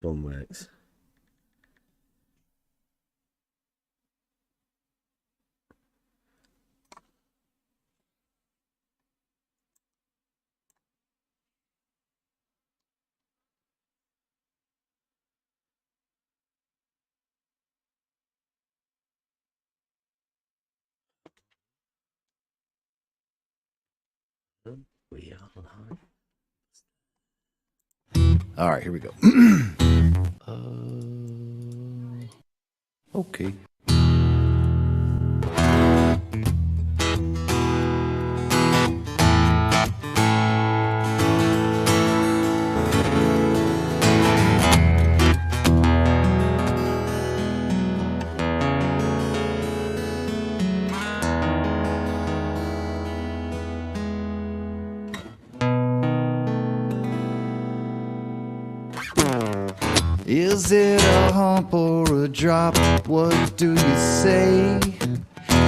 Plumb works. We are live. All right, here we go. Okay. Is it a hump or a drop? What do you say?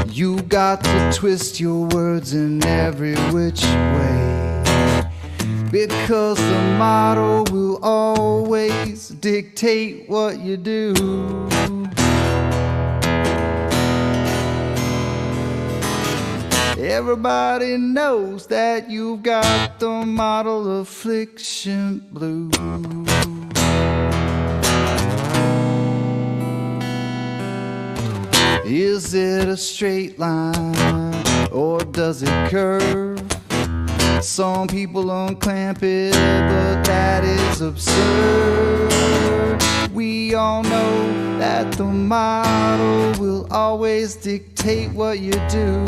You got to twist your words in every which way, because the motto will always dictate what you do. Everybody knows that you've got the model affliction blues. Is it a straight line or does it curve? Some people unclamp it, but that is absurd. We all know that the model will always dictate what you do.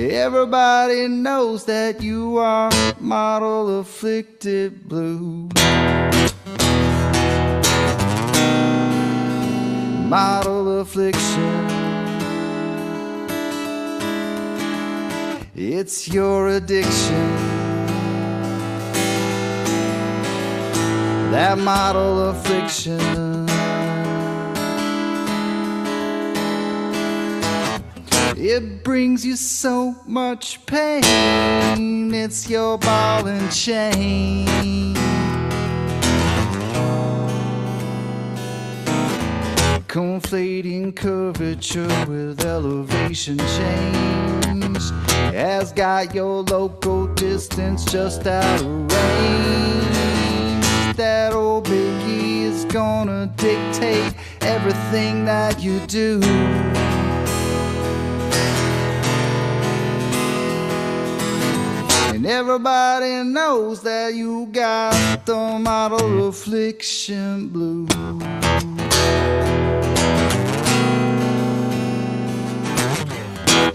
Everybody knows that you are model afflicted blue. Model affliction. It's your addiction. That model affliction. It brings you so much pain. It's your ball and chain. Conflating curvature with elevation change has got your local distance just out of range. That old biggie is gonna dictate everything that you do. And everybody knows that you got the model affliction blues.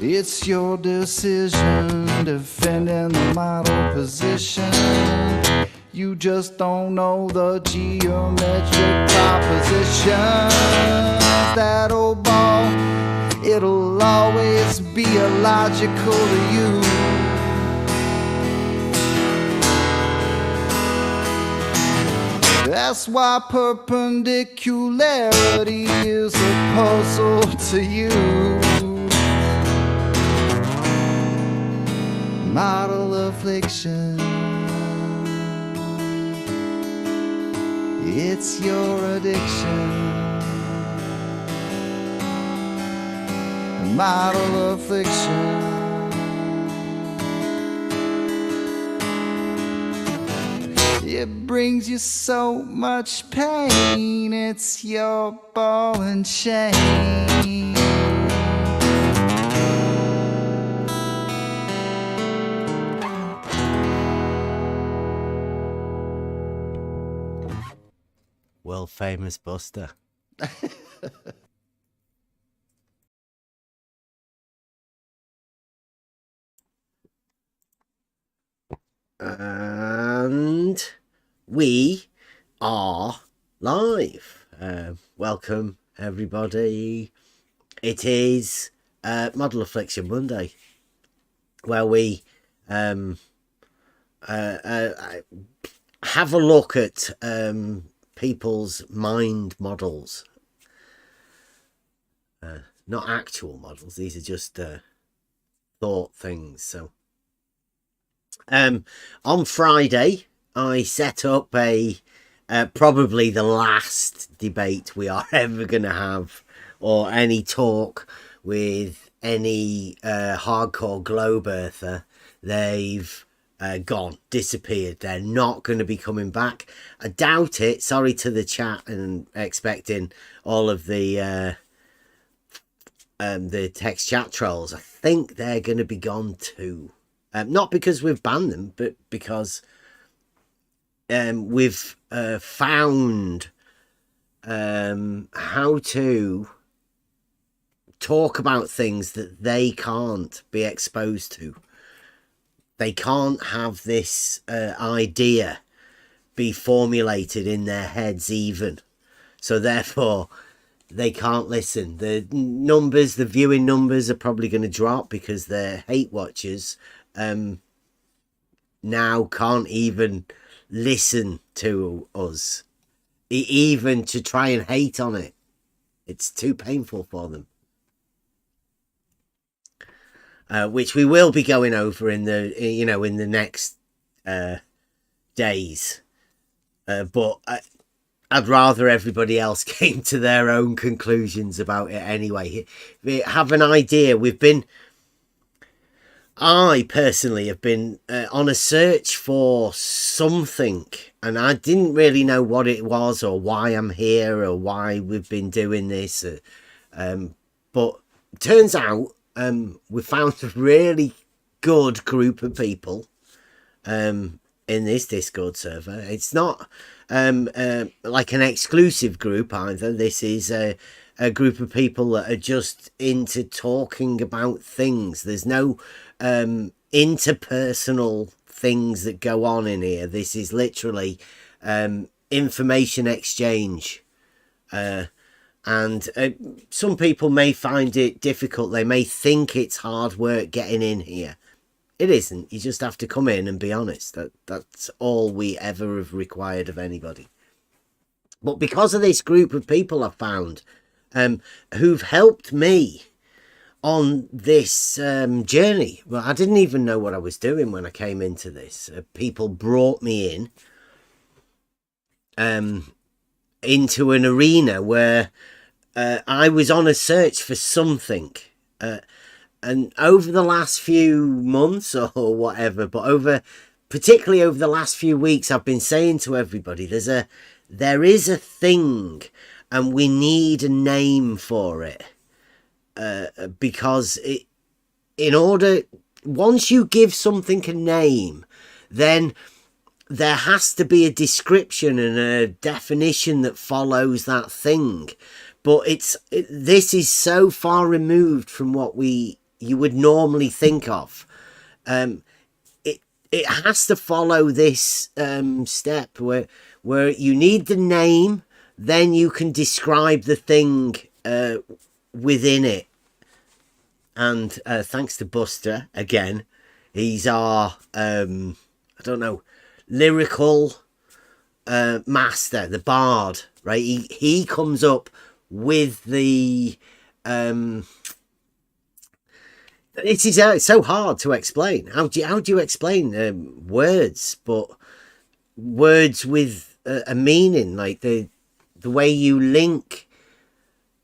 It's your decision defending the model position. You just don't know the geometric proposition. That old ball, it'll always be illogical to you. That's why perpendicularity is a puzzle to you. Model affliction. It's your addiction. Model affliction. It brings you so much pain. It's your ball and chain. World famous Buster. And we are live. Welcome everybody. It is Model Affliction Monday, where we have a look at people's mind models. Not actual models, these are just thought things. So On Friday, I set up a probably the last debate we are ever going to have, or any talk with any hardcore globe earther. They've disappeared. They're not going to be coming back. I doubt it. Sorry to the chat, and expecting all of the text chat trolls. I think they're going to be gone too. Not because we've banned them, but because we've found how to talk about things that they can't be exposed to. They can't have this idea be formulated in their heads even. So therefore, they can't listen. The viewing numbers are probably going to drop because their hate watchers now can't even listen to us, even to try and hate on it. It's too painful for them. Which we will be going over in the next days. But I'd rather everybody else came to their own conclusions about it anyway. Have an idea. I personally have been on a search for something, and I didn't really know what it was or why I'm here or why we've been doing this. But turns out we found a really good group of people in this Discord server. It's not like an exclusive group either. This is a group of people that are just into talking about things. There's no interpersonal things that go on in here. This is literally information exchange. And some people may find it difficult. They may think it's hard work getting in here. It isn't. You just have to come in and be honest. That's all we ever have required of anybody. But because of this group of people I've found who've helped me on this journey. Well, I didn't even know what I was doing when I came into this. People brought me in into an arena where I was on a search for something. And over the last few months or whatever, but particularly over the last few weeks, I've been saying to everybody, there is a thing, and we need a name for it. Because once you give something a name, then there has to be a description and a definition that follows that thing. But this is so far removed from what you would normally think of. It has to follow this step where you need the name, then you can describe the thing within it. And thanks to Buster again, he's our lyrical master, the bard, right? He comes up with the it's so hard to explain. How do you explain words, but words with a meaning, like the way you link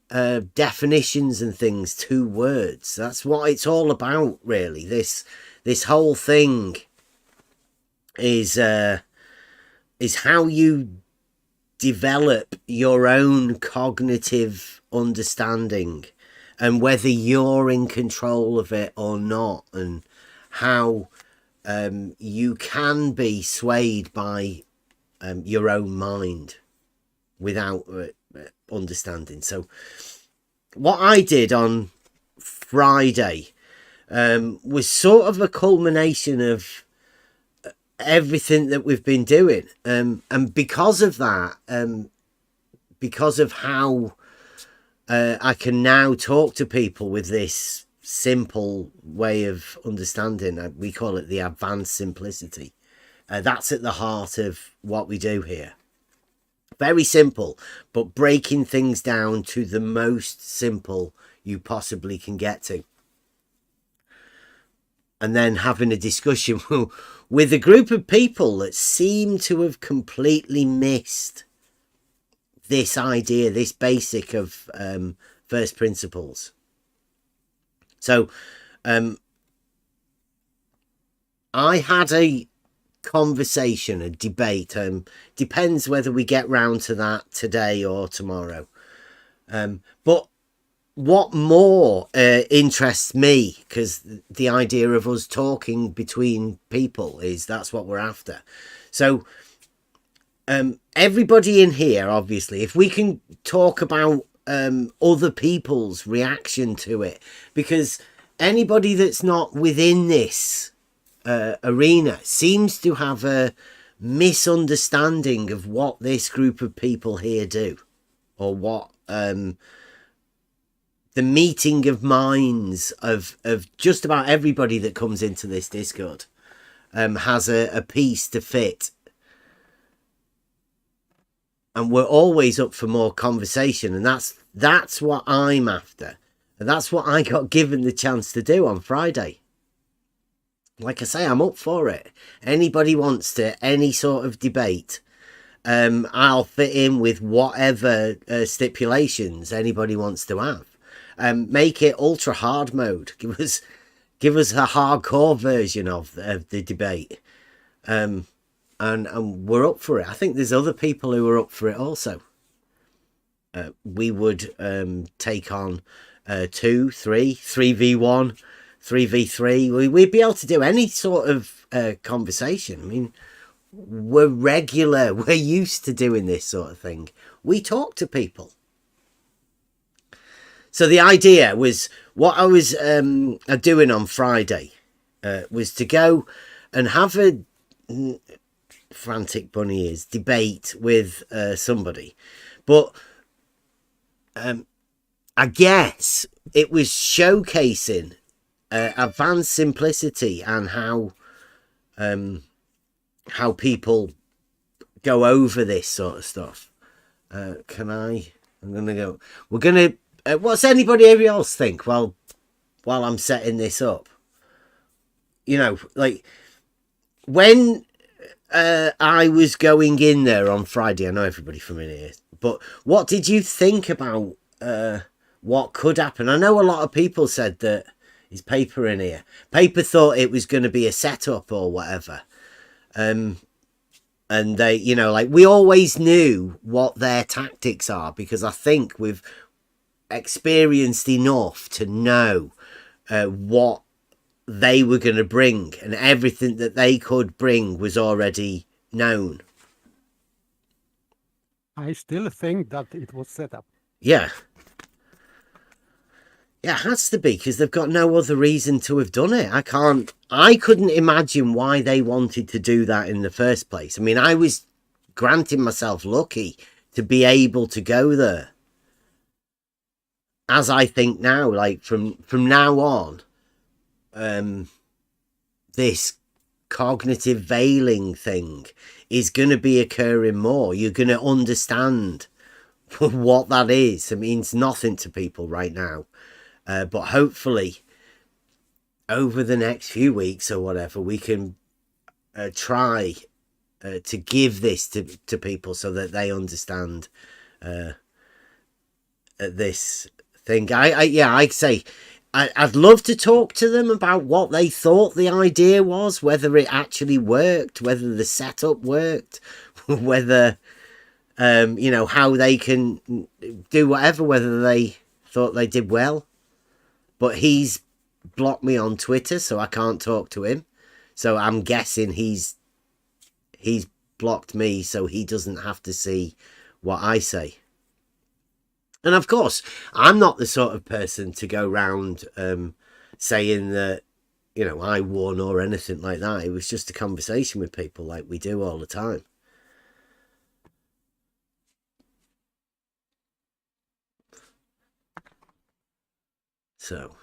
definitions and things to words? That's what it's all about, really. This whole thing is how you develop your own cognitive understanding, and whether you're in control of it or not, and how you can be swayed by your own mind without understanding. So what I did on Friday was sort of a culmination of everything that we've been doing, and because of that, because of how I can now talk to people with this simple way of understanding, we call it the advanced simplicity. That's at the heart of what we do here. Very simple, but breaking things down to the most simple you possibly can get to. And then having a discussion with a group of people that seem to have completely missed this idea, this basic of first principles. So I had a conversation, a debate. Depends whether we get round to that today or tomorrow. But what more interests me, because the idea of us talking between people is that's what we're after. So everybody in here, obviously, if we can talk about other people's reaction to it, because anybody that's not within this arena seems to have a misunderstanding of what this group of people here do, or what the meeting of minds of just about everybody that comes into this Discord has a piece to fit. And we're always up for more conversation, and that's what I'm after, and that's what I got given the chance to do on Friday. Like I say, I'm up for it. Anybody wants to, any sort of debate, I'll fit in with whatever stipulations anybody wants to have. Make it ultra hard mode. Give us a hardcore version of the debate. And we're up for it. I think there's other people who are up for it also. We would take on 2, 3, 3v1, 3v3. We'd be able to do any sort of conversation. I mean, we're regular. We're used to doing this sort of thing. We talk to people. So the idea was, what I was doing on Friday was to go and have a frantic bunny is debate with somebody, but I guess it was showcasing advanced simplicity and how people go over this sort of stuff. I'm gonna go. We're gonna. What's anybody else think while I'm setting this up? You know, like when I was going in there on Friday, I know everybody from in here, but what did you think about what could happen? I know a lot of people said that is Paper in here. Paper thought it was going to be a setup or whatever. And they, you know, like we always knew what their tactics are, because I think we've experienced enough to know what they were going to bring, and everything that they could bring was already known. I still think that it was set up. Yeah, it has to be, because they've got no other reason to have done it. I couldn't imagine why they wanted to do that in the first place. I mean, I was granting myself lucky to be able to go there. As I think now, like from now on, this cognitive veiling thing is going to be occurring more. You're going to understand what that is. It means nothing to people right now. But hopefully, over the next few weeks or whatever, we can try to give this to people so that they understand this thing. I'd say I'd love to talk to them about what they thought the idea was, whether it actually worked, whether the setup worked, whether you know, how they can do whatever, whether they thought they did well. But he's blocked me on Twitter, so I can't talk to him. So I'm guessing he's blocked me so he doesn't have to see what I say. And of course, I'm not the sort of person to go round saying that, you know, I won or anything like that. It was just a conversation with people like we do all the time. So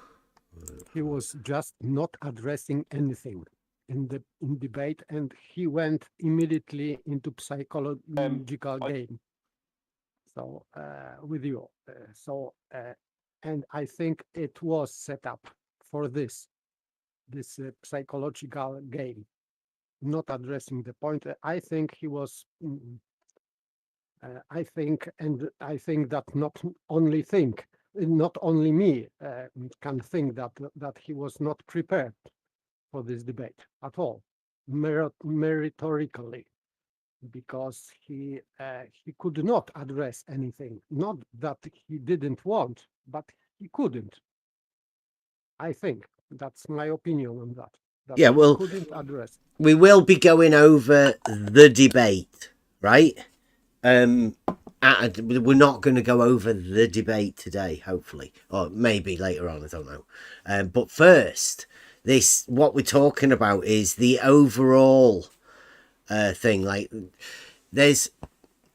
He was just not addressing anything in debate, and he went immediately into psychological game. So with you, and I think it was set up for this psychological game. not addressing the point. I think he was. I think, and I think that not only me can think that he was not prepared for this debate at all, meritorically, because he could not address anything. Not that he didn't want, but he couldn't. I think that's my opinion on that. That Yeah, he well, couldn't address. we will be going over the debate, right? We're not going to go over the debate today, hopefully, or maybe later on. I don't know. But first, what we're talking about is the overall thing. Like, there's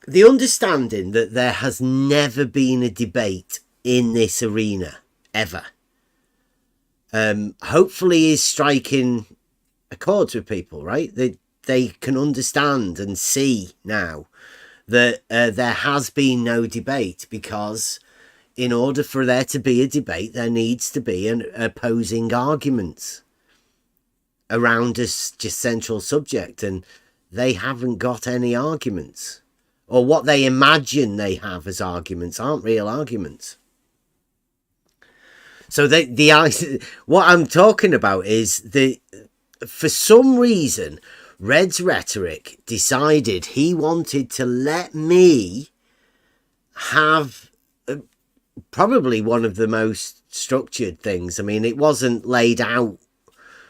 the understanding that there has never been a debate in this arena ever. Hopefully, is striking a chord with people, right? They can understand and see now that there has been no debate, because in order for there to be a debate, there needs to be an opposing arguments around a just central subject, and they haven't got any arguments, or what they imagine they have as arguments aren't real arguments. So what I'm talking about is for some reason, Red's Rhetoric decided he wanted to let me have probably one of the most structured things. I mean, it wasn't laid out,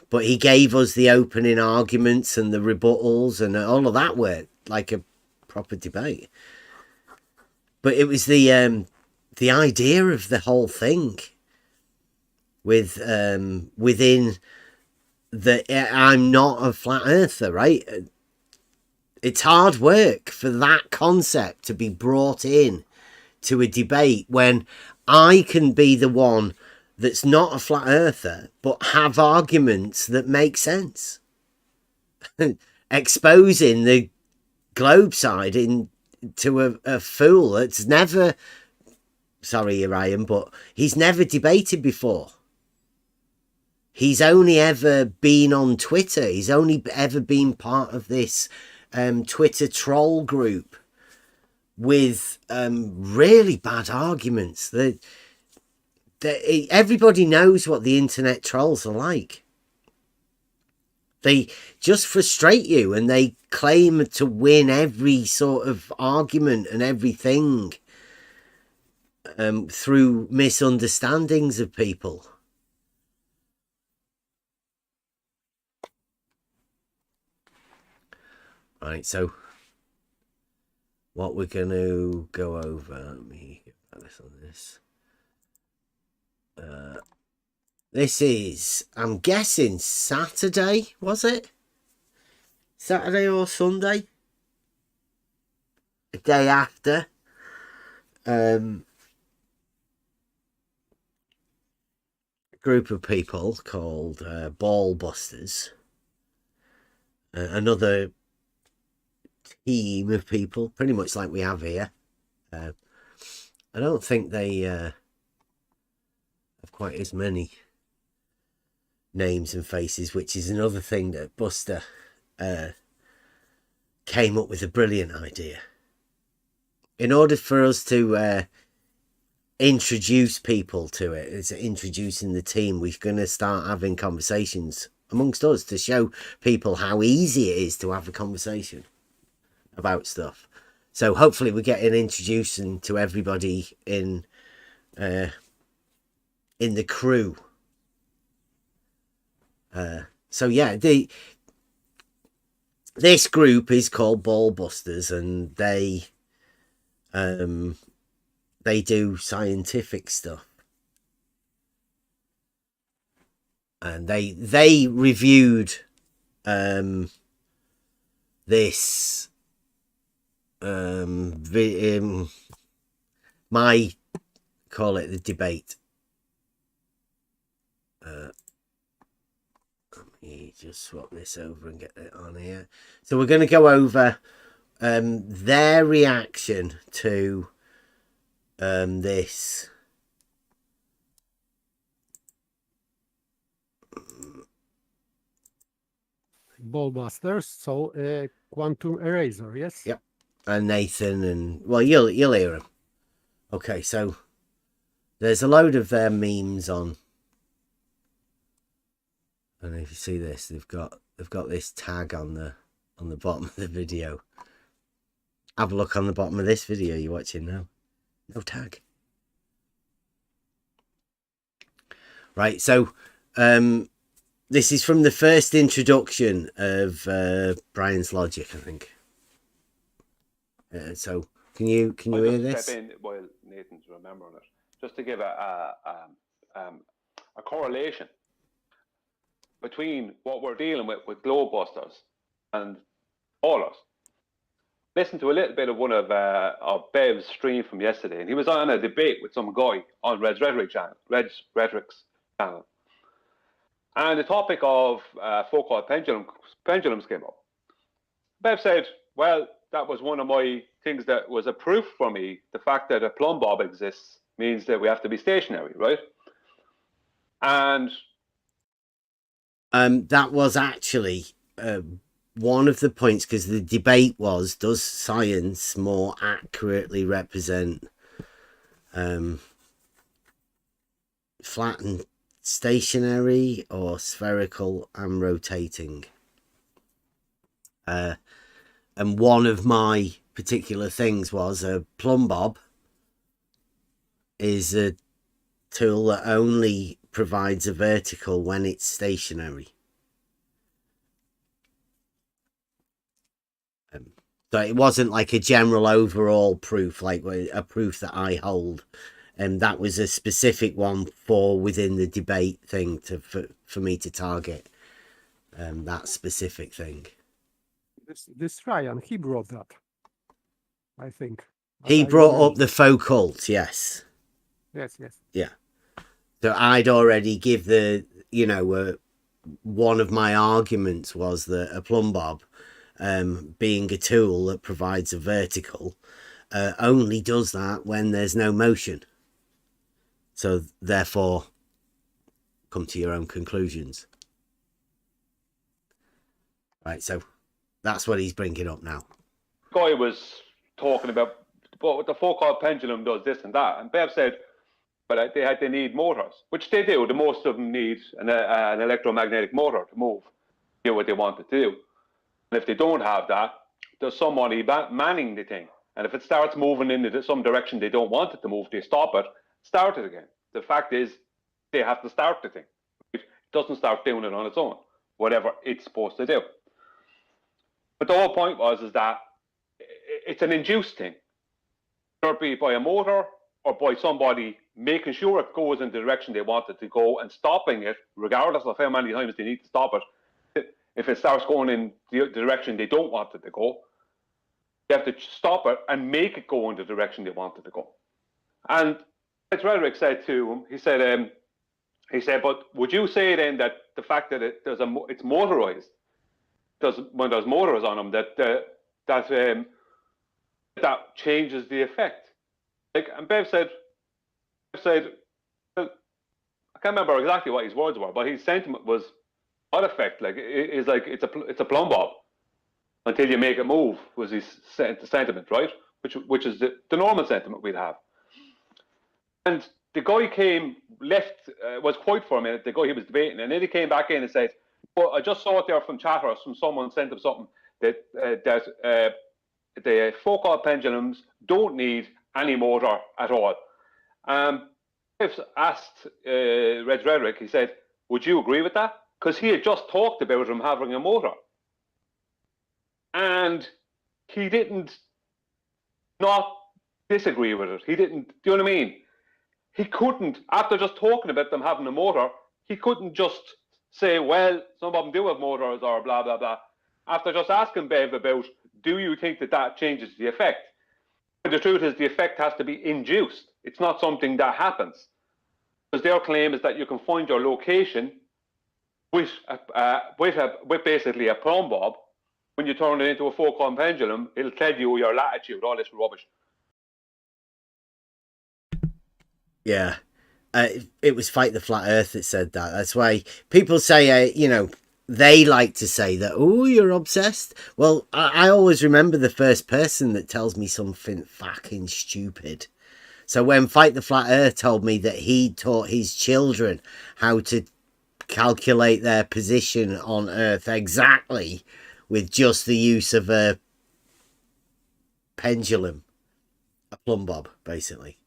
but he gave us the opening arguments and the rebuttals and all of that work like a proper debate. But it was the idea of the whole thing with within I'm not a flat earther, right? It's hard work for that concept to be brought in to a debate when I can be the one that's not a flat earther but have arguments that make sense. Exposing the globe side to a fool that's never, sorry Ryan, but he's never debated before. He's only ever been on Twitter. He's only ever been part of this Twitter troll group with really bad arguments. Everybody knows what the internet trolls are like. They just frustrate you, and they claim to win every sort of argument and everything through misunderstandings of people. Right, so what we're going to go over, let me get this on this. This is, I'm guessing, Saturday, was it? Saturday or Sunday? The day after. A group of people called Ball Busters. Another team of people, pretty much like we have here. I don't think they have quite as many names and faces, which is another thing that Buster came up with a brilliant idea. In order for us to introduce people to it, it's introducing the team, we're going to start having conversations amongst us to show people how easy it is to have a conversation about stuff. So hopefully we're getting introduced to everybody in the crew. So yeah, this group is called Ball Busters, and they do scientific stuff, and they reviewed this my call it the debate. Let me just swap this over and get it on here. So we're going to go over their reaction to this ball masters, so quantum eraser, yes? Yep. And Nathan and well, you'll hear him. Okay, so there's a load of their memes on. And if you see this, they've got this tag on the bottom of the video. Have a look on the bottom of this video you're watching now. No tag. Right, so this is from the first introduction of Brian's logic, I think. So can you hear this? Step in while Nathan's remembering it, just to give a correlation between what we're dealing with globe busters and ballers. Listen to a little bit of one of Bev's stream from yesterday, and he was on a debate with some guy on Red's Rhetoric's channel, and the topic of Foucault pendulums came up. Bev said, well, that was one of my things that was a proof for me. The fact that a Plumb bob exists means that we have to be stationary, right? And that was actually one of the points, because the debate was, does science more accurately represent flat and stationary, or spherical and rotating? And one of my particular things was a Plumb bob is a tool that only provides a vertical when it's stationary. So it wasn't like a general overall proof, like a proof that I hold. And that was a specific one for within the debate thing for me to target that specific thing. This Ryan, he brought that, I think. He brought up the Foucault, yes. Yes. Yeah. So I'd already give one of my arguments was that a Plumb bob, being a tool that provides a vertical, only does that when there's no motion. So therefore, come to your own conclusions. Right, so that's what he's bringing up now. guy was talking about what the Foucault pendulum does this and that, and Bev said, but they need motors, which they do. The most of them need an electromagnetic motor to move, do what they want to do. And if they don't have that, there's somebody manning the thing. And if it starts moving in some direction they don't want it to move, they stop it, start it again. The fact is, they have to start the thing. It doesn't start doing it on its own, whatever it's supposed to do. But the whole point is that it's an induced thing. Whether it be by a motor or by somebody making sure it goes in the direction they want it to go and stopping it, regardless of how many times they need to stop it. If it starts going in the direction they don't want it to go, they have to stop it and make it go in the direction they want it to go. And as Rhetoric said to him, he said, but would you say then that the fact that it's motorized, when there's motors on them, that changes the effect? And Bev said, well, I can't remember exactly what his words were, but his sentiment was, what effect? It's a Plumb bob until you make it move, was his sentiment, right? Which is the normal sentiment we'd have. And the guy was quiet for a minute, the guy he was debating, and then he came back in and said, well, I just saw it there from chatters, from someone sent him something, that the Foucault pendulums don't need any motor at all. If asked Red's Rhetoric, he said, would you agree with that? Because he had just talked about him having a motor. And he didn't not disagree with it. He didn't, do you know what I mean? He couldn't, after just talking about them having a motor, he couldn't just say, well, some of them do have motors or blah, blah, blah. After just asking Bev about, do you think that changes the effect? But the truth is the effect has to be induced. It's not something that happens. Because their claim is that you can find your location with basically a Plumb bob. When you turn it into a Foucault pendulum, it'll tell you your latitude, all this rubbish. Yeah. It was Fight the Flat Earth that said that. That's why people say, they like to say that, oh, you're obsessed. Well, I always remember the first person that tells me something fucking stupid. So when Fight the Flat Earth told me that he taught his children how to calculate their position on Earth exactly with just the use of a pendulum, a plumb bob, basically.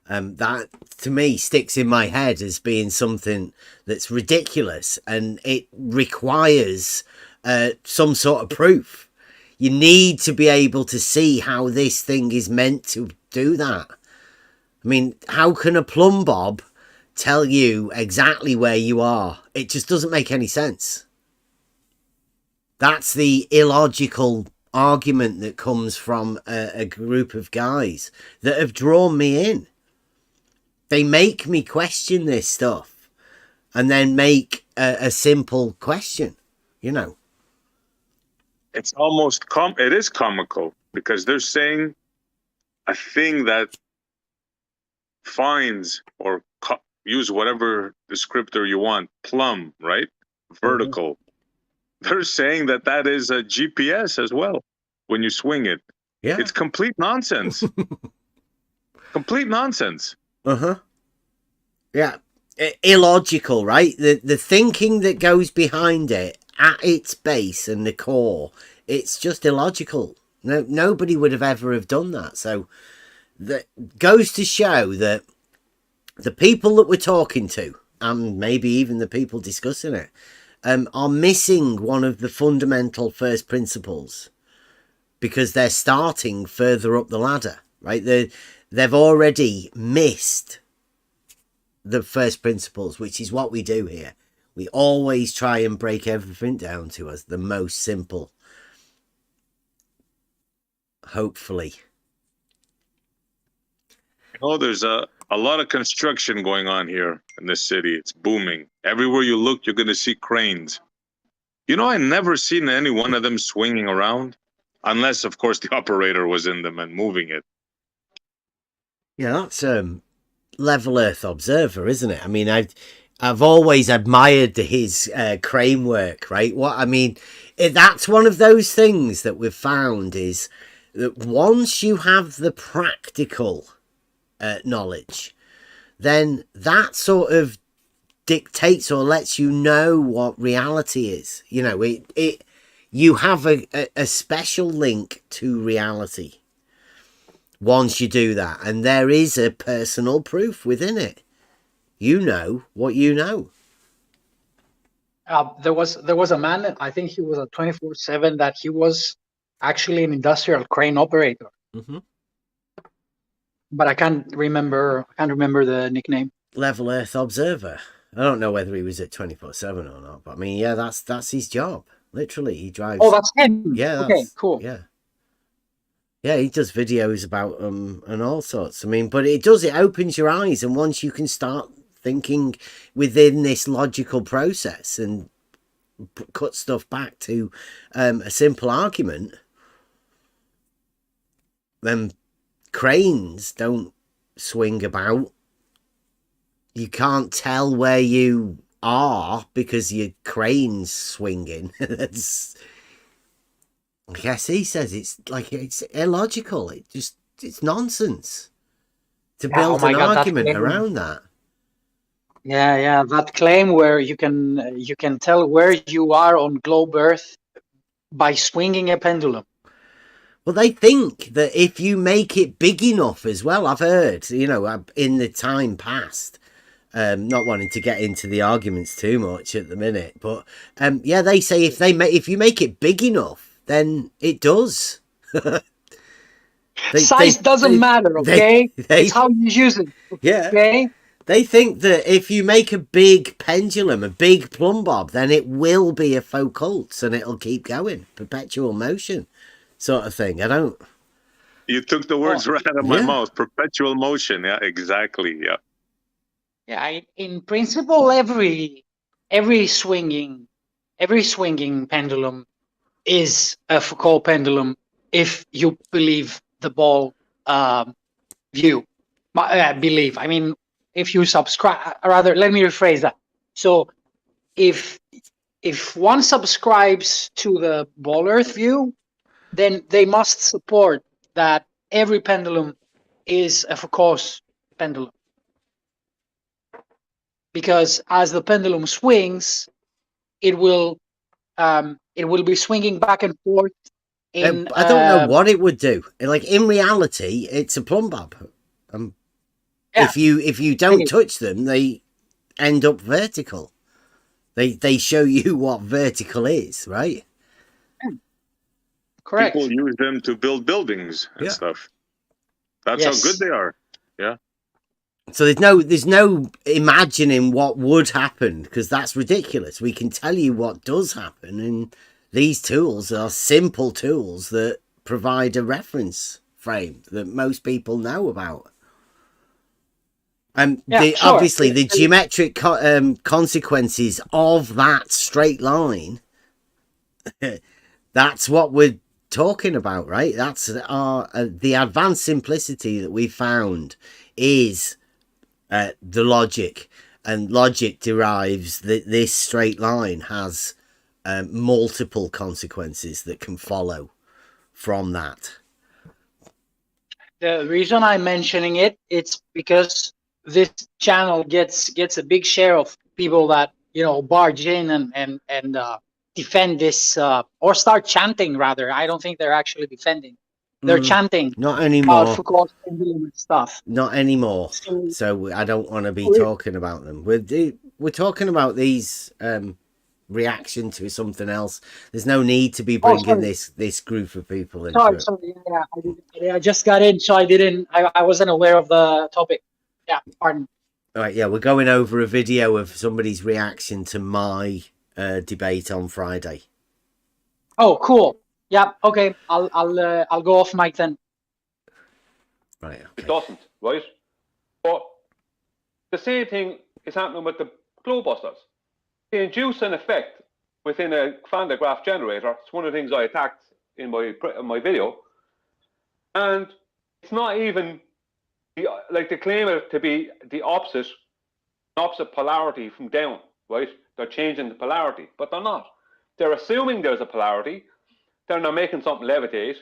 That to me sticks in my head as being something that's ridiculous, and it requires some sort of proof. You need to be able to see how this thing is meant to do that. I mean, how can a plumb bob tell you exactly where you are? It just doesn't make any sense. That's the illogical argument that comes from a group of guys that have drawn me in. They make me question this stuff and then make a simple question, you know. It's almost it is comical, because they're saying a thing that finds, or use whatever descriptor you want, plumb, right? Vertical. Mm-hmm. They're saying that is a GPS as well when you swing it. Yeah. It's complete nonsense. Complete nonsense. Yeah. Illogical, right? The thinking that goes behind it at its base and the core, it's just illogical. Nobody would have ever have done that. So that goes to show that the people that we're talking to, and maybe even the people discussing it, are missing one of the fundamental first principles, because they're starting further up the ladder, right? They've already missed the first principles, which is what we do here. We always try and break everything down to as the most simple. Hopefully. Oh, there's a lot of construction going on here in this city. It's booming. Everywhere you look, you're going to see cranes. You know, I never seen any one of them swinging around, unless, of course, the operator was in them and moving it. Yeah, that's Level Earth Observer, isn't it? I mean, I've always admired his crane work, right? What I mean, that's one of those things that we've found is that once you have the practical knowledge, then that sort of dictates or lets you know what reality is. You know, you have a special link to reality once you do that, and there is a personal proof within it. You know what you know. There was a man, I think he was a 24/7, that he was actually an industrial crane operator. Mm-hmm. But I can't remember the nickname. Level Earth Observer. I don't know whether he was at 24/7 or not, but I mean, yeah, that's his job. Literally, he drives. Oh, that's him. Yeah. Okay, cool. Yeah, he does videos about and all sorts. I mean, but it opens your eyes, and once you can start thinking within this logical process and cut stuff back to a simple argument, then cranes don't swing about. You can't tell where you are because your crane's swinging. That's, I guess he says it's illogical. It's nonsense to build an argument around that. Yeah, that claim where you can tell where you are on globe Earth by swinging a pendulum. Well, they think that if you make it big enough as well, I've heard, you know, in the time past, not wanting to get into the arguments too much at the minute, but yeah, they say if you make it big enough, then it does. Size doesn't matter, okay? It's how you use it. Yeah. Okay. They think that if you make a big pendulum, a big plumb bob, then it will be a Foucault's and it'll keep going, perpetual motion, sort of thing. I don't. You took the words right out of my mouth. Perpetual motion. Yeah, exactly. Yeah. Yeah. In principle, every swinging pendulum is a Foucault pendulum if you believe the ball view. Believe. I mean, if you subscribe, rather, let me rephrase that. So if one subscribes to the ball earth view, then they must support that every pendulum is a Foucault's pendulum. Because as the pendulum swings, it will be swinging back and forth. I don't know what it would do. Like in reality, it's a plumb bob. Yeah, if you don't touch them, they end up vertical. They show you what vertical is, right? Correct. People use them to build buildings and stuff. That's how good they are. Yeah. So there's no imagining what would happen, because that's ridiculous. We can tell you what does happen, and these tools are simple tools that provide a reference frame that most people know about. Obviously, the geometric consequences of that straight line, that's what we're talking about, right? That's the advanced simplicity that we found is the logic, and logic derives that this straight line has multiple consequences that can follow from that. The reason I'm mentioning it's because this channel gets a big share of people that, you know, barge in and defend this or start chanting rather. I don't think they're actually defending. They're chanting. Not anymore. Foucault's pendulum stuff. Not anymore. So I don't want to be talking about them. We're talking about these reaction to something else. There's no need to be bringing this group of people into it. Sorry. Yeah, I just got in, so I wasn't aware of the topic. Yeah, pardon. All right, yeah, we're going over a video of somebody's reaction to my debate on Friday. Oh, cool. Yeah, okay. I'll go off mic then. Right. Okay. It doesn't, right? But the same thing is happening with the globusters. They induce an effect within a Van de Graaff generator. It's one of the things I attacked in my video, and it's not even like they claim it to be the opposite polarity from down, right? They're changing the polarity, but they're not. They're assuming there's a polarity. They're not making something levitate,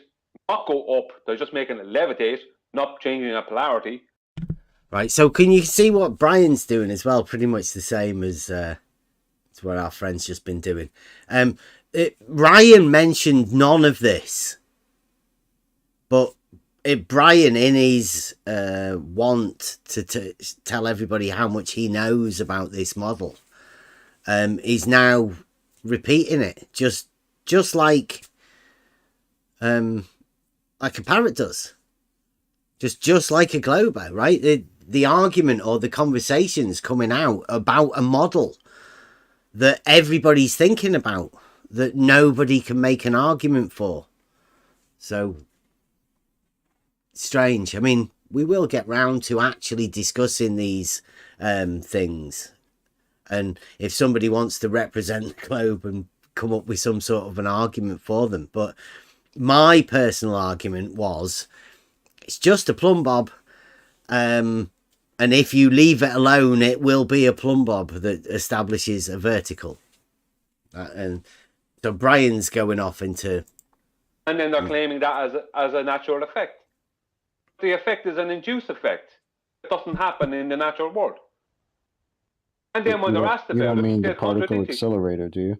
not go up. They're just making it levitate, not changing a polarity. Right. So can you see what Brian's doing as well? Pretty much the same as what our friend's just been doing. Ryan mentioned none of this, but Brian, in his want to tell everybody how much he knows about this model, is now repeating it just like a parrot does, just like a glober, right? The argument or the conversations coming out about a model that everybody's thinking about, that nobody can make an argument for. So strange. I mean, we will get round to actually discussing these things, and if somebody wants to represent the globe and come up with some sort of an argument for them. But my personal argument was, it's just a plumb bob, and if you leave it alone, it will be a plumb bob that establishes a vertical. And so Brian's going off into... And then they're claiming that as a natural effect. The effect is an induced effect. It doesn't happen in the natural world. And then when they're asked about it... You don't mean the particle accelerator, do you?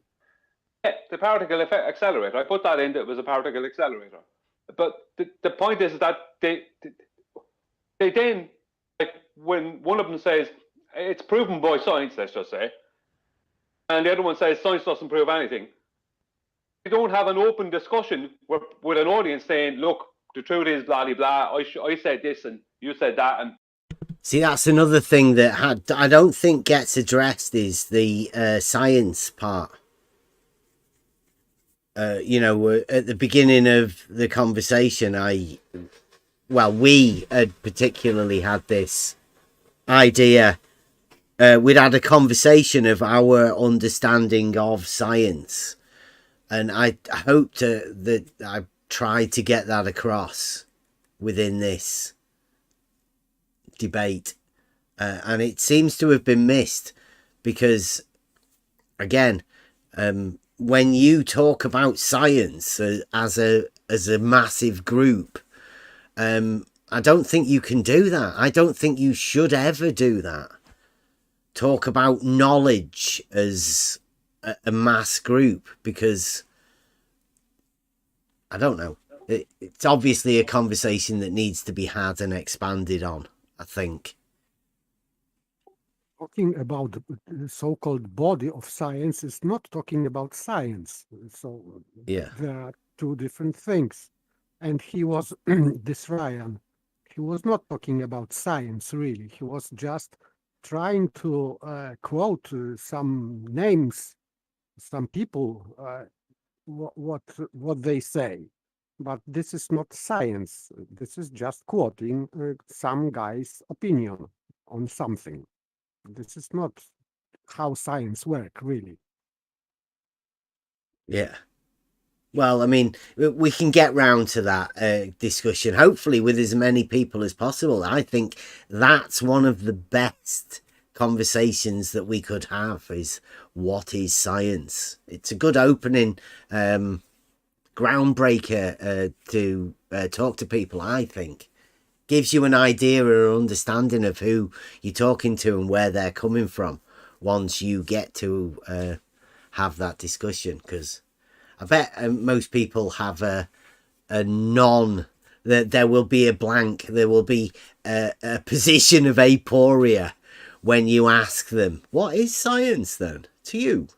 Yeah, the particle accelerator. I put that in, it was a particle accelerator. But the point is that they then, like, when one of them says, it's proven by science, let's just say, and the other one says, science doesn't prove anything, you don't have an open discussion with an audience saying, look, the truth is blah, blah, blah, I said this and you said that. And see, that's another thing that I don't think gets addressed, is the science part. You know, at the beginning of the conversation, we had particularly had this idea. We'd had a conversation of our understanding of science, and I hoped that I tried to get that across within this debate, and it seems to have been missed, because again, when you talk about science as a massive group, I don't think you can do that. I don't think you should ever do that. Talk about knowledge as a mass group, because I don't know. It's obviously a conversation that needs to be had and expanded on, I think. Talking about the so-called body of science is not talking about science. So Yeah. there are two different things. And he was, this Ryan, he was not talking about science, really. He was just trying to quote some names, some people, what they say. But this is not science. This is just quoting some guy's opinion on something. This is not how science works, really. Yeah. Well, I mean, we can get round to that discussion, hopefully with as many people as possible. I think that's one of the best conversations that we could have, is what is science? It's a good opening groundbreaker to talk to people, I think. Gives you an idea or understanding of who you're talking to and where they're coming from once you get to have that discussion, because I bet most people have a non, that there will be a blank, there will be a position of aporia when you ask them, what is science then to you?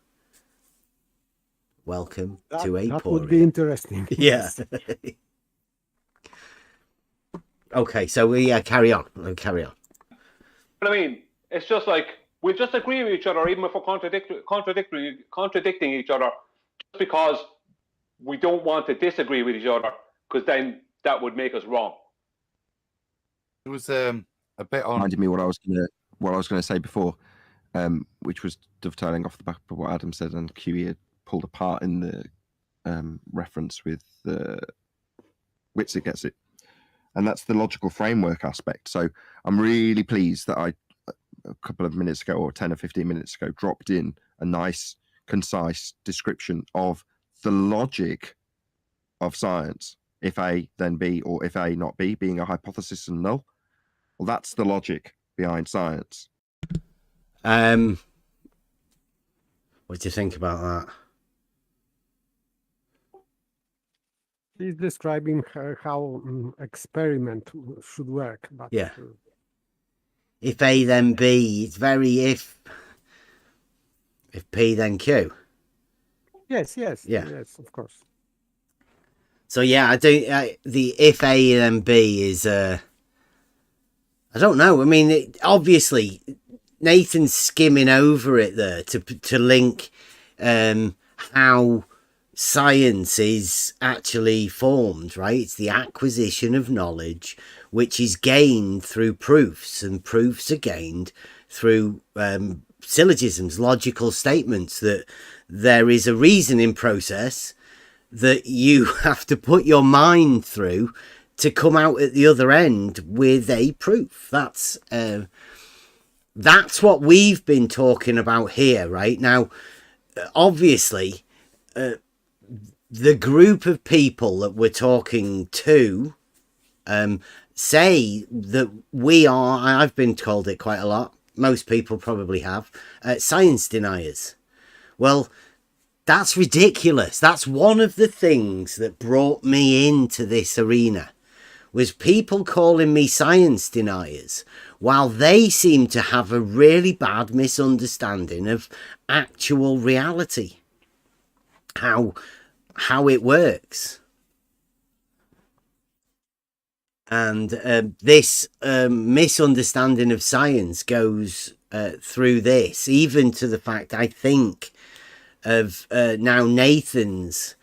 Welcome to aporia. That would be interesting. Yeah. Okay, so we carry on. But I mean, it's just like we just agree with each other, even if we're contradicting each other, just because we don't want to disagree with each other, because then that would make us wrong. It was a bit on. Reminded me what I was going to say before, which was dovetailing off the back of what Adam said, and QE had pulled apart in the reference with Witsit Gets It. And that's the logical framework aspect. So I'm really pleased that I, a couple of minutes ago, or 10 or 15 minutes ago, dropped in a nice, concise description of the logic of science. If A, then B, or if A, not B, being a hypothesis and null. Well, that's the logic behind science. What do you think about that? He's describing how experiment should work. But yeah. If A then B, it's very if P then Q. Yes, yeah, yes, of course. So yeah, I do. The if A then B is I don't know. I mean, obviously Nathan's skimming over it there to link how science is actually formed, right? It's the acquisition of knowledge, which is gained through proofs, and proofs are gained through syllogisms, logical statements, that there is a reasoning process that you have to put your mind through to come out at the other end with a proof. That's what we've been talking about here, right? Now, obviously, the group of people that we're talking to say that we are, I've been told it quite a lot, most people probably have, science deniers. Well, that's ridiculous. That's one of the things that brought me into this arena, was people calling me science deniers, while they seem to have a really bad misunderstanding of actual reality, how it works. And this misunderstanding of science goes through this, even to the fact, I think, of now Nathan's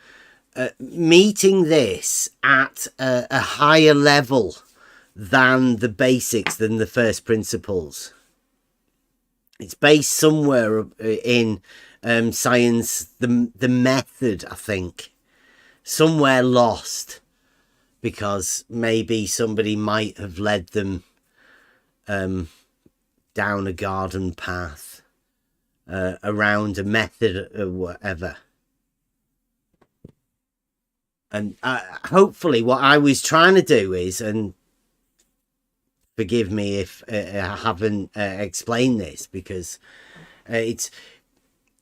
meeting this at a higher level than the basics, than the first principles. It's based somewhere in science, the method, I think, somewhere lost, because maybe somebody might have led them down a garden path around a method or whatever. And hopefully what I was trying to do is, and forgive me if I haven't explained this, because it's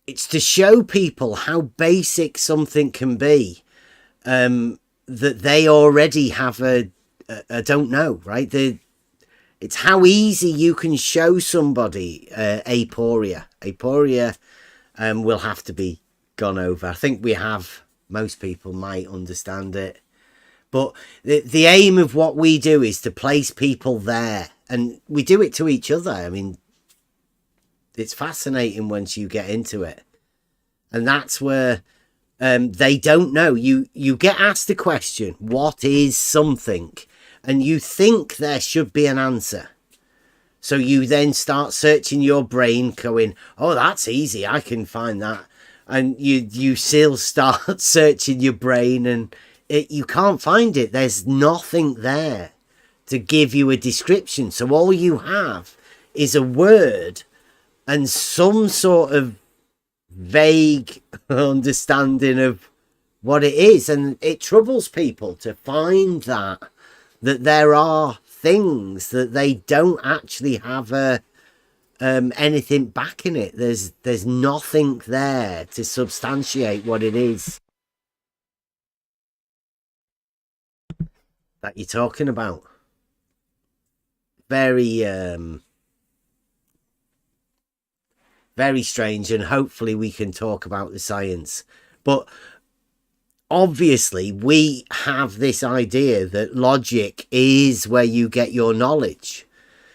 to show people how basic something can be, that they already have a don't know, right? It's how easy you can show somebody Aporia. Aporia will have to be gone over. I think we have, most people might understand it. But the aim of what we do is to place people there. And we do it to each other. I mean, it's fascinating once you get into it. And that's where they don't know. You get asked a question, what is something? And you think there should be an answer. So you then start searching your brain, going, oh, that's easy, I can find that. And you still start searching your brain, and you can't find it. There's nothing there to give you a description. So all you have is a word and some sort of vague understanding of what it is. And it troubles people to find that there are things that they don't actually have anything back in it. There's nothing there to substantiate what it is that you're talking about. Very very strange, and hopefully we can talk about the science. But obviously we have this idea that logic is where you get your knowledge.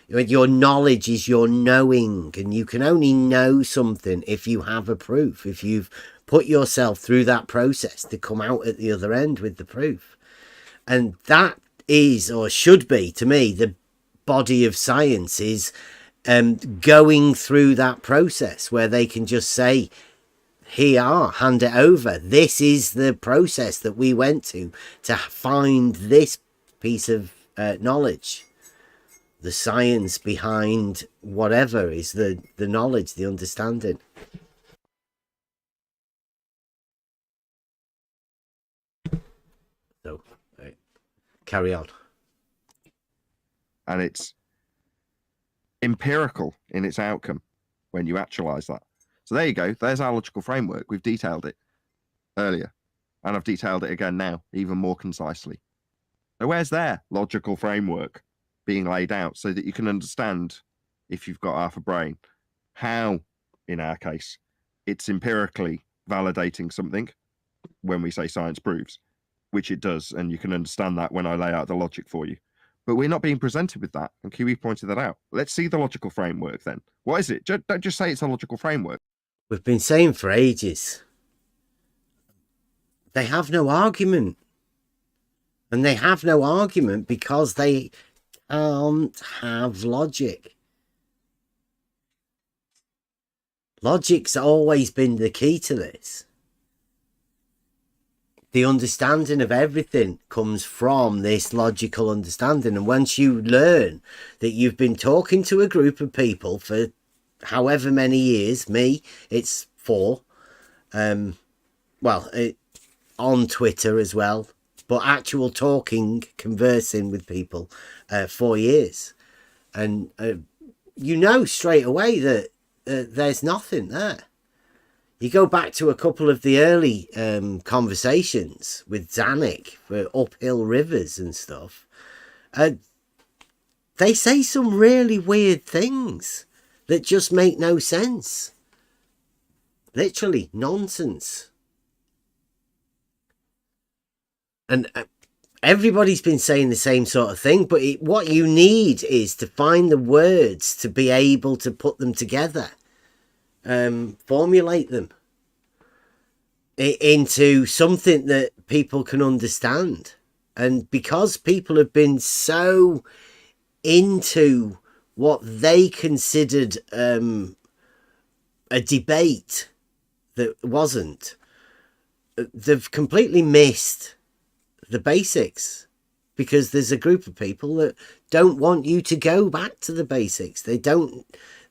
Your knowledge is your knowing, and you can only know something if you have a proof, if you've put yourself through that process to come out at the other end with the proof. And that is, or should be, to me, the body of science, is going through that process where they can just say, here, hand it over. This is the process that we went to find this piece of knowledge. The science behind whatever is the knowledge, the understanding. So, carry on. And it's empirical in its outcome when you actualize that. So there you go. There's our logical framework. We've detailed it earlier, and I've detailed it again now, even more concisely. So where's their logical framework being laid out so that you can understand, if you've got half a brain, how, in our case, it's empirically validating something when we say science proves, which it does, and you can understand that when I lay out the logic for you. But we're not being presented with that, and Kiwi pointed that out. Let's see the logical framework then. What is it? Don't just say it's a logical framework. We've been saying for ages, they have no argument. And they have no argument because they can't have logic. Logic's always been the key to this. The understanding of everything comes from this logical understanding. And once you learn that you've been talking to a group of people for however many years, me, it's 4. On Twitter as well. But actual talking, conversing with people, 4 years. And you know straight away that there's nothing there. You go back to a couple of the early conversations with Zanuck for uphill rivers and stuff. They say some really weird things that just make no sense. Literally nonsense. And everybody's been saying the same sort of thing, but what you need is to find the words to be able to put them together, formulate them into something that people can understand. And because people have been so into what they considered a debate that wasn't, they've completely missed the basics, because there's a group of people that don't want you to go back to the basics. They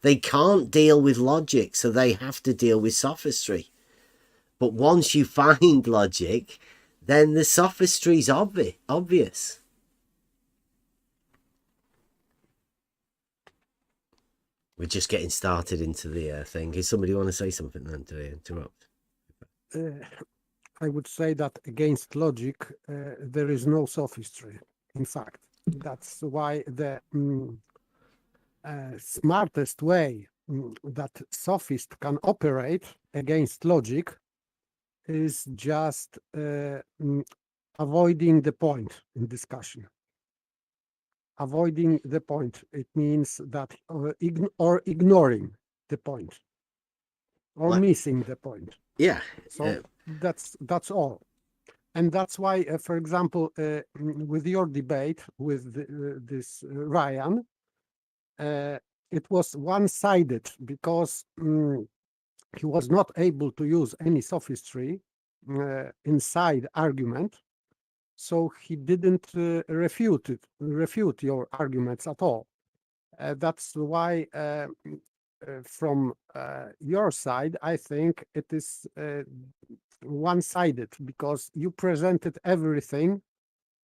They can't deal with logic, so they have to deal with sophistry. But once you find logic, then the sophistry's obvious. We're just getting started into the thing. Does somebody want to say something then to interrupt? I would say that against logic, there is no sophistry. In fact, that's why the smartest way that sophist can operate against logic is just avoiding the point in discussion. Avoiding the point, it means that or ignoring the point, or missing the point. Yeah. So that's all. And that's why, for example, with your debate with this Ryan, it was one-sided because he was not able to use any sophistry inside argument, so he didn't refute your arguments at all. That's why from your side, I think it is one-sided, because you presented everything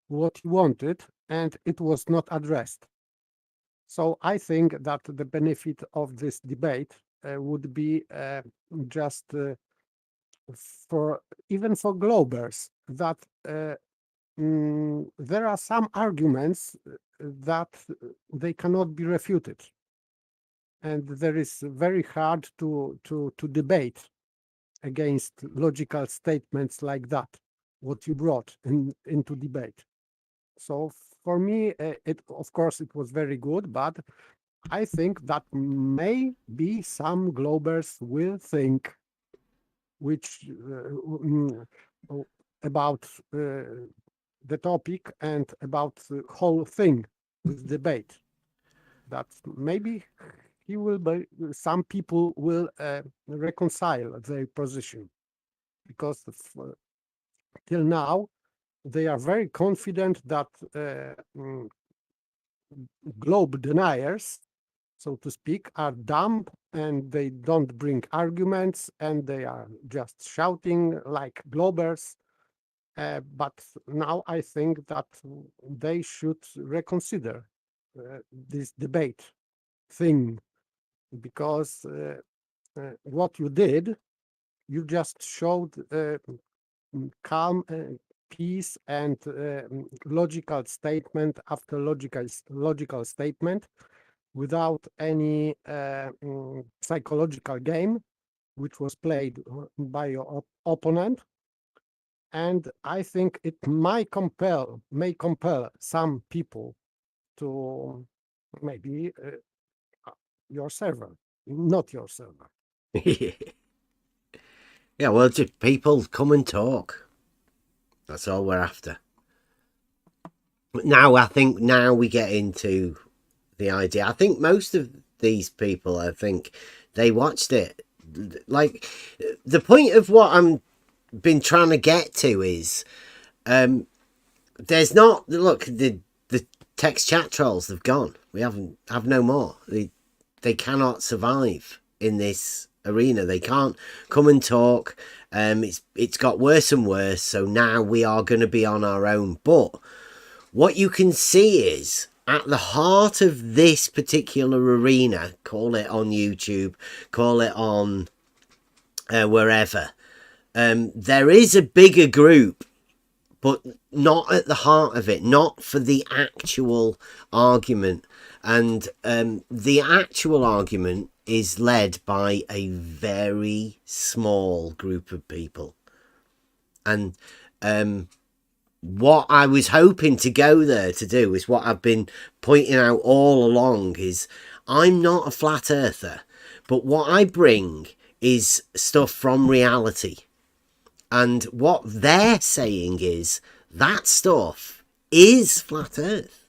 what you wanted and it was not addressed. So I think that the benefit of this debate would be just for even for Globers, that there are some arguments that they cannot be refuted, and there is very hard to debate against logical statements like that, what you brought into debate. So for me, of course, it was very good, but I think that maybe some Globers will think about the topic and about the whole thing, this debate, that maybe some people will reconcile their position, because till now they are very confident that globe deniers, so to speak, are dumb and they don't bring arguments and they are just shouting like Globers. But now I think that they should reconsider this debate thing, because what you did, you just showed calm, peace, and logical statement after logical statement, without any psychological game, which was played by your opponent. And I think it may compel some people to maybe your server, not your server. Yeah, well, just people come and talk. That's all we're after. Now, I think we get into the idea. I think most of these people, I think they watched it. Like, the point of what I'm been trying to get to is there's not, look, the text chat trolls have gone. We have no more. They cannot survive in this arena. They can't come and talk. It's got worse and worse, so now we are going to be on our own. But what you can see is at the heart of this particular arena, call it on YouTube, call it on wherever, there is a bigger group, but not at the heart of it, not for the actual argument. And the actual argument is led by a very small group of people. And what I was hoping to go there to do is what I've been pointing out all along, is I'm not a flat earther, but what I bring is stuff from reality. And what they're saying is that stuff is flat earth.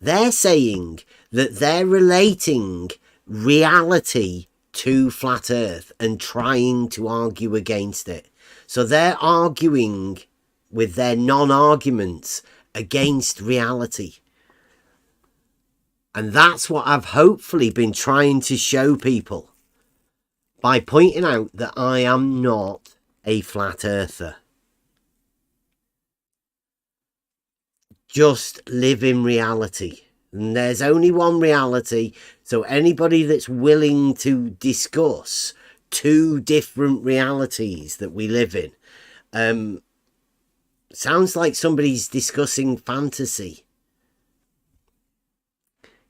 They're saying that they're relating reality to flat earth and trying to argue against it. So they're arguing with their non-arguments against reality. And that's what I've hopefully been trying to show people by pointing out that I am not a flat earther. Just live in reality. And there's only one reality. So anybody that's willing to discuss two different realities that we live in, sounds like somebody's discussing fantasy.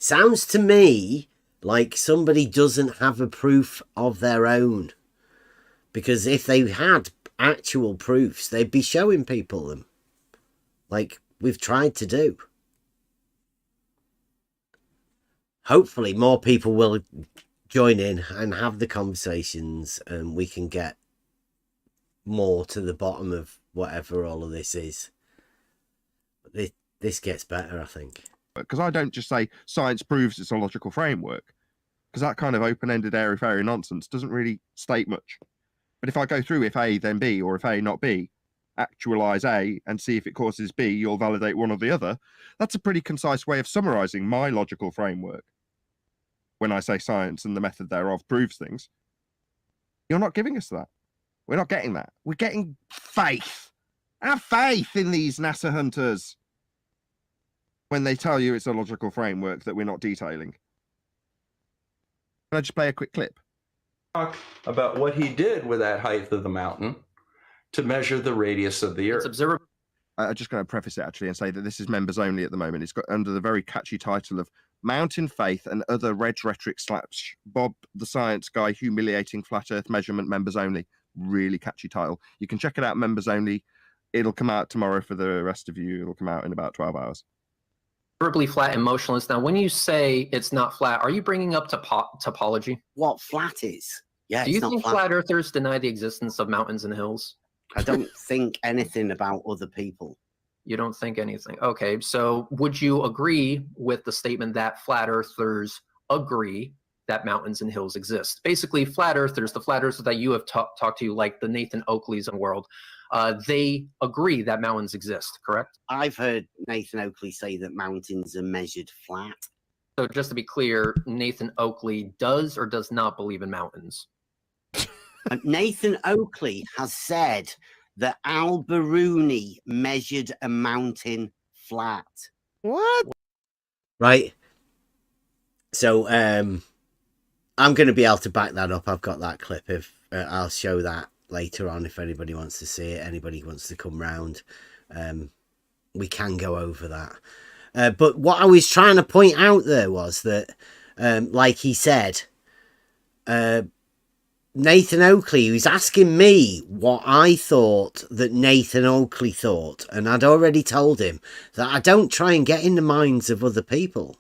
Sounds to me like somebody doesn't have a proof of their own. Because if they had actual proofs, they'd be showing people them. Like we've tried to do. Hopefully more people will join in and have the conversations, and we can get more to the bottom of whatever all of this is. This gets better, I think. Because I don't just say science proves it's a logical framework, because that kind of open-ended airy-fairy nonsense doesn't really state much. But if I go through if A then B, or if A not B, actualize A and see if it causes B, you'll validate one or the other, that's a pretty concise way of summarizing my logical framework. When I say science and the method thereof proves things, you're not giving us that. We're not getting that. We're getting faith. Have faith in these NASA hunters when they tell you it's a logical framework that we're not detailing. Can I just play a quick clip? Talk about what he did with that height of the mountain to measure the radius of the Earth. I'm just going to preface it actually and say that this is members only at the moment. It's got under the very catchy title of Mountain Faith and Other Rhetoric slash Bob the Science Guy Humiliating Flat Earth Measurement Members Only. Really catchy title. You can check it out, members only. It'll come out tomorrow for the rest of you. It'll come out in about 12 hours. Verbally flat and motionless. Now, when you say it's not flat, are you bringing up topology? What flat is? Yeah. Do you think flat earthers deny the existence of mountains and hills? I don't think anything about other people. You don't think anything. Okay, so would you agree with the statement that flat earthers agree that mountains and hills exist? Basically, flat earthers, the flat earthers that you have talked to, like the Nathan Oakleys of the world, they agree that mountains exist, correct? I've heard Nathan Oakley say that mountains are measured flat. So just to be clear, Nathan Oakley does or does not believe in mountains? Nathan Oakley has said that Al-Biruni measured a mountain flat. What? Right. So I'm going to be able to back that up. I've got that clip. If I'll show that later on if anybody wants to see it. Anybody wants to come round, we can go over that. But what I was trying to point out there was that, like he said, Nathan Oakley was asking me what I thought that Nathan Oakley thought, and I'd already told him that I don't try and get in the minds of other people.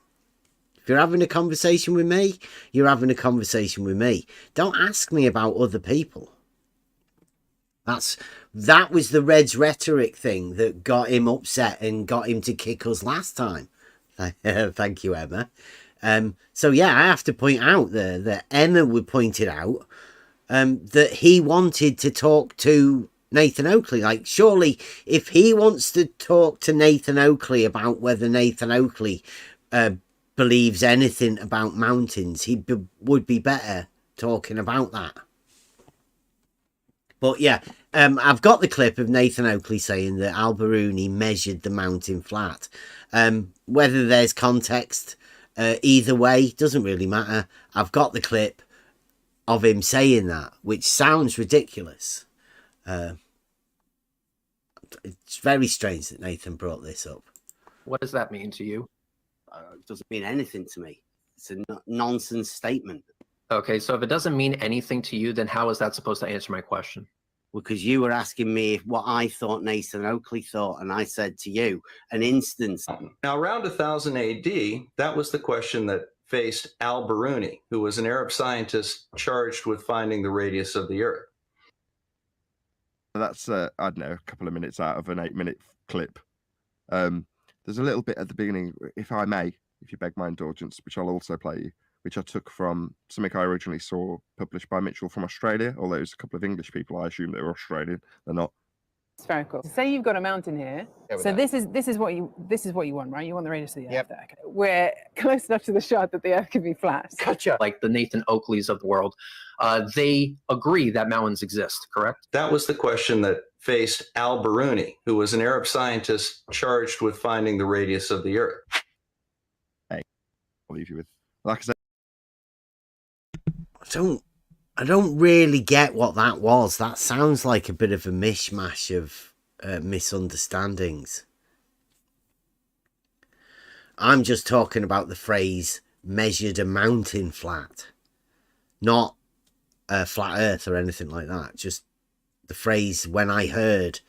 If you're having a conversation with me, you're having a conversation with me. Don't ask me about other people. That was the Red's rhetoric thing that got him upset and got him to kick us last time. Thank you, Emma. So yeah, I have to point out there that Emma would point it out, that he wanted to talk to Nathan Oakley. Like, surely if he wants to talk to Nathan Oakley about whether Nathan Oakley believes anything about mountains, he would be better talking about that. But yeah, I've got the clip of Nathan Oakley saying that Al-Biruni measured the mountain flat. Whether there's context either way doesn't really matter. I've got the clip of him saying that, which sounds ridiculous. It's very strange that Nathan brought this up. What does that mean to you? It doesn't mean anything to me. It's a nonsense statement. Okay, so if it doesn't mean anything to you, then how is that supposed to answer my question? Because you were asking me what I thought Nathan Oakley thought, and I said to you, an instance. Now, around 1000 AD, that was the question that faced Al-Biruni, who was an Arab scientist charged with finding the radius of the Earth. That's, I don't know, a couple of minutes out of an 8-minute clip. There's a little bit at the beginning, if I may, if you beg my indulgence, which I'll also play you, which I took from something I originally saw published by Mitchell from Australia, although it was a couple of English people. I assume they were Australian. They're not. Spherical. Say you've got a mountain here. So this is what you want, right? You want the radius of the Earth. Okay. We're close enough to the shot that the Earth can be flat. Gotcha. Like the Nathan Oakleys of the world, they agree that mountains exist, correct? That was the question that faced al-Biruni, who was an Arab scientist charged with finding the radius of the Earth. Hey, I'll leave you with. Like I said, I don't really get what that was. That sounds like a bit of a mishmash of misunderstandings. I'm just talking about the phrase measured a mountain flat, not a flat earth or anything like that. Just the phrase, when I heard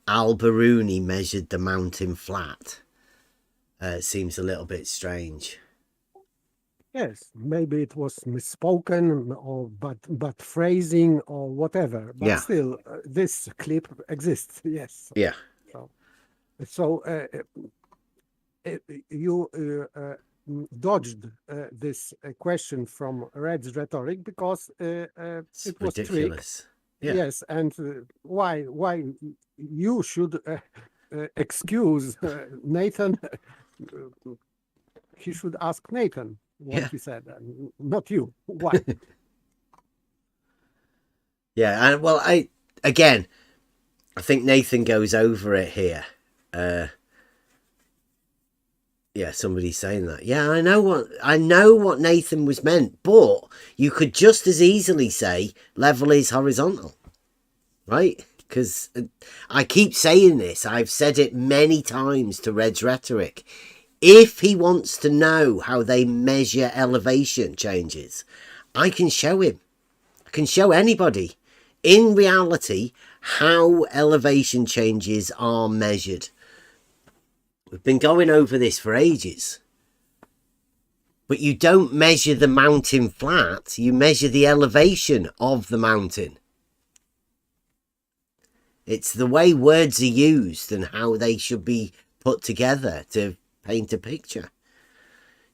al-Biruni measured the mountain flat, it seems a little bit strange. Yes, maybe it was misspoken or but phrasing or whatever. But still, this clip exists. Yes. Yeah. So you dodged this question from Red's rhetoric because it was ridiculous. Yeah. Yes, and why you should excuse Nathan? He should ask Nathan what he said, not you. Why? Yeah, and well, I think Nathan goes over it here. Yeah, somebody's saying that. Yeah, I know what Nathan was meant, but you could just as easily say level is horizontal, right? Because I keep saying this. I've said it many times to Red's Rhetoric. If he wants to know how they measure elevation changes, I can show him. I can show anybody in reality how elevation changes are measured. We've been going over this for ages. But you don't measure the mountain flat, you measure the elevation of the mountain. It's the way words are used and how they should be put together to paint a picture.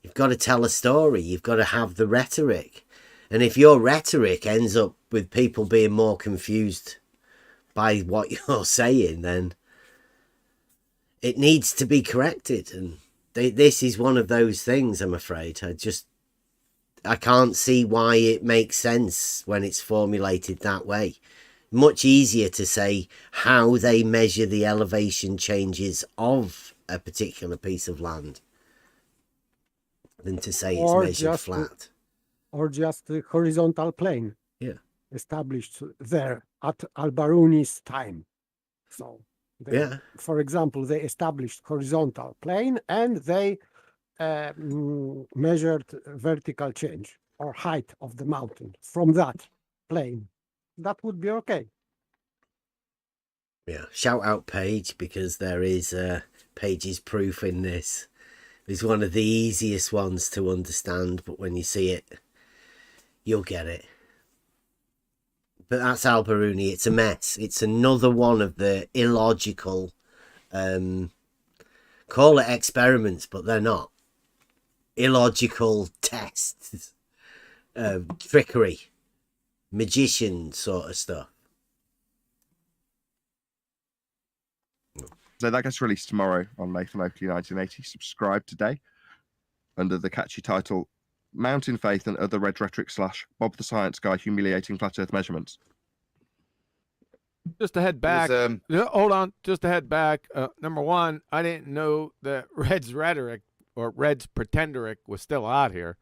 You've got to tell a story. You've got to have the rhetoric. And if your rhetoric ends up with people being more confused by what you're saying, then it needs to be corrected. And this is one of those things, I'm afraid. I can't see why it makes sense when it's formulated that way. Much easier to say how they measure the elevation changes of a particular piece of land than to say it's measured flat. Or just the horizontal plane. Yeah. Established there at al-Biruni's time. So, for example, they established horizontal plane and they measured vertical change or height of the mountain from that plane. That would be okay. Yeah, shout out Paige, because there is Paige's proof in this. It's one of the easiest ones to understand, but when you see it, you'll get it. But that's al-Biruni. It's a mess. It's another one of the illogical, call it experiments, but they're not. Illogical tests, trickery, magician sort of stuff. So that gets released tomorrow on Nathan Oakley 1980. Subscribe today under the catchy title Mountain Faith and Other Red Rhetoric / Bob the Science Guy Humiliating Flat Earth Measurements. Just to head back, hold on, just to head back. Number one, I didn't know that Red's Rhetoric or Red's Pretenderic was still out here.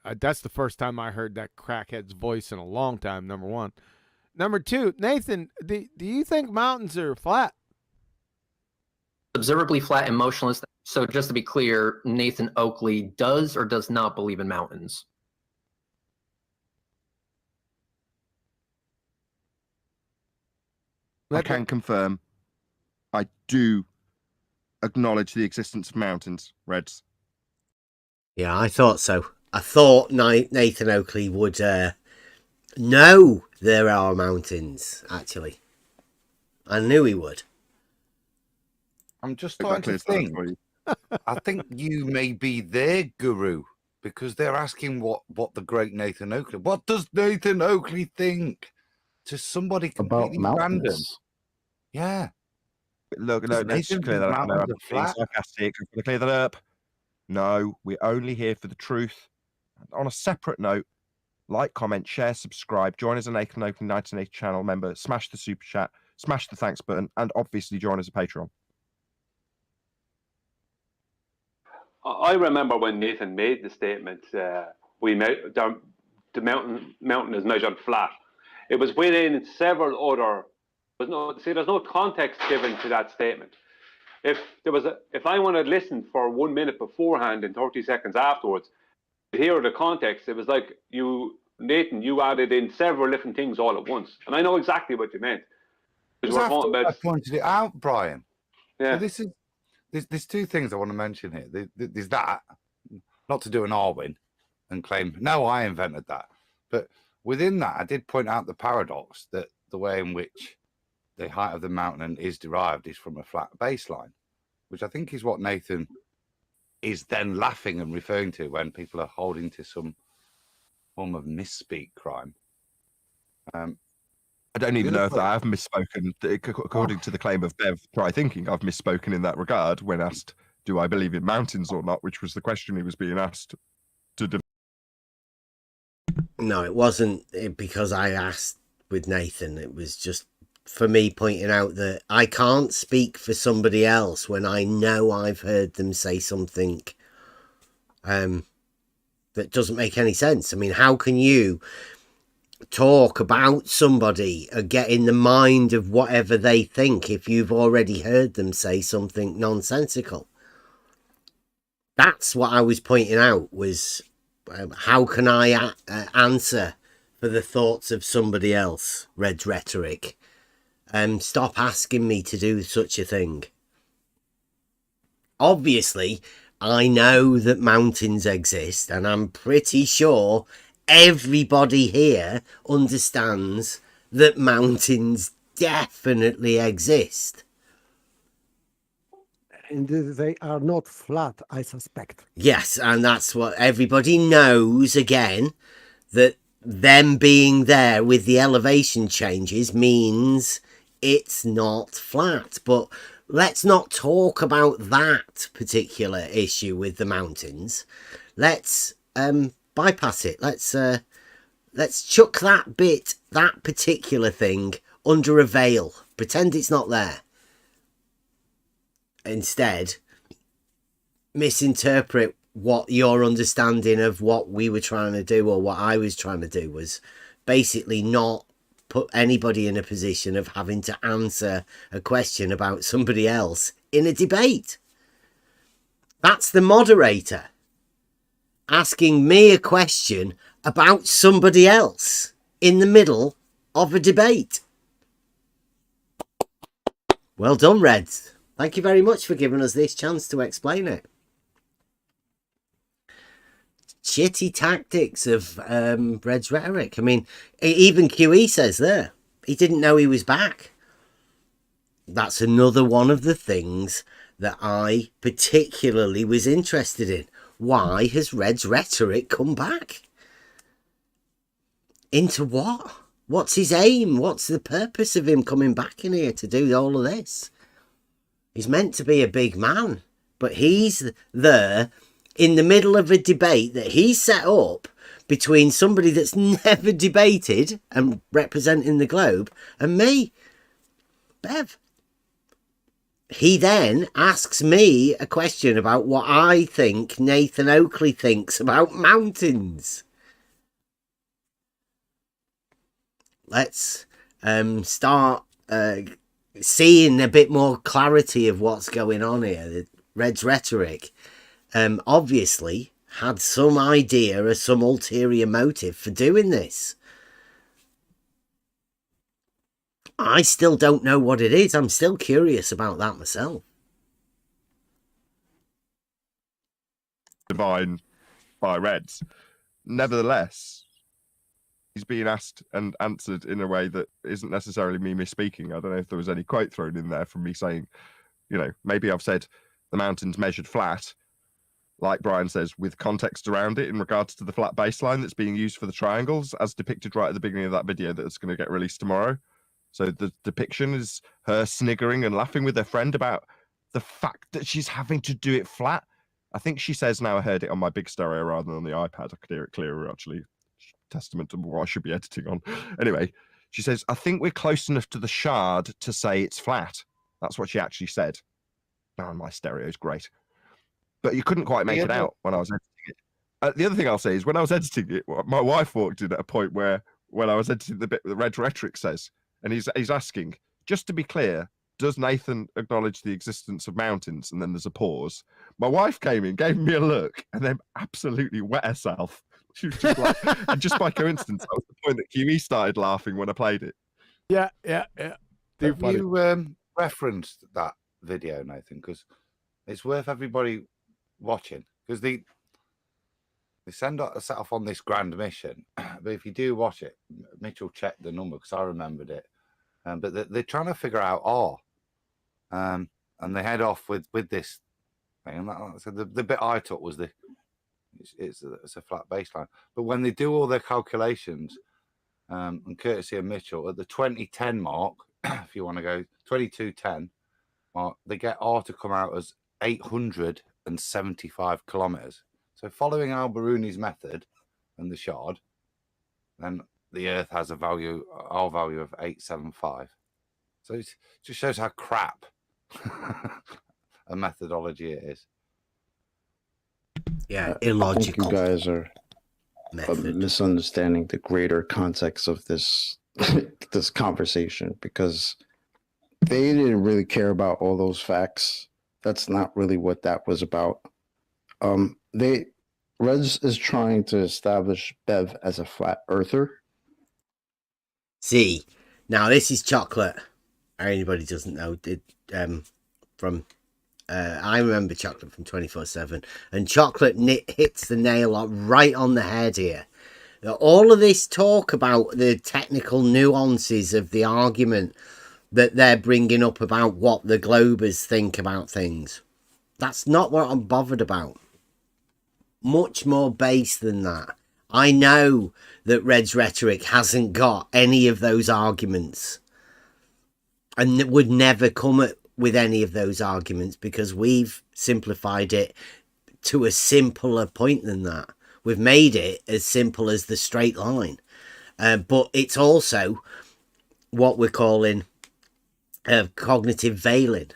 That's the first time I heard that crackhead's voice in a long time, number one. Number two, Nathan, do you think mountains are flat? Observably flat and motionless. So just to be clear, Nathan Oakley does or does not believe in mountains? I can confirm I do acknowledge the existence of mountains, Reds. Yeah, I thought so. I thought Nathan Oakley would know there are mountains, actually. I knew he would. I'm just trying to think. I think you may be their guru, because they're asking what the great Nathan Oakley. What does Nathan Oakley think? To somebody completely random. Yeah. Look, no, let's just clear that up. No, I'm being sarcastic. I'm going to clear that up. No, we're only here for the truth. On a separate note, like, comment, share, subscribe, join as a Nathan Oakley 1980 channel member, smash the super chat, smash the thanks button, and obviously join as a Patreon. I remember when Nathan made the statement, the mountain is measured flat. It was within several other. There's no context given to that statement. If I wanted to listen for 1 minute beforehand and 30 seconds afterwards, to hear the context, it was like Nathan, you added in several different things all at once, and I know exactly what you meant. I pointed it out, Brian. Yeah. So there's two things I want to mention here. There's that, not to do an Arwin and claim, no, I invented that. But within that, I did point out the paradox that the way in which the height of the mountain is derived is from a flat baseline, which I think is what Nathan is then laughing and referring to when people are holding to some form of misspeak crime. I don't even know if I have misspoken. According to the claim of Bev, try thinking, I've misspoken in that regard when asked, do I believe in mountains or not, which was the question he was being asked to. No, it wasn't because I asked with Nathan. It was just for me pointing out that I can't speak for somebody else when I know I've heard them say something that doesn't make any sense. I mean, how can you talk about somebody or get in the mind of whatever they think if you've already heard them say something nonsensical? That's what I was pointing out, was how can I answer for the thoughts of somebody else? Red's Rhetoric. Stop asking me to do such a thing. Obviously, I know that mountains exist, and I'm pretty sure everybody here understands that mountains definitely exist. And they are not flat, I suspect. Yes, and that's what everybody knows, again, that them being there with the elevation changes means it's not flat. But let's not talk about that particular issue with the mountains. Let's bypass it. Let's chuck that particular thing under a veil. Pretend it's not there. Instead, misinterpret what your understanding of what we were trying to do, or what I was trying to do, was basically not put anybody in a position of having to answer a question about somebody else in a debate. That's the moderator asking me a question about somebody else in the middle of a debate. Well done, Reds. Thank you very much for giving us this chance to explain it. Shitty tactics of Red's Rhetoric. I mean, even QE says there, he didn't know he was back. That's another one of the things that I particularly was interested in. Why has Red's Rhetoric come back? Into what? What's his aim? What's the purpose of him coming back in here to do all of this? He's meant to be a big man, but he's there in the middle of a debate that he set up between somebody that's never debated and representing the globe and me, Bev. He then asks me a question about what I think Nathan Oakley thinks about mountains. Let's start seeing a bit more clarity of what's going on here. Red's Rhetoric obviously had some idea or some ulterior motive for doing this. I still don't know what it is. I'm still curious about that myself. Divine by Reds. Nevertheless, he's being asked and answered in a way that isn't necessarily me misspeaking. I don't know if there was any quote thrown in there from me saying, you know, maybe I've said the mountain's measured flat, like Brian says, with context around it in regards to the flat baseline that's being used for the triangles, as depicted right at the beginning of that video that's going to get released tomorrow. So the depiction is her sniggering and laughing with her friend about the fact that she's having to do it flat. I think she says, now I heard it on my big stereo rather than on the iPad. I could hear it clearer, actually. Testament to what I should be editing on. Anyway, she says, I think we're close enough to the shard to say it's flat. That's what she actually said. Now, my stereo is great. But you couldn't quite make it out when I was editing it. The other thing I'll say is when I was editing it, my wife walked in at a point where when I was editing the bit that Rhetoric says, and he's asking, just to be clear, does Nathan acknowledge the existence of mountains? And then there's a pause. My wife came in, gave me a look, and then absolutely wet herself. She was just like, and just by coincidence, that was the point that QE started laughing when I played it. Yeah. Have you referenced that video, Nathan? Because it's worth everybody watching. Because they set off on this grand mission. But if you do watch it, Mitchell checked the number because I remembered it. But they're trying to figure out R. And they head off with this thing. And so the bit I took was it's a flat baseline. But when they do all their calculations, and courtesy of Mitchell, at the 2010 mark, if you want to go 2210 mark, they get R to come out as 875 kilometers. So following Al-Biruni's method and the shard, then the Earth has a value, R value of 875. So it just shows how crap a methodology it is. Yeah, illogical. I think you guys are misunderstanding the greater context of this this conversation, because they didn't really care about all those facts. That's not really what that was about. Reds is trying to establish Bev as a flat earther. See, now this is Chocolate. Anybody doesn't know, I remember Chocolate from 24/7, and Chocolate hits the nail right on the head here. All of this talk about the technical nuances of the argument that they're bringing up about what the Globers think about things, that's not what I'm bothered about. Much more base than that. I know that Red's Rhetoric hasn't got any of those arguments and would never come with any of those arguments because we've simplified it to a simpler point than that. We've made it as simple as the straight line. But it's also what we're calling cognitive veiling,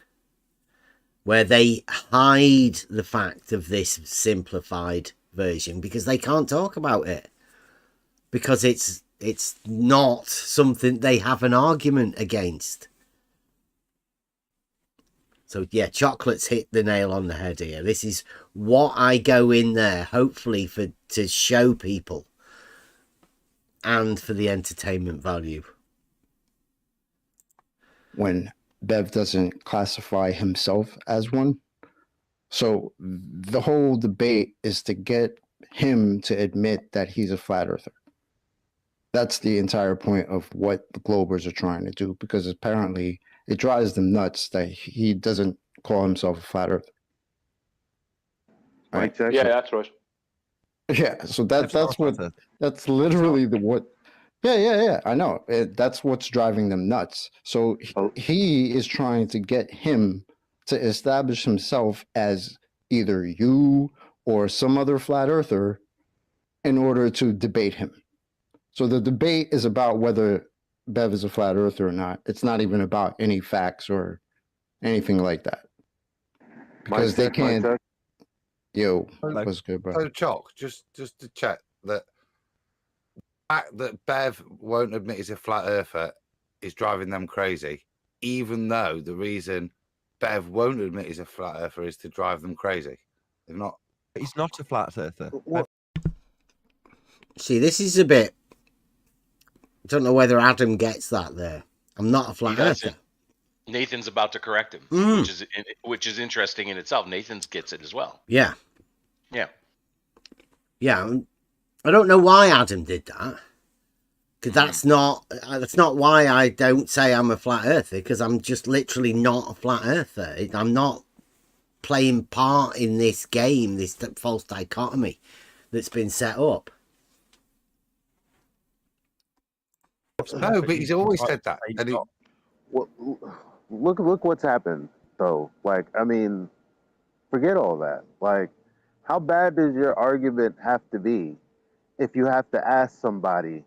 where they hide the fact of this simplified version because they can't talk about it, because it's not something they have an argument against. So yeah, Chocolate's hit the nail on the head here. This is what I go in there, hopefully to show people and for the entertainment value. When Bev doesn't classify himself as one. So the whole debate is to get him to admit that he's a flat earther. That's the entire point of what the Globers are trying to do, because apparently it drives them nuts that he doesn't call himself a flat earther. Right? Exactly. Yeah, that's right. Yeah, so that's literally what. Yeah. I know. That's what's driving them nuts. So he is trying to get him to establish himself as either you or some other flat earther in order to debate him. So the debate is about whether Bev is a flat earther or not. It's not even about any facts or anything like that. Because they can't. Yo, what's good, bro? So, Chalk, just to check that. The fact that Bev won't admit he's a flat earther is driving them crazy, even though the reason Bev won't admit he's a flat earther is to drive them crazy. They've not. He's not a flat earther. See, this is a bit. I don't know whether Adam gets that there. I'm not a flat earther. Nathan's about to correct him, which is interesting in itself. Nathan gets it as well. Yeah. Yeah. I don't know why Adam did that, because that's not why I don't say I'm a flat earther, because I'm just literally not a flat earther. I'm not playing part in this game, this false dichotomy that's been set up. No, but he's always said that. And Well, look what's happened though. Like, I mean, forget all that. Like, how bad does your argument have to be if you have to ask somebody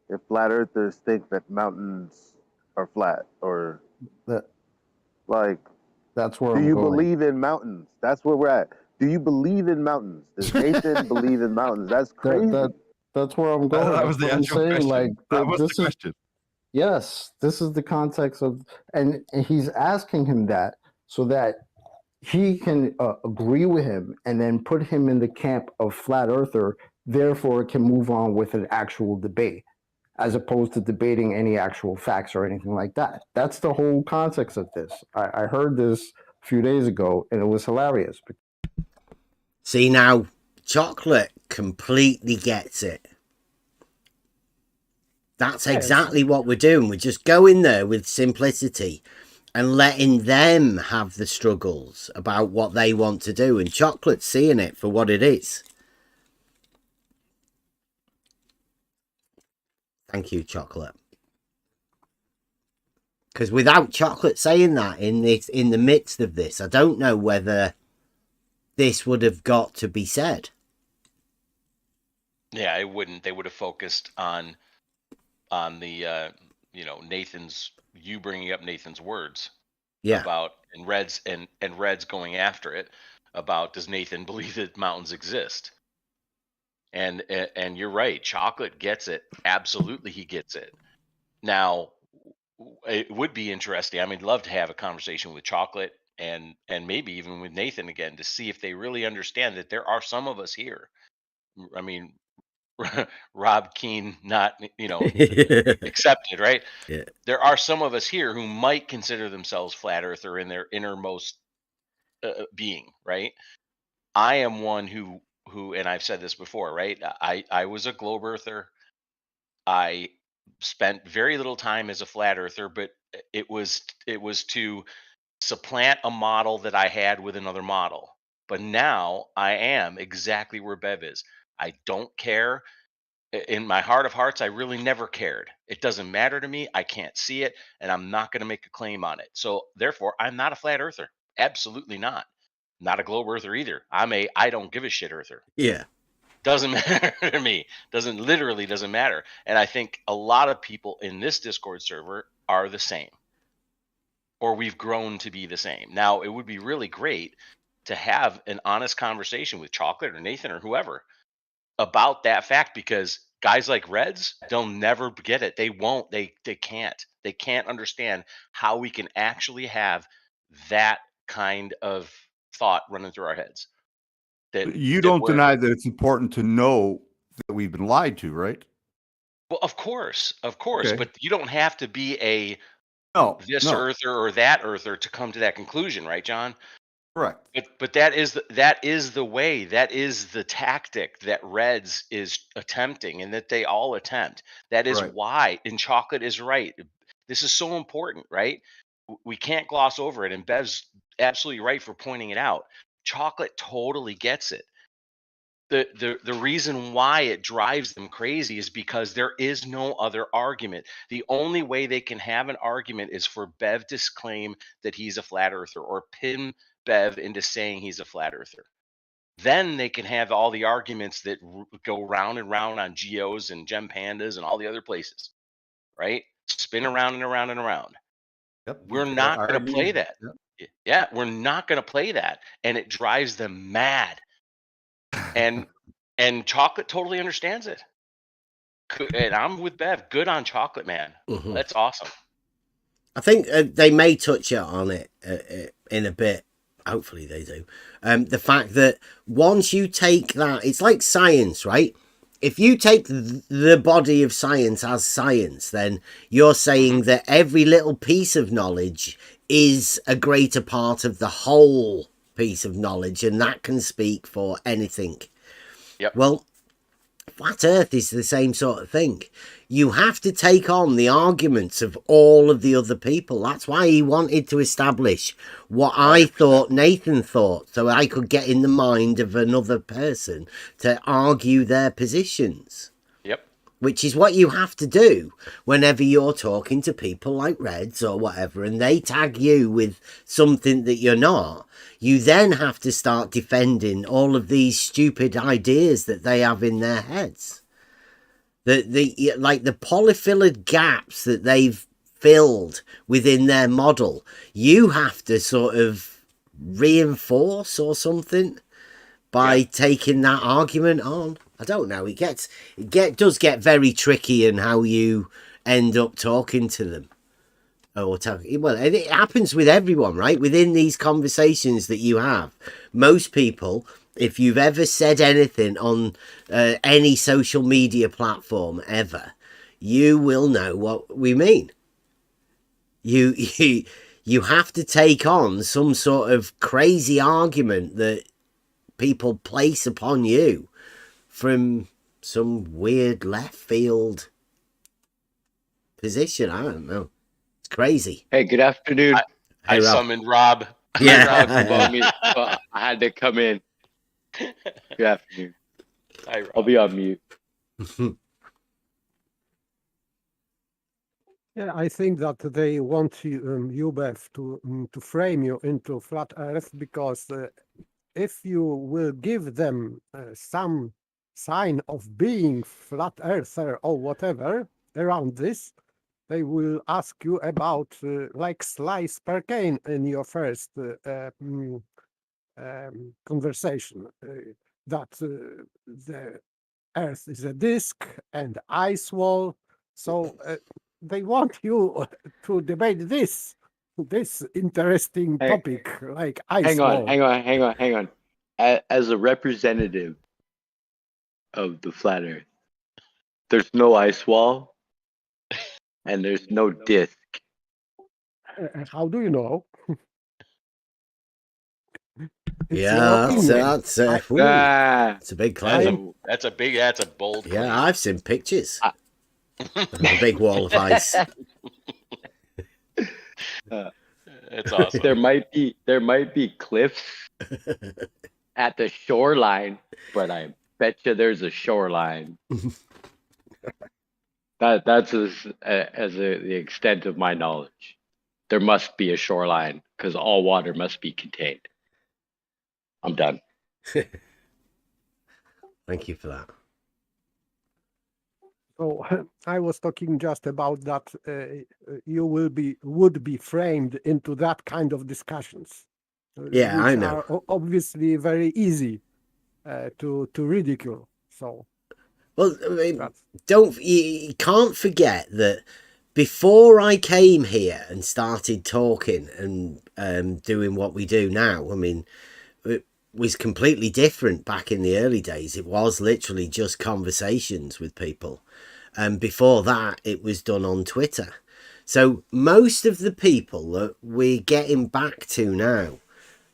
if flat earthers think that mountains are flat, or like, that's where do I'm you going. believe in mountains? That's where we're at. Do you believe in mountains? Does Nathan believe in mountains? That's crazy. That's where I'm going. That was the actual question. Like, that was the this question. Yes, this is the context of, and he's asking him that so that he can agree with him and then put him in the camp of flat earther, therefore can move on with an actual debate, as opposed to debating any actual facts or anything like that. That's the whole context of this. I heard this a few days ago and it was hilarious. See, now, Chocolate completely gets it. That's exactly what we're doing. We're just going there with simplicity and letting them have the struggles about what they want to do. And Chocolate's seeing it for what it is. Thank you, Chocolate. Because without Chocolate saying that in the midst of this, I don't know whether this would have got to be said. Yeah, it wouldn't. They would have focused on the Nathan's, you bringing up Nathan's words about and Red's going after it about, does Nathan believe that mountains exist? And you're right, Chocolate gets it. Absolutely, he gets it. Now, it would be interesting. I mean, love to have a conversation with Chocolate and maybe even with Nathan again to see if they really understand that there are some of us here. I mean, Rob Keane not accepted, right? Yeah. There are some of us here who might consider themselves flat earther in their innermost being, right? I am one who and I've said this before, right? I was a globe earther. I spent very little time as a flat earther, but it was to supplant a model that I had with another model. But now I am exactly where Bev is. I don't care. In my heart of hearts, I really never cared. It doesn't matter to me. I can't see it, and I'm not going to make a claim on it. So therefore, I'm not a flat earther. Absolutely not. Not a globe earther either. I don't give a shit earther. Yeah. Doesn't matter to me. Doesn't matter. And I think a lot of people in this Discord server are the same, or we've grown to be the same. Now, it would be really great to have an honest conversation with Chocolate or Nathan or whoever about that fact, because guys like Reds, they'll never get it. They won't. They can't understand how we can actually have that kind of thought running through our heads. You don't deny that it's important to know that we've been lied to, right? Well, of course, Okay. but you don't have to be a this no. earther or that earther to come to that conclusion, right, John? Correct. But that is the way, that is the tactic that Reds is attempting, and that they all attempt. That is why, and Chocolate is right. This is so important, right? We can't gloss over it, and Bev's absolutely right for pointing it out. Chocolate totally gets it. The reason why it drives them crazy is because there is no other argument. The only way they can have an argument is for Bev to claim that he's a flat earther, or pin Bev into saying he's a flat earther. Then they can have all the arguments that go round and round on Geos and Gem Pandas and all the other places, right? Spin around and around and around. Yep. We're not going to play that. Yep. Yeah, we're not going to play that, and it drives them mad. And Chocolate totally understands it. And I'm with Bev. Good on Chocolate, man. Mm-hmm. That's awesome. I think they may touch on it in a bit. Hopefully they do. The fact that once you take that, it's like science, right? If you take the body of science as science, then you're saying that every little piece of knowledge is a greater part of the whole piece of knowledge, and that can speak for anything. Yep. Well, flat earth is the same sort of thing. You have to take on the arguments of all of the other people. That's why he wanted to establish what I thought Nathan thought, so I could get in the mind of another person to argue their positions. Yep. which is what you have to do whenever you're talking to people like Reds or whatever, and they tag you with something that you're not. You then have to start defending all of these stupid ideas that they have in their heads. Like the polyfilled gaps that they've filled within their model, you have to sort of reinforce or something by taking that argument on. I don't know. It does get very tricky in how you end up talking to them. Well, it happens with everyone, right? Within these conversations that you have, most people, if you've ever said anything on any social media platform ever, you will know what we mean. You have to take on some sort of crazy argument that people place upon you from some weird left field position. I don't know. It's crazy. Hey, good afternoon. I summoned Rob. Yeah. I had to come in. Good afternoon. Hi, Rob. I'll be on mute. Yeah, I think that they want you Beth, to frame you into flat Earth, because if you will give them some sign of being flat earther or whatever around this, they will ask you about like slice per cane in your first conversation, that the Earth is a disk and ice wall. So they want you to debate this interesting topic, like ice wall. Hang on. As a representative of the flat Earth, there's no ice wall and there's no disk. How do you know? That's a big claim. That's a bold claim. Yeah, I've seen pictures of a big wall of ice. It's awesome. There might be cliffs at the shoreline, but I bet you there's a shoreline. That's the extent of my knowledge. There must be a shoreline because all water must be contained. I'm done. Thank you for that. So I was talking just about that you would be framed into that kind of discussions. Yeah, which I know. Are obviously very easy to ridicule. So, well, I mean, you can't forget that before I came here and started talking and doing what we do now, I mean, it was completely different back in the early days. It was literally just conversations with people. And before that, it was done on Twitter. So most of the people that we're getting back to now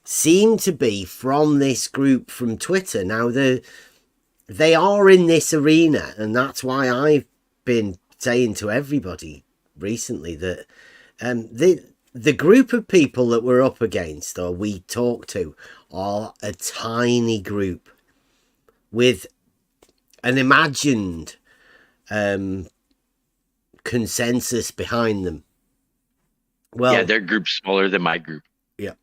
seem to be from this group from Twitter. Now, they are in this arena, and that's why I've been saying to everybody recently that the group of people that we're up against or we talk to are a tiny group with an imagined consensus behind them. Well, yeah, their group's smaller than my group. Yeah.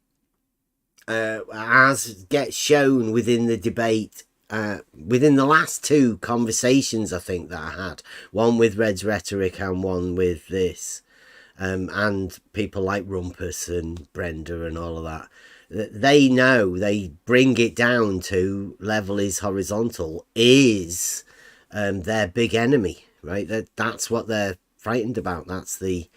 As gets shown within the debate, within the last two conversations, I think that I had, one with Red's Rhetoric and one with this, and people like Rumpus and Brenda and all of that, they know, they bring it down to level is horizontal is their big enemy, right? That's what they're frightened about. That's the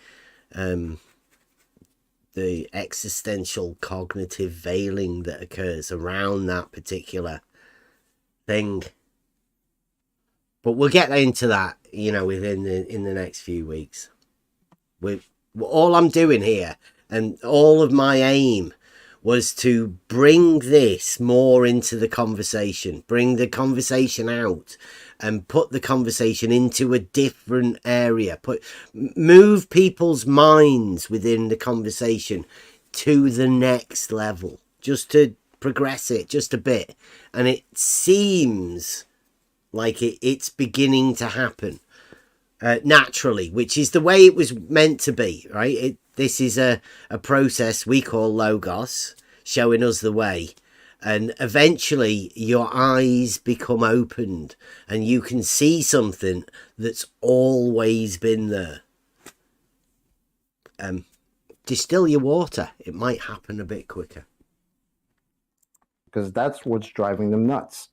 existential cognitive veiling that occurs around that particular thing. But we'll get into that, in the next few weeks. All I'm doing here, and all of my aim, was to bring this more into the conversation, bring the conversation out and put the conversation into a different area, move people's minds within the conversation to the next level, just to progress it just a bit. And it seems like it's beginning to happen. naturally, which is the way it was meant to be, right? This is a process we call logos, showing us the way. And eventually your eyes become opened and you can see something that's always been there. Distill your water. It might happen a bit quicker. Because that's what's driving them nuts.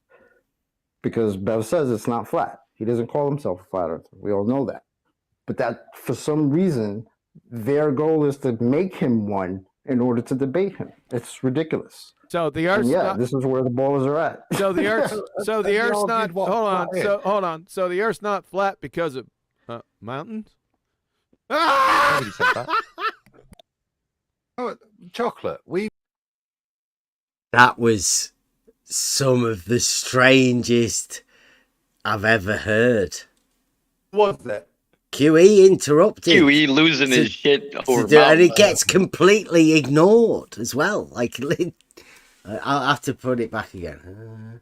Because Bev says it's not flat. He doesn't call himself a flat earther. We all know that. But that, for some reason, their goal is to make him one in order to debate him. It's ridiculous. So the Earth's this is where the ballers are at. So the Earth's not. Hold on. So the Earth's not flat because of mountains. Nobody said that. Oh, chocolate. That was some of the strangest I've ever heard. What's that? QE interrupted. QE losing his shit over and it gets completely ignored as well. Like, I'll have to put it back again.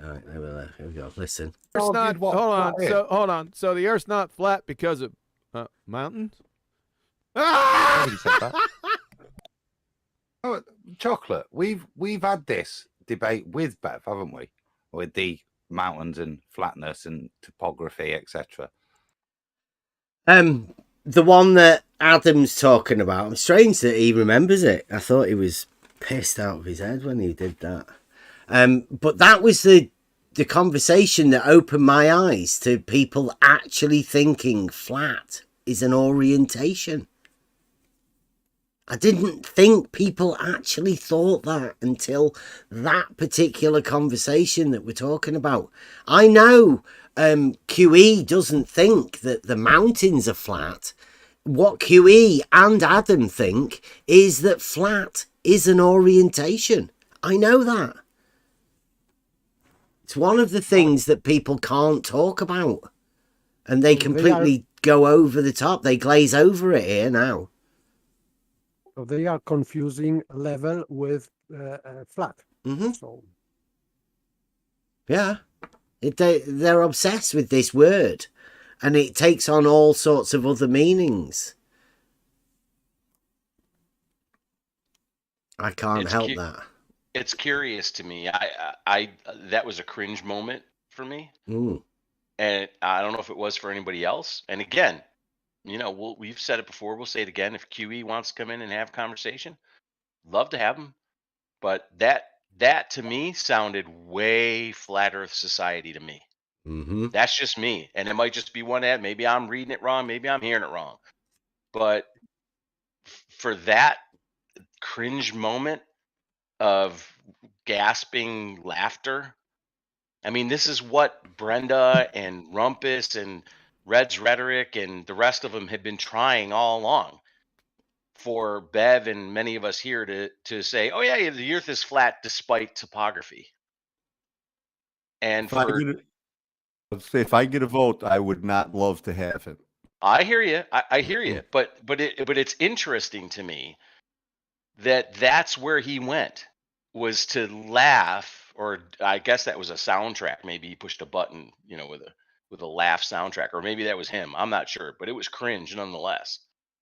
All right, there we go. Listen. Hold on. So the Earth's not flat because of mountains. Nobody said that. Oh, chocolate. We've had this debate with Bev, haven't we? With the mountains and flatness and topography, etc. The one that Adam's talking about. I'm strange that he remembers it. I thought he was pissed out of his head when he did that. But that was the conversation that opened my eyes to people actually thinking flat is an orientation. I didn't think people actually thought that until that particular conversation that we're talking about. I know QE doesn't think that the mountains are flat. What QE and Adam think is that flat is an orientation. I know that. It's one of the things that people can't talk about. And they completely go over the top. They glaze over it here now. So they are confusing level with flat. Mm-hmm. So. Yeah. They're obsessed with this word. And it takes on all sorts of other meanings. I can't help that. It's curious to me. I that was a cringe moment for me. Mm. And I don't know if it was for anybody else. And again, we've said it before. We'll say it again. If QE wants to come in and have a conversation, love to have him. But that to me sounded way flat Earth society to me. Mm-hmm. That's just me, and it might just be one ad. Maybe I'm reading it wrong. Maybe I'm hearing it wrong. But for that cringe moment of gasping laughter, I mean, this is what Brenda and Rumpus and Red's Rhetoric and the rest of them have been trying all along for Bev and many of us here to say, oh, yeah, the Earth is flat despite topography. And if I get a vote, I would not love to have him. I hear you. I hear you. But it's interesting to me that that's where he went, was to laugh, or I guess that was a soundtrack. Maybe he pushed a button, with a laugh soundtrack, or maybe that was him. I'm not sure, but it was cringe nonetheless.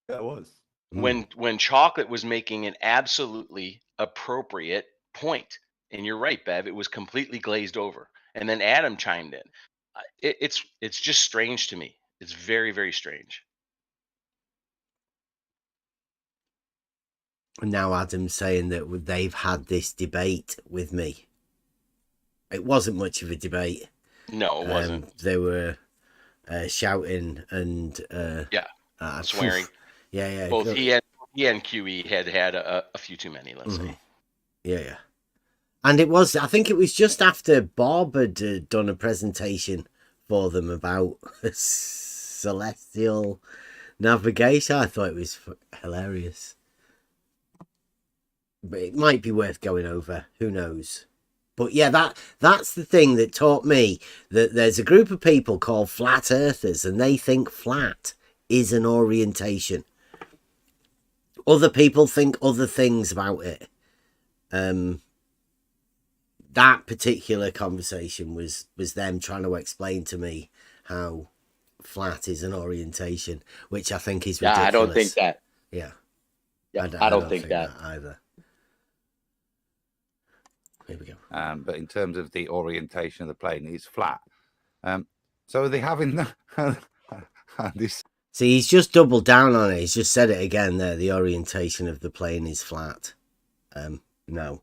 That was when Chocolate was making an absolutely appropriate point, and you're right, Bev. It was completely glazed over, and then Adam chimed in. It's just strange to me. It's very, very strange. Now Adam's saying that they've had this debate with me. It wasn't much of a debate. No, it wasn't. They were shouting and swearing. Yeah. Both he and QE had a few too many, let's say. Yeah. And I think it was just after Bob had done a presentation for them about celestial navigation. I thought it was hilarious. But it might be worth going over. Who knows? But yeah, that's the thing that taught me that there's a group of people called flat earthers, and they think flat is an orientation. Other people think other things about it. that particular conversation was them trying to explain to me how flat is an orientation, which I think is ridiculous. I don't think that. Yeah. I don't think that either. Here we go. But in terms of the orientation of the plane, it's flat. So are they having this? See, he's just doubled down on it. He's just said it again there. The orientation of the plane is flat. No,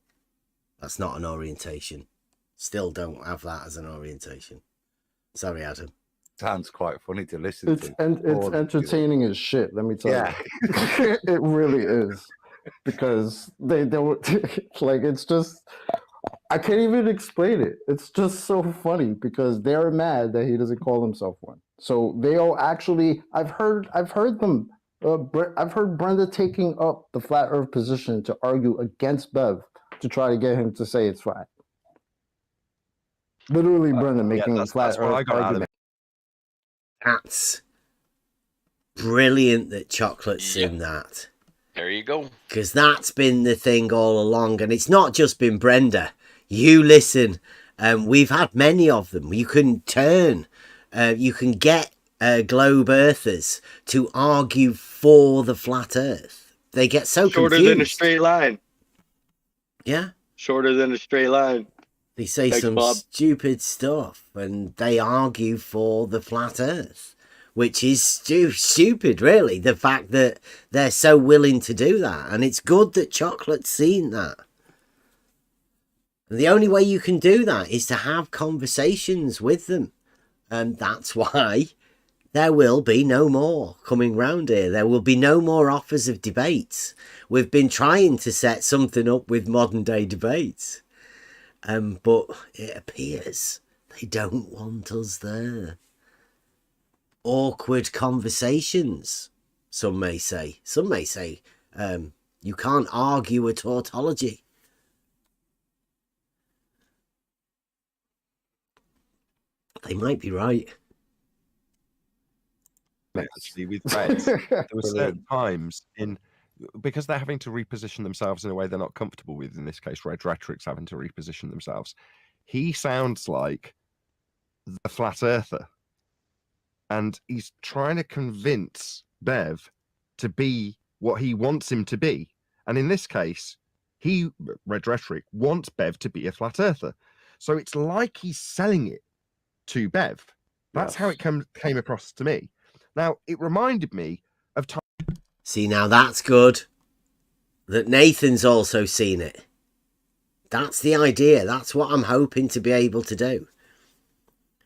that's not an orientation. Still don't have that as an orientation. Sorry, Adam. Sounds quite funny to listen to. It's entertaining as shit, let me tell you. It really is. Because they don't, like, it's just, I can't even explain it. It's just so funny because they're mad that he doesn't call himself one. So they'll actually, I've heard them, I've heard Brenda taking up the flat earth position to argue against Bev to try to get him to say it's flat. Literally Brenda making a flat earth argument. That's brilliant that Chocolate's seen that. There you go. Because that's been the thing all along. And it's not just been Brenda. You listen. We've had many of them. You can turn. You can get globe earthers to argue for the flat earth. They get so shorter confused. Than a straight line. Yeah. Shorter than a straight line. They say some stupid stuff and they argue for the flat earth, which is stupid, really, the fact that they're so willing to do that. And it's good that Chocolate's seen that. And the only way you can do that is to have conversations with them. And that's why there will be no more coming round here. There will be no more offers of debates. We've been trying to set something up with modern day debates. But it appears they don't want us there. Awkward conversations, some may say. Some may say you can't argue a tautology. They might be right. Actually, with Reds, there were certain times because they're having to reposition themselves in a way they're not comfortable with. In this case, Rhetoric's having to reposition themselves. He sounds like the flat earther, and he's trying to convince Bev to be what he wants him to be. And in this case, Rhetoric wants Bev to be a flat earther. So it's like he's selling it to Bev. That's how it came across to me. Now, it reminded me of time. See, now that's good. That Nathan's also seen it. That's the idea. That's what I'm hoping to be able to do.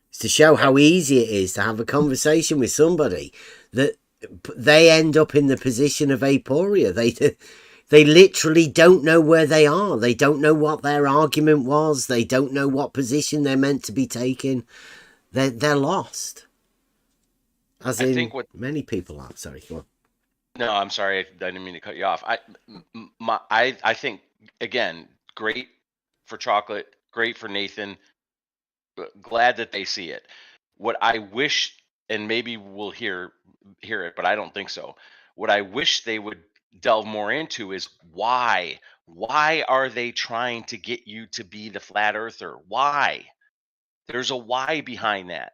It's to show how easy it is to have a conversation with somebody that they end up in the position of Aporia. They literally don't know where they are. They don't know what their argument was. They don't know what position they're meant to be taking. They're lost. As I think many people are. Sorry, go on. No, I'm sorry. I didn't mean to cut you off. I think, again, great for Chocolate, great for Nathan. Glad that they see it. What I wish, and maybe we'll hear it, but I don't think so. What I wish they would delve more into is why. Why are they trying to get you to be the flat earther? Why? There's a why behind that.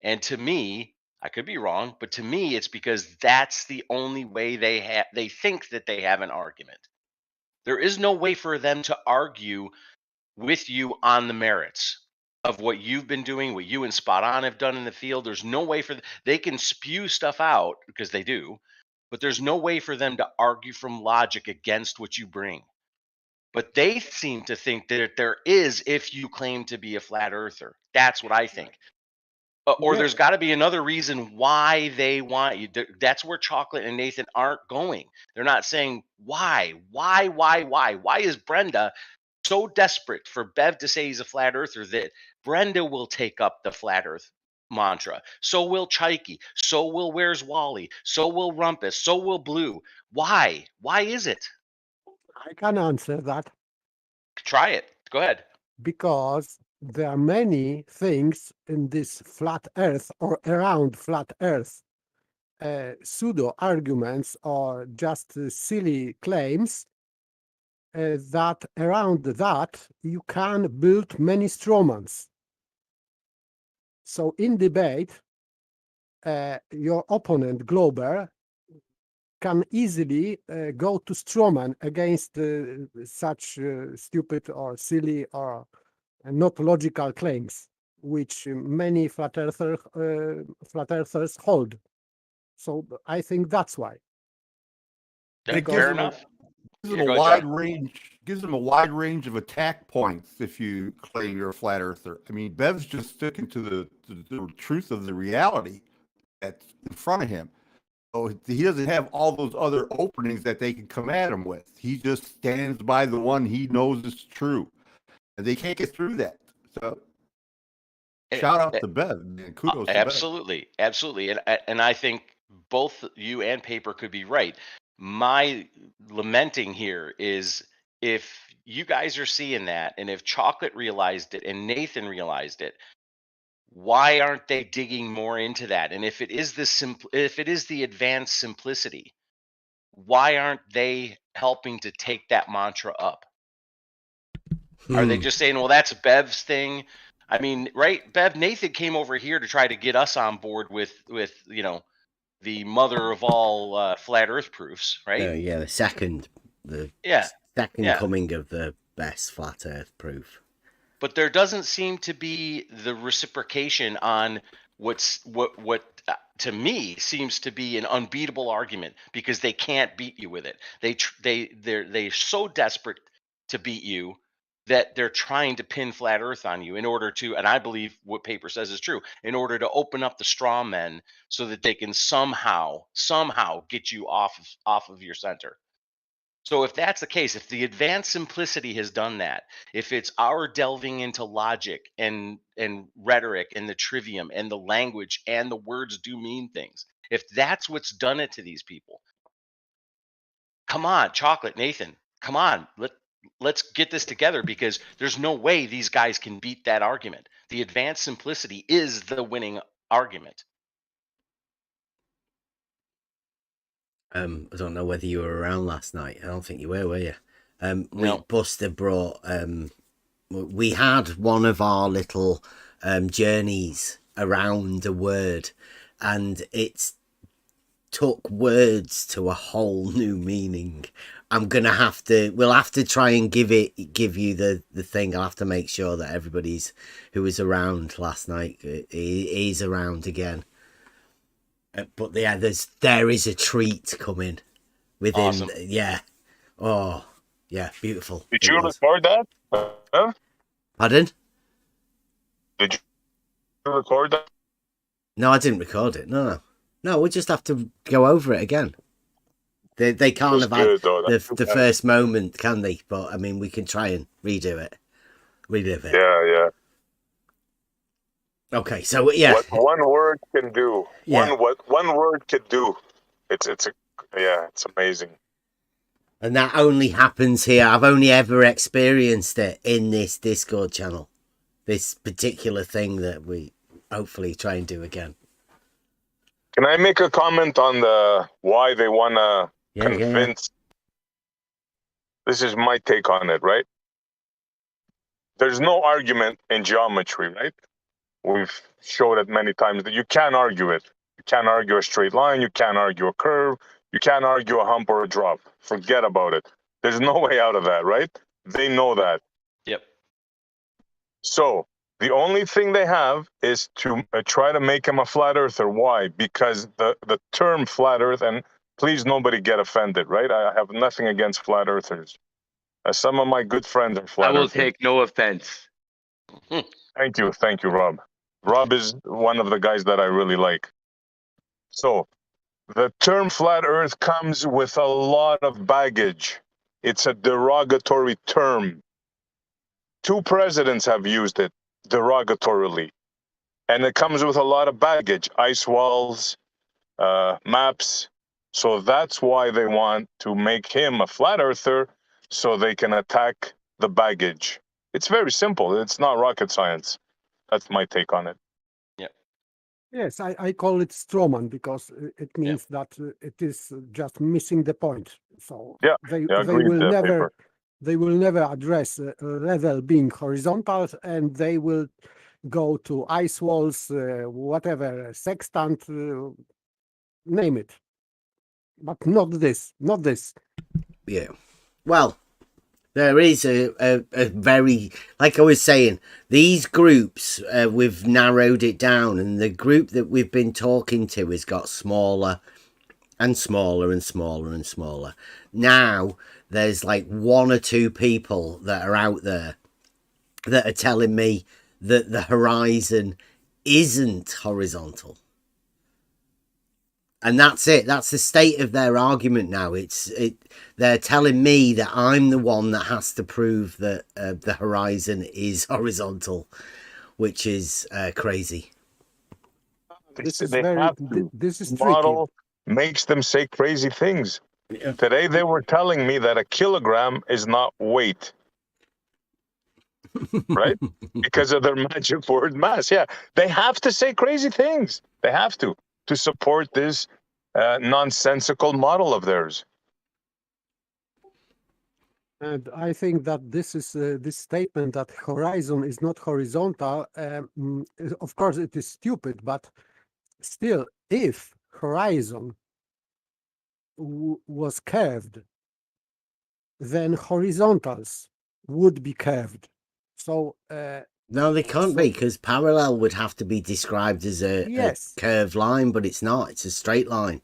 And to me, I could be wrong, but to me, it's because that's the only way they think that they have an argument. There is no way for them to argue with you on the merits of what you've been doing, what you and Spot On have done in the field. There's no way they can spew stuff out because they do, but there's no way for them to argue from logic against what you bring. But they seem to think that there is if you claim to be a flat earther. That's what I think. Or there's got to be another reason why they want you. That's where Chocolate and Nathan aren't going. They're not saying why. Why is Brenda so desperate for Bev to say he's a flat earther that Brenda will take up the flat earth mantra? So will Chaiki. So will Where's Wally. So will Rumpus. So will Blue. Why? Why is it? I can answer that. Try it. Go ahead. Because there are many things in this flat earth or around flat earth, pseudo arguments or just silly claims that around that you can build many strawmans. So in debate, your opponent, Glober, can easily go to strawman against such stupid or silly or not logical claims, which many flat earthers hold. So I think that's why. It gives them a wide range of attack points if you claim you're a flat earther. I mean, Bev's just sticking to the truth of the reality that's in front of him. So he doesn't have all those other openings that they can come at him with. He just stands by the one he knows is true, and they can't get through that. So, shout out to Bev, man. Kudos to Bev. Absolutely, and I think both you and Paper could be right. My lamenting here is if you guys are seeing that, and if Chocolate realized it and Nathan realized it, why aren't they digging more into that? And if it is the advanced simplicity, why aren't they helping to take that mantra up? Are they just saying, well, that's Bev's thing? I mean, right, Bev, Nathan came over here to try to get us on board with the mother of all flat earth proofs, right? Yeah, the second coming of the best flat earth proof. But there doesn't seem to be the reciprocation on what to me seems to be an unbeatable argument, because they can't beat you with it. They're so desperate to beat you that they're trying to pin flat earth on you in order to, and I believe what Paper says is true, in order to open up the straw men so that they can somehow get you off of your center. So if that's the case, if the advanced simplicity has done that, if it's our delving into logic and rhetoric and the trivium and the language and the words do mean things, if that's what's done it to these people, come on, Chocolate, Nathan, come on, let's get this together, because there's no way these guys can beat that argument. The advanced simplicity is the winning argument. I don't know whether you were around last night. I don't think you were you? No. Buster brought, we had one of our little journeys around a word, and it's took words to a whole new meaning. We'll have to try and give you the thing. I'll have to make sure that everybody's who was around last night is around again. But yeah, there is a treat coming within. Awesome. Yeah. Oh, yeah, beautiful. Did you record that? Huh? Pardon? Did you record that? No, I didn't record it. No, we'll just have to go over it again. They can't have had the first moment, can they? But I mean, we can try and relive it. Yeah. Okay, so yeah, what one word can do. Yeah. What one word could do. It's amazing. And that only happens here. I've only ever experienced it in this Discord channel. This particular thing that we hopefully try and do again. Can I make a comment on the why they want to convince? This is my take on it, right? There's no argument in geometry, right? We've showed it many times that you can't argue it. You can't argue a straight line. You can't argue a curve. You can't argue a hump or a drop. Forget about it. There's no way out of that, right? They know that. Yep. So the only thing they have is to try to make him a flat earther. Why? Because the term flat earth, and please nobody get offended, right? I have nothing against flat earthers. Some of my good friends are flat earthers. I will take no offense. Thank you, Rob. Rob is one of the guys that I really like. So the term flat earth comes with a lot of baggage. It's a derogatory term. 2 presidents have used it derogatorily. And it comes with a lot of baggage, ice walls, maps. So that's why they want to make him a flat earther, so they can attack the baggage. It's very simple. It's not rocket science. That's my take on it. Yep. Yes, I call it strawman because it means that it is just missing the point. So they will never They will never address level being horizontal, and they will go to ice walls, whatever, sextant, name it. But not this, not this. Yeah. Well, there is a very, like I was saying, these groups, we've narrowed it down, and the group that we've been talking to has got smaller and smaller and smaller and smaller. Now there's like one or two people that are out there that are telling me that the horizon isn't horizontal. And that's it. That's the state of their argument now. They're telling me that I'm the one that has to prove that the horizon is horizontal, which is crazy. This is they very. have to. This is Model tricky. makes them say crazy things. Yeah. Today they were telling me that a kilogram is not weight. Right? Because of their magic word mass. Yeah. They have to say crazy things. They have to support this nonsensical model of theirs. And I think that this is this statement that horizon is not horizontal. Of course, it is stupid, but still, if horizon was curved, then horizontals would be curved. So no, they can't be, because parallel would have to be described as a curved line, but it's not. It's a straight line.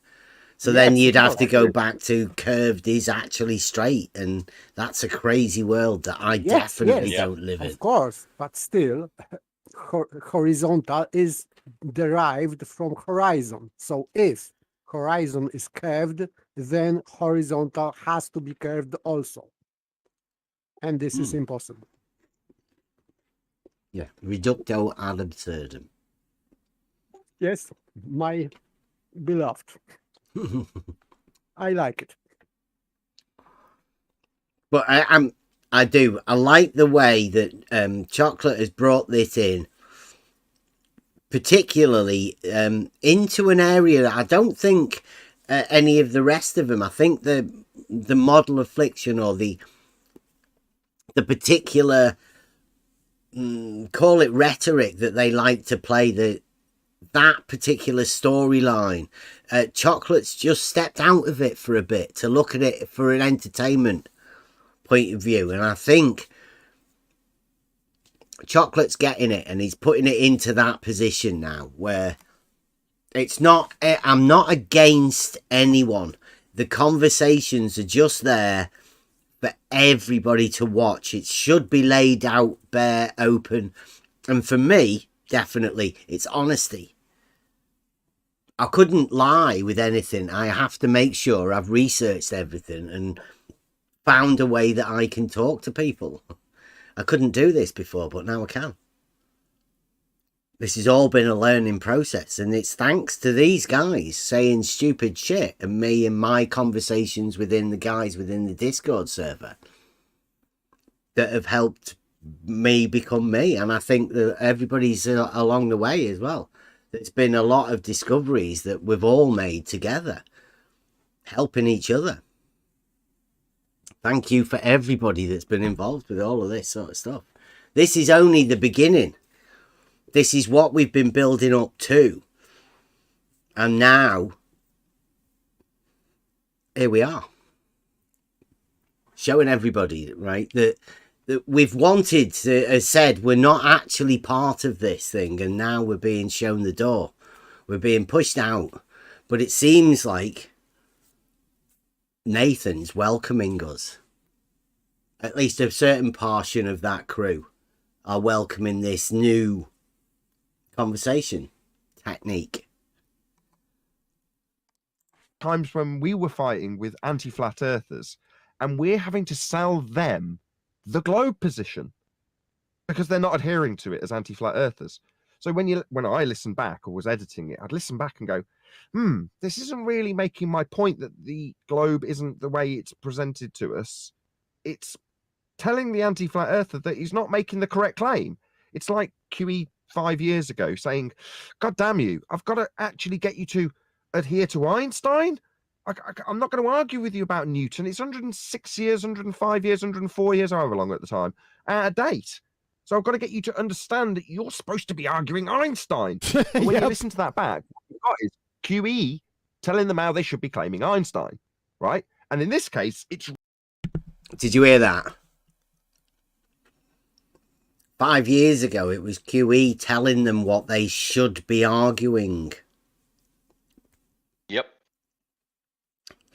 So then you'd have to go back to curved is actually straight, and that's a crazy world that I definitely don't live in. Of course, but still, horizontal is derived from horizon. So if horizon is curved, then horizontal has to be curved also. And this is impossible. Yeah, reductio ad absurdum. Yes, my beloved. I like it. But I do. I like the way that Chocolate has brought this in, particularly into an area that I don't think any of the rest of them. I think the model Affliction, or the particular call it rhetoric that they like to play, that particular storyline, Chocolate's just stepped out of it for a bit to look at it for an entertainment point of view, and I think Chocolate's getting it, and he's putting it into that position now where it's not, I'm not against anyone. The conversations are just there for everybody to watch. It should be laid out bare, open, and for me, definitely, it's honesty. I couldn't lie with anything. I have to make sure I've researched everything and found a way that I can talk to people. I couldn't do this before, but now I can. This has all been a learning process, and it's thanks to these guys saying stupid shit and me and my conversations within the guys within the Discord server that have helped me become me. And I think that everybody's along the way as well. There's been a lot of discoveries that we've all made together, helping each other. Thank you for everybody that's been involved with all of this sort of stuff. This is only the beginning. This is what we've been building up to. And now, here we are. Showing everybody, right, that we've wanted to, said, we're not actually part of this thing. And now we're being shown the door. We're being pushed out. But it seems like Nathan's welcoming us. At least a certain portion of that crew are welcoming this new conversation technique. Times when we were fighting with anti-flat earthers, and we're having to sell them the globe position because they're not adhering to it as anti-flat earthers. So when I listened back or was editing it, I'd listen back and go, this isn't really making my point that the globe isn't the way it's presented to us. It's telling the anti-flat earther that he's not making the correct claim. It's like QE 5 years ago saying, God damn you, I've got to actually get you to adhere to Einstein. I'm not going to argue with you about Newton. It's 106 years, 105 years, 104 years, however long at the time, out of date. So I've got to get you to understand that you're supposed to be arguing Einstein. But when you listen to that back, what you've got is QE telling them how they should be claiming Einstein, right? And in this case, it's... Did you hear that? 5 years ago, it was QE telling them what they should be arguing. Yep.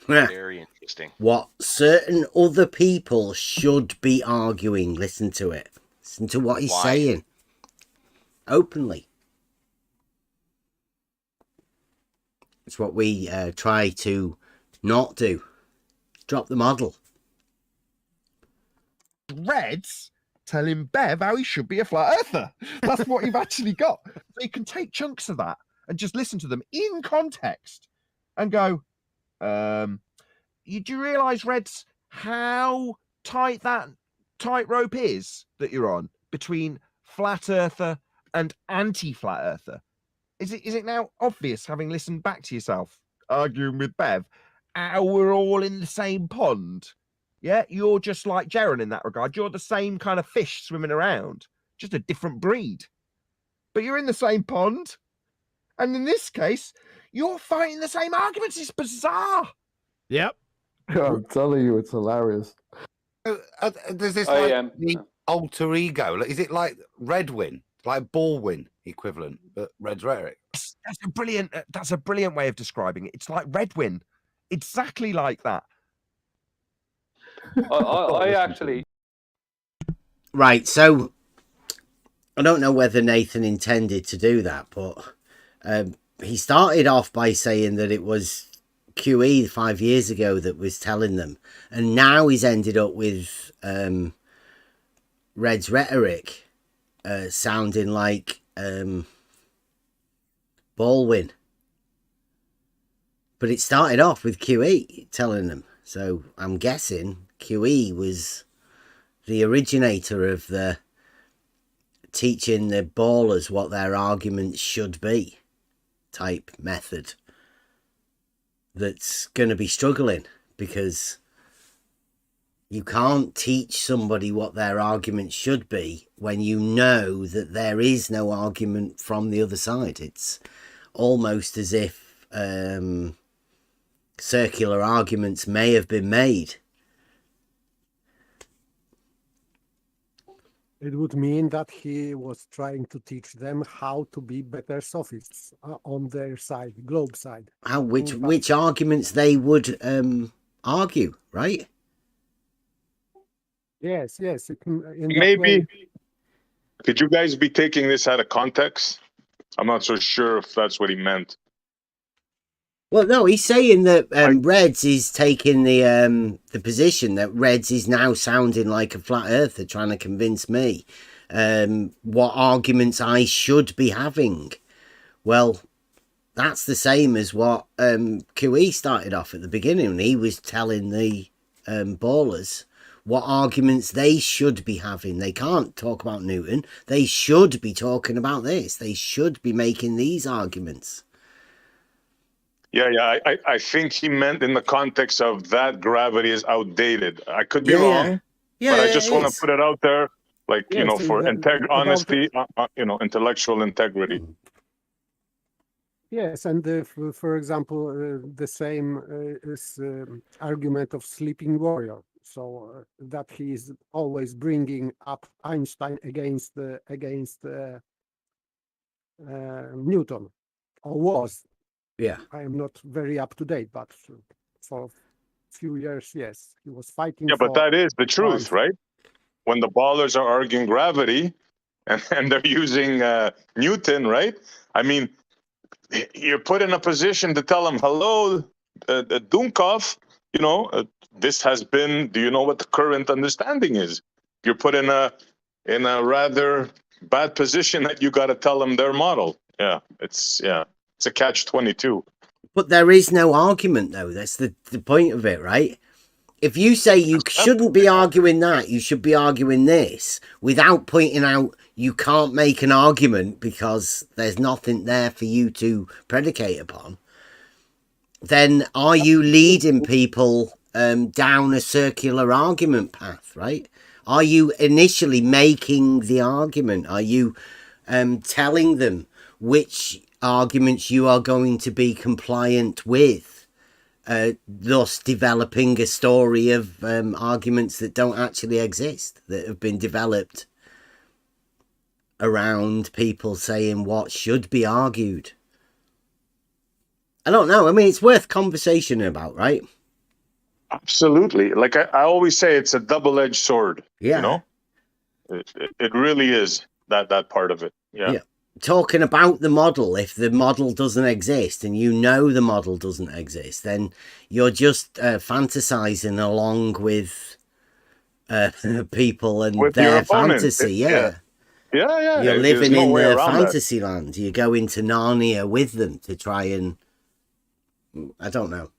Yeah. Very interesting. What certain other people should be arguing. Listen to it. Listen to what he's saying. Openly. It's what we try to not do. Drop the model. Reds telling Bev how he should be a flat earther. That's what you've actually got. So you can take chunks of that and just listen to them in context and go, do you realise, Reds, how tight that tightrope is that you're on between flat earther and anti-flat earther? Is it now obvious, having listened back to yourself, arguing with Bev, how we're all in the same pond? Yeah, you're just like Jaren in that regard. You're the same kind of fish swimming around, just a different breed. But you're in the same pond. And in this case, you're fighting the same arguments. It's bizarre. Yep. I'm telling you, it's hilarious. There's this like the alter ego. Is it like Redwin, like Baldwin equivalent, but Red's Rhetoric? That's a brilliant way of describing it. It's like Redwin, exactly like that. I actually... Right, so I don't know whether Nathan intended to do that, but he started off by saying that it was QE 5 years ago that was telling them, and now he's ended up with Red's Rhetoric sounding like Baldwin. But it started off with QE telling them, so I'm guessing QE was the originator of the teaching the ballers what their arguments should be type method that's going to be struggling, because you can't teach somebody what their argument should be when you know that there is no argument from the other side. It's almost as if circular arguments may have been made. It would mean that he was trying to teach them how to be better sophists on their side, globe side. Which arguments they would argue, right? Yes. Maybe. Could you guys be taking this out of context? I'm not so sure if that's what he meant. Well, no, he's saying that Reds is taking the position that Reds is now sounding like a flat earther, trying to convince me what arguments I should be having. Well, that's the same as what QE started off at the beginning. He was telling the ballers what arguments they should be having. They can't talk about Newton. They should be talking about this. They should be making these arguments. Yeah. I think he meant in the context of that gravity is outdated. I could be wrong, but I just want to put it out there, like, for honesty, intellectual integrity. Yes, and for example, the same is argument of sleeping warrior. So that he is always bringing up Einstein against Newton, or was. Yeah, I am not very up to date, but for a few years, yes, he was fighting. Yeah, but that is the truth, right? When the ballers are arguing gravity and they're using Newton, right? I mean, you're put in a position to tell them, hello, Dunkov, this has been, do you know what the current understanding is? You're put in a rather bad position that you got to tell them their model. It's a catch-22. But there is no argument, though. That's the point of it, right? If you say you shouldn't be arguing that, you should be arguing this, without pointing out you can't make an argument because there's nothing there for you to predicate upon, then are you leading people down a circular argument path, right? Are you initially making the argument? Are you telling them which arguments you are going to be compliant with, thus developing a story of arguments that don't actually exist, that have been developed around people saying what should be argued? I don't know. I mean, it's worth conversation about, right? Absolutely. Like I always say, it's a double-edged sword. Yeah. You know, it really is that part of it. Yeah. Talking about the model, if the model doesn't exist and you know the model doesn't exist, then you're just fantasizing along with people and With their your opponent. fantasy. Yeah. You're living in their fantasy land. You go into Narnia with them to try and, I don't know,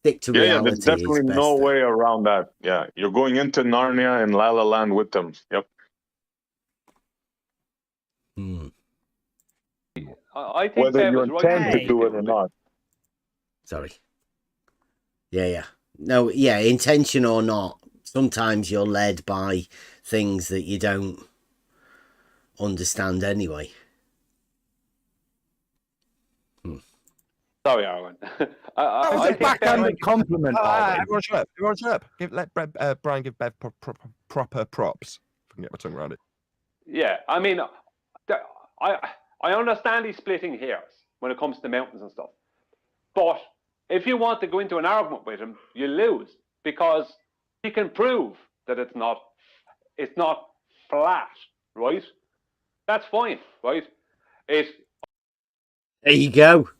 stick to reality. There's definitely no way around that. Yeah, you're going into Narnia and La La Land with them. Yep. I think whether you Bev was intend right to do it or not. Sorry. No, intention or not, sometimes you're led by things that you don't understand anyway. Sorry, Arwen. I think backhanded compliment. Everyone shut up. Everyone shut up. Let Brian give Bev proper props. If I can get my tongue around it. Yeah, I mean, I understand he's splitting hairs when it comes to mountains and stuff. But if you want to go into an argument with him, you lose, because he can prove that it's not flat, right? That's fine, right? There you go.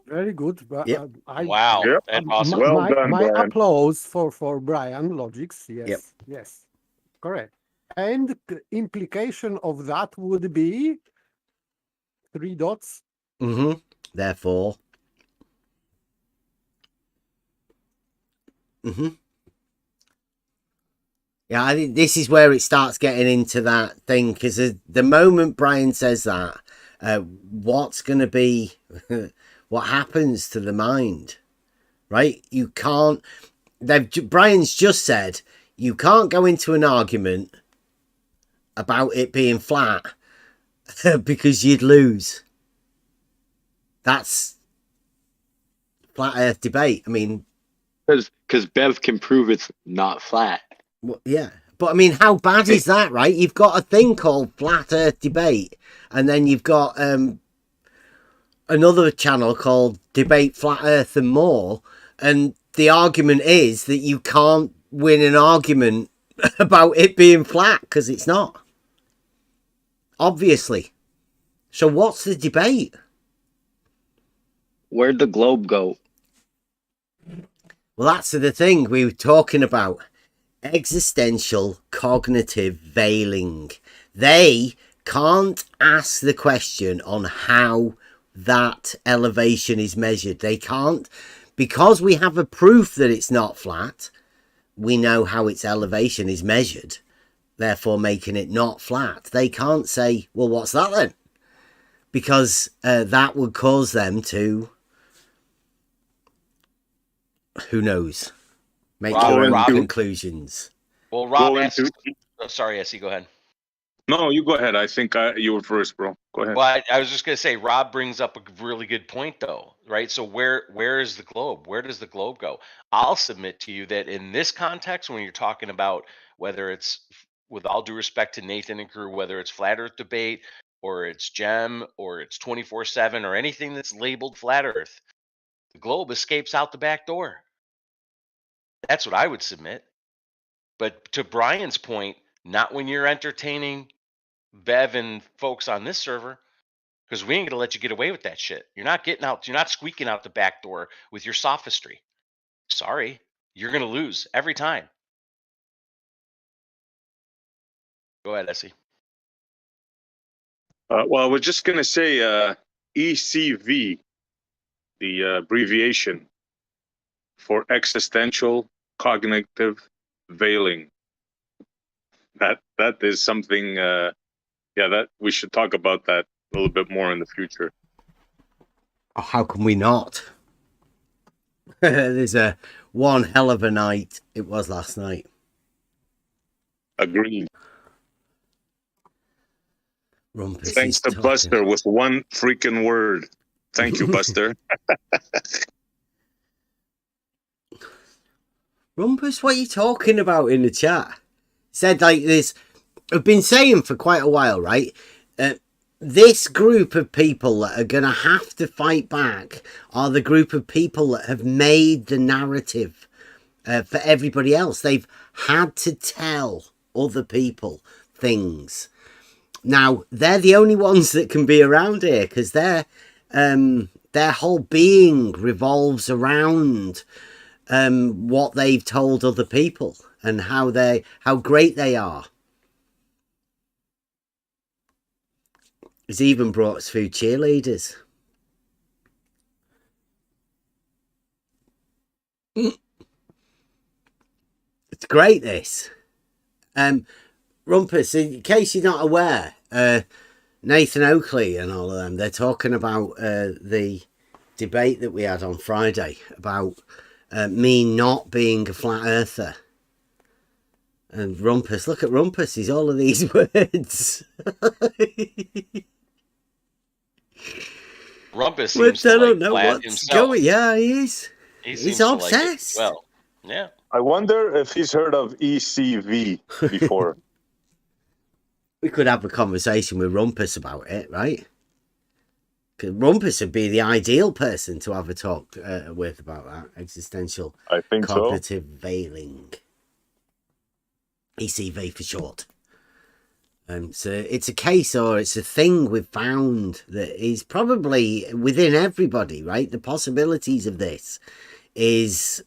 Very good. But wow. That's awesome. Well done, my Brian. applause for Brian Logics. Yes. Yes. Correct. And the implication of that would be 3 dots. Therefore. Yeah, I think this is where it starts getting into that thing, because the moment Brian says that, what's going to be, what happens to the mind, right? You can't, Brian's just said, you can't go into an argument about it being flat because you'd lose. That's flat earth debate. I mean, because Bev can prove it's not flat. Well, yeah, but I mean, how bad is that, right? You've got a thing called Flat Earth Debate, and then you've got another channel called Debate Flat Earth and More, and the argument is that you can't win an argument about it being flat because it's not. Obviously. So what's the debate? Where'd the globe go? Well, that's the thing we were talking about. Existential cognitive veiling. They can't ask the question on how that elevation is measured. They can't, because we have a proof that it's not flat. We know how its elevation is measured, therefore making it not flat. They can't say, well, what's that then? Because that would cause them to, who knows, make their own conclusions. Well, Rob asked, sorry, Essie, go ahead. No, you go ahead. I think you were first, bro. Go ahead. Well, I was just going to say, Rob brings up a really good point, though, right? So where is the globe? Where does the globe go? I'll submit to you that in this context, when you're talking about whether it's, with all due respect to Nathan and crew, whether it's flat earth debate or it's GEM or it's 24/7 or anything that's labeled flat earth, the globe escapes out the back door. That's what I would submit. But to Brian's point, not when you're entertaining Bev and folks on this server, because we ain't gonna let you get away with that shit. You're not getting out. You're not squeaking out the back door with your sophistry. Sorry, you're gonna lose every time. Go ahead, Essie. Well, I was just gonna say ECV, the abbreviation for existential cognitive veiling. That is something. That we should talk about that a little bit more in the future. Oh, how can we not? There's a one hell of a night it was last night. Agreed. Rumpus Thanks to Buster with one freaking word. Thank you, Buster. Rumpus, what are you talking about in the chat? Said like this. I've been saying for quite a while, right? This group of people that are going to have to fight back are the group of people that have made the narrative for everybody else. They've had to tell other people things. Now, they're the only ones that can be around here because their whole being revolves around what they've told other people and how great they are. He's even brought us food cheerleaders. It's great, this. Rumpus, in case you're not aware, Nathan Oakley and all of them, they're talking about the debate that we had on Friday about me not being a flat earther. And Rumpus, look at Rumpus, he's all of these words. Rumpus seems to like flat himself. Going. Yeah, he is. He's obsessed. Like well, yeah. I wonder if he's heard of ECV before. We could have a conversation with Rumpus about it, right? Because Rumpus would be the ideal person to have a talk with about that. Existential cognitive veiling. ECV for short. So it's a case or it's a thing we've found that is probably within everybody, right? The possibilities of this is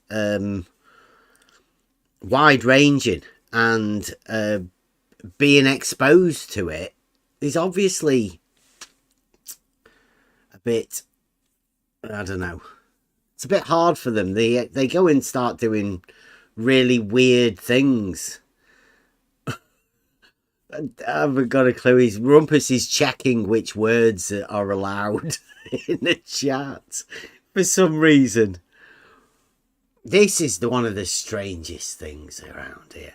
wide-ranging, and being exposed to it is obviously a bit, I don't know, it's a bit hard for them. They go and start doing really weird things. I haven't got a clue. Rumpus is checking which words are allowed in the chat for some reason. This is one of the strangest things around here.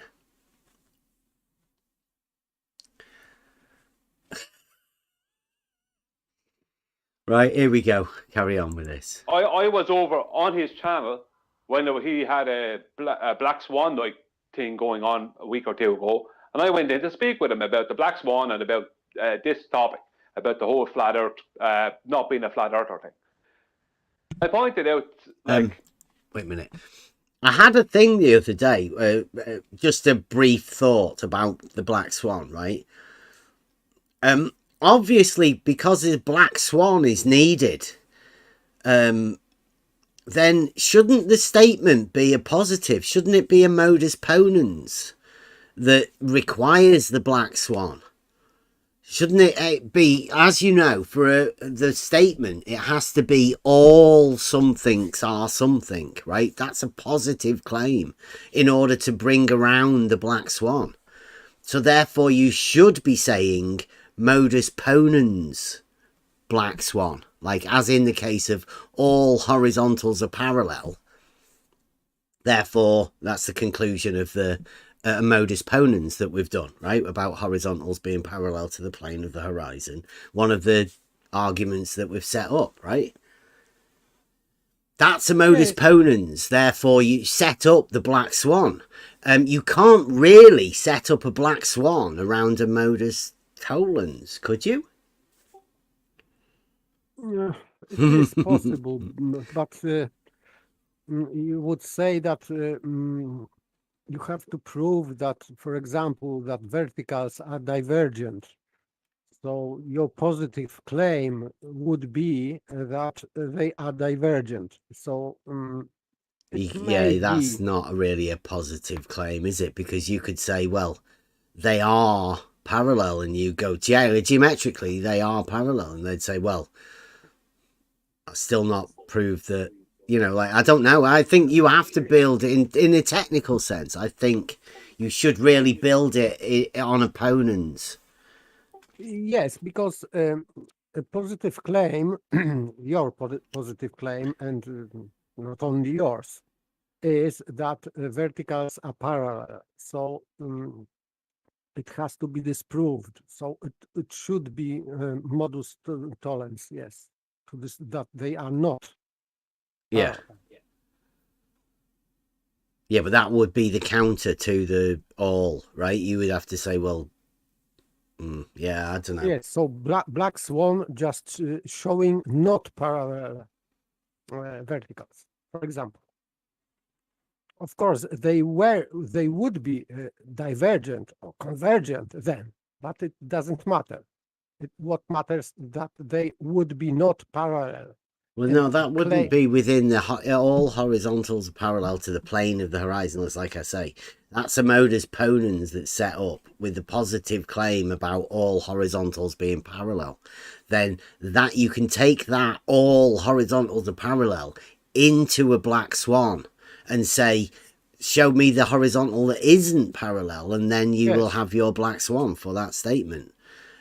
Right, here we go. Carry on with this. I was over on his channel when he had a Black Swan like thing going on a week or two ago. And I went in to speak with him about the Black Swan and about this topic, about the whole flat earth, not being a flat earther thing. I pointed out, like... wait a minute. I had a thing the other day, just a brief thought about the Black Swan, right? Obviously, because the Black Swan is needed, then shouldn't the statement be a positive? Shouldn't it be a modus ponens that requires the Black Swan? Shouldn't it be, as you know, for the statement, it has to be all somethings are something, right? That's a positive claim in order to bring around the Black Swan. So therefore you should be saying modus ponens Black Swan, like as in the case of all horizontals are parallel. Therefore, that's the conclusion of the modus ponens that we've done, right? About horizontals being parallel to the plane of the horizon. One of the arguments that we've set up, right? That's a modus ponens. Therefore, you set up the Black Swan. You can't really set up a Black Swan around a modus tollens, could you? Yeah, it is possible, but you would say that you have to prove that, for example, that verticals are divergent. So your positive claim would be that they are divergent. So yeah, that's not really a positive claim, is it? Because you could say, well, they are parallel, and you go geometrically they are parallel, and they'd say, well, that's still not prove that, you know, like, I don't know. I think you have to build in a technical sense. I think you should really build it on opponents. Yes, because a positive claim, your positive claim, and not only yours, is that verticals are parallel. So it has to be disproved. So it should be modus tollens, yes, to this, that they are not. Yeah. Yeah, but that would be the counter to the all, right? You would have to say, well, yeah, I don't know. Yes, so black swan just showing not parallel verticals, for example. Of course, they would be divergent or convergent then, but it doesn't matter. What matters that they would be not parallel. Well, no, that wouldn't be within the all horizontals are parallel to the plane of the horizon. Like I say, that's a modus ponens that's set up with the positive claim about all horizontals being parallel. Then that you can take that all horizontals are parallel into a black swan and say, show me the horizontal that isn't parallel, and then you will have your black swan for that statement.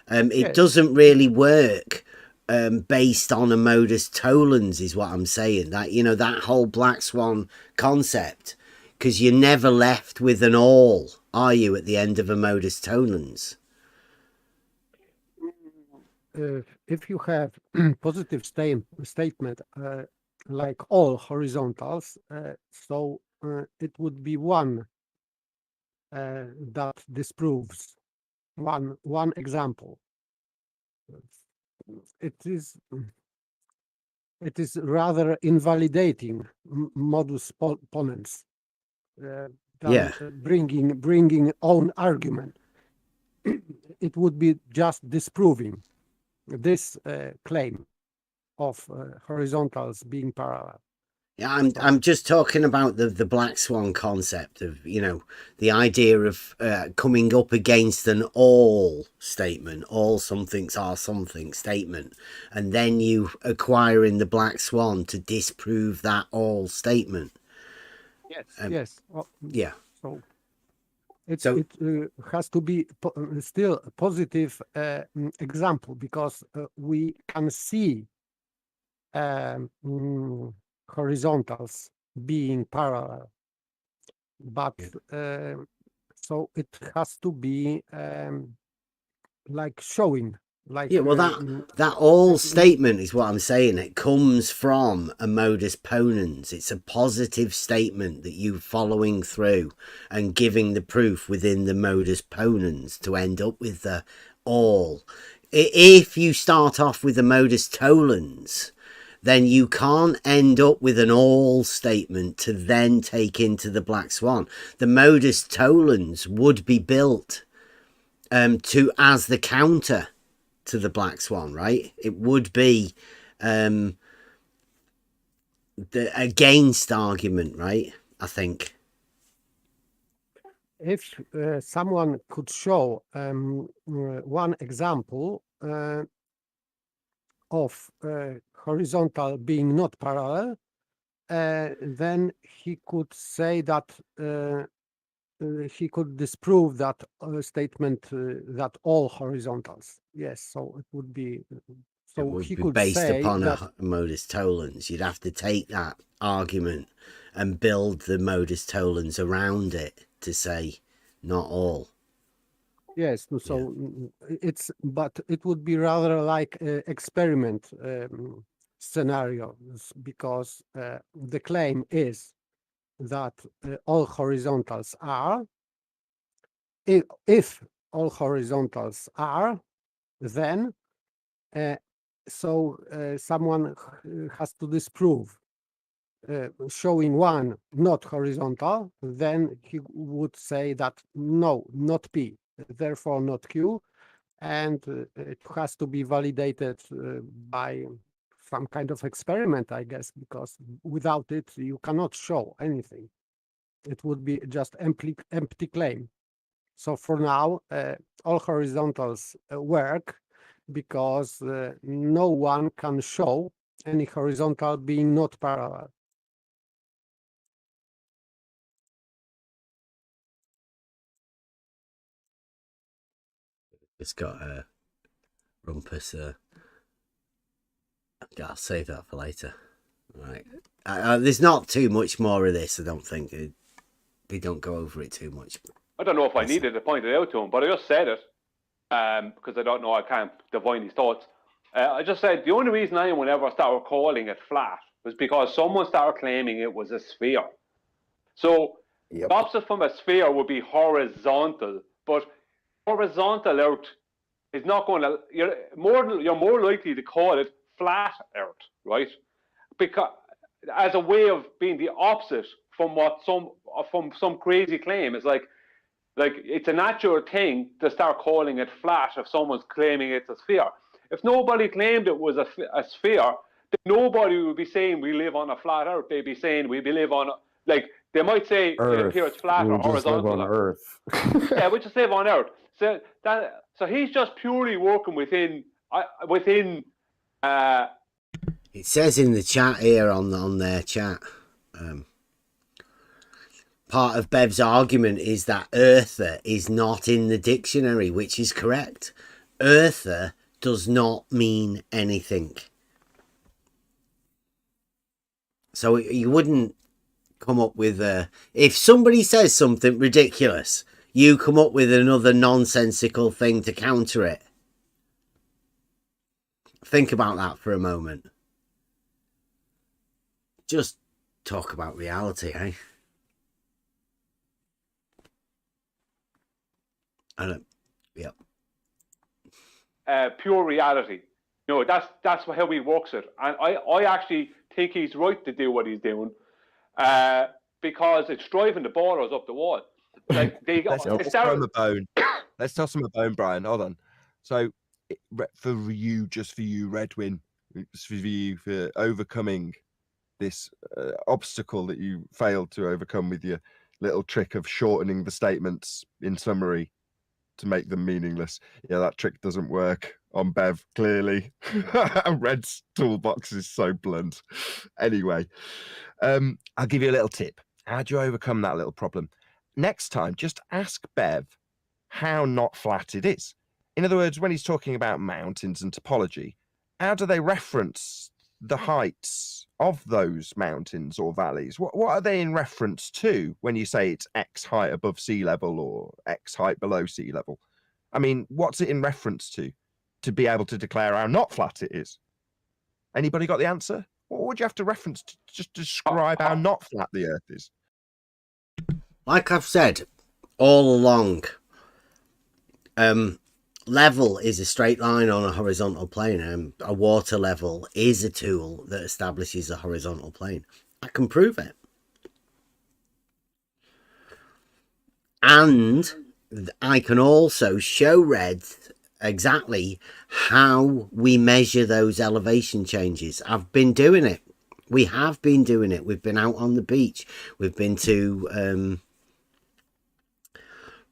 It doesn't really work based on a modus tollens, is what I'm saying. That, you know, that whole black swan concept, because you're never left with an all, are you, at the end of a modus tollens? If you have positive statement like all horizontals, so it would be one that disproves one example. It is rather invalidating modus ponens than bringing own argument. It would be just disproving this claim of horizontals being parallel. Yeah, I'm just talking about the black swan concept of, you know, the idea of coming up against an all statement, all somethings are something statement, and then you acquiring the black swan to disprove that all statement. Yes, yes. Well, yeah. So it has to be still a positive example, because we can see horizontals being parallel, but so it has to be like showing, like yeah, well, that all statement is what I'm saying. It comes from a modus ponens. It's a positive statement that you're following through and giving the proof within the modus ponens to end up with the all. If you start off with the modus tollens, then you can't end up with an all statement to then take into the black swan. The modus tollens would be built to as the counter to the black swan, right? It would be the against argument, right? I think if someone could show one example of horizontal being not parallel, then he could say that he could disprove that statement that all horizontals. Yes, so it would be. So it would he be could based say upon that, a modus tollens. You'd have to take that argument and build the modus tollens around it to say not all. Yes, so it's, but it would be rather like experiment scenario, because the claim is that all horizontals are. If all horizontals are, then someone has to disprove showing one not horizontal, then he would say that no, not P, therefore not Q, and it has to be validated by some kind of experiment, I guess, because without it you cannot show anything. It would be just empty claim. So for now, all horizontals work, because no one can show any horizontal being not parallel. It's got a rumpus I'll save that for later. Right. There's not too much more of this, I don't think. We don't go over it too much. I don't know if I needed to point it out to him, but I just said it because I don't know, I can't divine his thoughts. I just said the only reason anyone ever started calling it flat was because someone started claiming it was a sphere. So the opposite from a sphere would be horizontal, but horizontal Earth is not going to. You're more likely to call it flat Earth, right? Because as a way of being the opposite from what some crazy claim. It's like it's a natural thing to start calling it flat if someone's claiming it's a sphere. If nobody claimed it was a sphere, then nobody would be saying we live on a flat Earth. They'd be saying we live on they might say here it's flat or horizontal. Live on Earth. Yeah, we just live on Earth. So he's just purely working within. It says in the chat here on their chat. Part of Bev's argument is that earther is not in the dictionary, which is correct. Earther does not mean anything. So you wouldn't come up with if somebody says something ridiculous, you come up with another nonsensical thing to counter it. Think about that for a moment. Just talk about reality, eh? Yep. Pure reality. No, that's how he works it, and I actually think he's right to do what he's doing, because it's driving the borders up the wall. Like let's throw him a bone. Let's toss him a bone, Brian. Hold on. So for you, Redwin, for you for overcoming this obstacle that you failed to overcome with your little trick of shortening the statements in summary to make them meaningless. Yeah, that trick doesn't work on Bev, clearly. Red's toolbox is so blunt. Anyway, I'll give you a little tip. How do you overcome that little problem? Next time, just ask Bev how not flat it is. In other words, when he's talking about mountains and topology, how do they reference the heights of those mountains or valleys? What are they in reference to when you say it's X height above sea level or X height below sea level? I mean, what's it in reference to be able to declare how not flat it is? Anybody got the answer? What would you have to reference to just describe how not flat the Earth is? Like I've said all along, level is a straight line on a horizontal plane. A water level is a tool that establishes a horizontal plane. I can prove it. And I can also show Red exactly how we measure those elevation changes. I've been doing it. We have been doing it. We've been out on the beach. We've been to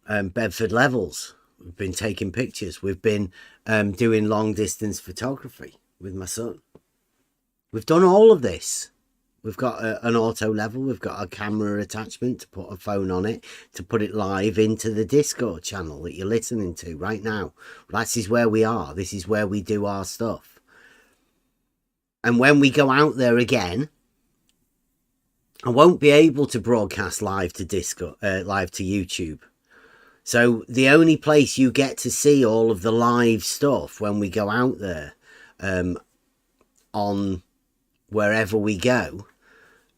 Bedford Levels. We've been taking pictures. We've been doing long distance photography with my son. We've done all of this. We've got an auto level. We've got a camera attachment to put a phone on it, to put it live into the Discord channel that you're listening to right now. This is where we are. This is where we do our stuff. And when we go out there again, I won't be able to broadcast live to Discord, live to YouTube. So the only place you get to see all of the live stuff when we go out there, on wherever we go,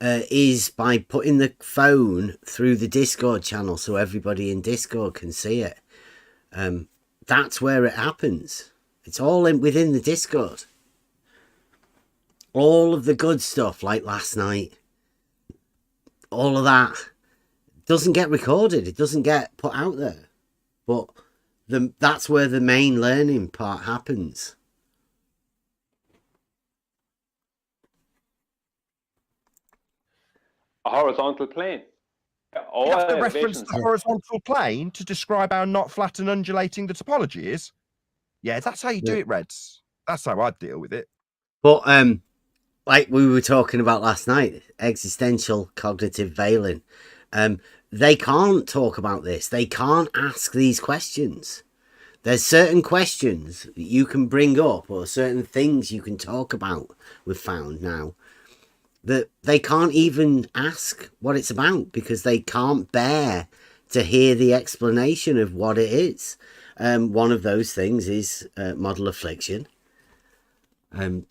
is by putting the phone through the Discord channel so everybody in Discord can see it. That's where it happens. It's all within the Discord. All of the good stuff, like last night, all of that doesn't get recorded. It doesn't get put out there. But that's where the main learning part happens. A horizontal plane. You have to reference the horizontal plane to describe how not flat and undulating the topology is. Yeah, that's how you do it, Reds. That's how I'd deal with it. But like we were talking about last night, existential cognitive veiling. They can't talk about this. They can't ask these questions. There's certain questions that you can bring up or certain things you can talk about, we've found now, that they can't even ask what it's about because they can't bear to hear the explanation of what it is. One of those things is model affliction.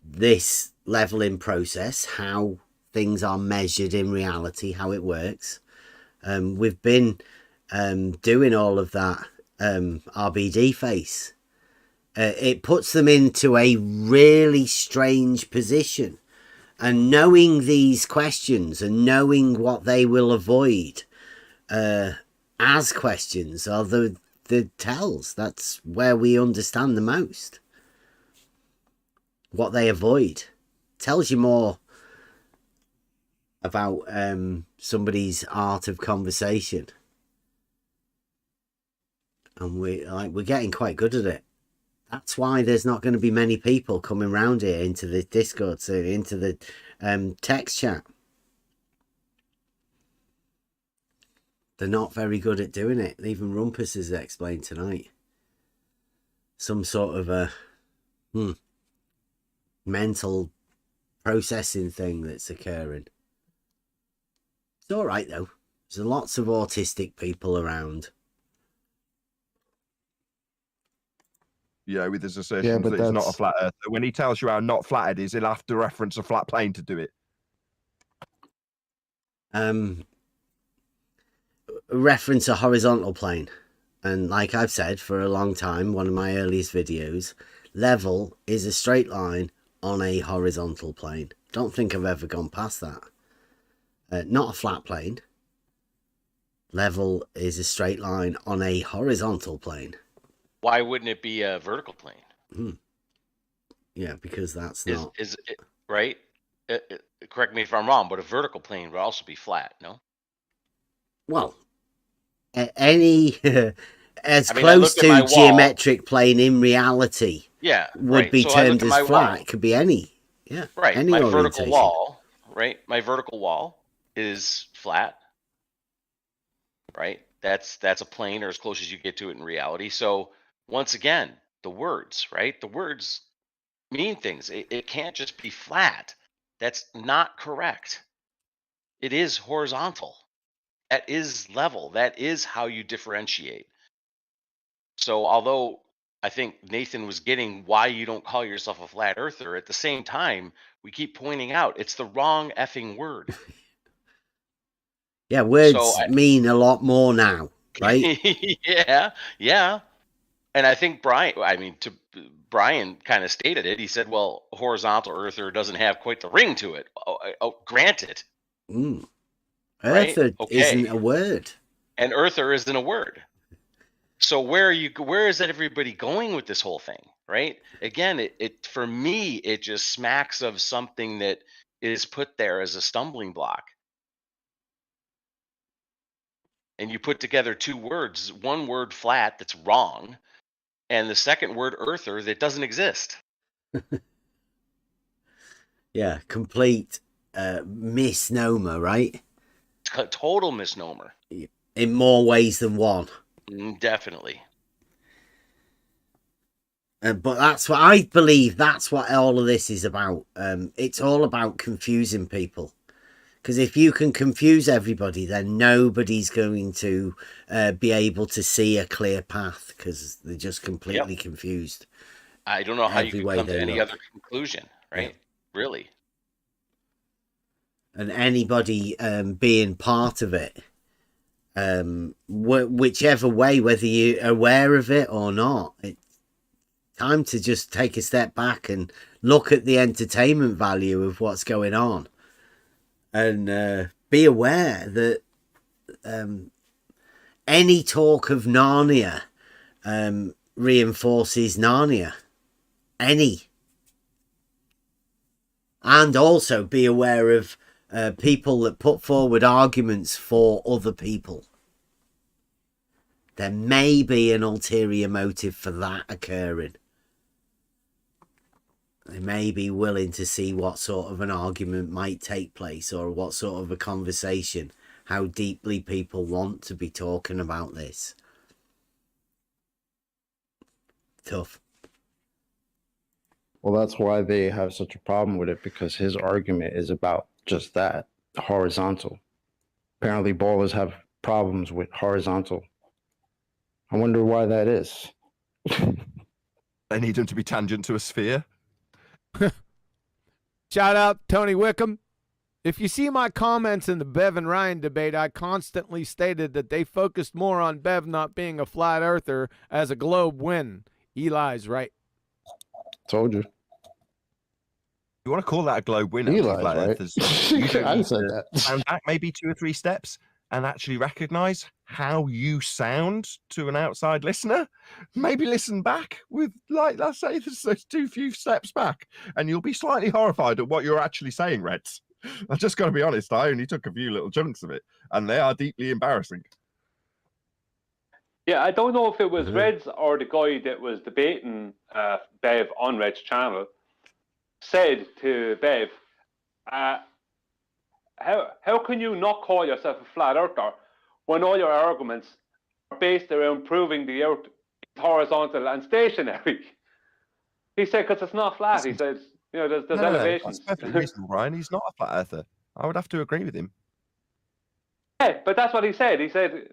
This leveling process, how things are measured in reality, how it works. We've been doing all of that RBD face. It puts them into a really strange position, and knowing these questions and knowing what they will avoid as questions are the tells. That's where we understand the most. What they avoid tells you more about somebody's art of conversation. And we're getting quite good at it. That's why there's not going to be many people coming round here into the Discord, so into the text chat. They're not very good at doing it. Even Rumpus has explained tonight. Some sort of a mental processing thing that's occurring. It's all right, though. There's lots of autistic people around. Yeah, with his assertions that it's not a flat earth. When he tells you how not flat it is, he'll have to reference a flat plane to do it. Reference a horizontal plane. And like I've said for a long time, one of my earliest videos, level is a straight line on a horizontal plane. Don't think I've ever gone past that. Not a flat plane. Level is a straight line on a horizontal plane. Why wouldn't it be a vertical plane? Yeah, because that's not... Is it, right? Correct me if I'm wrong, but a vertical plane would also be flat, no? Well, any... close to geometric plane in reality would be termed as flat. It could be any. Yeah. Right. Any my orientation. Vertical wall, right? My vertical wall is flat. Right? That's a plane or as close as you get to it in reality. So once again, the words, right? The words mean things. It can't just be flat. That's not correct. It is horizontal. That is level. That is how you differentiate. So although I think Nathan was getting why you don't call yourself a flat earther, at the same time, we keep pointing out it's the wrong effing word. Yeah, words mean a lot more now, right? yeah. And I think Brian kind of stated it. He said, well, horizontal earther doesn't have quite the ring to it. Granted. Earther isn't a word. And earther isn't a word. So where is everybody going with this whole thing, right? Again, it for me, it just smacks of something that is put there as a stumbling block. And you put together two words, one word flat that's wrong, and the second word earther that doesn't exist. Yeah, complete misnomer, right? Total misnomer. In more ways than one. Definitely. But that's what I believe. That's what all of this is about. It's all about confusing people. Because if you can confuse everybody, then nobody's going to be able to see a clear path because they're just completely confused. I don't know how you can come to any other conclusion, right? Yeah. Really. And anybody being part of it, whichever way, whether you're aware of it or not, it's time to just take a step back and look at the entertainment value of what's going on. And be aware that any talk of Narnia reinforces Narnia. Any. And also be aware of people that put forward arguments for other people. There may be an ulterior motive for that occurring. They may be willing to see what sort of an argument might take place or what sort of a conversation, how deeply people want to be talking about this. tough. Well, that's why they have such a problem with it, because his argument is about just that, horizontal. Apparently, ballers have problems with horizontal. I wonder why that is. They need him to be tangent to a sphere. Shout out Tony Wickham. If you see my comments in the Bev and Ryan debate, I constantly stated that they focused more on Bev not being a flat earther as a globe win. Eli's right. Told you. You want to call that a globe win? Eli's flat right. earthers. You don't I need said to that. stand back maybe 2 or 3 steps and actually recognize how you sound to an outside listener. Maybe listen back with, like, let's say there's those 2 few steps back, and you'll be slightly horrified at what you're actually saying, Reds. I just got to be honest, I only took a few little chunks of it, and they are deeply embarrassing. Yeah, I don't know if it was Reds or the guy that was debating Bev on Red's channel said to Bev, how can you not call yourself a flat earther when all your arguments are based around proving the earth is horizontal and stationary? He said, because it's not flat. He said, you know, there's elevations. That's perfectly reasonable, Ryan. He's not a flat earther. I would have to agree with him. Yeah, but that's what he said. He said,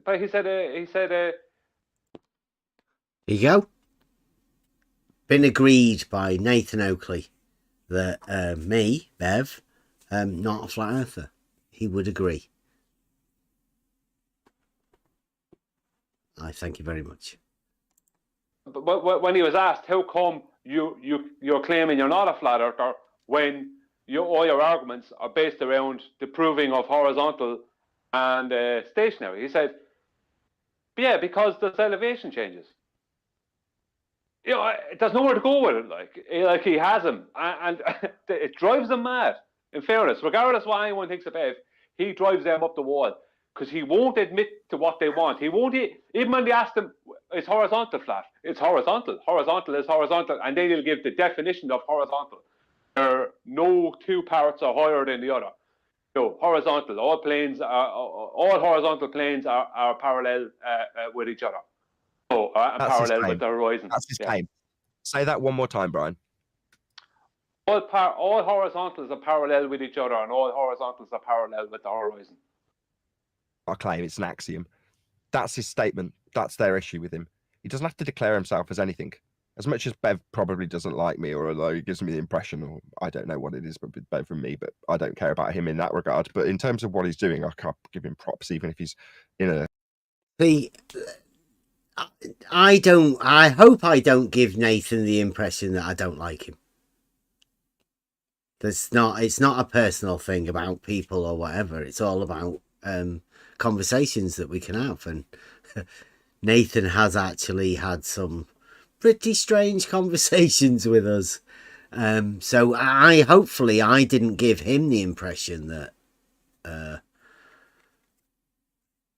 Here you go. Been agreed by Nathan Oakley that me, Bev, not a flat earther. He would agree. I thank you very much. But when he was asked, how come you're claiming you're not a flat earther when all your arguments are based around the proving of horizontal and stationary? He said, yeah, because there's elevation changes. You know, there's nowhere to go with it. Like he has him, and it drives him mad. In fairness, regardless what anyone thinks of Bev, he drives them up the wall because he won't admit to what they want. He won't even when they ask him, "Is horizontal flat?" It's horizontal. Horizontal is horizontal, and then he'll give the definition of horizontal. No 2 parts are higher than the other. So horizontal. All horizontal planes are parallel with each other. Oh, parallel with the horizon. That's his claim. Say that one more time, Brian. All horizontals are parallel with each other, and all horizontals are parallel with the horizon. I claim it's an axiom. That's his statement. That's their issue with him. He doesn't have to declare himself as anything. As much as Bev probably doesn't like me, or although he gives me the impression, or I don't know what it is, but with Bev and me, but I don't care about him in that regard. But in terms of what he's doing, I can't give him props, even if he's in a... I hope I don't give Nathan the impression that I don't like him. It's not a personal thing about people or whatever. It's all about conversations that we can have. And Nathan has actually had some pretty strange conversations with us. So hopefully I didn't give him the impression that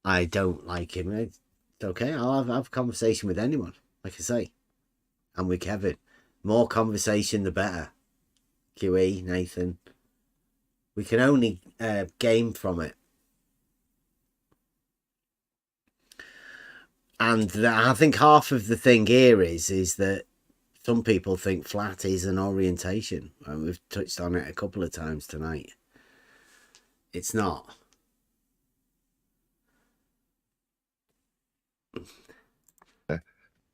I don't like him. It's okay. I'll have a conversation with anyone, like I say. And with Kevin. More conversation, the better. QE, Nathan. We can only gain from it. And I think half of the thing here is that some people think flat is an orientation. And we've touched on it a couple of times tonight. It's not.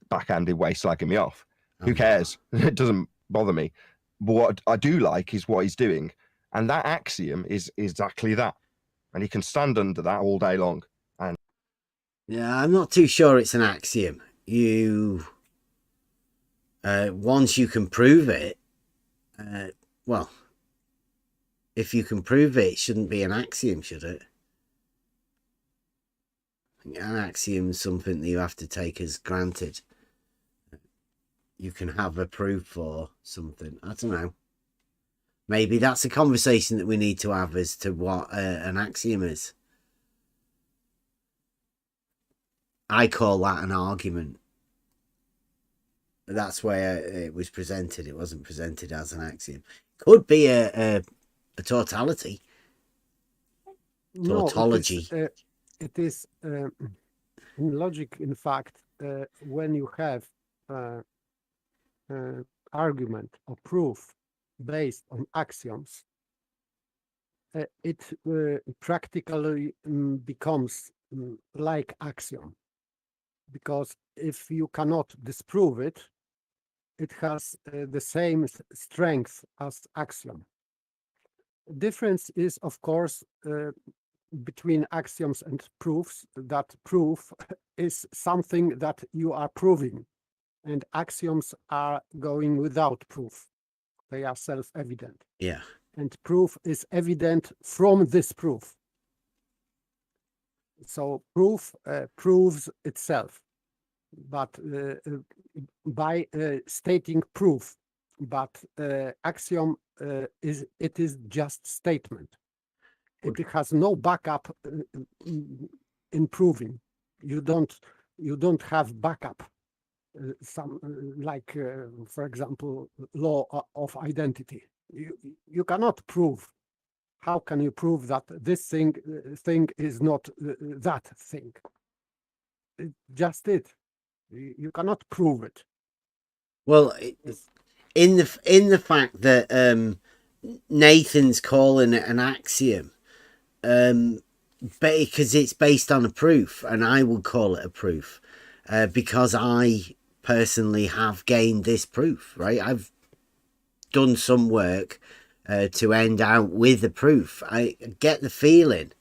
Backhanded way slagging me off. Who cares? It doesn't bother me. But what I do like is what he's doing. And that axiom is exactly that. And he can stand under that all day long. And yeah, I'm not too sure it's an axiom. Once you can prove it, well, if you can prove it, it shouldn't be an axiom, should it? An axiom is something that you have to take as granted. You can have a proof for something. I don't know. Maybe that's a conversation that we need to have as to what an axiom is. I call that an argument. That's where it was presented. It wasn't presented as an axiom. Could be a tautology. Tautology. No, it is in logic, in fact, when you have argument or proof based on axioms, it practically becomes like axiom, because if you cannot disprove it, it has the same strength as axiom. Difference is, of course, between axioms and proofs, that proof is something that you are proving, and axioms are going without proof. They are self-evident. Yeah. And proof is evident from this proof. So proof proves itself, but by stating proof. But axiom is just statement. It has no backup in proving. You don't have backup. Some like, for example, law of identity. You cannot prove. How can you prove that this thing is not that thing? Just it. You cannot prove it. Well, in the fact that Nathan's calling it an axiom, because it's based on a proof, and I would call it a proof, because I personally have gained this proof, right? I've done some work to end out with a proof. I get the feeling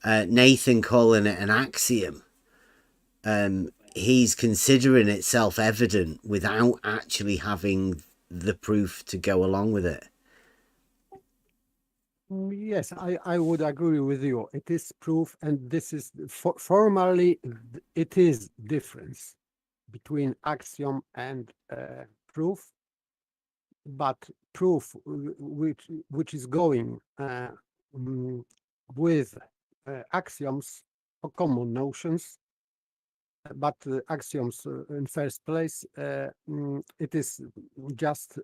Nathan calling it an axiom, he's considering it self-evident without actually having the proof to go along with it. Yes, I would agree with you. It is proof, and this is formally it is difference between axiom and proof, but proof which is going with axioms or common notions, but axioms in first place, it is just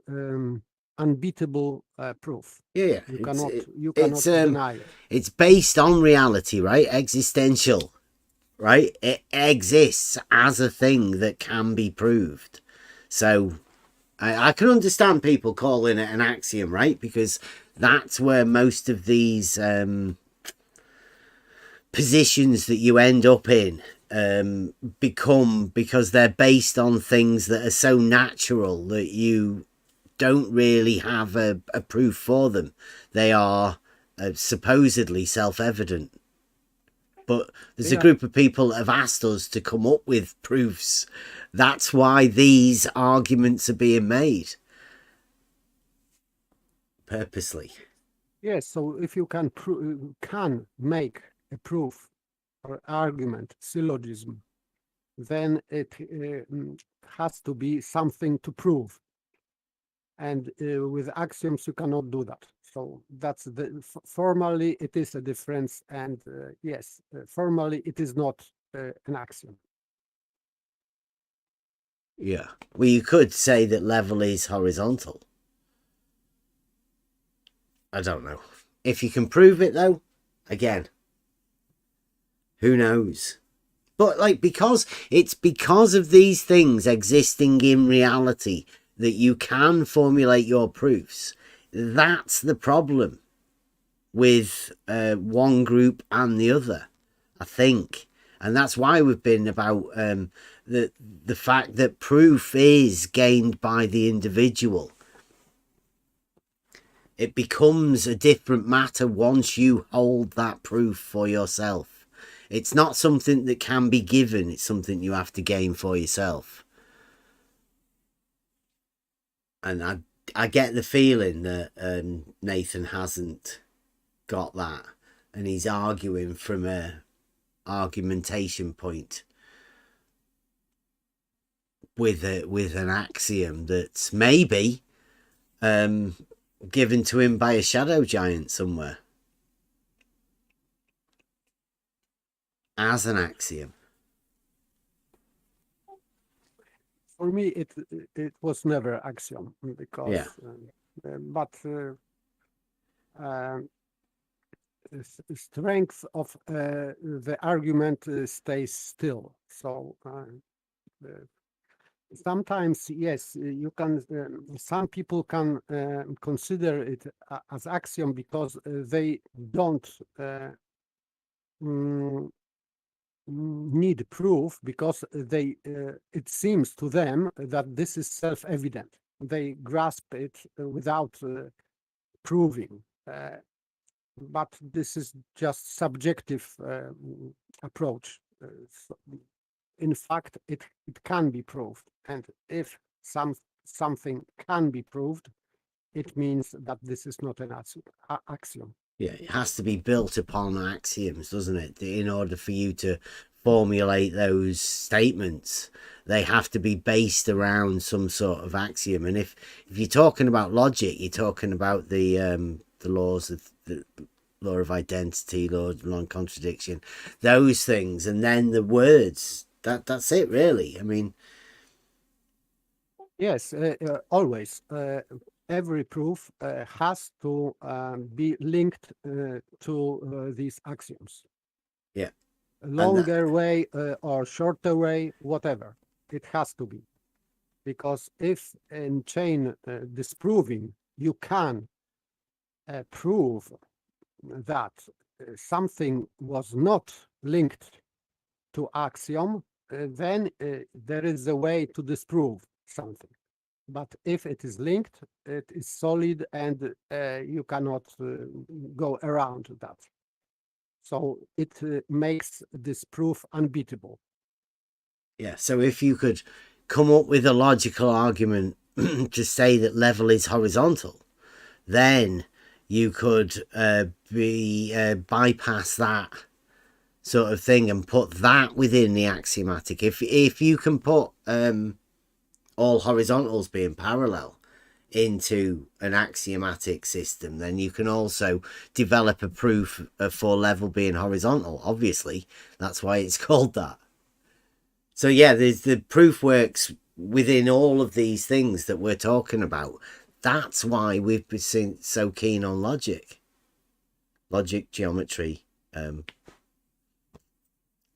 unbeatable proof. Yeah, you cannot deny it. It's based on reality, right? Existential, right? It exists as a thing that can be proved. So I can understand people calling it an axiom, right? Because that's where most of these positions that you end up in become, because they're based on things that are so natural that you don't really have a proof for them. They are supposedly self-evident. But there's a group of people that have asked us to come up with proofs. That's why these arguments are being made. Purposely. Yes, so if you can make a proof or argument, syllogism, then it has to be something to prove. And with axioms, you cannot do that. So that's formally it is a difference, and yes, formally it is not an axiom. Yeah, well, you could say that level is horizontal. I don't know. If you can prove it, though, again, who knows? But like, because of these things existing in reality that you can formulate your proofs. That's the problem with one group and the other, I think. And that's why we've been about the fact that proof is gained by the individual. It becomes a different matter once you hold that proof for yourself. It's not something that can be given. It's something you have to gain for yourself. And I get the feeling that Nathan hasn't got that. And he's arguing from a argumentation point with an axiom that's maybe given to him by a shadow giant somewhere as an axiom. For me, it was never axiom, because strength of the argument stays still. So sometimes, yes, you can. Some people can consider it as axiom because they don't need proof, because they it seems to them that this is self-evident. They grasp it without proving. But this is just subjective approach. In fact, it can be proved, and if something can be proved, it means that this is not an axiom. Yeah, it has to be built upon axioms, doesn't it? In order for you to formulate those statements, they have to be based around some sort of axiom. And if you're talking about logic, you're talking about the laws of the law of identity, law of non-contradiction, those things, and then the words. That's it, really. I mean, yes, always. Every proof has to be linked to these axioms. Yeah. A longer way or shorter way, whatever. It has to be. Because if in chain disproving, you can prove that something was not linked to axiom, then there is a way to disprove something. But if it is linked, it is solid, and you cannot go around that. So it makes this proof unbeatable. Yeah, so if you could come up with a logical argument to say that level is horizontal, then you could bypass that sort of thing and put that within the axiomatic. If you can put all horizontals being parallel into an axiomatic system, then you can also develop a proof for level being horizontal. Obviously, that's why it's called that. So yeah, the proof works within all of these things that we're talking about. That's why we've been so keen on logic, geometry, and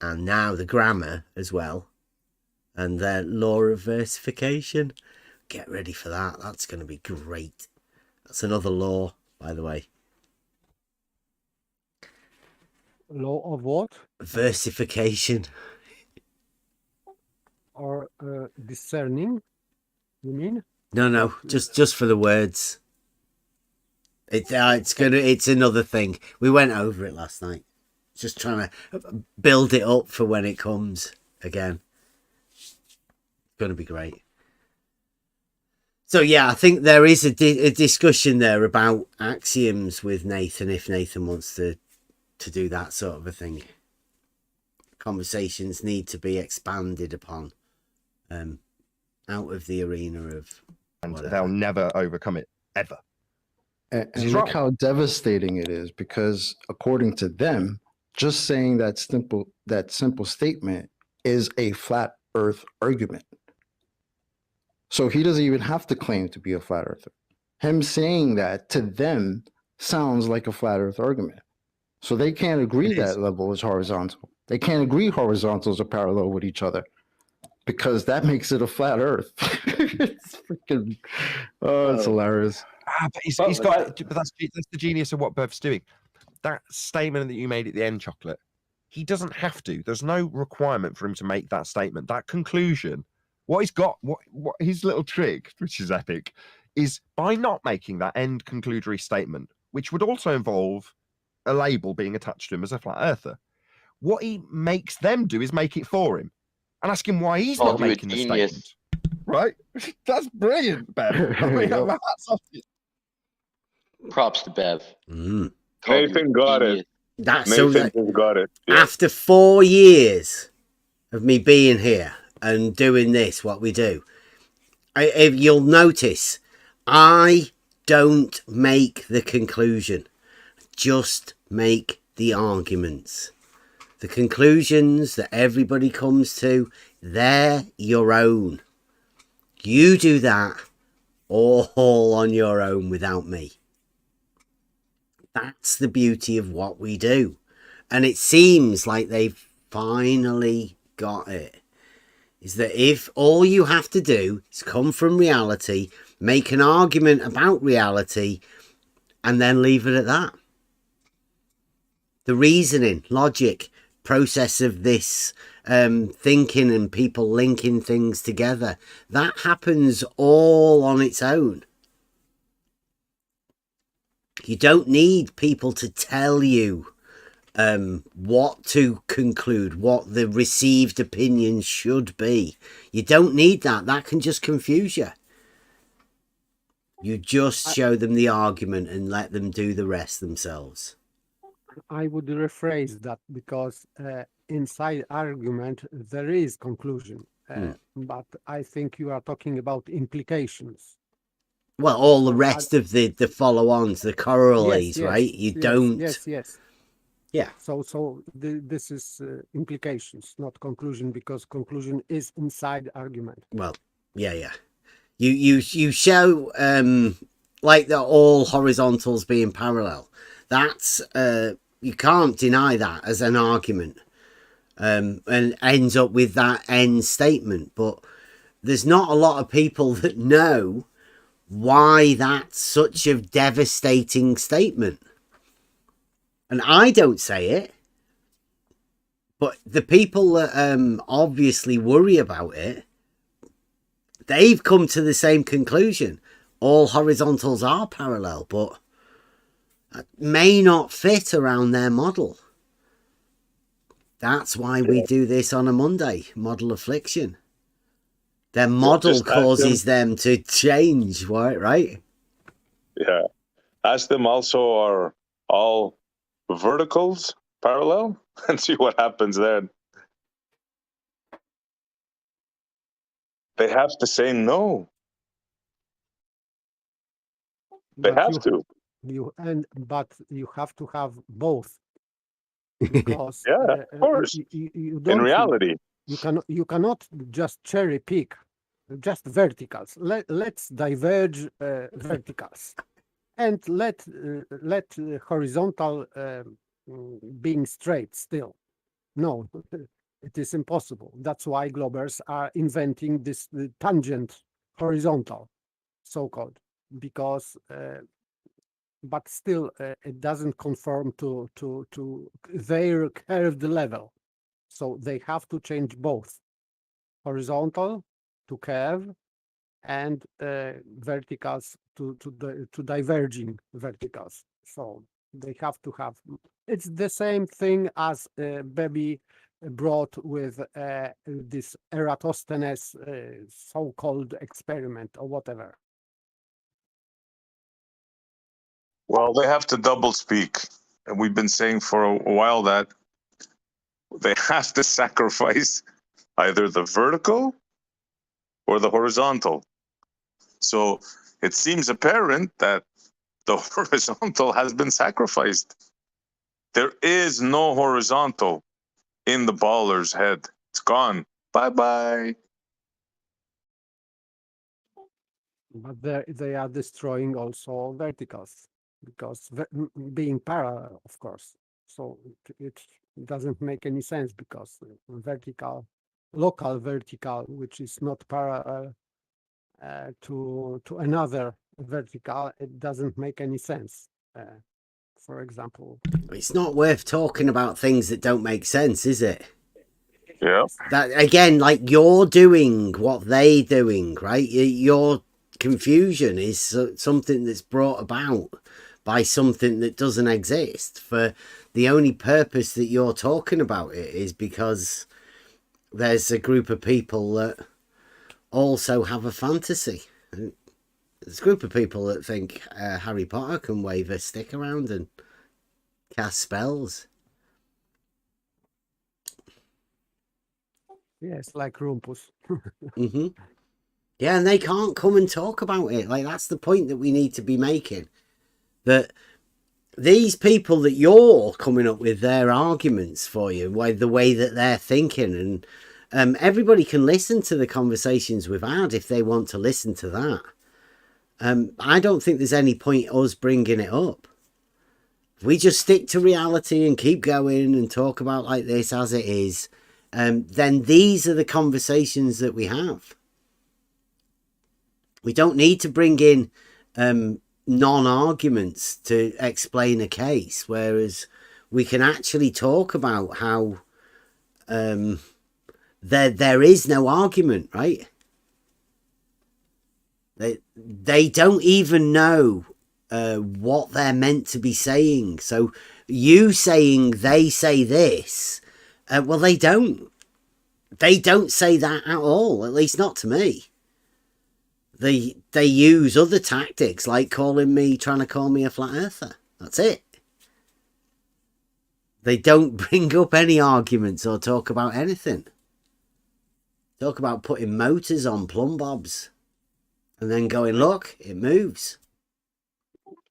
now the grammar as well, and the law of versification. Get ready for that. That's going to be great. That's another law, by the way. Law of what? Versification. Or discerning, you mean? No, just for the words. It's another thing. We went over it last night. Just trying to build it up for when it comes again. It's going to be great. So yeah, I think there is a discussion there about axioms with Nathan, if Nathan wants to do that sort of a thing. Conversations need to be expanded upon out of the arena of and they'll never overcome it ever. And look how devastating it is, because according to them, just saying that simple statement is a flat earth argument. So he doesn't even have to claim to be a flat earther. Him saying that to them sounds like a flat earth argument. So they can't agree that level is horizontal. They can't agree horizontals are parallel with each other, because that makes it a flat earth. It's freaking, it's hilarious. But he's got, but that's the genius of what Bev's doing. That statement that you made at the end, Chocolate, he doesn't have to. There's no requirement for him to make that statement. That conclusion, what he's got, what his little trick, which is epic, is by not making that end conclusory statement, which would also involve a label being attached to him as a flat earther. What he makes them do is make it for him and ask him why he's not making the statement. Right? That's brilliant, Bev. I mean, hats off to you. Props to Bev. Nathan got it. Nathan got it. Yeah. After 4 years of me being here and doing this, what we do, if you'll notice, I don't make the conclusion. Just make the arguments. The conclusions that everybody comes to, they're your own. You do that all on your own without me. That's the beauty of what we do. And it seems like they've finally got it. is that if all you have to do is come from reality, make an argument about reality, and then leave it at that. The reasoning, logic, process of this thinking and people linking things together, that happens all on its own. You don't need people to tell you what to conclude, what the received opinion should be. You don't need that. That can just confuse you. You just show them the argument and let them do the rest themselves. I would rephrase that, because inside argument there is conclusion, but I think you are talking about implications. Well, all the rest of the follow-ons, the corollaries, yes, right? You yes, don't. Yes. Yeah. So this is implications, not conclusion, because conclusion is inside argument. Well, yeah. You show like the all horizontals being parallel. That's you can't deny that as an argument, and ends up with that end statement. But there's not a lot of people that know why that's such a devastating statement. And I don't say it, but the people that obviously worry about it, they've come to the same conclusion. All horizontals are parallel, but may not fit around their model. That's why we do this on a Monday, model affliction. Their model causes them to change, right? Yeah. Ask them also, are all verticals parallel? And see what happens then. They have to say no. They have to. But you have to have both, because yeah, of course. You don't, in reality, you cannot just cherry pick just verticals. Let's diverge verticals, and let horizontal being straight still. No, it is impossible. That's why globbers are inventing this tangent horizontal, so-called, because but still it doesn't conform to their curved level. So they have to change both horizontal to curve and verticals to diverging verticals. So they have to have, it's the same thing as Bebe brought with this Eratosthenes so-called experiment or whatever. well, they have to double speak. And we've been saying for a while that they have to sacrifice either the vertical or the horizontal. So it seems apparent that the horizontal has been sacrificed. There is no horizontal in the baller's head. It's gone. Bye-bye. But they are destroying also verticals, because being parallel, of course. So it doesn't make any sense, because vertical, local vertical, which is not parallel to another vertical, it doesn't make any sense. For example, it's not worth talking about things that don't make sense, is it? Yeah. That again, like you're doing what they doing, right? Your confusion is something that's brought about by something that doesn't exist. For the only purpose that you're talking about it is because there's a group of people that also have a fantasy. There's a group of people that think Harry Potter can wave a stick around and cast spells. Yes, like Rumpus. Mm-hmm. Yeah, and they can't come and talk about it. Like, that's the point that we need to be making. That these people that you're coming up with their arguments for you, the way that they're thinking, and everybody can listen to the conversations we've had if they want to listen to that. I don't think there's any point us bringing it up. If we just stick to reality and keep going and talk about like this as it is, then these are the conversations that we have. We don't need to bring in non-arguments to explain a case, whereas we can actually talk about how there is no argument, right? They don't even know what they're meant to be saying. So you saying they say this, well, they don't. They don't say that at all, at least not to me. They use other tactics, like trying to call me a flat earther. That's it. They don't bring up any arguments or talk about anything. Talk about putting motors on plumb bobs and then going, look, it moves.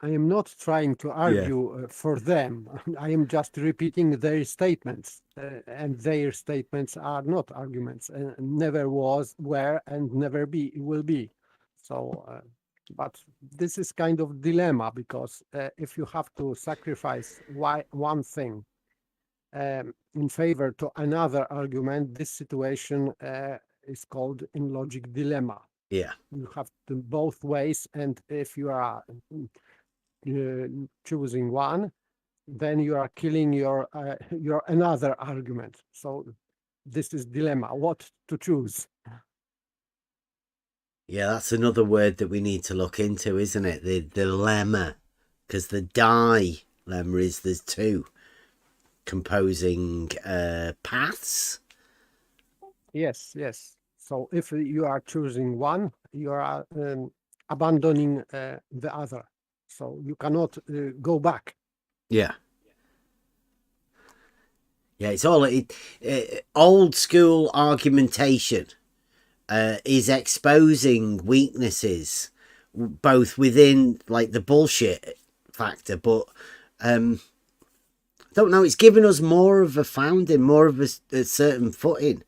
I am not trying to argue for them. I am just repeating their statements, and their statements are not arguments, and never were, and never will be. So, but this is kind of dilemma, because if you have to sacrifice one thing in favor to another argument, this situation is called in logic dilemma. Yeah, you have to both ways, and if you are choosing one, then you are killing your another argument. So this is dilemma, what to choose. Yeah, that's another word that we need to look into, isn't it? The dilemma, because the dilemma is there's two composing paths. Yes. So if you are choosing one, you are abandoning the other. So you cannot go back. Yeah. Yeah, it's all old school argumentation is exposing weaknesses, both within like the bullshit factor, but don't know, it's given us more of a founding, more of a certain footing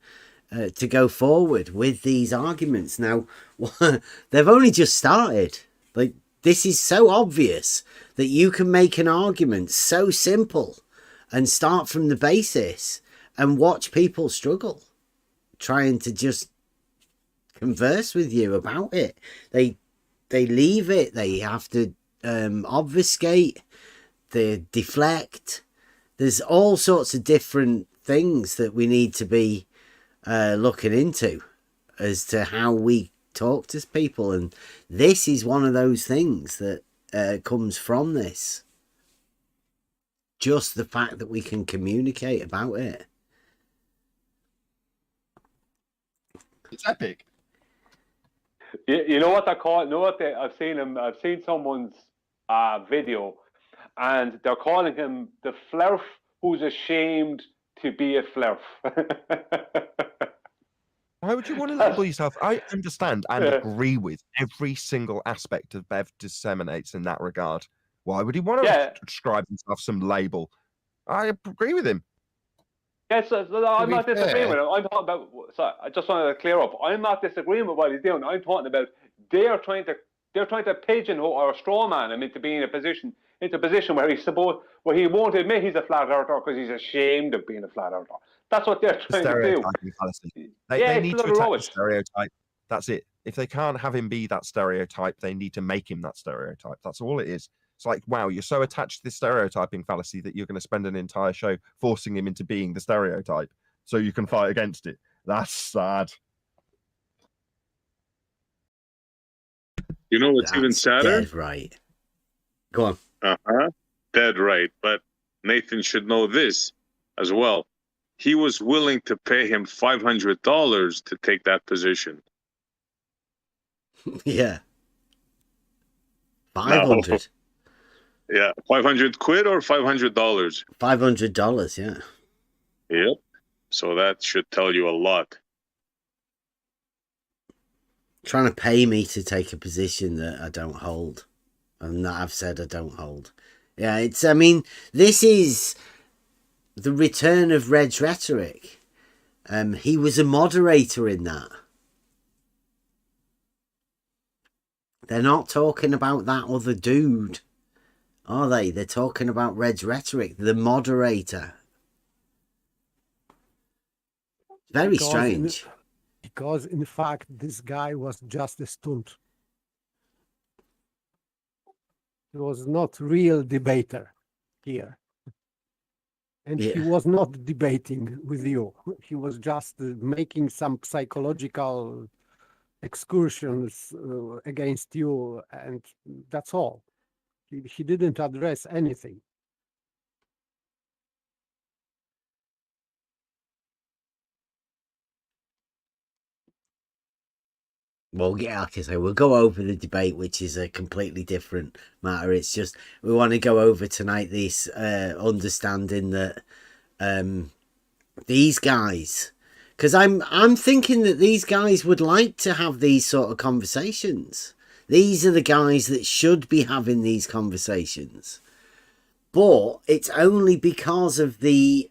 to go forward with these arguments. Now, they've only just started. Like, this is so obvious that you can make an argument so simple and start from the basis and watch people struggle trying to just converse with you about it. They leave it. They have to obfuscate, they deflect. There's all sorts of different things that we need to be looking into as to how we talk to people, and this is one of those things that comes from this. Just the fact that we can communicate about it. It's epic. You know what they call it? You know what I've seen someone's video, and they're calling him the flerf who's ashamed to be a flerf. Why would you want to label yourself? I understand and agree with every single aspect of Bev disseminates in that regard. Why would he want to describe himself some label? I agree with him. Yes, I'm not disagreeing with him. I'm talking about. Sorry, I just wanted to clear up. I'm not disagreeing with what he's doing. I'm talking about they're trying to pigeonhole or straw man him into being into a position where he won't admit he's a flat earther because he's ashamed of being a flat earther. That's what they're trying to do. Fallacy. They need to attack the stereotype. That's it. If they can't have him be that stereotype, they need to make him that stereotype. That's all it is. It's like, wow, you're so attached to this stereotyping fallacy that you're going to spend an entire show forcing him into being the stereotype so you can fight against it. That's sad. You know what's even sadder? Dead right. Go on. Dead right. But Nathan should know this as well. He was willing to pay him $500 to take that position. Yeah. 500. No. Yeah, 500 quid or $500? $500, yeah. Yep. So that should tell you a lot. Trying to pay me to take a position that I don't hold, and that I've said I don't hold. Yeah, I mean, this is the return of Red's Rhetoric. He was a moderator in that. They're not talking about that other dude, are they? They're talking about Red's Rhetoric, the moderator. Very Because strange. Because in fact, this guy was just a stunt. He was not real debater here. And he was not debating with you. He was just making some psychological excursions against you, and that's all. He didn't address anything. Well, yeah, like I say, we'll go over the debate, which is a completely different matter. It's just we want to go over tonight this understanding that these guys, because I'm thinking that these guys would like to have these sort of conversations. These are the guys that should be having these conversations. But it's only because of the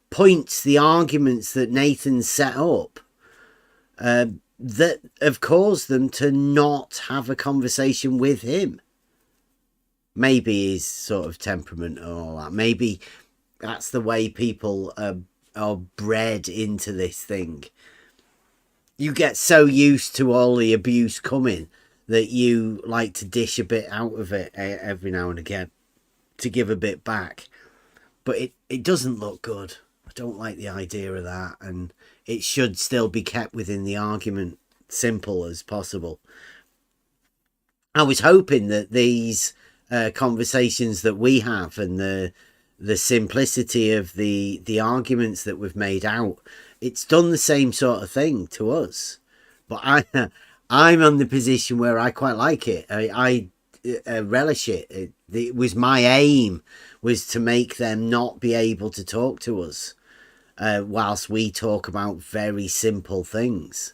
points, the arguments that Nathan set up that have caused them to not have a conversation with him. Maybe his sort of temperament and all that. Maybe that's the way people are bred into this thing. You get so used to all the abuse coming that you like to dish a bit out of it every now and again to give a bit back. But it doesn't look good. I don't like the idea of that, and it should still be kept within the argument, simple as possible. I was hoping that these conversations that we have and the simplicity of the arguments that we've made out, it's done the same sort of thing to us. But I'm on the position where I quite like it. I relish it. It was my aim was to make them not be able to talk to us whilst we talk about very simple things.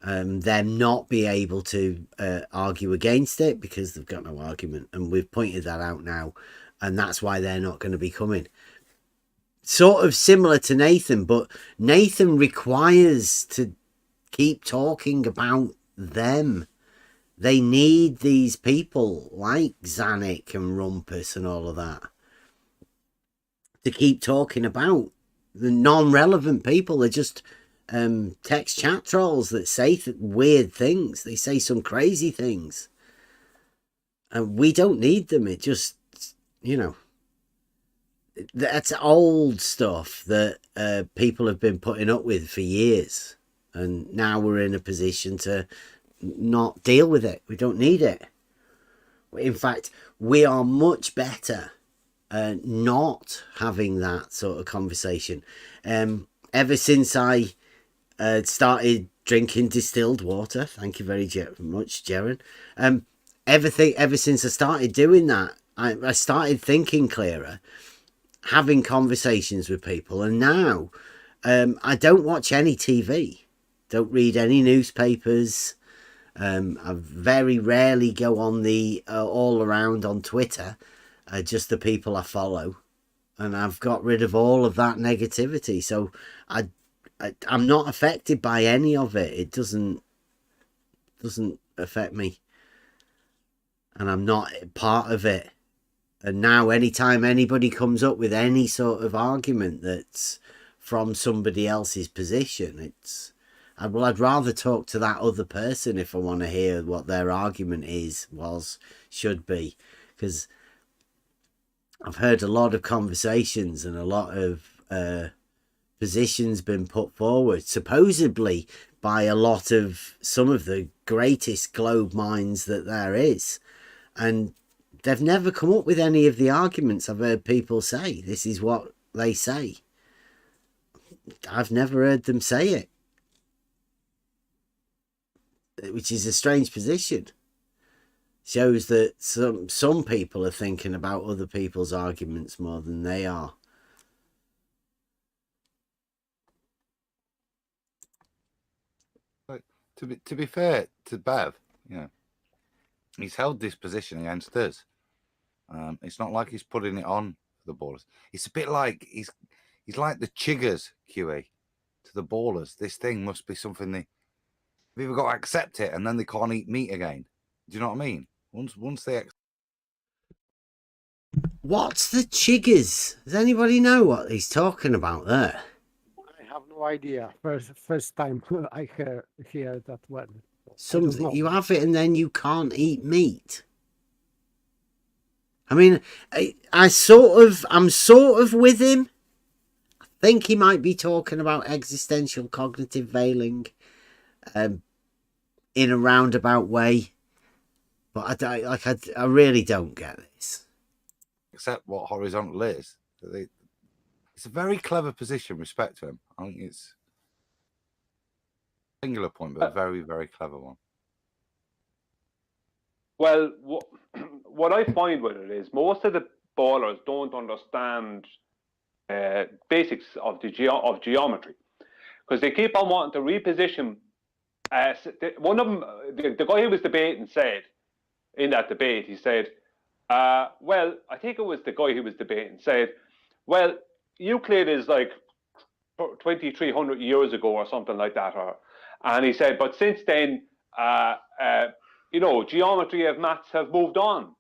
Them not be able to argue against it because they've got no argument, and we've pointed that out now, and that's why they're not going to be coming. Sort of similar to Nathan, but Nathan requires to keep talking about them. They need these people like Zanuck and Rumpus and all of that to keep talking about. The non-relevant people are just text chat trolls that say weird things. They say some crazy things. And we don't need them. It just, you know, that's old stuff that people have been putting up with for years. And now we're in a position to not deal with it. We don't need it. In fact, we are much better not having that sort of conversation. Ever since I started drinking distilled water, thank you very much, Jaren. Ever since I started doing that, I started thinking clearer, having conversations with people, and now I don't watch any TV, don't read any newspapers. I very rarely go on the all around on Twitter, just the people I follow, and I've got rid of all of that negativity. So I'm not affected by any of it. It doesn't affect me, and I'm not part of it. And now anytime anybody comes up with any sort of argument that's from somebody else's position, I'd rather talk to that other person if I want to hear what their argument should be, because I've heard a lot of conversations and a lot of positions been put forward, supposedly by some of the greatest globe minds that there is, and they've never come up with any of the arguments I've heard people say. This is what they say. I've never heard them say it, which is a strange position. Shows that some people are thinking about other people's arguments more than they are. But to be fair to Bev, you know, he's held this position against us. It's not like he's putting it on the ballers. It's a bit like he's like the chiggers, QE, to the ballers. This thing must be something they've either got to accept it and then they can't eat meat again. Do you know what I mean? Once they What's the chiggers? Does anybody know what he's talking about there? I No idea. First time I hear that word. Something you have it and then you can't eat meat. I mean, I'm sort of with him. I think he might be talking about existential cognitive veiling, in a roundabout way. But I really don't get this. Except what horizontal is. It's a very clever position, respect to him. I think it's a singular point, but a very, very clever one. Well, what I find with it is most of the ballers don't understand basics of geometry, because they keep on wanting to reposition. One of them, the guy who was debating, said in that debate, he said, well, I think it was the guy who was debating, said, well, Euclid is like 2,300 years ago or something like that. And he said, but since then, you know, geometry of maths have moved on.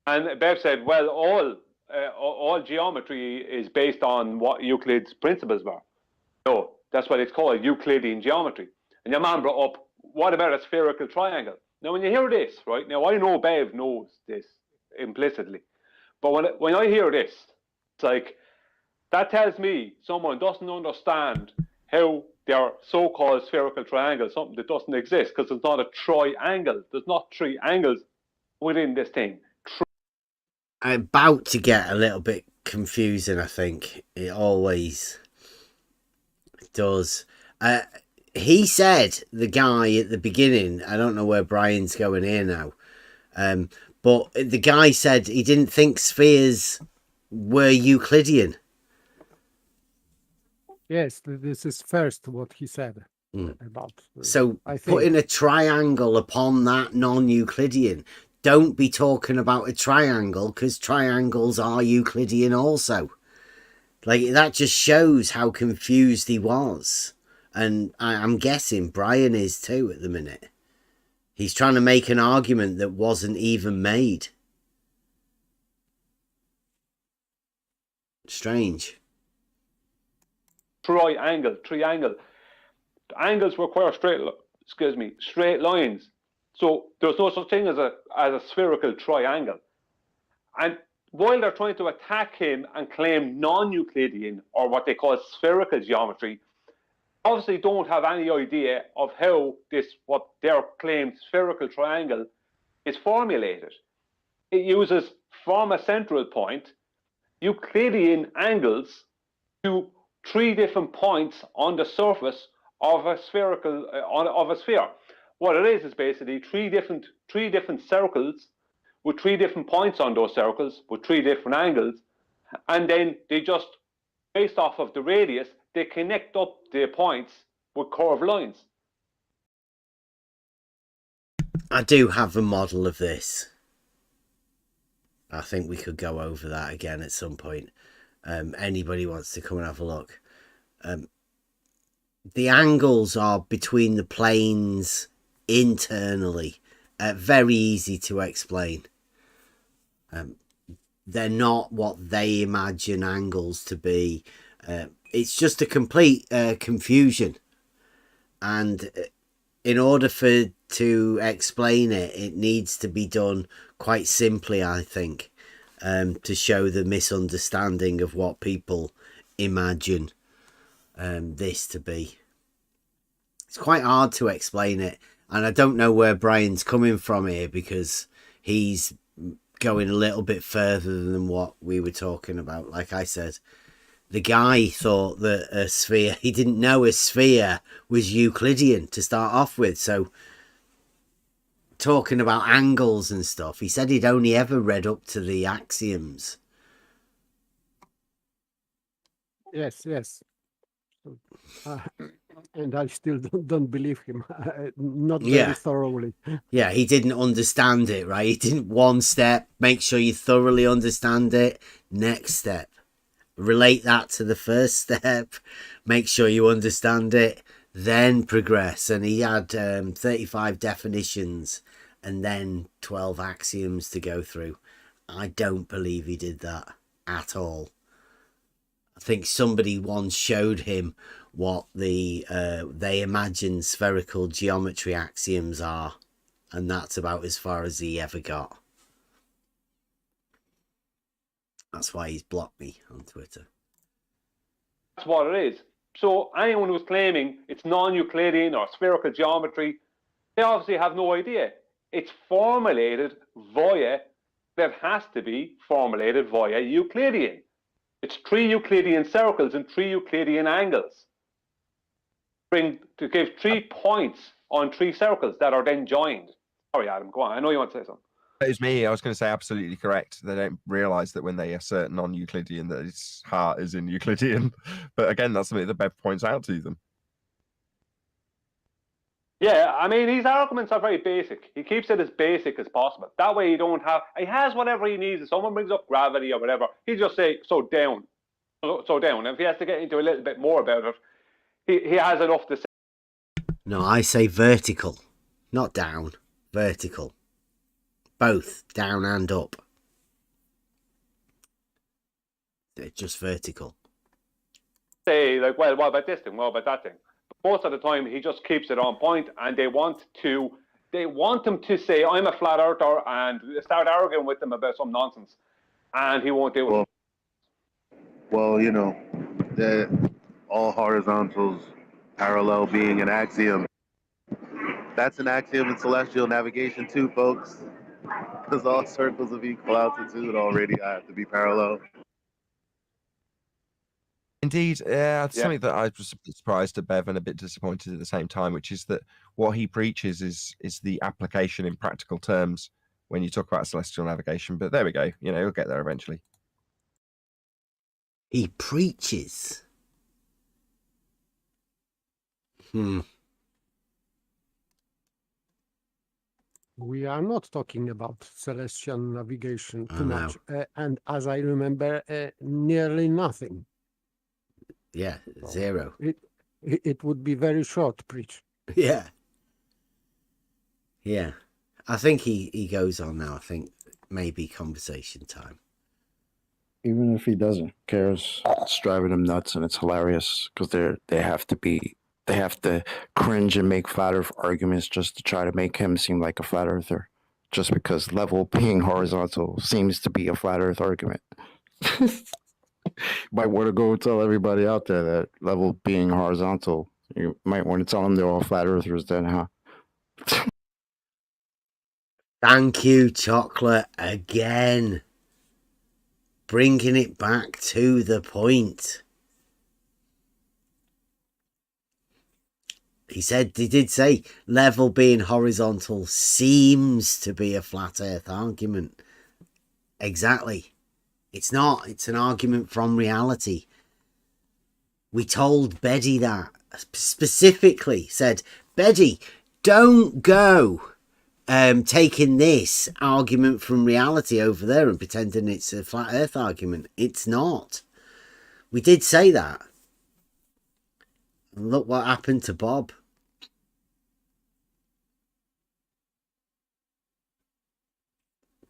And Bev said, well, all geometry is based on what Euclid's principles were. No, that's what it's called, Euclidean geometry. And your man brought up, what about a spherical triangle? Now, when you hear this, right, now I know Bev knows this implicitly, but when I hear this, it's like, that tells me someone doesn't understand how their so-called spherical triangle is something that doesn't exist, because it's not a triangle. There's not three angles within this thing. I'm about to get a little bit confusing, I think. It always does. He said, the guy at the beginning, I don't know where Brian's going here now, but the guy said he didn't think spheres were Euclidean. Yes, this is first what he said about. So putting a triangle upon that non-Euclidean, don't be talking about a triangle, because triangles are Euclidean also. Like, that just shows how confused he was. And I'm guessing Brian is too at the minute. He's trying to make an argument that wasn't even made. Strange. Triangle. Angles require straight lines. So there's no such thing as a spherical triangle. And while they're trying to attack him and claim non-Euclidean, or what they call spherical geometry, obviously don't have any idea of how what their claimed spherical triangle is formulated. It uses, from a central point, Euclidean angles to 3 different points on the surface of a spherical of a sphere. What it is basically three different circles with 3 different points on those circles with 3 different angles, and then they just, based off of the radius, they connect up the points with curved lines. I do have a model of this. I think we could go over that again at some point. Anybody wants to come and have a look. The angles are between the planes internally. Very easy to explain. They're not what they imagine angles to be. It's just a complete confusion. And in order to explain it, it needs to be done quite simply, I think, to show the misunderstanding of what people imagine this to be. It's quite hard to explain it, and I don't know where Brian's coming from here, because he's going a little bit further than what we were talking about. Like I said, the guy thought that a sphere, he didn't know a sphere was Euclidean to start off with, so talking about angles and stuff, he said he'd only ever read up to the axioms. Yes. And I still don't believe him. Not very thoroughly. Yeah, he didn't understand it, right? He didn't one step, make sure you thoroughly understand it. Next step, relate that to the first step, make sure you understand it, then progress. And he had 35 definitions and then 12 axioms to go through. I don't believe he did that at all. I think somebody once showed him what the they imagine spherical geometry axioms are, and that's about as far as he ever got. That's why he's blocked me on Twitter. That's what it is. So anyone who's claiming it's non-Euclidean or spherical geometry, they obviously have no idea. It's formulated via, that has to be formulated via Euclidean. It's 3 Euclidean circles and 3 Euclidean angles. To give 3 points on 3 circles that are then joined. Sorry, Adam, go on. I know you want to say something. It was me. I was going to say absolutely correct. They don't realise that when they assert non-Euclidean, that its heart is in Euclidean. But again, that's something that Bev points out to them. Yeah, I mean, his arguments are very basic. He keeps it as basic as possible. That way, you don't have. He has whatever he needs. If someone brings up gravity or whatever, he just say so down, so down. And if he has to get into a little bit more about it, he has enough to say. No, I say vertical, not down. Vertical, both down and up. It's just vertical. Say like, well, what about this thing? What about that thing? Most of the time, he just keeps it on point, and they want him to say, "I'm a flat earther," and start arguing with them about some nonsense, and he won't do it. Well, you know, all horizontals parallel being an axiom. That's an axiom in celestial navigation too, folks. Because all circles of equal altitude already have to be parallel. Indeed, something that I was a bit surprised at Bev and a bit disappointed at the same time, which is that what he preaches is the application in practical terms when you talk about celestial navigation. But there we go. You know, he'll get there eventually. He preaches. We are not talking about celestial navigation too much, and as I remember, nearly nothing. Yeah, zero. It would be very short preach. Yeah. Yeah. I think he goes on now. I think maybe conversation time. Even if he doesn't, cares. It's driving them nuts, and it's hilarious because they have to cringe and make flat earth arguments just to try to make him seem like a flat earther, just because level being horizontal seems to be a flat earth argument. Might want to go tell everybody out there that level being horizontal. You might want to tell them they're all flat earthers then, huh? Thank you, Chocolate, again. Bringing it back to the point. He did say level being horizontal seems to be a flat earth argument. Exactly. It's not. It's an argument from reality. We told Betty that. Specifically said, Betty, don't go taking this argument from reality over there and pretending it's a flat earth argument. It's not. We did say that. And look what happened to Bob.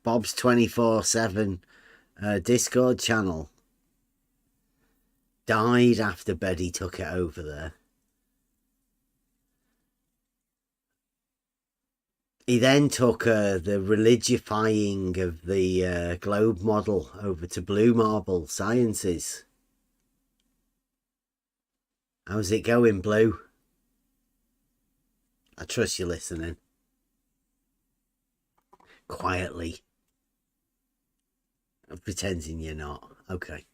Bob's 24/7 Discord channel died after Betty took it over there. He then took the religifying of the globe model over to Blue Marble Sciences. How's it going, Blue? I trust you're listening. Quietly. I'm pretending you're not. Okay.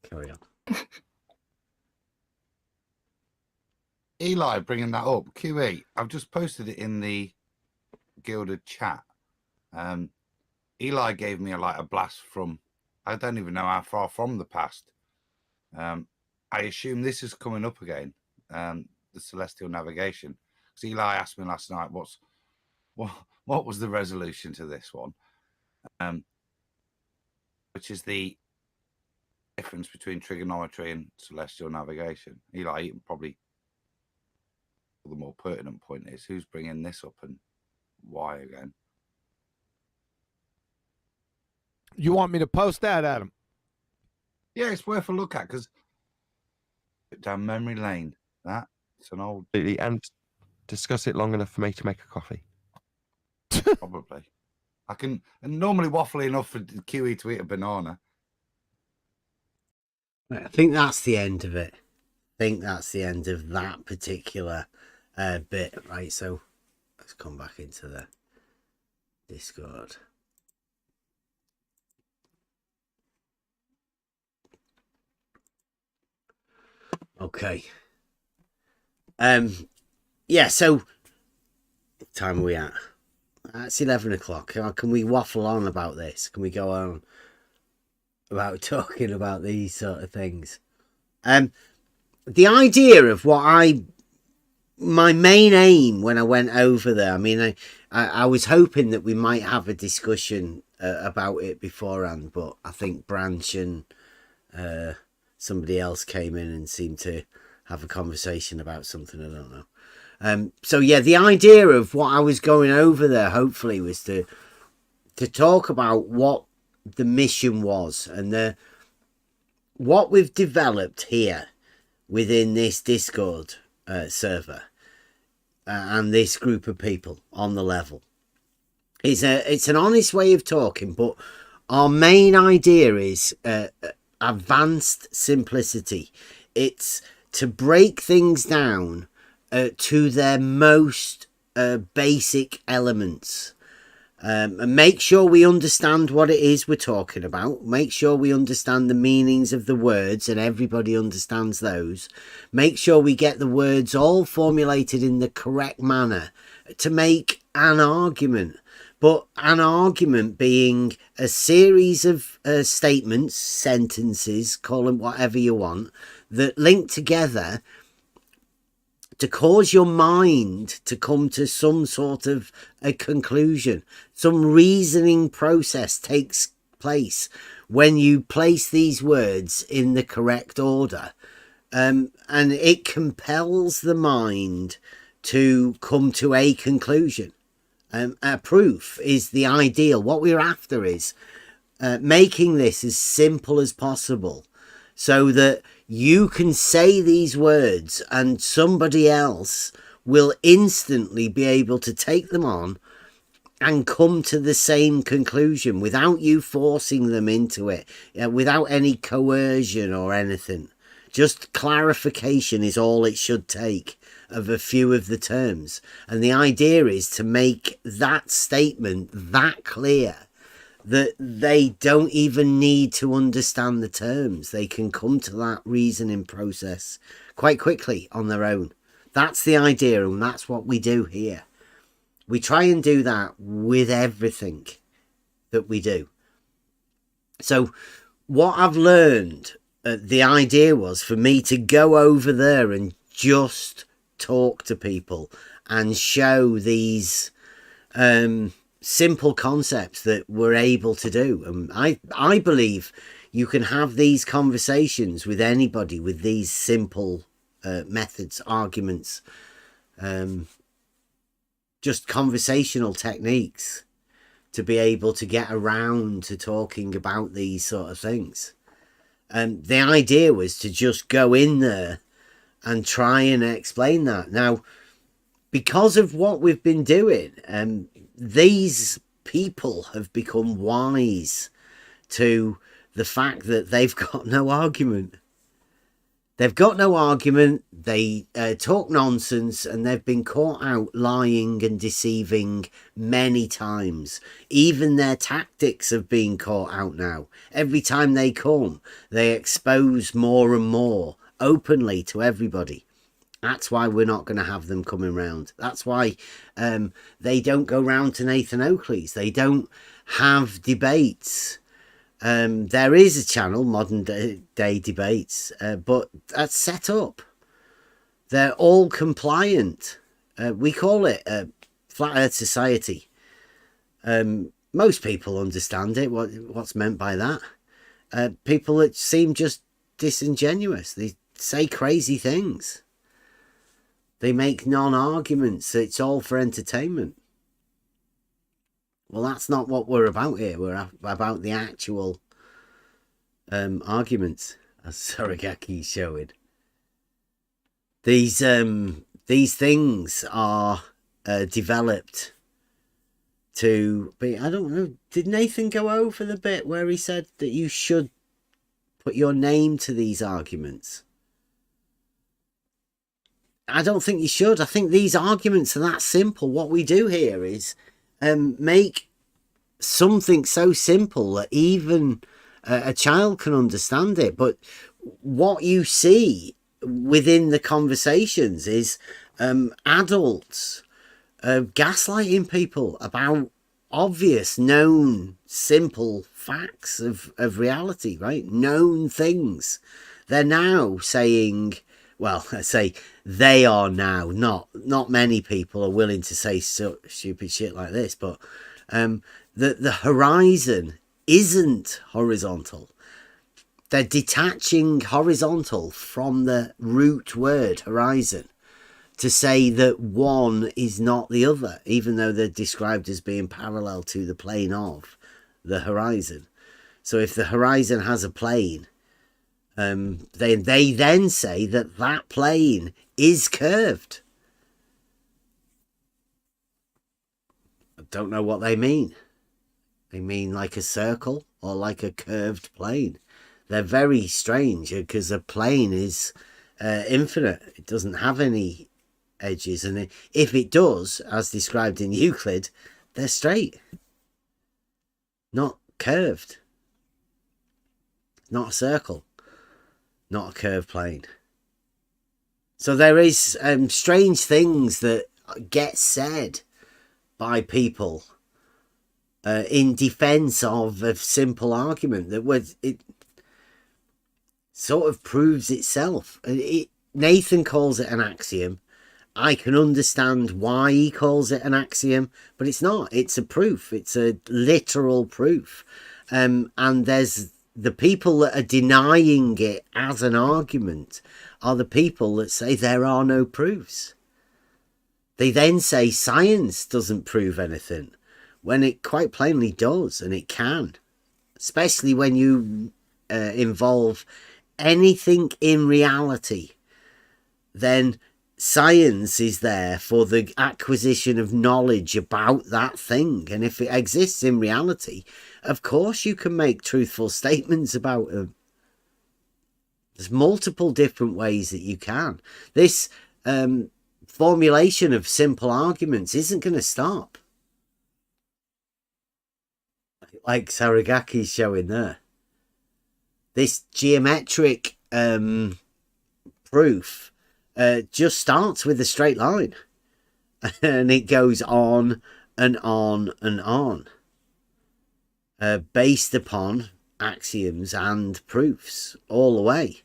Carry on. Eli, bringing that up. QE, I've just posted it in the Gilded chat. Eli gave me a blast from, I don't even know how far from the past. I assume this is coming up again, the celestial navigation. Because Eli asked me last night, what was the resolution to this one? Which is the difference between trigonometry and celestial navigation. Eli, probably the more pertinent point is who's bringing this up and why again. You want me to post that, Adam? Yeah, it's worth a look at because Down memory lane. That's an old. And discuss it long enough for me to make a coffee. Probably. I can normally waffle enough for QE to eat a banana. I think that's the end of it. I think that's the end of that particular bit, right? So let's come back into the Discord. Okay. Yeah, so what time are we at? It's 11 o'clock. Can we waffle on about this? Can we go on about talking about these sort of things? The idea of my main aim when I went over there, I mean, I was hoping that we might have a discussion about it beforehand, but I think Branch and somebody else came in and seemed to have a conversation about something. I don't know. So yeah, the idea of what I was going over there, hopefully, was to talk about what the mission was and what we've developed here within this Discord server and this group of people on the level. It's an honest way of talking, but our main idea is advanced simplicity. It's to break things down to their most basic elements, and make sure we understand what it is we're talking about. Make sure we understand the meanings of the words and everybody understands those. Make sure we get the words all formulated in the correct manner to make an argument. But an argument being a series of statements, sentences, call them whatever you want, that link together to cause your mind to come to some sort of a conclusion. Some reasoning process takes place when you place these words in the correct order. And it compels the mind to come to a conclusion. A proof is the ideal. What we're after is making this as simple as possible so that you can say these words and somebody else will instantly be able to take them on and come to the same conclusion without you forcing them into it, without any coercion or anything. Just clarification is all it should take of a few of the terms. And the idea is to make that statement that clear that they don't even need to understand the terms. They can come to that reasoning process quite quickly on their own. That's the idea, and that's what we do here. We try and do that with everything that we do. So what I've learned, the idea was for me to go over there and just talk to people and show these simple concepts that we're able to do. And I believe you can have these conversations with anybody with these simple methods, arguments, just conversational techniques to be able to get around to talking about these sort of things. And the idea was to just go in there and try and explain that. Now, because of what we've been doing, these people have become wise to the fact that they've got no argument. They've got no argument. They talk nonsense, and they've been caught out lying and deceiving many times. Even their tactics have been caught out now. Every time they come, they expose more and more openly to everybody. That's why we're not going to have them coming round. That's why they don't go round to Nathan Oakley's. They don't have debates. There is a channel, Modern Day Debates, but that's set up. They're all compliant. We call it Flat Earth Society. Most people understand it, what's meant by that. People that seem just disingenuous. They say crazy things. They make non-arguments. It's all for entertainment. Well, that's not what we're about here. We're about the actual arguments, as Sorogaki is showing. These things are developed to be, I don't know, did Nathan go over the bit where he said that you should put your name to these arguments? I don't think you should. I think these arguments are that simple. What we do here is make something so simple that even a child can understand it. But what you see within the conversations is adults gaslighting people about obvious, known, simple facts of reality, right? Known things. They're now saying, well, I say they are now, not many people are willing to say stupid shit like this, but the horizon isn't horizontal. They're detaching horizontal from the root word horizon to say that one is not the other, even though they're described as being parallel to the plane of the horizon. So if the horizon has a plane, they then say that that plane is curved. I don't know what they mean. They mean like a circle or like a curved plane. They're very strange because a plane is infinite. It doesn't have any edges, and if it does, as described in Euclid, they're straight, not curved. Not a circle, not a curved plane. So there is strange things that get said by people in defense of a simple argument that it sort of proves itself. Nathan calls it an axiom. I can understand why he calls it an axiom, but it's not. It's a proof. It's a literal proof. And there's the people that are denying it as an argument are the people that say there are no proofs. They then say science doesn't prove anything, when it quite plainly does, and it can. Especially when you involve anything in reality, then science is there for the acquisition of knowledge about that thing. And if it exists in reality, of course you can make truthful statements about them. There's multiple different ways that you can. This formulation of simple arguments isn't going to stop. Like Saragaki's showing there. This geometric proof just starts with a straight line, and it goes on and on and on, based upon axioms and proofs all the way.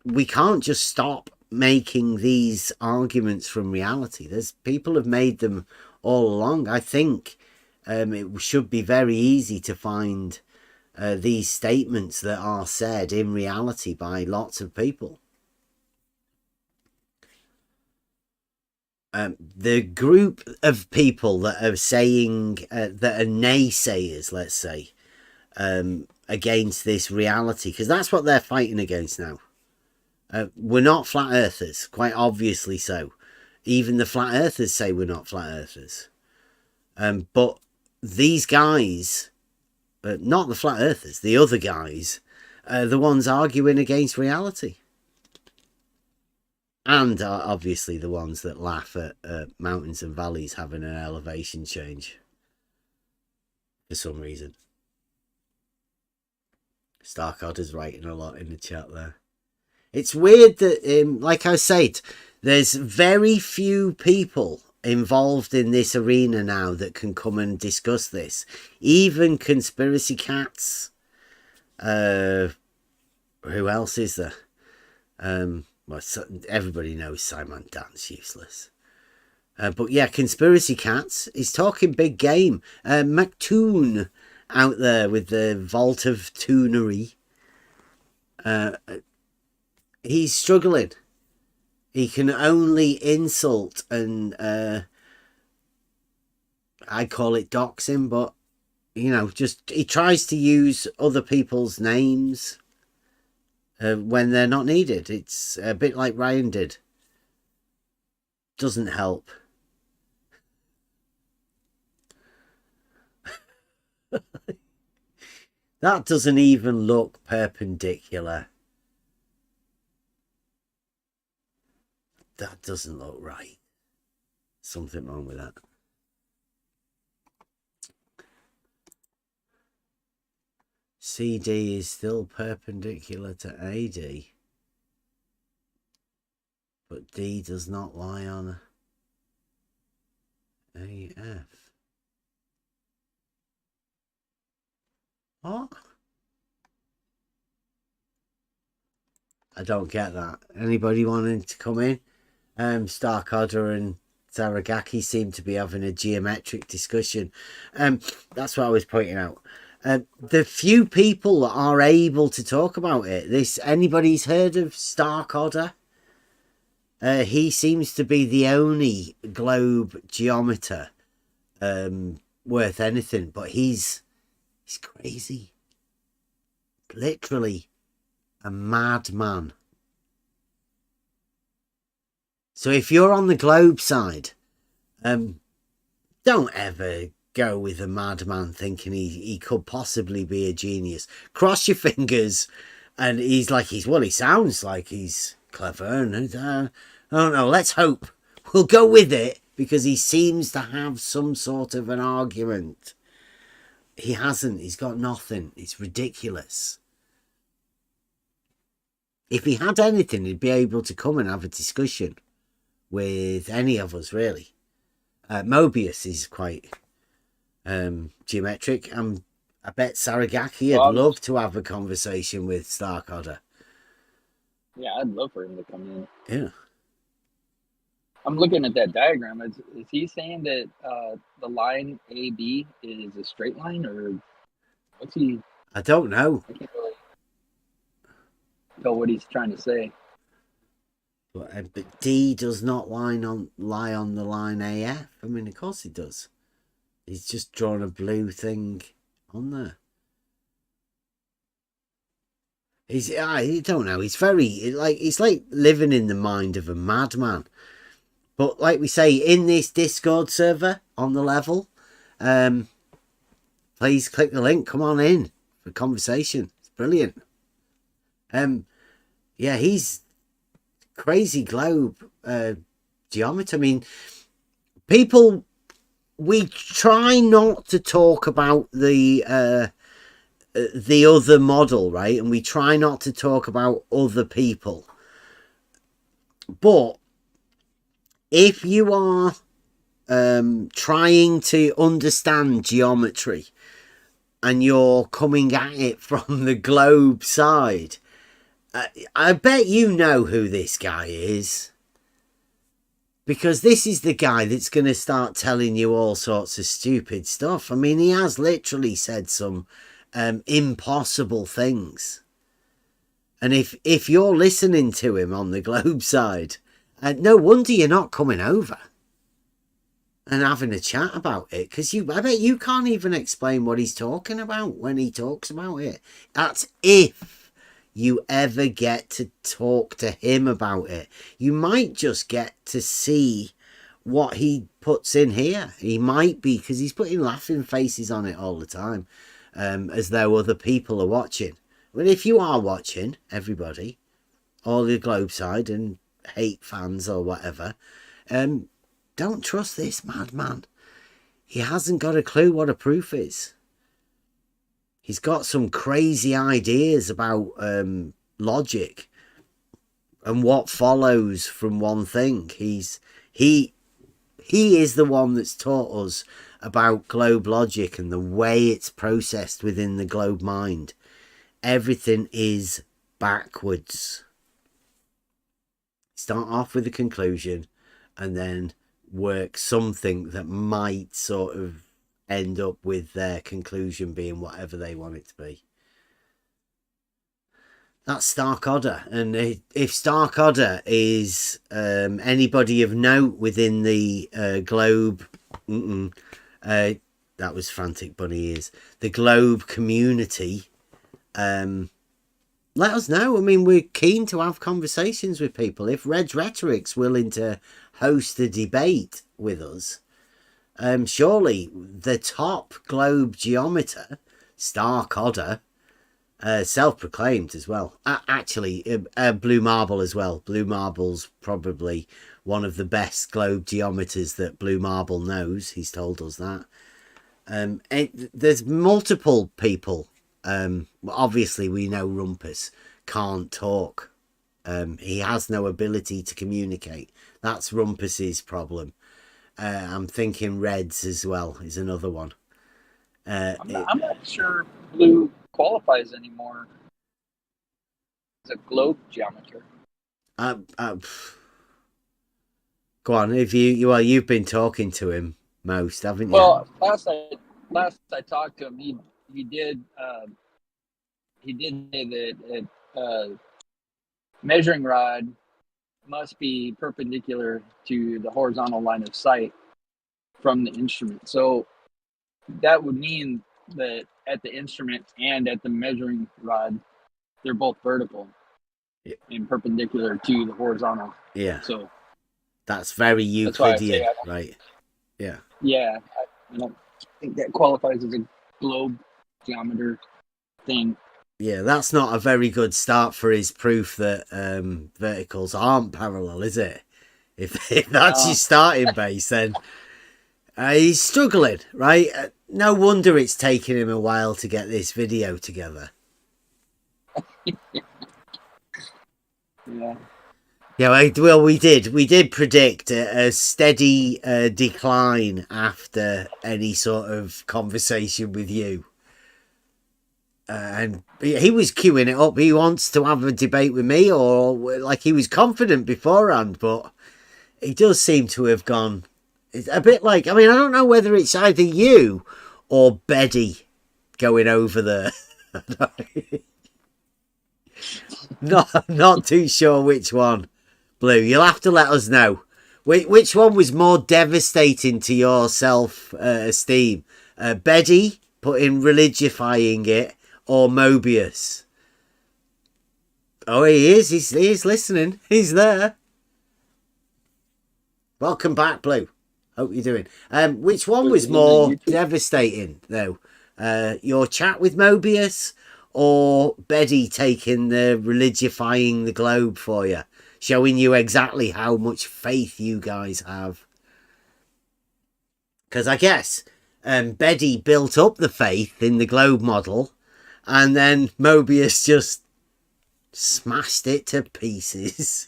We can't just stop making these arguments from reality. People have made them all along. I think it should be very easy to find these statements that are said in reality by lots of people. The group of people that are saying that are naysayers, let's say, against this reality, because that's what they're fighting against now. We're not flat earthers, quite obviously so. Even the flat earthers say we're not flat earthers. But these guys, not the flat earthers, the other guys, are the ones arguing against reality. And are obviously the ones that laugh at mountains and valleys having an elevation change for some reason. Starcod is writing a lot in the chat there. It's weird that, like I said, there's very few people involved in this arena now that can come and discuss this. Even conspiracy cats. Who else is there? Well, everybody knows Simon Dan's useless. But yeah, conspiracy cats is talking big game. McToon out there with the vault of toonery. He's struggling. He can only insult and I call it doxing, but you know, just he tries to use other people's names when they're not needed. It's a bit like Ryan did. Doesn't help. That doesn't even look perpendicular. That doesn't look right. Something wrong with that. CD is still perpendicular to AD, but D does not lie on AF. What? I don't get that. Anybody wanting to come in? Starkadder and Zaragaki seem to be having a geometric discussion. That's what I was pointing out. The few people that are able to talk about it, anybody's heard of Starkadder? He seems to be the only globe geometer worth anything, but he's crazy. Literally a madman. So if you're on the globe side, don't ever go with a madman thinking he could possibly be a genius. Cross your fingers, and he sounds like he's clever, and I don't know, let's hope. We'll go with it, because he seems to have some sort of an argument. He hasn't. He's got nothing. It's ridiculous. If he had anything, he'd be able to come and have a discussion with any of us, really. Mobius is quite geometric. I bet Saragaki would love to have a conversation with Starkadder. Yeah, I'd love for him to come in. Yeah. I'm looking at that diagram. Is he saying that the line AB is a straight line, or what's he? I don't know. I can't really tell what he's trying to say. But D does not lie on the line AF. I mean, of course he does. He's just drawn a blue thing on there. I don't know. He's like living in the mind of a madman. But like we say, in this Discord server on the level, please click the link. Come on in for conversation. It's brilliant. Yeah, he's crazy globe geometry. I mean, people, we try not to talk about the other model, right? And we try not to talk about other people. But if you are trying to understand geometry and you're coming at it from the globe side, I bet you know who this guy is. Because this is the guy that's going to start telling you all sorts of stupid stuff. I mean, he has literally said some impossible things. And if you're listening to him on the globe side, no wonder you're not coming over and having a chat about it, because I bet you can't even explain what he's talking about when he talks about it. That's if you ever get to talk to him about it. You might just get to see what he puts in here. He might be, because he's putting laughing faces on it all the time, as though other people are watching. But if you are watching, everybody, all the globe side and hate fans or whatever, don't trust this madman. He hasn't got a clue what a proof is. He's got some crazy ideas about logic and what follows from one thing. He is the one that's taught us about globe logic and the way it's processed within the globe mind. Everything is backwards. Start off with a conclusion and then work something that might sort of end up with their conclusion being whatever they want it to be. That's Starkadder. And if Starkadder is anybody of note within the globe, that was Frantic Bunny Ears, the globe community, let us know. I mean, we're keen to have conversations with people. If Rhetoric's willing to host a debate with us, surely the top globe geometer, Stark Odder, self-proclaimed as well. Actually, Blue Marble as well. Blue Marble's probably one of the best globe geometers that Blue Marble knows. He's told us that. There's multiple people. Obviously, we know Rumpus can't talk. He has no ability to communicate. That's Rumpus's problem. I'm thinking Reds as well is another one. I'm not sure Blue qualifies anymore as a globe geometer. Go on, if you've been talking to him most, haven't you? Well, last I talked to him, he did say that measuring rod must be perpendicular to the horizontal line of sight from the instrument. So that would mean that at the instrument and at the measuring rod, they're both vertical and perpendicular to the horizontal. Yeah. So that's very Euclidean, right? Yeah. Yeah, I don't think that qualifies as a globe geometer thing. Yeah, that's not a very good start for his proof that verticals aren't parallel, is it? If that's your starting base, then he's struggling, right? No wonder it's taken him a while to get this video together. Yeah. Yeah, well, we did predict a steady decline after any sort of conversation with you. And he was queuing it up. He wants to have a debate with me, or like he was confident beforehand, but he does seem to have gone. It's a bit like, I mean, I don't know whether it's either you or Betty going over there. Not too sure which one. Blue, you'll have to let us know. Which one was more devastating to your self-esteem? Betty putting religifying it, or Mobius? Oh, he is. He's listening. He's there. Welcome back, Blue. Hope you're doing. Which one was more devastating, though? Your chat with Mobius, or Betty taking the religifying the globe for you? Showing you exactly how much faith you guys have. Because I guess Betty built up the faith in the globe model, and then Mobius just smashed it to pieces.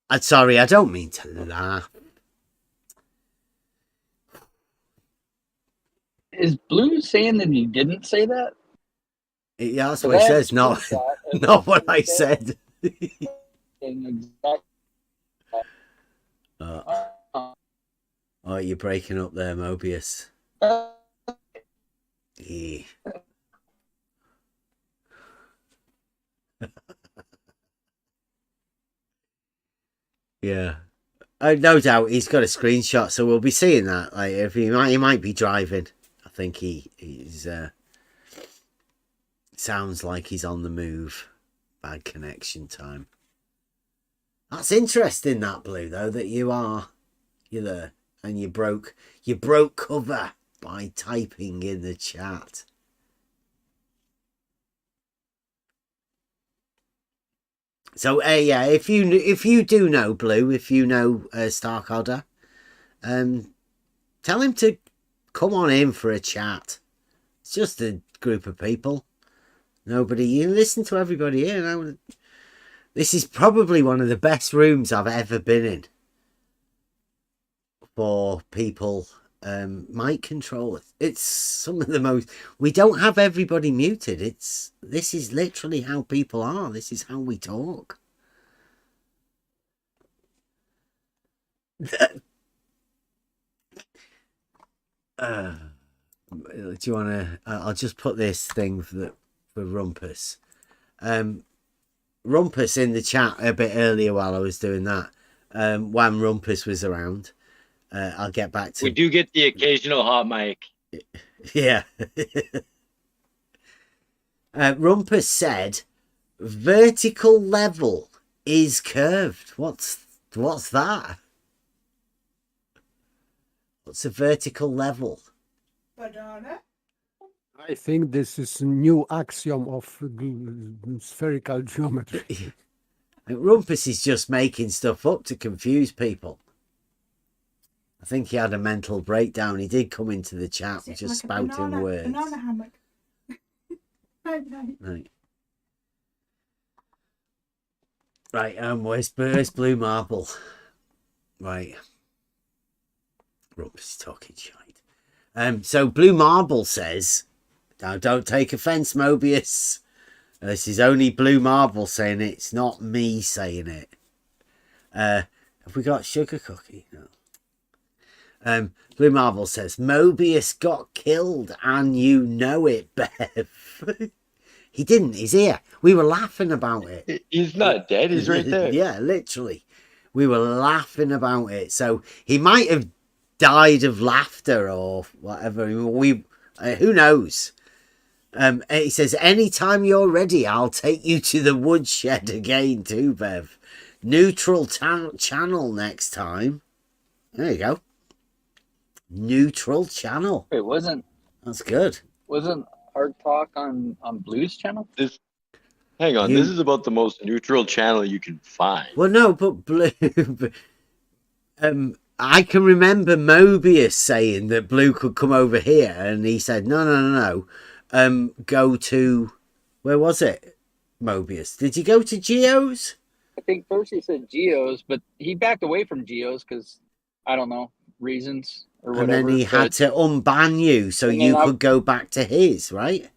I'm sorry, I don't mean to laugh. Is Blue saying that he didn't say that? Yeah, that's what he says. Not what I said. Oh, you're breaking up there, Mobius. Yeah. Yeah. No doubt he's got a screenshot, so we'll be seeing that. Like, if he might be driving. I think he's sounds like he's on the move. Bad connection time. That's interesting, that Blue, though, that you're there and you broke cover by typing in the chat. So yeah, if you do know Blue, if you know Stark Odder, tell him to come on in for a chat. It's just a group of people. Nobody, you listen to everybody here. Now, this is probably one of the best rooms I've ever been in for people mic control. It's some of the most. We don't have everybody muted. This is literally how people are. This is how we talk. Do you want to? I'll just put this thing for Rumpus. Rumpus in the chat a bit earlier while I was doing that. When Rumpus was around, I'll get back to. We do get the occasional hot mic. Yeah. Rumpus said, vertical level is curved. What's that? What's a vertical level? Banana. I think this is a new axiom of spherical geometry. Rumpus is just making stuff up to confuse people. I think he had a mental breakdown. He did come into the chat just spouting words. Banana hammock. Right, where's Blue Marble? Right. Rumpus is talking shite. So Blue Marble says, now don't take offence, Mobius. This is only Blue Marble saying it. It's not me saying it. Have we got Sugar Cookie? No. Blue Marble says, Mobius got killed and you know it, Bev. He didn't. He's here. We were laughing about it. He's not dead. He's right there. Yeah, literally. We were laughing about it. So he might have died of laughter or whatever. Who knows? He says, anytime you're ready, I'll take you to the woodshed again too, Bev. Neutral channel next time. There you go. Neutral channel. Wait, That's good. Wasn't Hard Talk on Blue's channel? Hang on, this is about the most neutral channel you can find. Well, no, but Blue... I can remember Mobius saying that Blue could come over here, and he said, no. Go to... Where was it, Mobius? Did you go to Geo's? I think first he said Geo's, but he backed away from Geo's because, I don't know, reasons or whatever. And then he had to unban you so you could go back to his, right?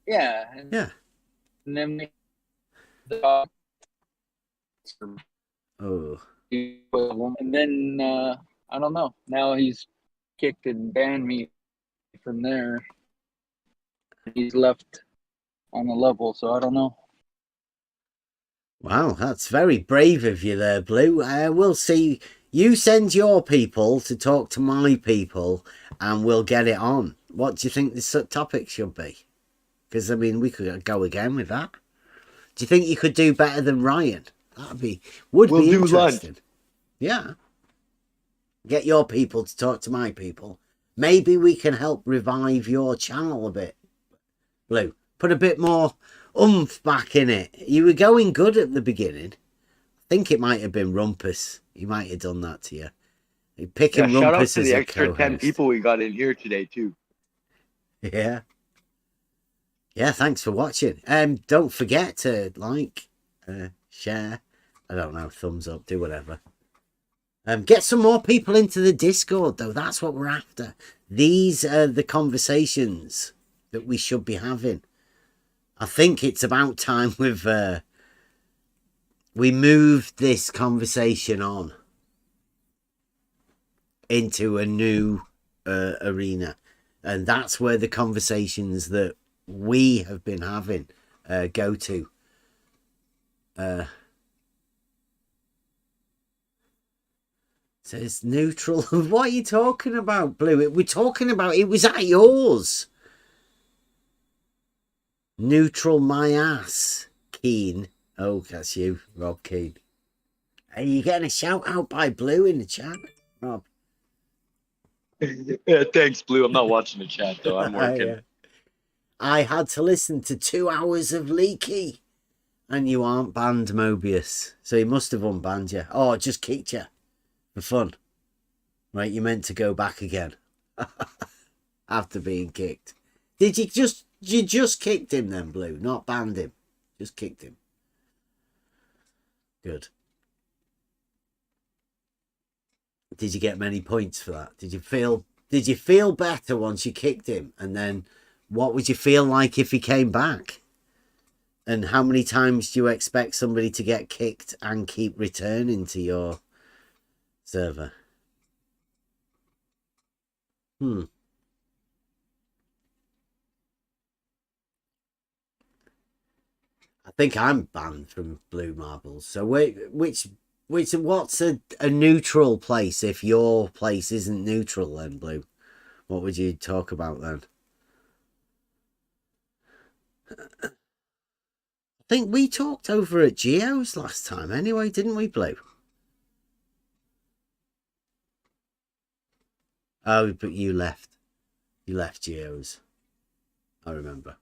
Yeah. Yeah. And then and then I don't know. Now he's kicked and banned me from there. He's left on the level, so I don't know. Wow, that's very brave of you there, Blue. We'll see. You send your people to talk to my people and we'll get it on. What do you think the topic should be? Because, I mean, we could go again with that. Do you think you could do better than Ryan? Would be interesting. Lunch. Yeah. Get your people to talk to my people. Maybe we can help revive your channel a bit. Blue, put a bit more oomph back in it. You were going good at the beginning. I think it might have been Rumpus. He might have done that to you. Picking Rumpus shout out to as the a extra co-host. 10 people we got in here today, too. Yeah. Yeah, thanks for watching. Don't forget to like, share, I don't know, thumbs up, do whatever. Get some more people into the Discord, though. That's what we're after. These are the conversations that we should be having. I think it's about time we moved this conversation on into a new arena. And that's where the conversations that we have been having go to. So it's neutral. What are you talking about, Blue? We're talking about, it was at yours. Neutral my ass, Keen. Oh, that's you, Rob Keen. Are you getting a shout out by Blue in the chat, Rob? Yeah, thanks, Blue. I'm not watching the chat, though. I'm working. Yeah. I had to listen to 2 hours of Leaky. And you aren't banned, Mobius. So he must have unbanned you. Oh, it just kicked you. For fun. Right, you meant to go back again. After being kicked. Did you just kicked him then, Blue? Not banned him. Just kicked him. Good. Did you get many points for that? Did you feel better once you kicked him? And then what would you feel like if he came back? And how many times do you expect somebody to get kicked and keep returning to your server? I think I'm banned from Blue Marbles. So what's a neutral place if your place isn't neutral then, Blue? What would you talk about then? I think we talked over at Geo's last time anyway, didn't we, Blue? Oh, but you left. You left Geo's. I remember.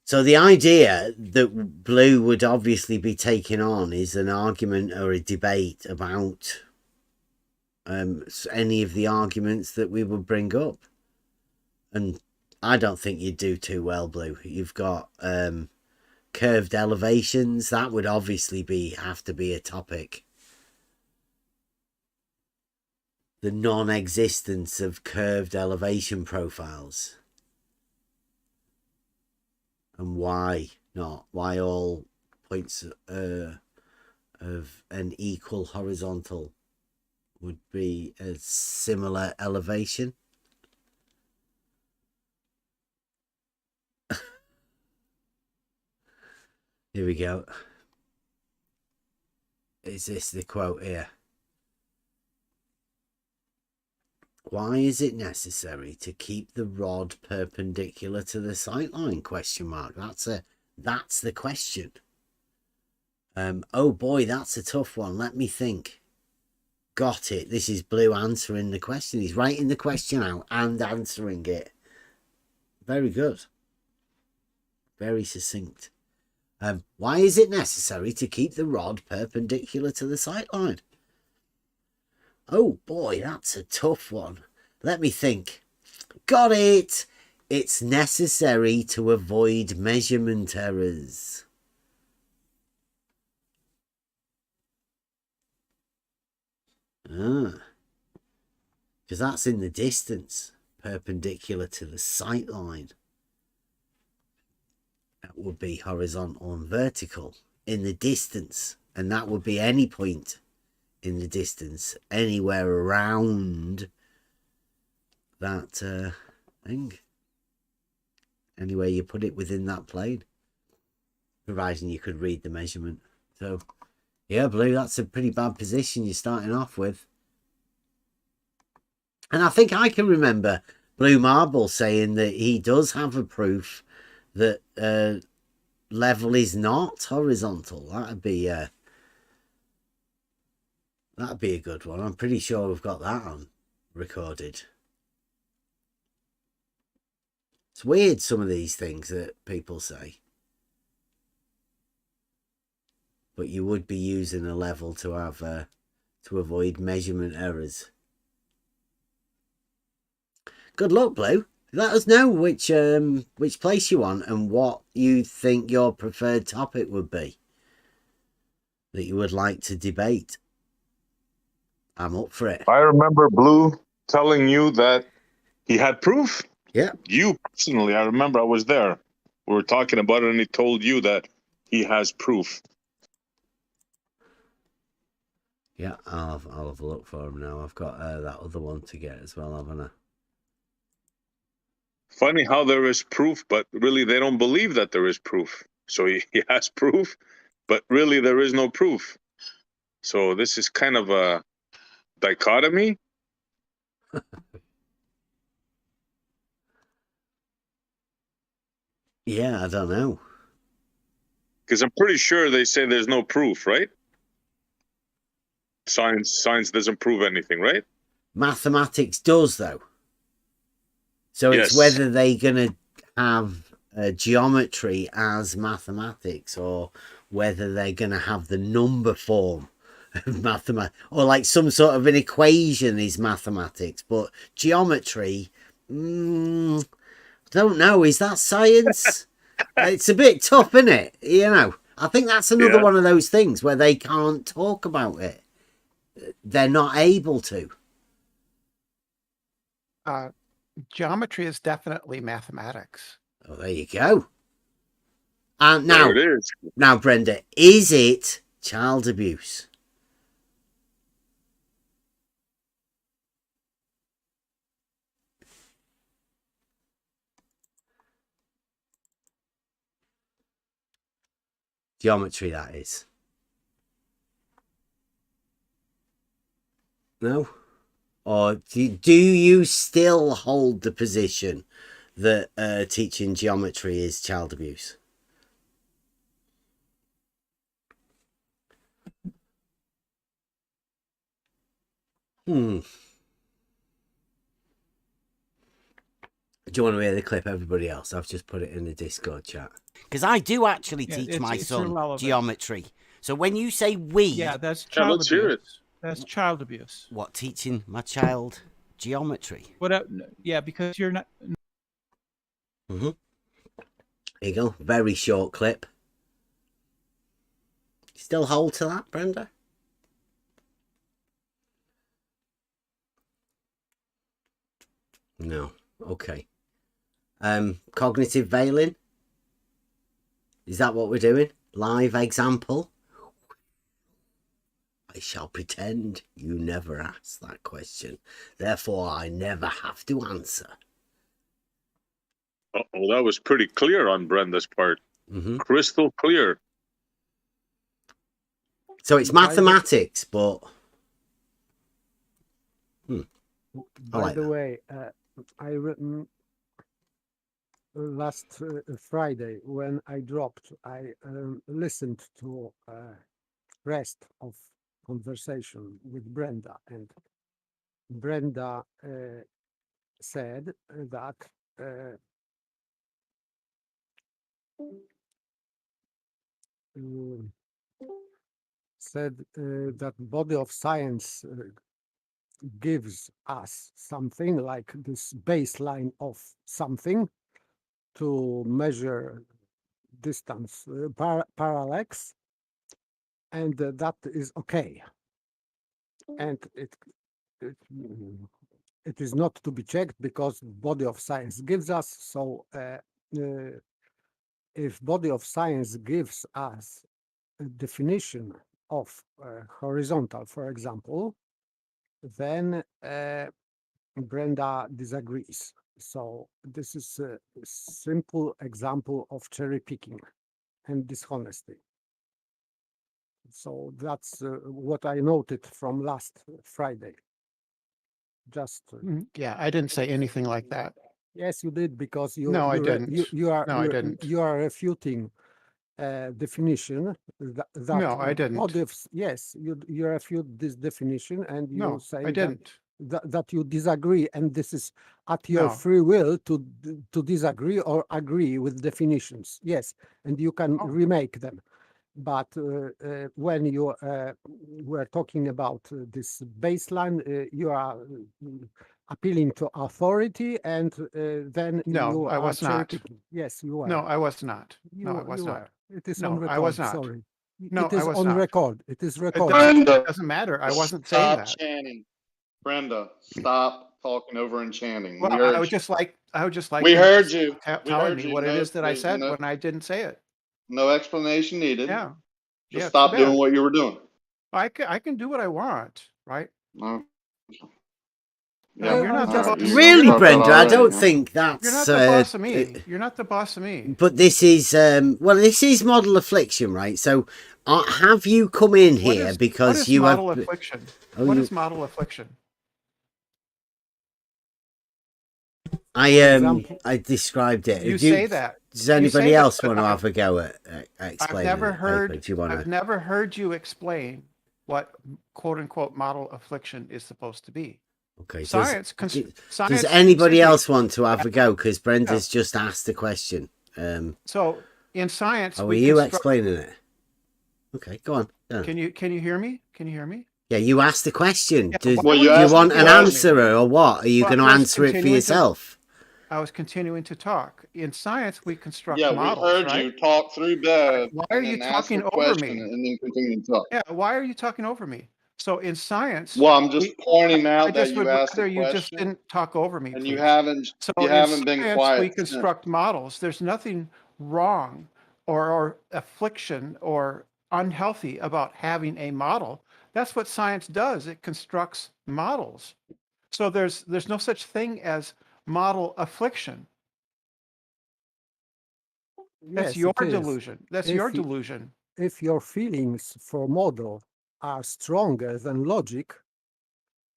So the idea that Blue would obviously be taking on is an argument or a debate about any of the arguments that we would bring up. And I don't think you'd do too well, Blue. You've got curved elevations. That would obviously have to be a topic. The non-existence of curved elevation profiles. And why not? Why all points of an equal horizontal would be a similar elevation? Here we go. Is this the quote here? Why is it necessary to keep the rod perpendicular to the sightline? Question mark. That's the question. Oh boy, that's a tough one. Let me think. Got it. This is Blue answering the question. He's writing the question out and answering it. Very good. Very succinct. Why is it necessary to keep the rod perpendicular to the sightline? Oh boy, that's a tough one. Let me think. Got it. It's necessary to avoid measurement errors. Because that's in the distance, perpendicular to the sightline. That would be horizontal and vertical in the distance, and that would be any point in the distance, anywhere around that thing. Anywhere you put it within that plane, providing you could read the measurement. So, yeah, Blue, that's a pretty bad position you're starting off with. And I think I can remember Blue Marble saying that he does have a proof that level is not horizontal. That'd be a good one. I'm pretty sure we've got that on recorded. It's weird, some of these things that people say. But you would be using a level to have to avoid measurement errors. Good luck, Blue. Let us know which place you want and what you think your preferred topic would be that you would like to debate. I'm up for it. I remember Blue telling you that he had proof. Yeah. You personally, I remember I was there. We were talking about it and he told you that he has proof. Yeah, I'll have a look for him now. I've got that other one to get as well, haven't I? Funny how there is proof, but really they don't believe that there is proof. So he has proof, but really there is no proof. So this is kind of a dichotomy. Yeah, I don't know. Because I'm pretty sure they say there's no proof, right? Science doesn't prove anything, right? Mathematics does, though. So yes. It's whether they're going to have geometry as mathematics or whether they're going to have the number form of mathematics, or like some sort of an equation is mathematics, but geometry, don't know. Is that science? It's a bit tough, isn't it? You know, I think that's another one of those things where they can't talk about it. They're not able to. Geometry is definitely mathematics. Oh, there you go. And now, there it is. Now, Brenda, is it child abuse? Geometry, that is. No? Or do you still hold the position that teaching geometry is child abuse? Do you want to hear the clip, everybody else? I've just put it in the Discord chat. Because I do actually teach my son geometry. So when you say we... Yeah, that's child abuse. That's child abuse. What, teaching my child geometry? What? Yeah, because you're not... Here you go. Very short clip. Still hold to that, Brenda? No. Okay. Cognitive veiling. Is that what we're doing? Live example. I shall pretend you never asked that question. Therefore, I never have to answer. Oh, that was pretty clear on Brenda's part. Crystal clear. So it's mathematics, but... By the way, I last Friday when I dropped, I listened to rest of conversation with Brenda, and Brenda said that body of science gives us something like this baseline of something to measure distance, parallax, and that is okay. And it is not to be checked because body of science gives us. So if body of science gives us a definition of horizontal, for example, then Brenda disagrees. So this is a simple example of cherry picking and dishonesty. So that's what I noted from last Friday. Just yeah, I didn't say anything like that. Yes, you did, because you I didn't. I didn't. You are refuting definition that no, I didn't. Yes, you refute this definition, and you say I didn't. That you disagree, and this is at your free will to disagree or agree with definitions. Yes, and you can remake them. But when you were talking about this baseline, you are appealing to authority, and then no, I was not. Yes, you are. No, I was not. No, I was not. It is no, on record. I was not. Sorry. No, it is I was on not. record. It is recorded. It doesn't matter. I wasn't saying that. Stop chanting. Brenda, stop talking over and chanting. Well, I would just like. We heard you. Telling me what it is that I said when I didn't say it. No explanation needed. Yeah. Just stop doing what you were doing. I can do what I want, right? No. Yeah, you're not the boss. Really, Brenda, I don't think that's... You're not the boss of me. You're not the boss of me. But this is, well, this is model affliction, right? So have you come in here because you have... What is model affliction? What is model affliction? I described it. You say that. Does anybody else want to have a go at explaining I've never it? I've never heard you explain what quote unquote model affliction is supposed to be. Okay. Science. Does anybody else want to have a go? Because Brenda's just asked the question. So in science, are you explaining it? Okay, go on. Can you hear me? Can you hear me? Yeah, you asked the question. Yeah, do you want an answer or what? Are you going to answer it for yourself? I was continuing to talk. In science, we construct Yeah, models. we heard you talk through Bev. Why are you talking over me? And then continue to talk. Yeah, why are you talking over me? So in science, well, I'm just pointing out that you asked a question. You just didn't talk over me, and please. you haven't. So you haven't been quiet. We construct models. There's nothing wrong or affliction or unhealthy about having a model. That's what science does. It constructs models. So there's no such thing as model affliction. That's your delusion. That's your delusion. If your feelings for model are stronger than logic,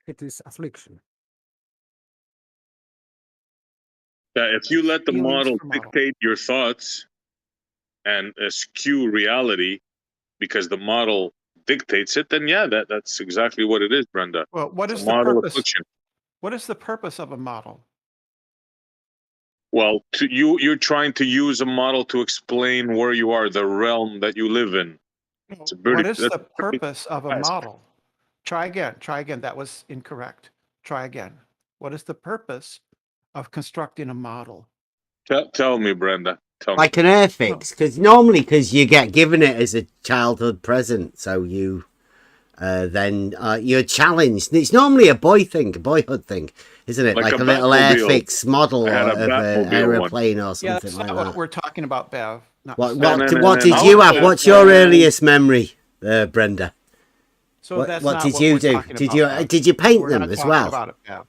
it is affliction. If you let the Feelings model for model. dictate your thoughts and skew reality because the model dictates it, then yeah, that's exactly what it is, Brenda. Well, what It's is a the model purpose? affliction. What is the purpose of a model? Well, you're trying to use a model to explain where you are, the realm that you live in. It's a What pretty, is that's the purpose of a model? Try again. Try again. That was incorrect. Try again. What is the purpose of constructing a model? Tell me, Brenda. Tell me. Like an airfix, because normally you get given it as a childhood present, so you then you're challenged. It's normally a boyhood thing, isn't it? Like a little airfix model of an aeroplane or something that's like not that. what we're talking about, Bev. What did you have? What's your earliest memory, Brenda? So that's what not did what you we're do? talking Did about, you Bev. did you paint We're them not as talking well? about it, Bev.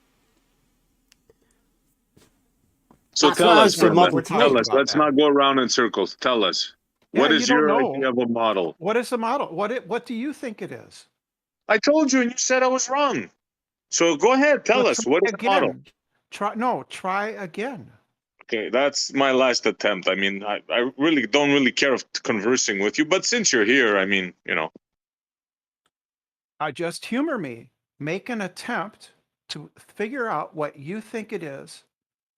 So That's tell what I us, was the Brenda. model to Tell me. us. Let's not go around in circles. Tell us. Yeah, What you is don't your know. idea of a model? What is the model? What do you think it is? I told you, and you said I was wrong. So go ahead, tell us. What is the model? Try again. Okay, that's my last attempt. I mean, I really don't care of conversing with you, but since you're here, I mean, you know. Just humor me. Make an attempt to figure out what you think it is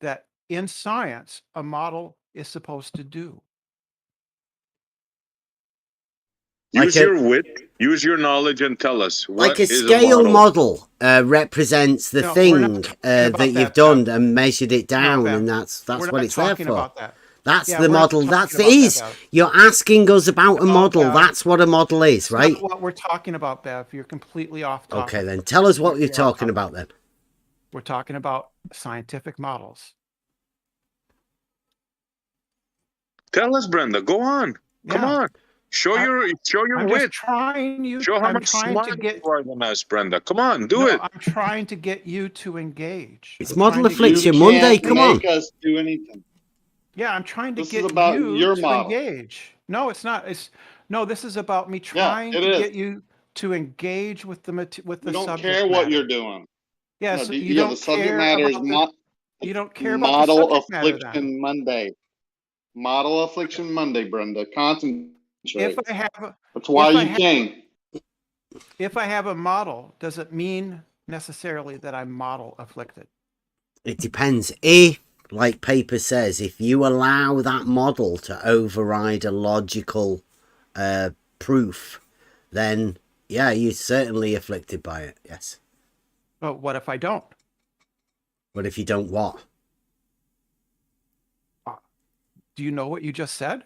that in science a model is supposed to do. Use your wit, use your knowledge, and tell us what Like a is scale a model. represents the No, we're thing not talking about that you've that, done Bev. and measured it down, Bev. and that's We're what not it's there talking for. about that. That's Yeah, the we're not model. talking That's about it that, is. Bev. You're asking us about a No, model. Bev. That's what a model is, That's right? not what we're talking about, Bev. You're completely off topic. Okay, then tell us what you're Completely off talking topic. about then. We're talking about scientific models. Tell us, Brenda. Go on. Come Yeah. on. Show your I'm wit. just trying you. Show how I'm much trying smarter to get. you are than us, Brenda. Come on, do No, it. I'm trying to get you to engage. It's I'm model trying to get affliction you- Monday. Can't Come on. make us do anything. Yeah, I'm trying to This get is about you your to model. engage. No, it's not. No, this is about me Yeah, trying it to is. get you to engage with the We the don't subject care what matter. you're doing. Yes, No, you the don't subject care matter is about the. not You don't care about the model subject matter then. affliction Monday. Model affliction Monday, Brenda. Concentrate. If I have, That's why if I you have, came. if I have a model, does it mean necessarily that I'm model afflicted? It depends. If, like paper says, if you allow that model to override a logical proof, then yeah, you're certainly afflicted by it. Yes. Oh, what if I don't? What if you don't what? Do you know what you just said?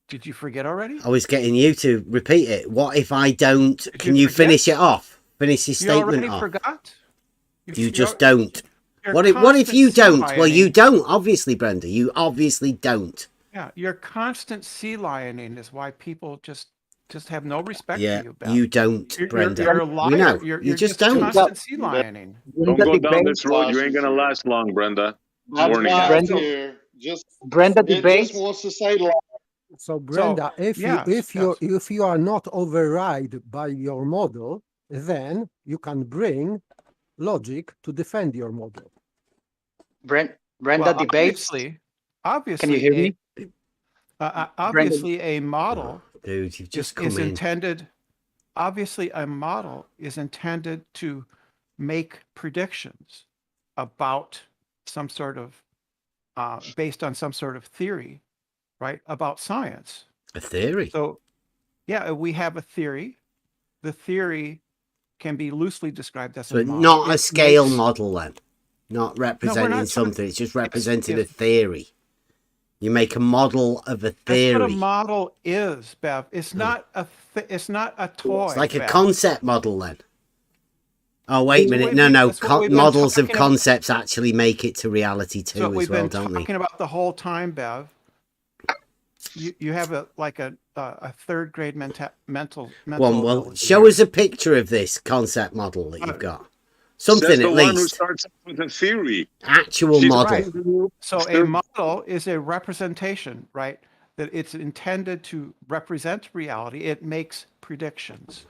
Did you forget already? I was getting you to repeat it. What if I don't? Did Can you you forget? finish it off? Finish your You statement already off. forgot? You just don't. You're What if you constant don't? Well, you sea-lioning. don't, obviously, Brenda. You obviously don't. Yeah, your constant sea lioning is why people just have no respect Yeah, for you, Beth. you don't, You're Brenda. a liar. We know. You're You just just don't. constant sea lioning. Don't go down this road. You ain't gonna last long, Brenda. That's Warning. why Brenda- I'm here. Just Brenda it just debates. wants to say lie. So Brenda, yes, if you are not override by your model, then you can bring logic to defend your model. Brenda Well, debates. Obviously, Can you hear me? Obviously, a model Dude, you've just is come in. intended. Obviously, a model is intended to make predictions about some sort of, based on some sort of theory, right? About science. A theory. So, yeah, we have a theory. The theory can be loosely described as So a model. not a It scale makes- model then. Not representing talking- something. It's just representing a if- theory. You make a model of a That's theory. what a model is, Bev. It's not a. It's not a toy. It's like a Bev. concept model then. Oh, wait a That's minute. what No, we- no. that's what we've been Models of talking about. concepts actually make it to reality too So as we've well, been don't they? talking about the whole time, Bev. You have a third grade mental. Well, ability show here. us a picture of this concept model that you've got. Something Says the at one who least. starts with a theory. Actual She's model. right. So a model is a representation, right? That it's intended to represent reality. It makes predictions,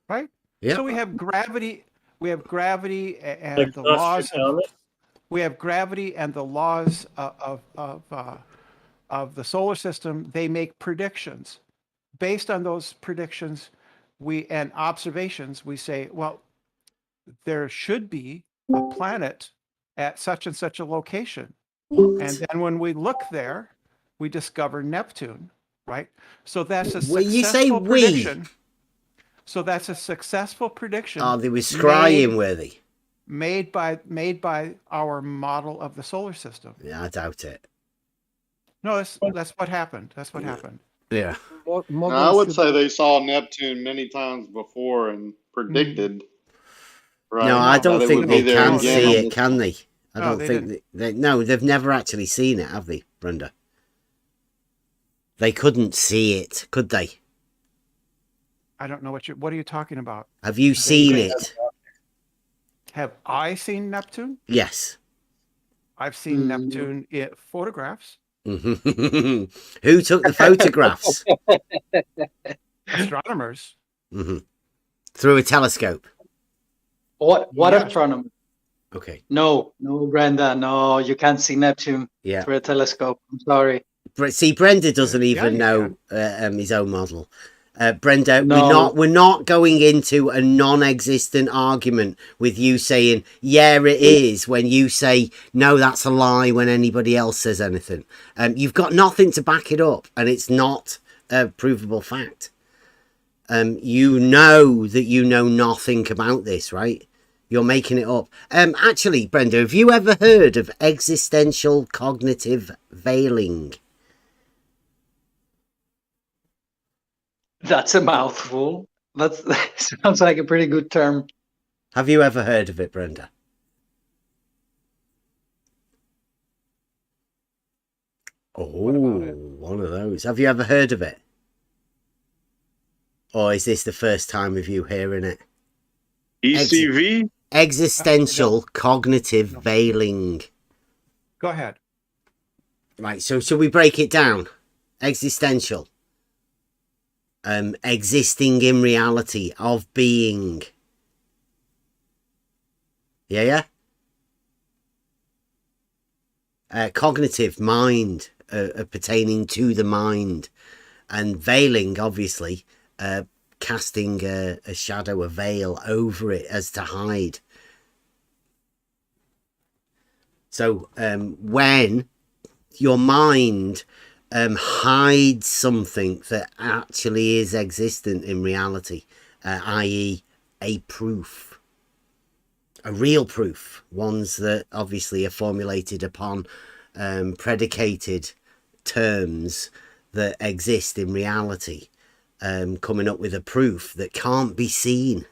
right? Yeah. So we have gravity. we have gravity and the laws of, we have gravity and the laws of the solar system. They make predictions. Based on those predictions, and observations, we say, well, there should be a planet at such and such a location. And then when we look there, we discover Neptune, right? So that's a successful prediction. So that's a successful prediction. Oh, they were scrying, were they? Made by our model of the solar system. Yeah, I doubt it. No, that's what happened. That's what happened. Yeah. No, I would say they saw Neptune many times before and predicted. Right? No, I don't think they can see it, this. can they? I don't think no, they've never actually seen it, have they, Brenda? They couldn't see it, could they? I don't know what are you talking about? Have you seen it? Have I seen Neptune? Yes. I've seen Neptune in photographs. Who took the photographs? Astronomers. Through a telescope. What astronomer? Okay. No, Brenda, no, you can't see Neptune through a telescope. I'm sorry. See, Brenda doesn't even know his own model. Brenda, we're not going into a non-existent argument with you saying, yeah, it is, when you say, no, that's a lie when anybody else says anything. You've got nothing to back it up, and it's not a provable fact. You know that you know nothing about this, right? You're making it up. Actually, Brenda, have you ever heard of existential cognitive veiling? That's a mouthful. That sounds like a pretty good term. Have you ever heard of it, Brenda? Oh, one of those. Have you ever heard of it? Or is this the first time of you hearing it? ECV? Existential cognitive veiling. Go ahead. Right, so shall we break it down? Existential. Existing in reality, of being. Yeah? Cognitive, mind, pertaining to the mind. And veiling, obviously, casting a shadow, a veil over it as to hide. So when your mind hides something that actually is existent in reality, i.e. a proof, a real proof, ones that obviously are formulated upon predicated terms that exist in reality, coming up with a proof that can't be seen.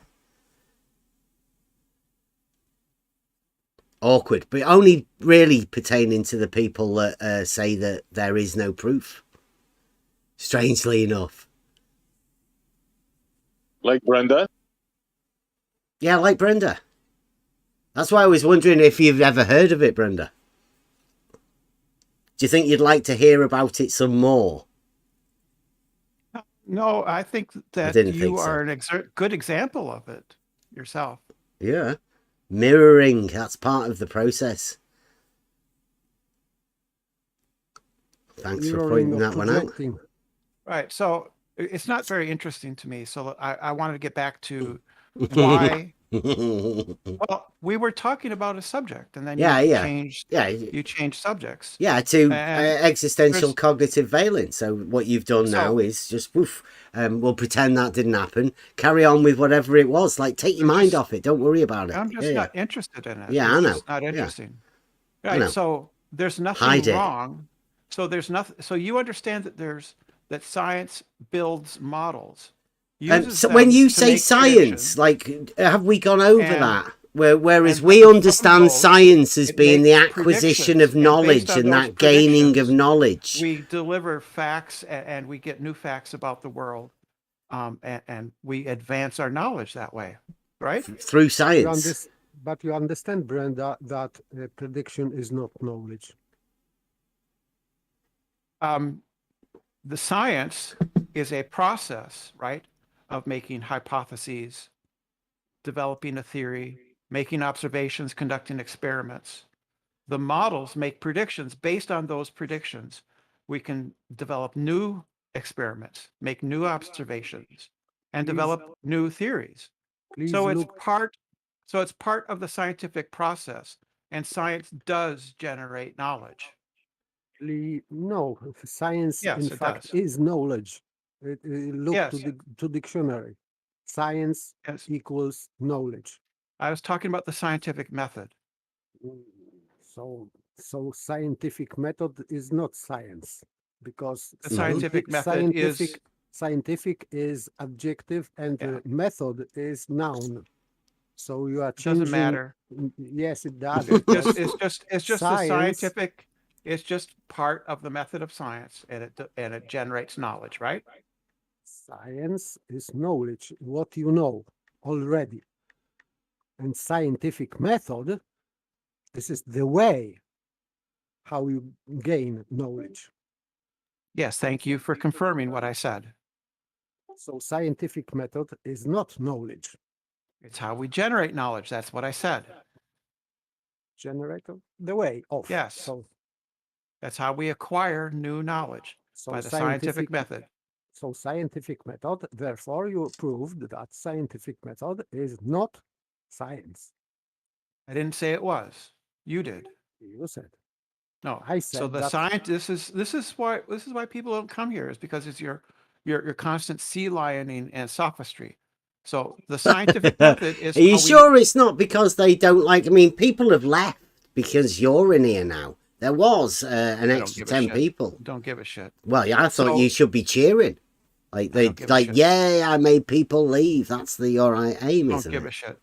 Awkward, but only really pertaining to the people that say that there is no proof. Strangely enough. Like Brenda? Yeah, like Brenda. That's why I was wondering if you've ever heard of it, Brenda. Do you think you'd like to hear about it some more? No, I think that you are an good example of it yourself. Yeah. Mirroring, that's part of the process. Thanks for pointing that one out. Right, so it's not very interesting to me. So I wanted to get back to why. Well, we were talking about a subject, and then you changed subjects. Yeah, to existential cognitive veiling. So what you've done now is just woof. We'll pretend that didn't happen. Carry on with whatever it was. Like, take your mind off it. Don't worry about it. I'm just not interested in it. Yeah, I know. It's not interesting. Right. So there's nothing wrong. So there's nothing. So you understand that science builds models. So when you say science, like, have we gone over that? Whereas we understand science as being the acquisition of knowledge and that gaining of knowledge. We deliver facts and we get new facts about the world, and we advance our knowledge that way, right? Through science. But you understand, Brenda, that prediction is not knowledge. The science is a process, right, of making hypotheses developing a theory, making observations, conducting experiments. The models make predictions. Based on those predictions, we can develop new experiments, make new observations, and develop new theories. So it's part of the scientific process, and science does generate knowledge. No, science Yes, in it fact does. is knowledge. Look Yes. to dictionary. Science equals knowledge. I was talking about the scientific method. So scientific method is not science, because The scientific method is scientific is adjective and the method is noun. So you are It doesn't changing. matter. Yes, it does. It's just the scientific. It's just part of the method of science, and it generates knowledge, right? Science is knowledge, what you know already. And scientific method, this is the way how you gain knowledge. Yes, thank you for confirming what I said. So scientific method is not knowledge. It's how we generate knowledge. That's what I said. Generator, the way of. Yes. So that's how we acquire new knowledge, by the scientific method. So scientific method, therefore you proved that scientific method is not science. I didn't say it was. You did. You said. No, I said so the science. This is why people don't come here, is because it's your constant sea lioning and sophistry. So the scientific method is. Are you sure it's not because they don't like? I mean, people have left because you're in here now. There was an extra 10 people. Don't give a shit. Well, yeah, I thought you should be cheering. Like yay! I made people leave. That's your aim, isn't it? Don't give a shit.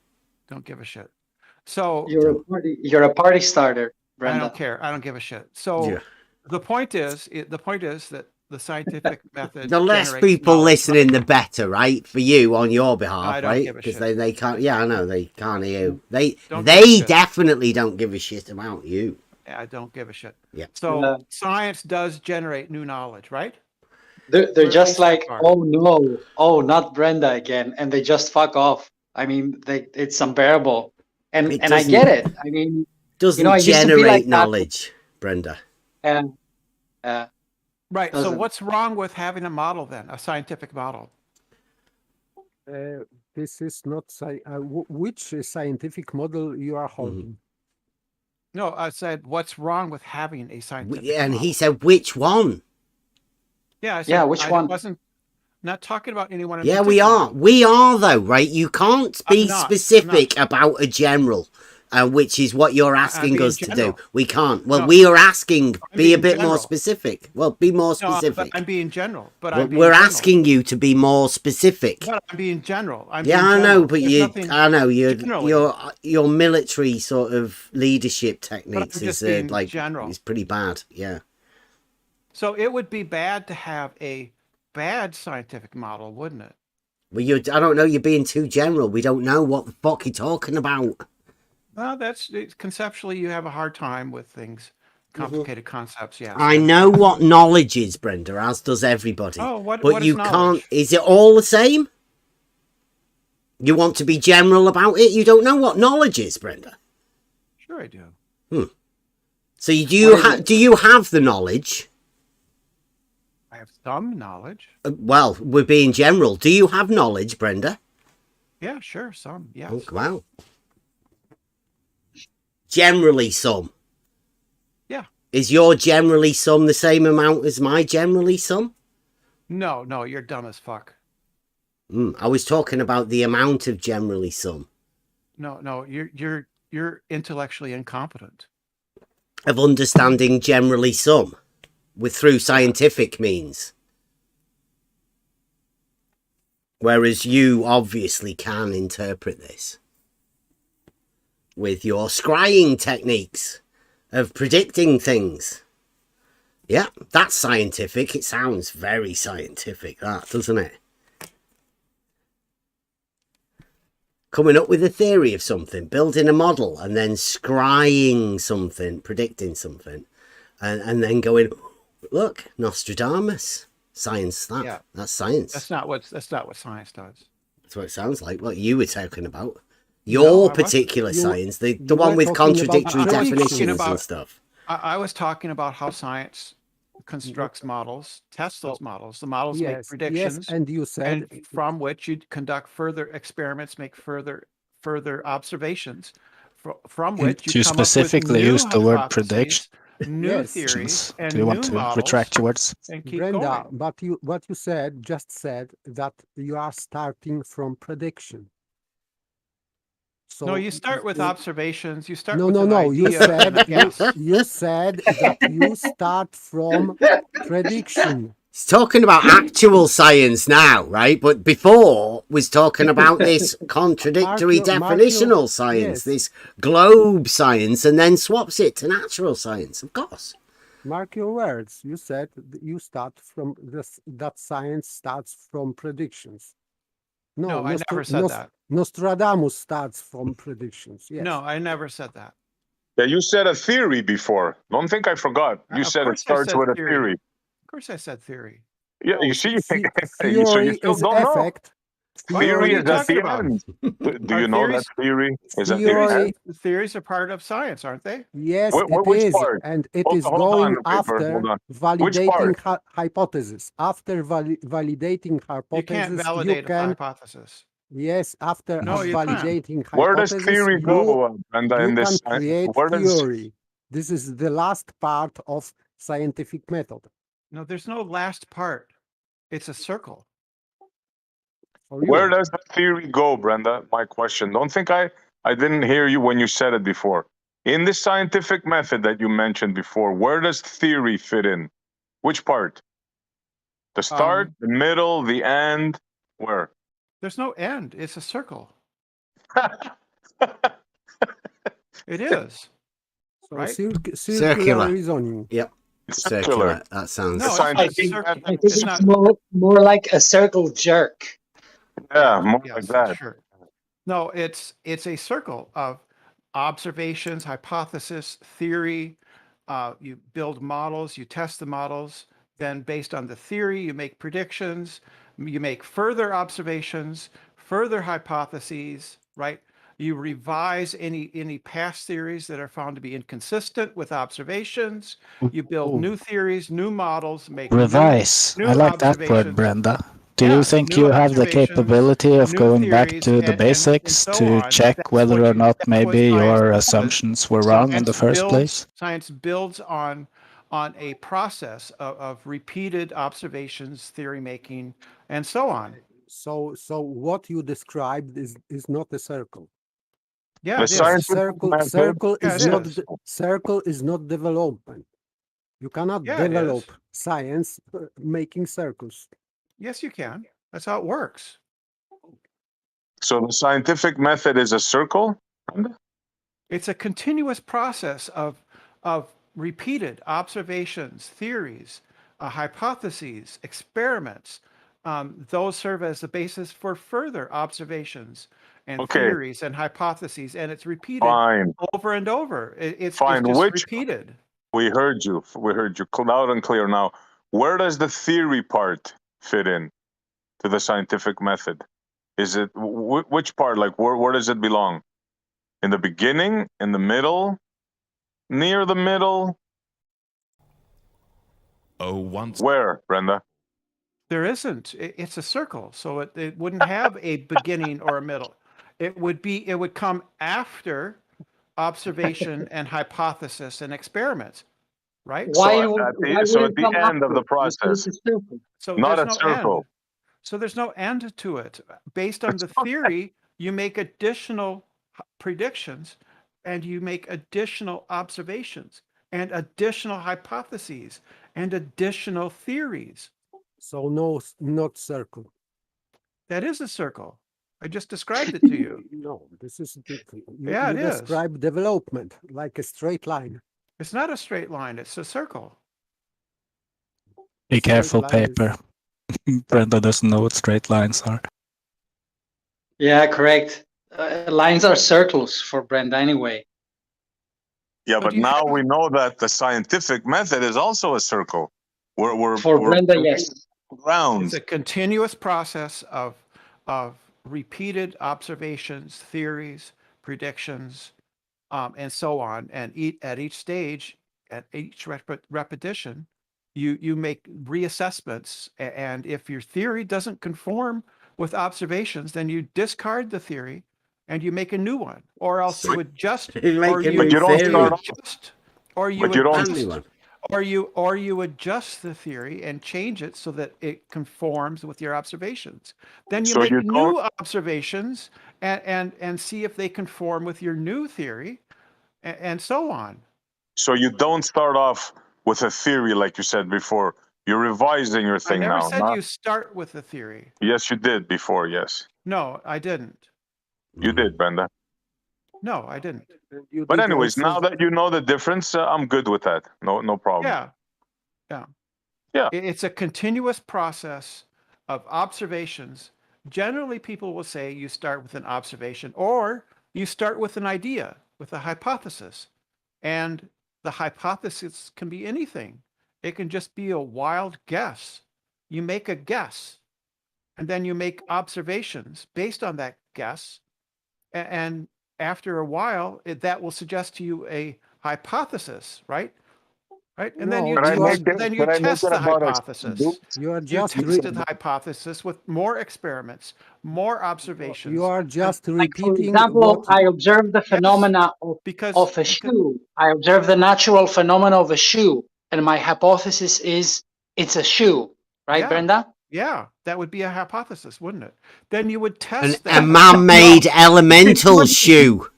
Don't give a shit. So you're a party starter, Brenda. I don't care. I don't give a shit. So the point is that the scientific method. The less people listening, the better, right? For you on your behalf, right? Because they can't. Yeah, I know they can't hear you. They definitely don't give a shit about you. I don't give a shit. Yeah. So science does generate new knowledge, right? They're just like, oh no, oh not Brenda again, and they just fuck off. I mean, it's unbearable, and I get it. I mean, doesn't generate knowledge, Brenda. Right. So what's wrong with having a model then, a scientific model? This is not which scientific model you are holding. No, I said, what's wrong with having a scientific model? And he said, which one? Yeah, I said, which one? I wasn't not talking about anyone. Yeah, we are. We are, though, right? You can't be specific about a general, which is what you're asking us to do. We can't. Well, we are asking, be a bit more specific. Well, be more specific. I'm being general. We're asking you to be more specific. But I'm being general. I know, but your military sort of leadership techniques is is pretty bad. Yeah. So it would be bad to have a bad scientific model, wouldn't it? Well, I don't know. You're being too general. We don't know what the fuck you're talking about. Well, conceptually, you have a hard time with things, complicated concepts. Yeah. I know what knowledge is, Brenda, as does everybody. Oh, but what you is can't. Is it all the same? You want to be general about it? You don't know what knowledge is, Brenda. Sure, I do. So do you have the knowledge? I have some knowledge. Well, we're being general. Do you have knowledge, Brenda? Yeah, sure, some. Yes. Oh, wow. Generally some. Yeah. Is your generally some the same amount as my generally some? No, you're dumb as fuck. I was talking about the amount of generally some. No, you're intellectually incompetent. Of understanding generally some through scientific means. Whereas you obviously can interpret this with your scrying techniques of predicting things. Yeah, that's scientific. It sounds very scientific, that, doesn't it? Coming up with a theory of something, building a model, and then scrying something, predicting something, and then going, look, Nostradamus. Science, that's science. That's not what science does. That's what it sounds like. What you were talking about. Your particular science, the one with contradictory definitions and stuff. I was talking about how science constructs models, tests those models. The models make predictions, and you said, and from which you conduct further experiments, make further observations, from which you specifically use the word prediction. New theories, and do you want to retract your words? Brenda, but what you just said that you are starting from prediction. So no, you start with observations. You start no, with no, no. You said you said that you start from prediction. He's talking about actual science now, right? But before was talking about this contradictory definitional science, this globe science, and then swaps it to natural science, of course. Mark your words. You said you start from this. That science starts from predictions. No, I never said that. Nostradamus starts from predictions. Yes. No, I never said that. Yeah, you said a theory before. Don't think I forgot. You said it starts with a theory. Of course, I said theory. Yeah, you see, theory so you still is don't effect. know. Theory is at the end. Do you know that theory is at the end? Theories are part of science, aren't they? Yes, Which it is, part? and it Hold is on, going Peter, after validating hypothesis. After validating hypothesis, you can't validate a hypothesis. Yes, after validating hypothesis, where does theory go, Brenda, in this can create theory. This is the last part of scientific method. No, there's no last part. It's a circle. Where does the theory go, Brenda? My question. Don't think I didn't hear you when you said it before. In this scientific method that you mentioned before, where does theory fit in? Which part? The start, the middle, the end? Where? There's no end. It's a circle. It is. So right? Circular reasoning. Yep. Circular. That sounds. No, I think it's more like a circle jerk. Yeah, more like that. Sure. No, it's a circle of observations, hypothesis, theory. You build models, you test the models. Then based on the theory, you make predictions. You make further observations, further hypotheses, right? You revise any past theories that are found to be inconsistent with observations. You build new theories, new models, make revise. New I like that word, Brenda. Do you think you have the capability of going back to the basics to check whether or not maybe your assumptions were wrong in the first place? Science builds on a process of repeated observations, theory making, and so on. So what you described is not a circle. Yeah, circle is not development. You cannot develop science making circles. Yes, you can. That's how it works. So the scientific method is a circle? It's a continuous process of repeated observations, theories, hypotheses, experiments. Those serve as the basis for further observations and theories and hypotheses, and it's repeated over and over. It's just repeated. We heard you. We heard you loud and clear now. Where does the theory part fit in to the scientific method? Is it which part? Like where does it belong? In the beginning? In the middle? Near the middle? Where, Brenda? There isn't. It's a circle, so it wouldn't have a beginning or a middle. It would come after observation and hypothesis and experiments, right? So at the end of the process, so not a no circle. End. So there's no end to it. Based on the theory, you make additional predictions, and you make additional observations, and additional hypotheses, and additional theories. So no, not circle. That is a circle. I just described it to you. No, this is different. You describe development like a straight line. It's not a straight line. It's a circle. Be careful, paper. Brenda doesn't know what straight lines are. Yeah, correct. Lines are circles for Brenda anyway. Yeah, but now we know that the scientific method is also a circle. For Brenda, yes. Round. It's a continuous process of repeated observations, theories, predictions, and so on. And at each stage, at each repetition, you make reassessments. And if your theory doesn't conform with observations, then you discard the theory and you make a new one, or else you adjust, or you adjust the theory and change it so that it conforms with your observations. Then you make new observations and see if they conform with your new theory, and so on. So you don't start off with a theory like you said before. You're revising your thing now. I never said you start with a theory. Yes, you did before, yes. No, I didn't. You did, Brenda. No, I didn't. But anyways, now that you know the difference, I'm good with that. No problem. Yeah. It's a continuous process of observations. Generally, people will say you start with an observation, or you start with an idea, with a hypothesis. And the hypothesis can be anything. It can just be a wild guess. You make a guess, and then you make observations based on that guess. And after a while, that will suggest to you a hypothesis, right? Right, and then you test the hypothesis. You tested the hypothesis with more experiments, more observations. You are just repeating. For example, I observe the phenomena of a shoe. I observe the natural phenomena of a shoe, and my hypothesis is it's a shoe, right, Brenda? Yeah, that would be a hypothesis, wouldn't it? Then you would test a man-made elemental shoe.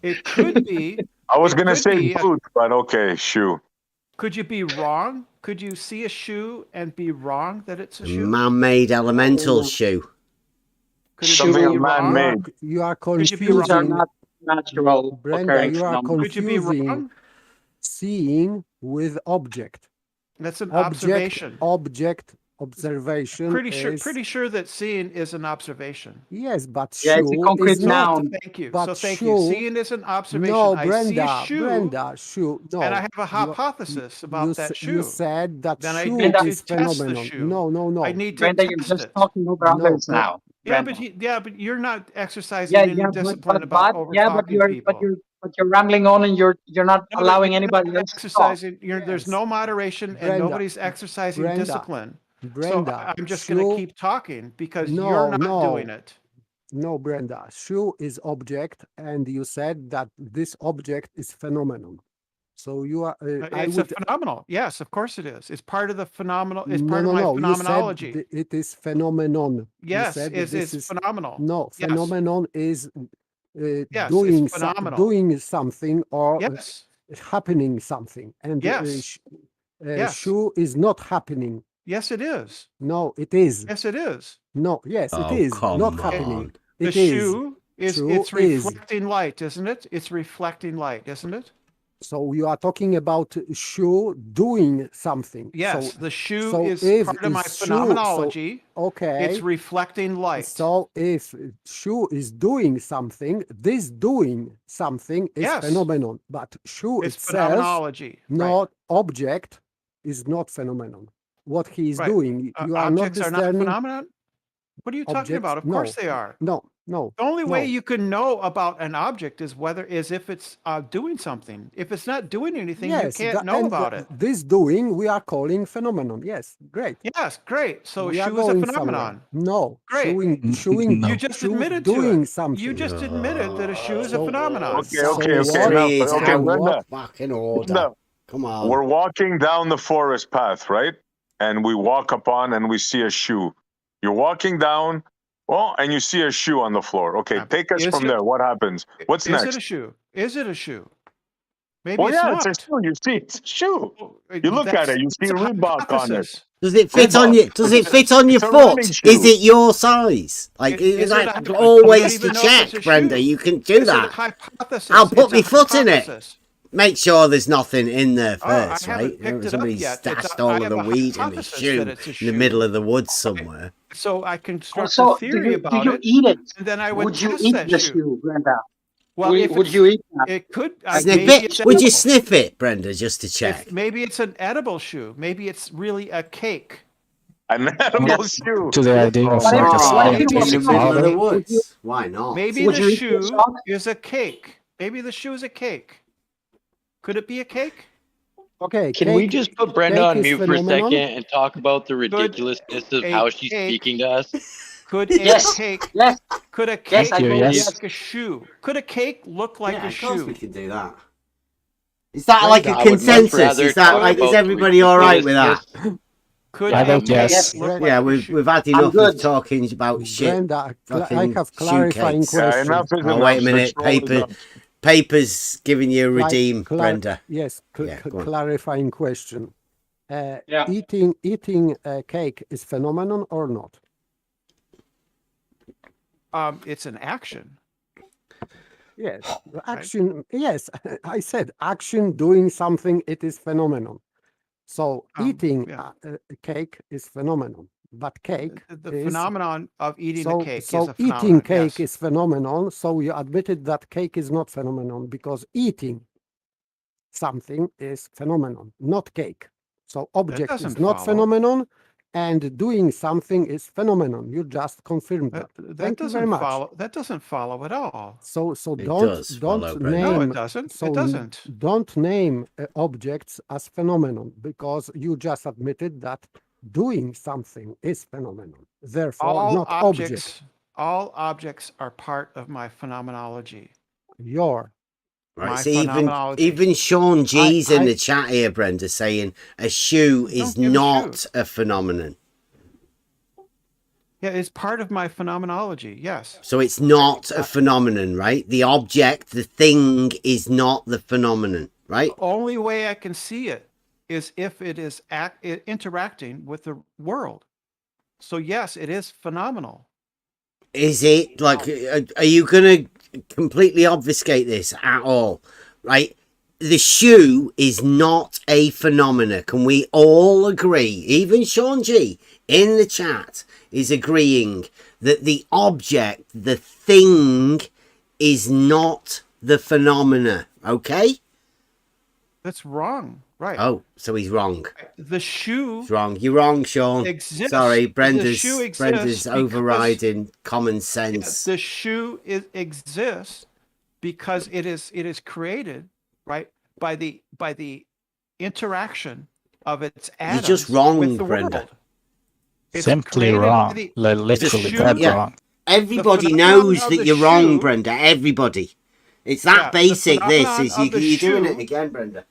It could be. I was going to say boot, but okay, shoe. Could you be wrong? Could you see a shoe and be wrong that it's a shoe? Man-made elemental shoe. Could it be man-made? You are confusing. Shoes are not natural. Brenda, you are Could you be wrong? Seeing with object. That's an observation. Object observation. Pretty sure that seeing is an observation. Yes, but it's a concrete noun. Thank you. But so thank you. Seeing is an observation. No, I Brenda, see a shoe, Brenda, shoe. No, and I have a hypothesis about that shoe. You said that then shoe is phenomenon. No. I need to Brenda, you're just talking over others now. Yeah, but you're not exercising any discipline about over talking people. But you're rambling on, and you're not allowing anybody else exercising. There's no moderation, and nobody's exercising discipline. Brenda, so I'm just going to keep talking because you're not doing it. No, Brenda, shoe is object, and you said that this object is phenomenon. So you are. It's a phenomenal. Yes, of course it is. It's part of the phenomenal. It's part of my phenomenology. You said it is phenomenon. Yes, it is phenomenal. No, phenomenon is yes, doing something or happening something, and shoe is not happening. Yes, it is. No, it is. Yes, it is. No, yes, it is not happening. The shoe is it's reflecting light, isn't it? It's reflecting light, isn't it? So you are talking about shoe doing something. Yes, the shoe is part of my phenomenology. Okay. It's reflecting light. So if shoe is doing something, this doing something is phenomenon. But shoe it's itself, phenomenology, not object, is not phenomenon. What he is doing, you are not objects are not phenomenon. What are you talking about? Of course they are. No. The only way you can know about an object is if it's doing something. If it's not doing anything, you can't know about it. This doing we are calling phenomenon. Yes, great. Yes, great. So shoe is a phenomenon. No, great. Showing you just admitted doing to it. something. You just admitted that a shoe is a phenomenon. Okay, Brenda. Fucking order. Come on. We're walking down the forest path, right? And we walk upon and we see a shoe. You're walking down, and you see a shoe on the floor. Okay, take us from there. What happens? What's next? Is it a shoe? Is it a shoe? Maybe it's not. It's a shoe. You see, it's a shoe. You look at it. You see Reebok on it. Does it fit on you? Does it fit on your foot? Is it your size? Like, always to check, Brenda. You can do that. I'll put my foot in it. Make sure there's nothing in there first, right? Somebody stashed all of the weed in the shoe in the middle of the woods somewhere. So I construct a theory about it. Eat it? And then I would you eat the shoe, Brenda? Well, would you eat that? It could. Sniff it? Would you sniff it, Brenda, just to check? Maybe it's an edible shoe. Maybe it's really a cake. An edible shoe. To the idea of What if- like a what if it was scientific in the middle of the model. woods. Why not? Maybe Would the you eat the shoe chalk? is a cake. Maybe the shoe is a cake. Could it be a cake? Okay, Can we just put Brenda cake on is mute for a phenomenon. second and talk about the ridiculousness of a how she's cake- speaking to us? Could a Yes. cake Yes. could a Yes, cake I look believe- like a shoe? Could a cake look like Yeah, a of course shoe? we can do that. Is that Brenda, like a I would much consensus? rather Is that talk like, is about the everybody all right with that? ridiculousness. Could I a vote cake yes. look like Yeah, a we've shoe? had enough of good. talking about shit. Brenda, I fucking have shoe clarifying cakes. question. enough is Oh, enough. wait a The minute. troll is up. Paper's giving you a redeem, Brenda. Yes, Yeah, go on. clarifying question. Yeah. Eating cake is phenomenon or not? It's an action. Yes, action. Yes, I said action, doing something. It is phenomenon. So eating yeah. a cake is phenomenon, but cake The is phenomenon of eating so a cake so is a eating phenomenon. cake Yes. is phenomenon. So you admitted that cake is not phenomenon because eating something is phenomenon, not cake. So object is doesn't not follow. phenomenon, and doing something is phenomenon. You just confirmed that. That Thank you very doesn't much. follow. That doesn't follow at all. So It does follow, don't Brenda. name. No, it doesn't. So It doesn't. don't name objects as phenomenon because you just admitted that doing something is phenomenon. Therefore, All not object. all objects are part of my phenomenology. Your Right, My so phenomenology. even Sean G's in I- the chat here, Brenda, saying a shoe is give a not shoe. a phenomenon. Yeah, it's part of my phenomenology. Yes. So it's not a phenomenon, right? The object, the thing is not the phenomenon, right? The only way I can see it is if it is interacting with the world. So yes, it is phenomenal. Is it like, are you going to completely obfuscate this at all? Right? The shoe is not a phenomena. Can we all agree? Even Sean G in the chat is agreeing that the object, the thing, is not the phenomena. Okay? That's wrong. Right. Oh, so he's wrong. The shoe He's wrong. You're wrong, Sean. exists. Sorry, The Brenda's shoe exists Brenda's because- overriding common sense. The shoe exists because it is created right by the interaction of its atoms. just wrong, with the Brenda. world. It's Simply created by wrong. the- Literally shoe- dead Yeah. wrong. Everybody phenomenon knows of that the you're wrong, shoe- Brenda. Everybody. It's that Yeah, the basic. This phenomenon is of the you're doing shoe- it again, Brenda.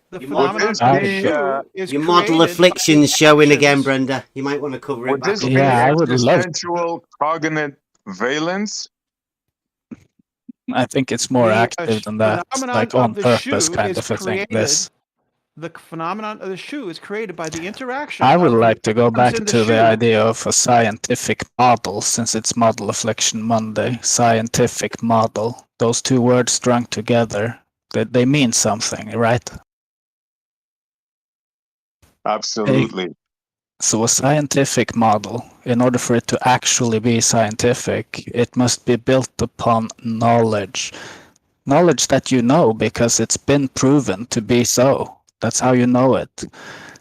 The Your phenomenon model, of the shoe is your model created by affliction's the showing again, actions- Brenda. You might want to cover it Would back this up. be Yeah, I would love- existential cognate valence? I think it's more The, active than that, phenomenon like of on the purpose shoe kind is of a thing. created- This. The phenomenon of the shoe is created by the interaction. I would of the like to go atoms back in to the shoe. idea of a scientific model, since it's Model Affliction Monday. Scientific model. Those two words strung together, they mean something, right? Absolutely. So a scientific model, in order for it to actually be scientific, it must be built upon knowledge. Knowledge that you know because it's been proven to be so. That's how you know it.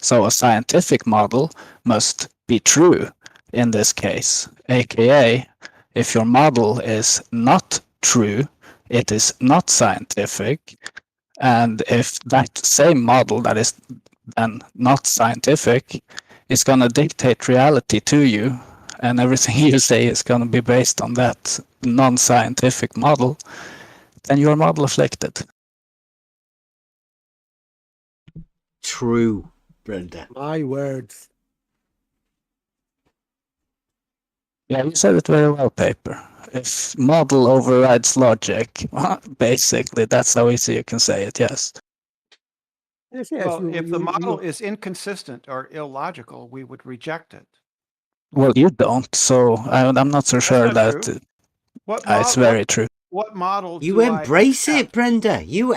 So a scientific model must be true in this case, aka if your model is not true, it is not scientific. And if that same model that is then not scientific is going to dictate reality to you, and everything you say is going to be based on that non-scientific model, then you're model afflicted. True, Brenda. My words. Yeah, you said it very well, Paper. If model overrides logic, basically that's how easy you can say it, yes. Yes, yes. Well, if the you- model is inconsistent or illogical, we would reject it. Well, you don't, so I'm not so sure not that true. What it's mod- very what- true. What model You do I embrace it, Brenda. You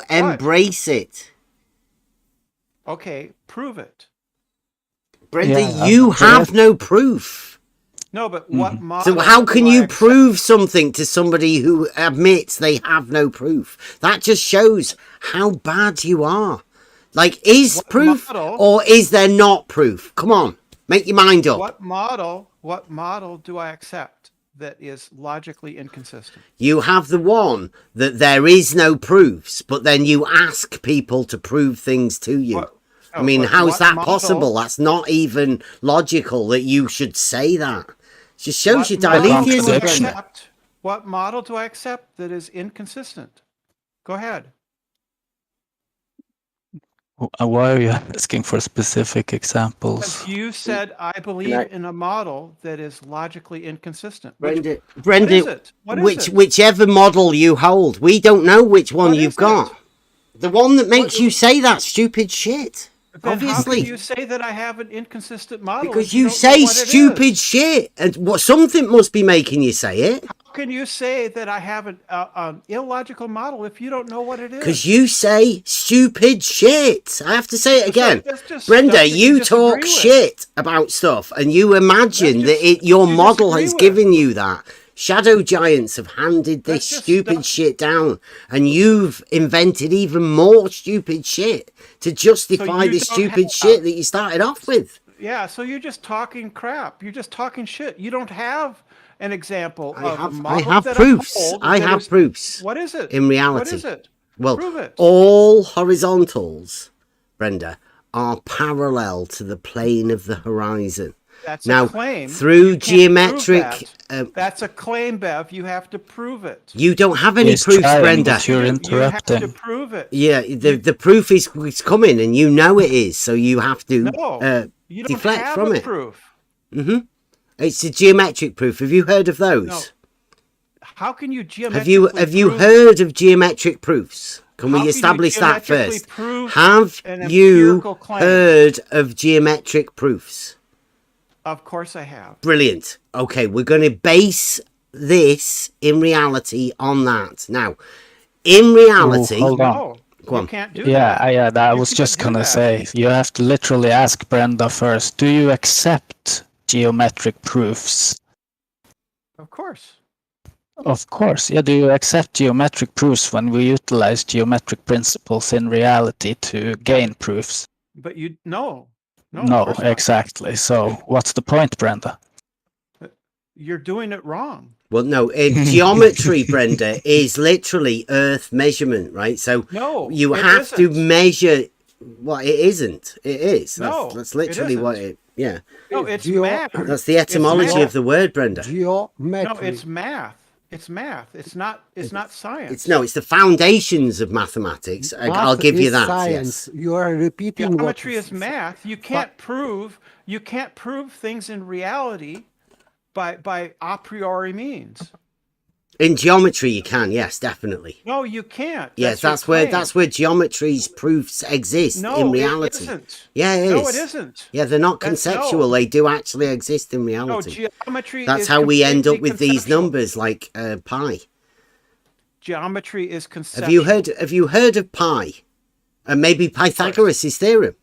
embrace it. Okay, prove it. Brenda, Yeah, you so have no proof. No, but what model? So how can do I you accept? prove something to somebody who admits they have no proof? That just shows how bad you are. Like, is proof or is there not proof? Come on, make your mind up. What model do I accept that is logically inconsistent? You have the one that there is no proofs, but then you ask people to prove things to you. I mean, how is that possible? That's not even logical that you should say that. It just shows you Dilethianism. What model do I accept that is inconsistent? Go ahead. Why are you asking for specific examples? Because you said, I believe in a model that is logically inconsistent. Brenda, what is it? What is it? Whichever model you hold, we don't know which one you've got. The one that makes you say that stupid shit. Then Obviously. how can you say that I have an inconsistent model? Because you say stupid shit, and something must be making you say it. How can you say that I have an illogical model if you don't know what it is? Because you say stupid shit. I have to say it again. Brenda, you talk shit about stuff, and you imagine that your model has given you that. Shadow giants have handed this stupid shit down, and you've invented even more stupid shit to justify the stupid shit that you started off with. Yeah, so you're just talking crap. You're just talking shit. You don't have an example of a model. I have proofs. I have proofs. What is it? In reality. What is it? Well, Prove it. all horizontals, Brenda, are parallel to the plane of the horizon. That's now, a claim. Through geometric... that's a claim, Bev. You have to prove it. You don't have any proofs, Brenda. You're interrupting. You have to prove it. Yeah, the proof is coming, and you know it is, so you have to you don't deflect have from a it. Proof. It's a geometric proof. Have you heard of those? No. How can you geometrically Have you heard of geometric proofs? Can we establish that first? Have you heard of geometric proofs? Of course I have. Brilliant. Okay, we're going to base this in reality on that. Now, in reality... hold on. Go on. You can't do that. I was just going to say, you have to literally ask Brenda first, do you accept geometric proofs? Of course. Of course. Yeah, do you accept geometric proofs when we utilize geometric principles in reality to gain proofs? But you... No, exactly. So what's the point, Brenda? You're doing it wrong. Well, no, geometry, Brenda, is literally Earth measurement, right? So you have to measure. Well, it isn't. It is. That's literally what it. Yeah. No, it's math. That's the etymology of the word, Brenda. No, it's math. It's math. It's not science. It's the foundations of mathematics. I'll give you that. Science. Yes. You are repeating. Geometry is math. You can't prove things in reality by a priori means. In geometry, you can. Yes, definitely. No, you can't. Yes, that's where geometry's proofs exist in reality. It isn't. Yeah, it is. No, it isn't. Yeah, they're not conceptual. They do actually exist in reality. No, geometry. That's how we end up with these numbers, like pi. Geometry is conceptual. Have you heard of pi? And maybe Pythagoras' theorem.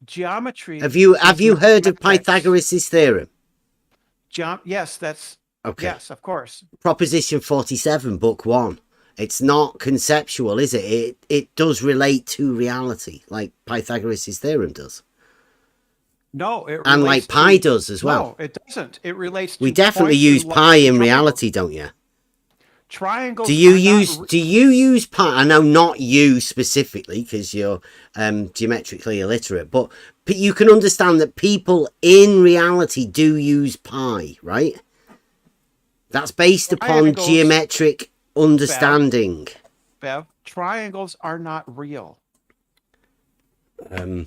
Geometry. Have you heard of Pythagoras' theorem? Yes, that's okay. Yes, of course. Proposition 47, book 1. It's not conceptual, is it? It does relate to reality, like Pythagoras' theorem does. No, it and like pi does as well. No, it doesn't. It relates to we definitely use pi in reality, don't you? Triangles. Do you use pi? I know not you specifically because you're geometrically illiterate, but you can understand that people in reality do use pi, right? That's based upon geometric understanding. Bev, triangles are not real. Are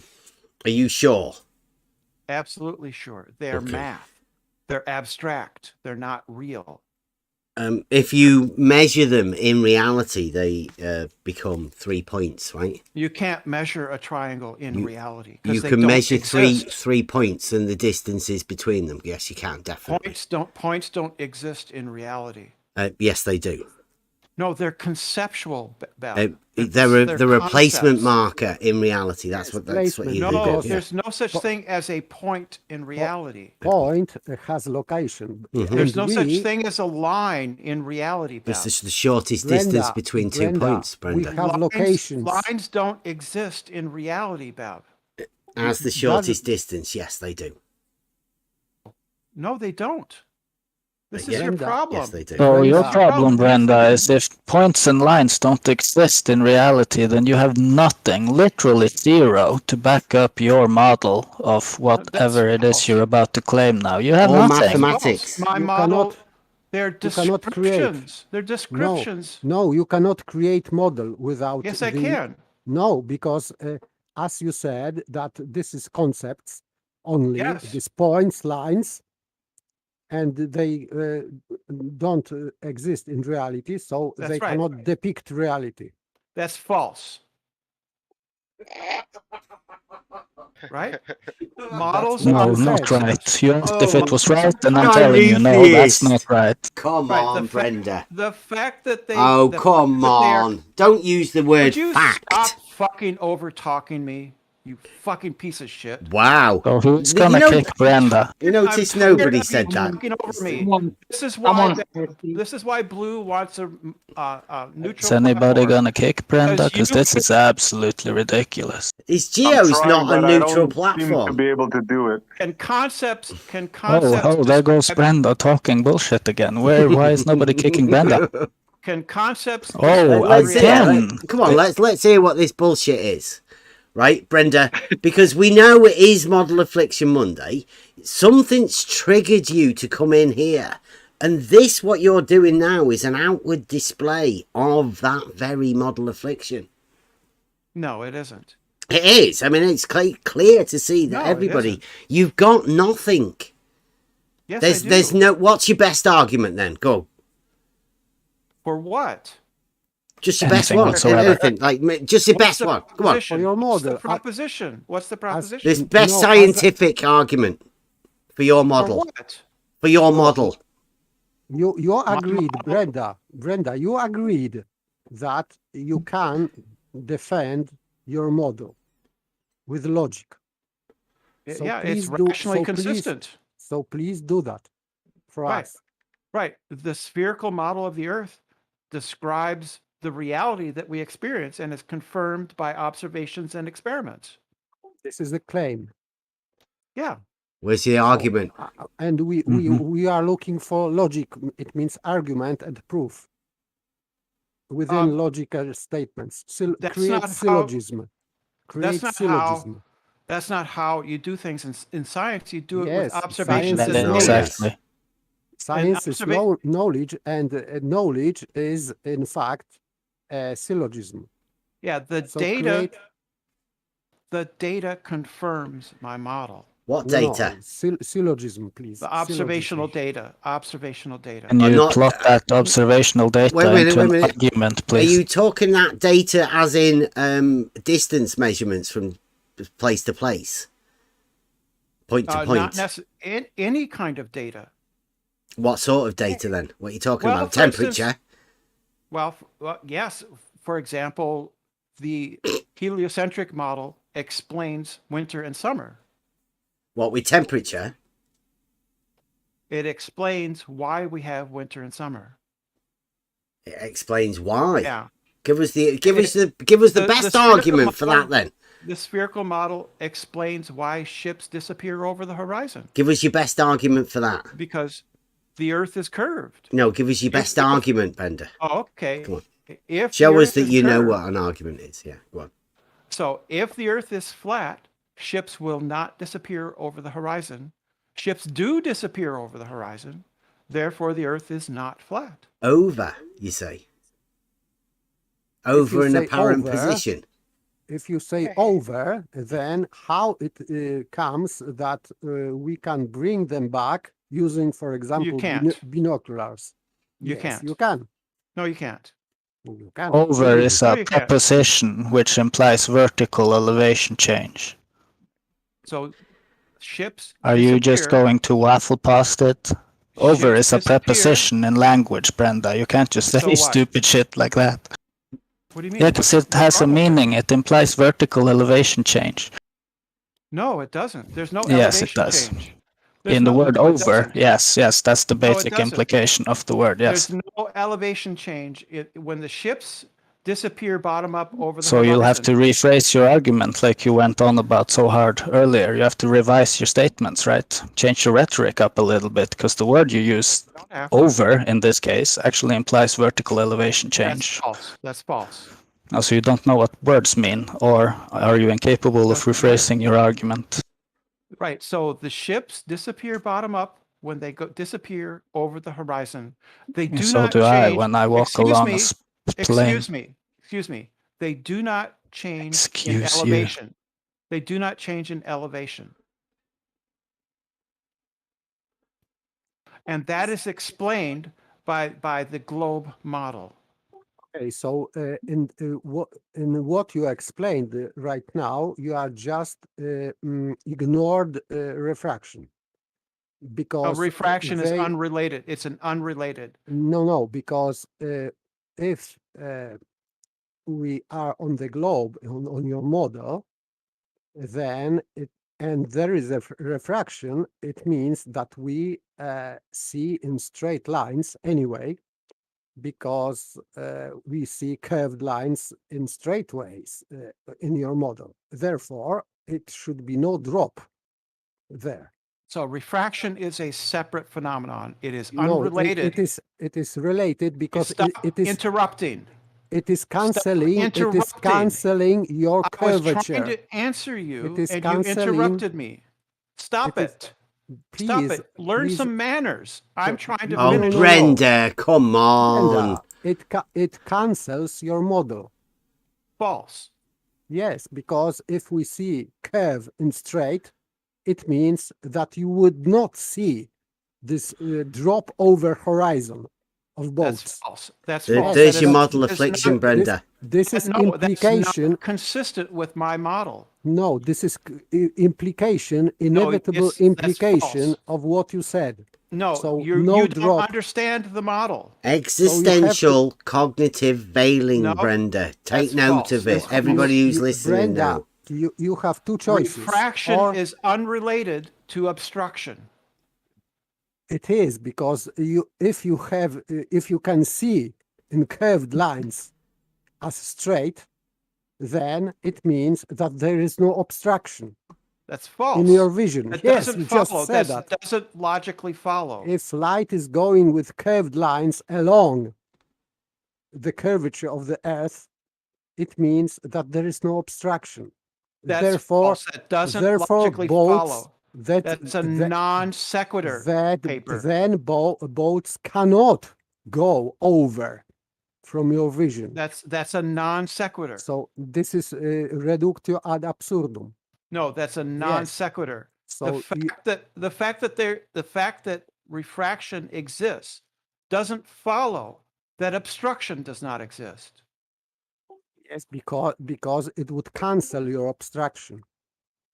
you sure? Absolutely sure. They're math. They're abstract. They're not real. If you measure them in reality, they become 3 points, right? You can't measure a triangle in reality. You can measure three points and the distances between them. Yes, you can, definitely. Points don't exist in reality. Yes, they do. No, they're conceptual. They're the replacement marker in reality. That's what you No, do. there's no such thing as a point in reality. Point has location. There's no such thing as a line in reality. It's the shortest distance between 2 points, Brenda. We have locations. Lines don't exist in reality, Bev. As the shortest distance, yes, they do. No, they don't. This is your problem. Yes, they do. So your problem, Brenda, is if points and lines don't exist in reality, then you have nothing, literally zero, to back up your model of whatever it is you're about to claim now. You have nothing. Mathematics. My model, they're descriptions. They're descriptions. No, you cannot create model without. Yes, I can. No, because as you said, that this is concepts only. Yes. These points, lines. And they don't exist in reality, so they cannot depict reality. That's false. Right? Models No, not right. You asked if it was right, and I'm telling you, no, that's not right. Come on, Brenda. The fact that they... Oh, come on. Don't use the word Would you fact. stop fucking over-talking me? You fucking piece of shit. Wow. So who's gonna kick Brenda? You notice nobody said that. Over me. This is why Blue wants a neutral. Is anybody gonna kick Brenda? Because this is absolutely ridiculous. Is Geo's not a neutral platform? To be able to do it. Can concepts? Oh, there goes Brenda talking bullshit again. Why is nobody kicking Brenda? Can concepts? Oh, again. Come on, let's hear what this bullshit is. Right, Brenda, because we know it is Model Affliction Monday. Something's triggered you to come in here. And this, what you're doing now, is an outward display of that very Model Affliction. No, it isn't. It is. I mean, it's clear to see that everybody, you've got nothing. Yes, there's no, what's your best argument then? Go. For what? Just your best one. Anything, like just your best one. Come on. For your model. What's the proposition? What's the proposition? This best scientific argument for your model. For what? For your model. You agreed, Brenda. Brenda, you agreed that you can defend your model with logic. So yeah, it's rationally consistent. So please do that for us. Right. The spherical model of the Earth describes the reality that we experience and is confirmed by observations and experiments. This is the claim. Yeah. Where's the argument? And we are looking for logic. It means argument and proof within logical statements. Create syllogism. That's not how you do things in science. You do it with observations and exactly. Science is knowledge, and knowledge is, in fact, a syllogism. Yeah, the data confirms my model. What data? Syllogism, please. The observational data. Observational data. And you plot that observational data into an argument, please. Are you talking that data as in distance measurements from place to place? Point to point? Not necessarily. Any kind of data. What sort of data then? What are you talking about? Temperature? Well, yes. For example, the heliocentric model explains winter and summer. What, with temperature? It explains why we have winter and summer. It explains why. Yeah. Give us the best argument for that then. The spherical model explains why ships disappear over the horizon. Give us your best argument for that. Because the Earth is curved. No, give us your best argument, Bender. Oh, okay. Come on. If show us that you know what an argument is. Yeah, go on. So if the Earth is flat, ships will not disappear over the horizon. Ships do disappear over the horizon. Therefore, the Earth is not flat. Over, you say? Over an apparent position. If you say over, then how it comes that we can bring them back using, for example, binoculars? You can't. You can. No, you can't. You can. Over is a preposition which implies vertical elevation change. So ships. Are you just going to waffle past it? Over is a preposition in language, Brenda. You can't just say So what? stupid shit like that. What do you mean? Yeah, because it has a meaning. It implies vertical elevation change. No, it doesn't. There's no Yes, it elevation does. change. There's In the no, word no, it over, doesn't. yes, that's the No, it basic doesn't. implication of the word, yes. There's no elevation change when the ships disappear bottom up over the So horizon. you'll have to rephrase your argument like you went on about so hard earlier. You have to revise your statements, right? Change your rhetoric up a little bit, because the word you use, over, in this case, actually implies vertical elevation change. That's false. That's false. So you don't know what words mean, or are you incapable of rephrasing your argument? Right. So the ships disappear bottom up when they disappear over the horizon. They do So not do change. I when I walk along a plane. Excuse me. They do not change in Excuse you. elevation. They do not change in elevation. And that is explained by the globe model. Okay, so in what you explained right now, you are just ignored refraction, because refraction is unrelated. It's an unrelated. No, because if we are on the globe on your model, then and there is a refraction, it means that we see in straight lines anyway, because we see curved lines in straight ways in your model. Therefore, it should be no drop there. So refraction is a separate phenomenon. It is unrelated. No, it is related because it is interrupting. It is canceling. It is canceling your curvature. I was trying to answer you, it is and canceling, you interrupted me. Stop it. Please, Stop it. Learn please. some manners. I'm trying to. Oh, Brenda, come on. Brenda, it cancels your model. False. Yes, because if we see curve in straight, it means that you would not see this drop over horizon of boats. That's false. That's false. There's your model affliction, Brenda. This is implication. That's not consistent with my model. No, this is implication, inevitable implication of what you said. No, so you don't understand the model. Existential cognitive veiling, Brenda. Take note of it. Everybody who's listening Brenda, now. You have two choices. Refraction is unrelated to obstruction. It is, because if you can see in curved lines as straight, then it means that there is no obstruction. That's false. In your vision. That yes, doesn't you follow. just said that. Doesn't logically follow. If light is going with curved lines along the curvature of the Earth, it means that there is no obstruction. That's therefore, false. That doesn't logically follow. That's a non sequitur paper. Then boats cannot go over from your vision. That's a non sequitur. So this is reductio ad absurdum. No, that's a non sequitur. So the fact that refraction exists doesn't follow that obstruction does not exist. Yes, because it would cancel your obstruction.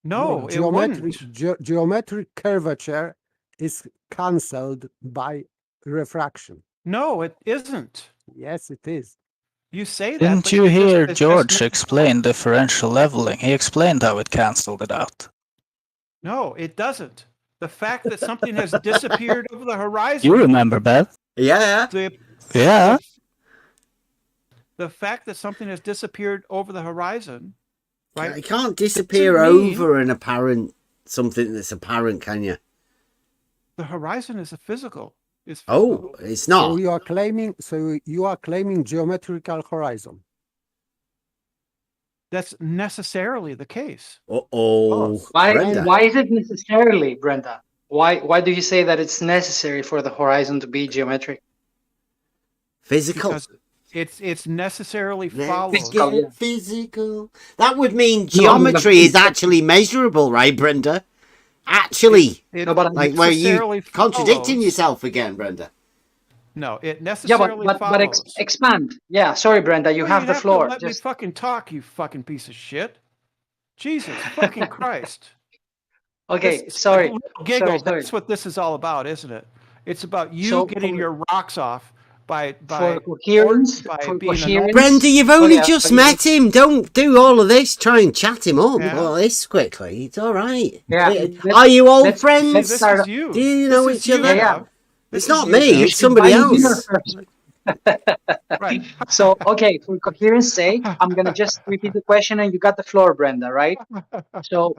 No, it wouldn't. Geometric curvature is cancelled by refraction. No, it isn't. Yes, it is. You say that. Didn't you hear George explain differential leveling? He explained how it cancelled it out. No, it doesn't. The fact that something has disappeared over the horizon. You remember, Beth? Yeah. Yeah. The fact that something has disappeared over the horizon, right? It can't disappear over an apparent something that's apparent, can you? The horizon is a physical. Oh, it's not. So you are claiming geometrical horizon. That's necessarily the case. Why is it necessarily, Brenda? Why do you say that it's necessary for the horizon to be geometric? Physical. Because it's necessarily follows. Physical. That would mean geometry is actually measurable, right, Brenda? Actually, like where you contradicting yourself again, Brenda. No, it necessarily follows. But expand. Yeah, sorry, Brenda, you have the floor. Let me fucking talk, you fucking piece of shit. Jesus fucking Christ. Okay, sorry. Giggle. Sorry. That's what this is all about, isn't it? It's about you getting your rocks off by coherence. being Brenda, you've only just met him. Don't do all of this. Try and chat him up all this quickly. It's all right. Yeah. Are you old friends? This is you. Do you know each other? Yeah. It's not me. It's somebody else. Right. So, okay, for coherence sake, I'm going to just repeat the question and you got the floor, Brenda, right? So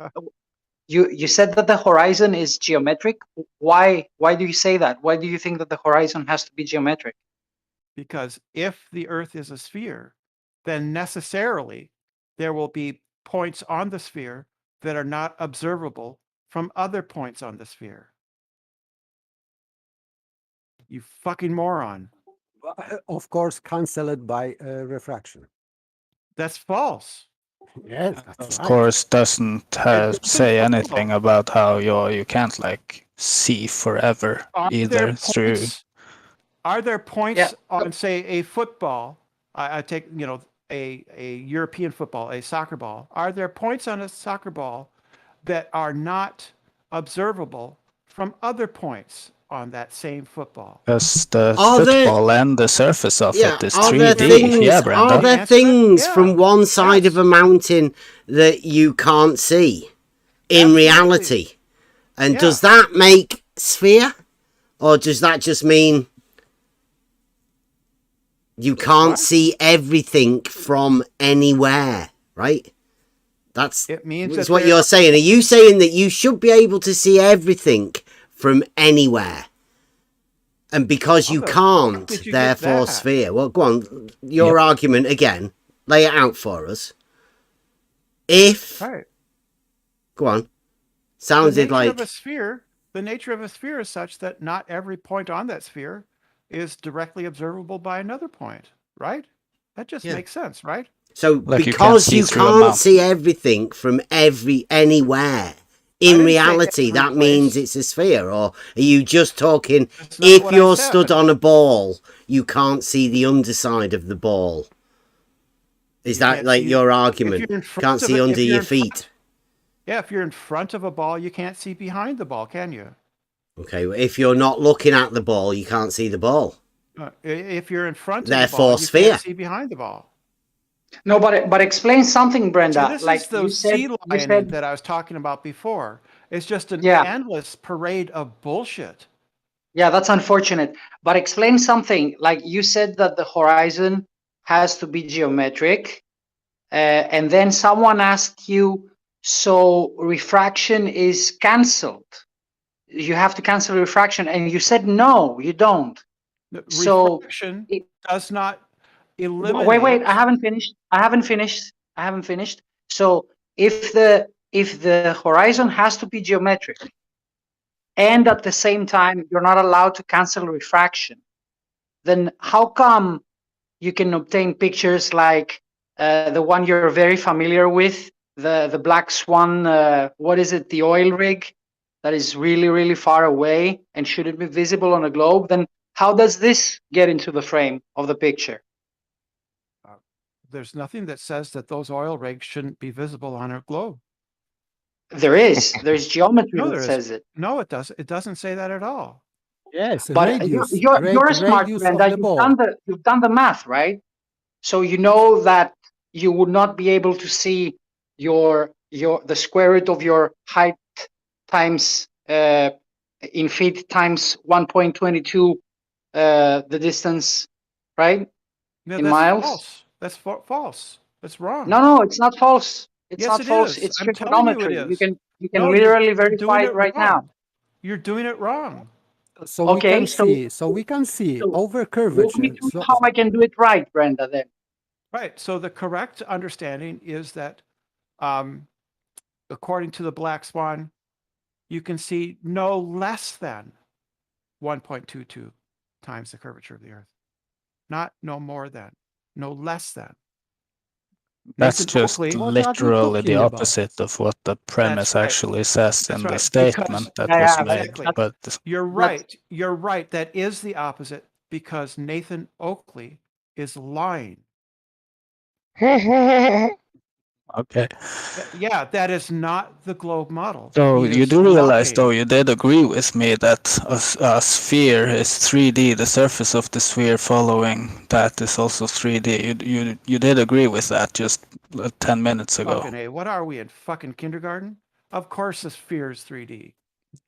you said that the horizon is geometric. Why do you say that? Why do you think that the horizon has to be geometric? Because if the Earth is a sphere, then necessarily there will be points on the sphere that are not observable from other points on the sphere. You fucking moron. Of course, cancelled by refraction. That's false. Yes, Of course, doesn't say anything about how you can't like see forever either through. Are there points on, say, a football? I take, a European football, a soccer ball. Are there points on a soccer ball that are not observable from other points on that same football? Because the football and the surface of it is 3D. Brenda. Are there things from one side of a mountain that you can't see in reality? And does that make sphere? Or does that just mean you can't see everything from anywhere, right? That's what you're saying. Are you saying that you should be able to see everything from anywhere? And because you can't, therefore sphere. Well, go on. Your argument again. Lay it out for us. If... Right. Go on. Sounded like... The nature of a sphere is such that not every point on that sphere is directly observable by another point, right? That just makes sense, right? So because you can't see everything from anywhere, in reality, that means it's a sphere? Or are you just talking, if you're stood on a ball, you can't see the underside of the ball? Is that like your argument? Can't see under your feet? Yeah, if you're in front of a ball, you can't see behind the ball, can you? Okay, if you're not looking at the ball, you can't see the ball. If you're in front of the ball, sphere. You can't see behind the ball. No, but explain something, Brenda. See, this is the sea lion that I was talking about before. It's just an endless parade of bullshit. Yeah, that's unfortunate. But explain something. Like you said that the horizon has to be geometric, and then someone asked you, so refraction is cancelled. You have to cancel refraction, and you said no, you don't. Refraction does not eliminate. Wait, I haven't finished. So if the horizon has to be geometric, and at the same time you're not allowed to cancel refraction, then how come you can obtain pictures like the one you're very familiar with, the black swan? What is it? The oil rig that is really, really far away and shouldn't be visible on a globe. Then how does this get into the frame of the picture? There's nothing that says that those oil rigs shouldn't be visible on a globe. There's geometry that says it. No, it doesn't. It doesn't say that at all. Yes, but you're smart, Brenda. You've done the math, right? So you know that you would not be able to see the square root of your height times in feet times 1.22 the distance, right? No, in miles. False. That's false. That's wrong. No, it's not false. It's yes, not it false. Is. It's I'm trigonometry. You You can literally verify it right now. You're doing it wrong. So we can see. So we can see over curvature. How I can do it right, Brenda? Then. Right. So the correct understanding is that, according to the black swan, you can see no less than 1.22 times the curvature of the Earth. Not no more than, no less than. That's just literally the opposite of what the premise actually says in the statement that was made. But you're right. You're right. That is the opposite because Nathan Oakley is lying. Okay. Yeah, that is not the globe model. So It you is do realize, lying. though, you did agree with me that a sphere is 3D. The surface of the sphere following that is also 3D. You did agree with that just 10 minutes ago. Fucking A. What are we in fucking kindergarten? Of course the sphere is 3D.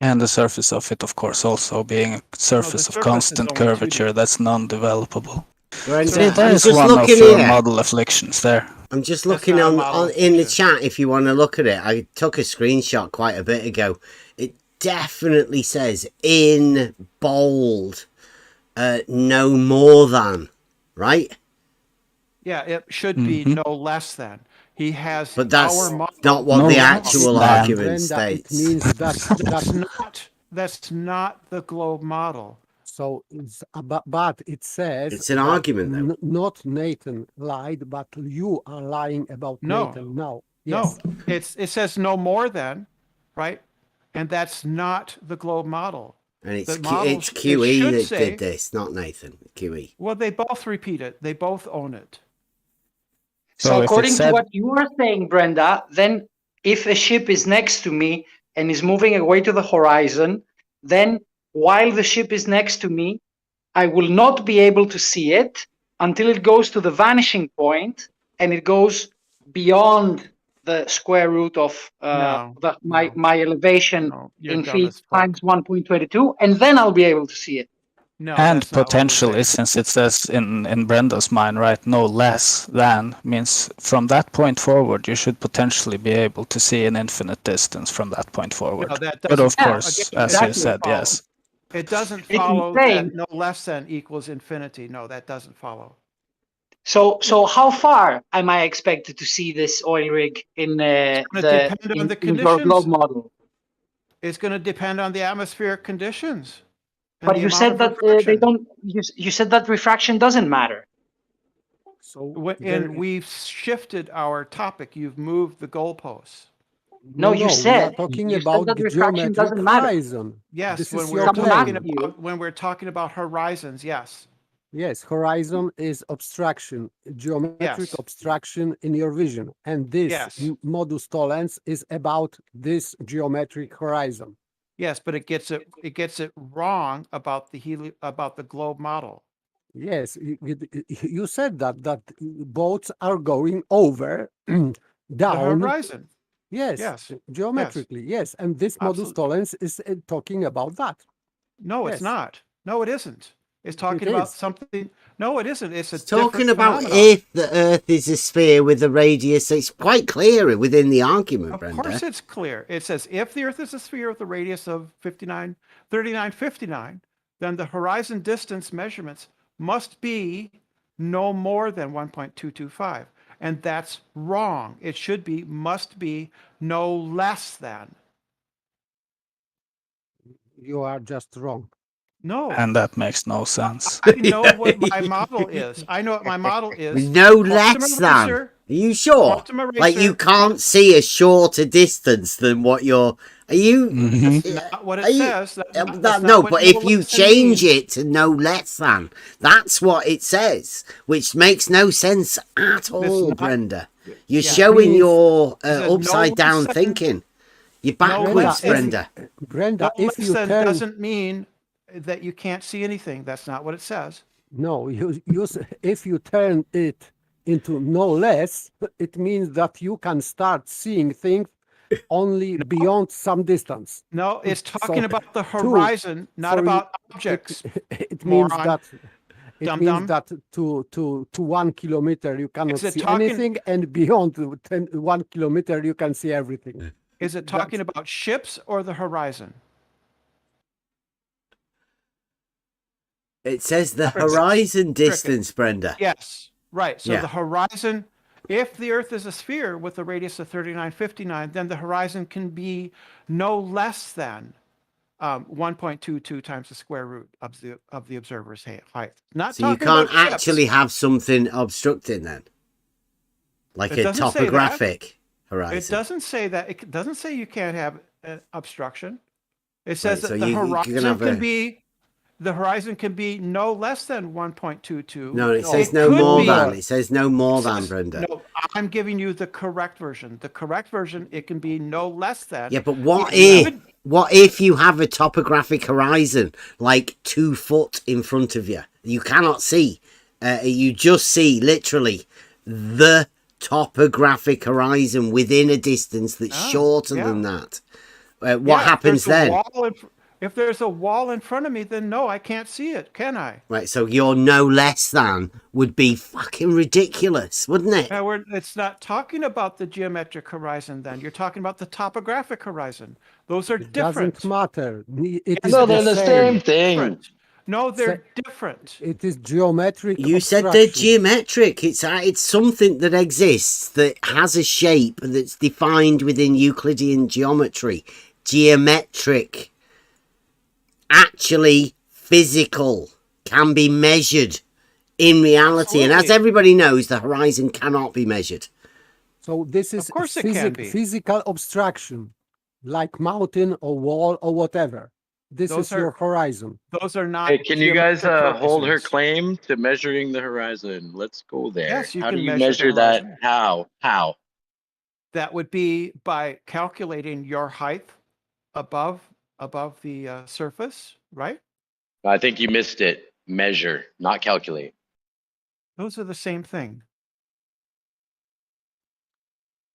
And the surface of it, of course, also being a surface of surface is constant only 2D. curvature that's non-developable. Brenda, See, I'm there's just one of looking your here. model afflictions there. I'm just That's looking not a model on in the affliction. chat if you want to look at it. I took a screenshot quite a bit ago. It definitely says in bold, no more than, right? Yeah, it should be no less than. He has But that's our model. not what the actual argument states. It means that's not the globe model. So it's but it says It's an that argument, though. Not Nathan lied, but you are lying about Nathan now. Yes. No, it says no more than, right? And that's not the globe model. And it's The models- it's QE it should that say- did this, not Nathan. QE. Well, they both repeat it. They both own it. So according to what you are saying, Brenda, then if a ship is next to me and is moving away to the horizon, then while the ship is next to me, I will not be able to see it until it goes to the vanishing point and it goes beyond the square root of my elevation in feet times 1.22, and then I'll be able to see it. No, And potentially, since it says in Brenda's mind, right, no less than means from that point forward, you should potentially be able to see an infinite distance from that point forward. that But of doesn't- course, again, as that you doesn't said, follow. yes. It doesn't It's follow insane. that no less than equals infinity. No, that doesn't follow. So how far am I expected to see this oil rig in gonna depend on the in your conditions. globe model? It's going to depend on the atmospheric conditions. and But the you amount said of that they refraction. don't. You said that refraction doesn't matter. So And we've shifted our topic. You've moved the goalposts. No, you we said are talking you said about that the refraction geometric doesn't matter. horizon. Yes, This when is we're your talking claim. about horizons, yes. Yes, horizon is abstraction, geometric Yes. abstraction in your vision, and this Yes. modus tollens is about this geometric horizon. Yes, but it gets it wrong about the globe model. Yes, you said that boats are going over down The horizon. Yes, Yes. geometrically, yes, and this modus tollens is talking about that. No, it's Yes. not. No, it isn't. It's talking about is. something. No, it isn't. It's a It's talking different about phenomenon. if the Earth is a sphere with a radius. It's quite clear within the argument, Of Brenda. course, it's clear. It says if the Earth is a sphere with a radius of 3959, then the horizon distance measurements must be no more than 1.225, and that's wrong. It should be must be no less than. You are just wrong. No. And that makes no sense. I know what my model is. I know what my model is. No Quantum less than. eraser, Are you sure? Quantum eraser, Like you can't see a shorter distance than what you're. Are you? not what it Are you- says. That's not no, what but no if you less than change means. it to no less than, that's what it says, which makes no sense at all, not- Brenda. You're Yeah, showing means- your says no upside down less than- thinking. You're No backwards, less than- Brenda. Brenda, No if less you than turn doesn't mean that you can't see anything. That's not what it says. no, if you turn it into no less, it means that you can start seeing things only beyond some distance. No, it's talking So, about the two, horizon, not for about objects. It means moron. that it Dum-dum. means that to 1 kilometer you cannot Is it see talking- anything, and beyond 1 kilometer you can see everything. Is it talking about ships or the horizon? It says the horizon distance, Brenda. Yes, right. So Yeah. the horizon, if the Earth is a sphere with a radius of 3959, then the horizon can be no less than 1.22 times the square root of the observer's height. Not So you talking can't about ships. actually have something obstructing then, like It a doesn't say that. topographic It horizon. doesn't say that. It doesn't say you can't have obstruction. It says Right, so that the you can horizon have can a- be no less than 1.22. No, it says It no could more be- than. It says no more than, says- Brenda. No, I'm giving you the correct version. The correct version, it can be no less than. Yeah, but what if you have a topographic horizon like 2 foot in front of you? You cannot see. You just see literally the topographic horizon within a distance that's shorter than that. What happens then? If there's a wall in front of me, then no, I can't see it, can I? Right, so your no less than would be fucking ridiculous, wouldn't it? It's not talking about the geometric horizon then. You're talking about the topographic horizon. Those are different. Doesn't matter. It is No, they're the same thing. Different. No, they're different. It is geometric. You said they're geometric. It's something that exists that has a shape that's defined within Euclidean geometry. Geometric. Actually physical. Can be measured in reality. Absolutely. And as everybody knows, the horizon cannot be measured. So this is Of course it can be. physical obstruction, like mountain or wall or whatever. This is your horizon. Those are not. Hey, can you guys geometric hold her horizons. claim to measuring the horizon? Let's go there. Yes, you How do can you measure the measure that? horizon. How? That would be by calculating your height above the surface, right? I think you missed it. Measure, not calculate. Those are the same thing.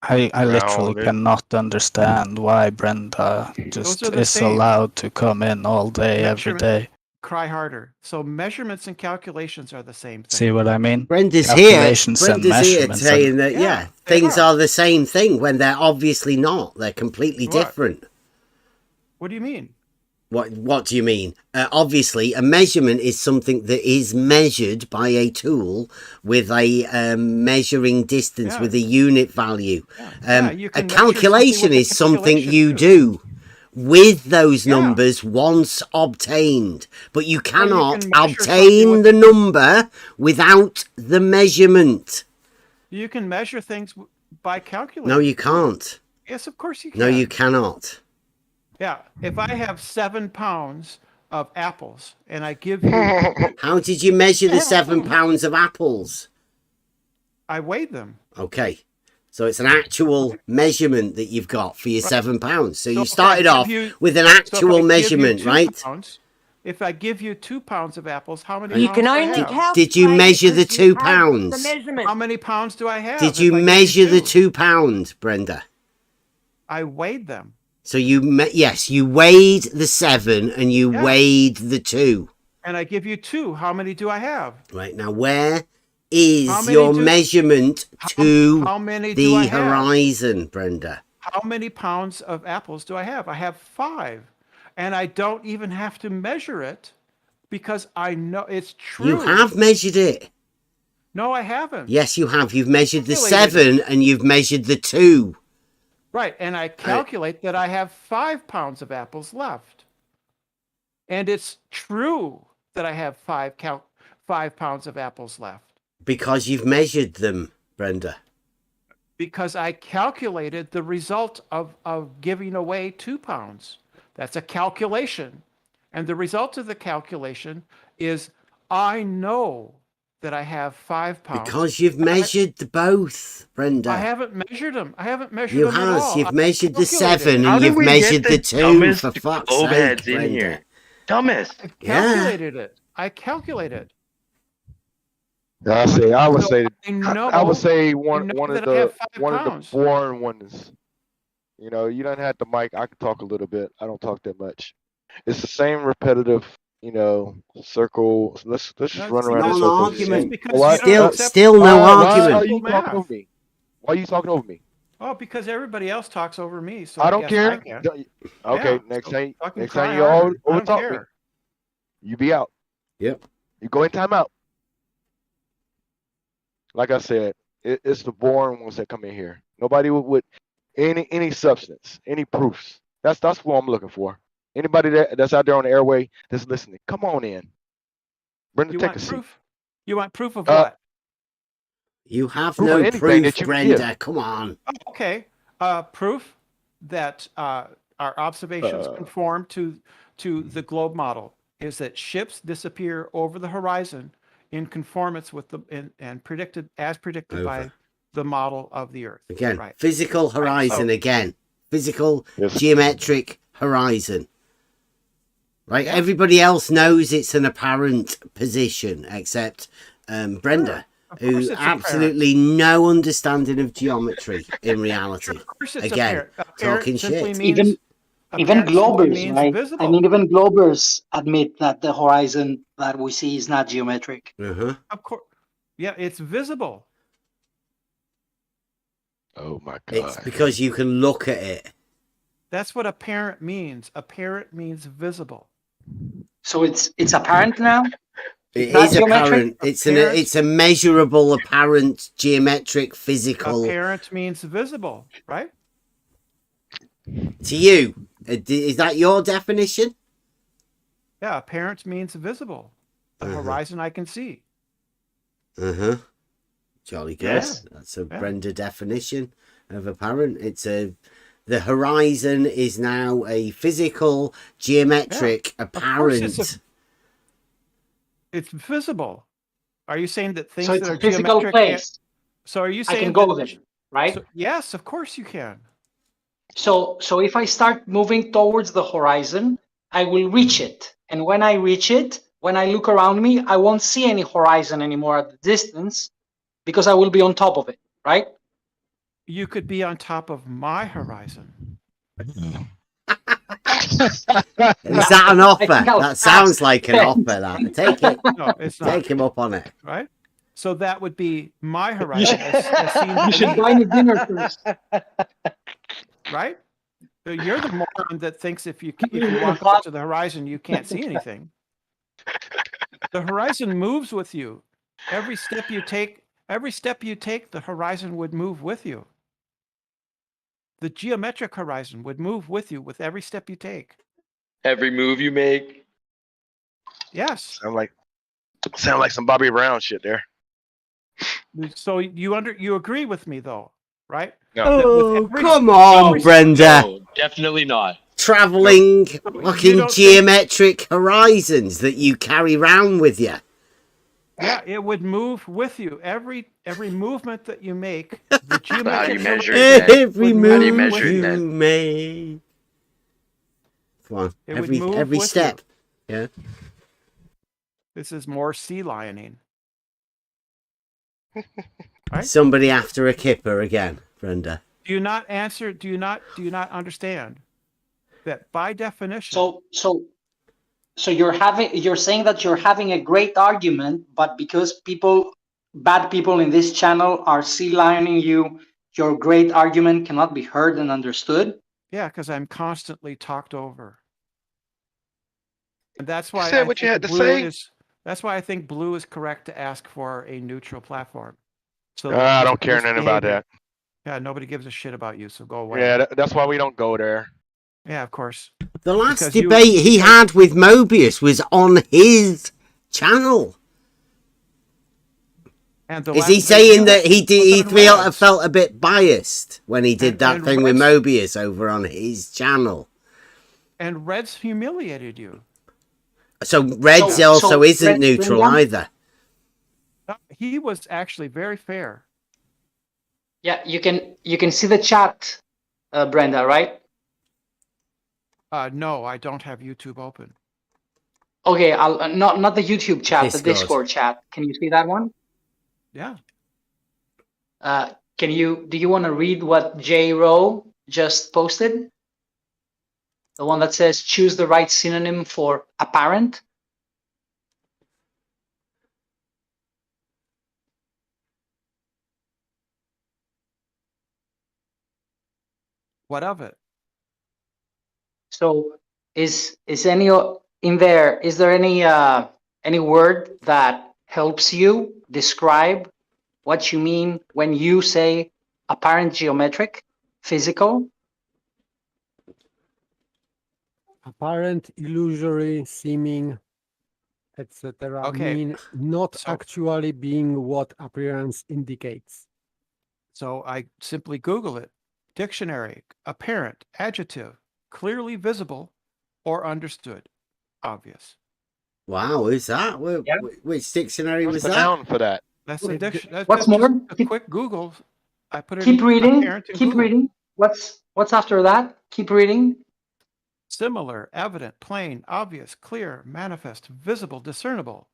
I literally cannot understand why Brenda just are the is same. allowed to come in all day, every Measurement- day. Cry harder. So measurements and calculations are the same thing. See what I mean? Brenda's here. Calculations and Brenda's here measurements saying and- that, things are the same thing when they're obviously not. They're completely different. What do you mean? What do you mean? Obviously, a measurement is something that is measured by a tool with a measuring distance with a unit value. You A can measure calculation something with a is something calculation you do with those numbers once obtained, but you cannot can measure obtain something the number without the measurement. You can measure things by calculating. No, you can't. Yes, of course you can. No, you cannot. Yeah, if I have 7 pounds of apples and I give you, How did you measure the 7 pounds of apples? I weighed them. Okay. So it's an actual measurement that you've got for your 7 pounds. So you if I started give off you- with an so if I actual give you measurement, 2 right? pounds, if I give you 2 pounds of apples, how many You pounds can do I only have? Did you measure the 2 pounds? How many pounds do I have? Did if you I give measure the 2? 2 pounds, Brenda? I weighed them. So yes, you weighed the 7 and you weighed the 2. And I give you 2. How many do I have? Right, now where is How many your do- measurement to how many do the I have? horizon, Brenda? How many pounds of apples do I have? I have 5. And I don't even have to measure it because I know it's true. You have measured it. No, I haven't. Yes, you have. You've measured the Calculated 7 and you've measured the 2. Right, and I calculate that I have 5 pounds of apples left. And it's true that I have 5 pounds of apples left Because you've measured them, Brenda. because I calculated the result of giving away 2 pounds. That's a calculation. And the result of the calculation is I know that I have 5 pounds. Because you've measured both, Brenda. I haven't measured them. I haven't measured You them at all. has. You've I measured the calculated 7 it. and you've measured the 2, for fuck's sake, Obeds in Brenda. here? Dumbest. Calculated it. I calculated. I say I would say I know- I would say one know of that I have 5 one of pounds. the boring ones. You know, you don't have the mic. I can talk a little bit. I don't talk that much. It's the same repetitive, circle. Let's just run around in no circles. argument. Why- Still no Why argument. are you talking over me? Why are you talking over me? Oh, because everybody else talks over me. So I don't guess care. I can. Okay, Yeah, next so time fucking you try all harder. I over don't talk me, care. you be out. Yep. You go in timeout. Like I said, it's the boring ones that come in here. Nobody with any substance, any proofs. That's what I'm looking for. Anybody that's out there on the airway that's listening, come on in. Brenda, You take want a seat. proof? You want proof of what? You have Proof of no anything proof, that you can Brenda. give. Come on. Oh, okay. Proof that our observations conform to the globe model is that ships disappear over the horizon in conformance with and predicted by the model of the Earth. Again, right. physical horizon again. Physical geometric horizon. Right? Yeah. Everybody else knows it's an apparent position except Brenda, who absolutely no understanding of geometry in reality. Of course it's Again, apparent. talking Even shit. even apparent simply Globers, means right? visible. I mean, even Globers admit that the horizon that we see is not geometric. Uh-huh. Of course. Yeah, it's visible. Oh my God. It's because you can look at it. That's what apparent means. Apparent means visible. So it's apparent now? It Not is geometric? apparent. It's a measurable, apparent, geometric, physical. Apparent means visible, right? To you, is that your definition? Yeah, apparent means visible. The horizon I can see. Uh-huh. Jolly good. Yes. That's a Brenda definition of apparent. The horizon is now a physical, geometric, apparent. It's visible. Are you saying that things So it's that a are physical geometric? place. So are you saying I can go that, there, right? So, yes, of course you can. So if I start moving towards the horizon, I will reach it. And when I reach it, when I look around me, I won't see any horizon anymore at the distance because I will be on top of it, right? You could be on top of my horizon. Is that an offer? That sounds like an offer. That take it. No, it's not. Take him up on it. Right? So that would be my horizon. as seen You by should me. buy me dinner first. Right? So you're the moron that thinks if you walk up to the horizon, you can't see anything. The horizon moves with you. Every step you take, the horizon would move with you. The geometric horizon would move with you with every step you take. Every move you make. Yes. Sound like some Bobby Brown shit there. So you agree with me though, right? No. Oh, come on, Brenda. No, definitely not. Traveling fucking geometric horizons that you carry round with you. Yeah, it would move with you. Every movement that you make, the geometric How do you measure it horizon then? Every would How do you move measure it you then? make. Come on, It would move every with step. Yeah. This is more sea lioning. Right? Somebody after a kipper again, Brenda. Do you not answer? Do you not understand that by definition? So you're saying that you're having a great argument, but because bad people in this channel are sea lioning you, your great argument cannot be heard and understood? Yeah, because I'm constantly talked over. And that's why Said what you had to say. That's why I think blue is correct to ask for a neutral platform. So I don't care nothing about that. Yeah, nobody gives a shit about you, so go away. Yeah, that's why we don't go there. Yeah, of course. The last debate he had with Mobius was on his channel. And Is he saying that he felt a bit biased when he did that thing with Mobius over on his channel? And Red's humiliated you. So Red's also isn't neutral either. No, he was actually very fair. Yeah, you can see the chat, Brenda, right? No, I don't have YouTube open. Okay, I'll not the YouTube chat, the Discord chat. Can you see that one? Yeah. Do you want to read what J. Rowe just posted? The one that says choose the right synonym for apparent. What of it? So is any in there? Is there any word that helps you describe what you mean when you say apparent geometric, physical? Apparent, illusory, seeming, etc. Okay. mean not actually being what appearance indicates. So I simply Google it. Dictionary, apparent, adjective, clearly visible or understood. Obvious. Wow, who's that? Which dictionary was What's the that? noun for that? That's a dictionary. What's more? A quick Google. I put it Keep in reading. apparent in Keep Google. reading. What's after that? Keep reading. Similar, evident, plain, obvious, clear, manifest, visible, discernible.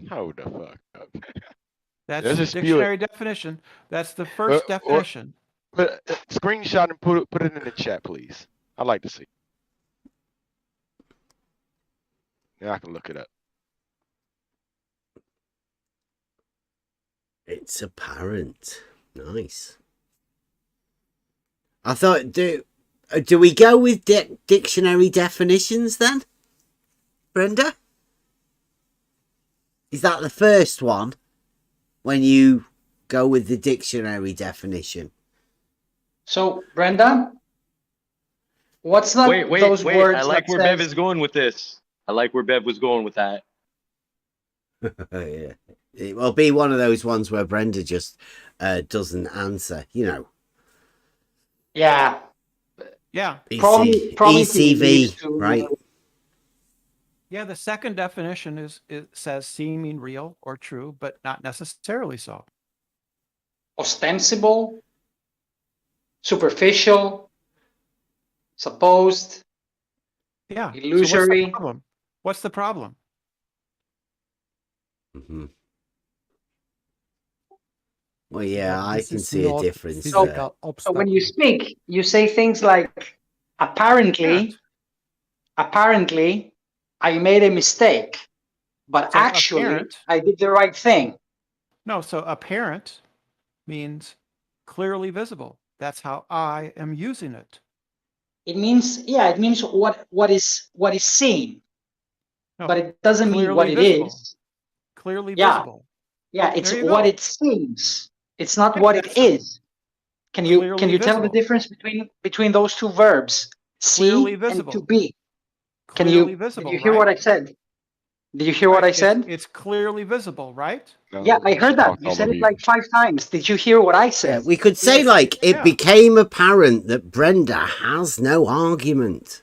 Hold the fuck up. That's Let's the just spew it. dictionary definition. That's the first definition. Screenshot and put it in the chat, please. I'd like to see. Yeah, I can look it up. It's apparent. Nice. I thought, do we go with dictionary definitions then, Brenda? Is that the first one when you go with the dictionary definition? So, Brenda, what's that? Wait. Those words I like that where says, Bev is going with this. I like where Bev was going with that. Yeah. It will be one of those ones where Brenda just doesn't answer, you know. Yeah. Yeah. Probably ECV, right? Yeah, the second definition it says seeming real or true, but not necessarily so. Ostensible, superficial, supposed, Yeah. illusory. So what's the problem? Mm-hmm. Well, yeah, I can is see a not difference So, there. so when you speak, you say things like, apparently, I made a mistake, but So actually, apparent- I did the right thing. No, so apparent means clearly visible. That's how I am using it. It means, yeah, it means what is seen, No, but it doesn't mean clearly what it visible. is. Clearly Yeah. visible. Yeah, it's There you what go. it seems. It's not Yeah, what it that's is. Can you clearly tell the visible. difference between those two verbs, Clearly see visible. and to be? Clearly visible, Did you hear right? what I said? Did you hear what I said? It's clearly visible, right? Yeah, I heard that. You said it like 5 times. Did you hear what I said? Yeah, we could say, like, it became apparent that Brenda has no argument.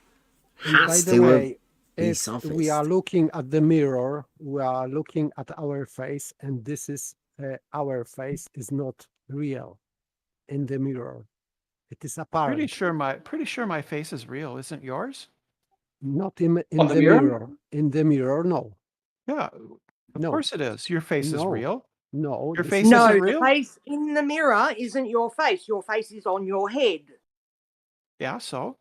And by Has the to way, be if sophist. we are looking at the mirror, we are looking at our face, and this is our face is not real in the mirror. It is apparent. Pretty sure my face is real. Isn't yours? Not in On the the mirror? mirror. In the mirror, no. Yeah, of No. course it is. Your face is No. real. No. Your this face is- No, isn't the real. face in the mirror isn't your face. Your face is on your head. Yeah, so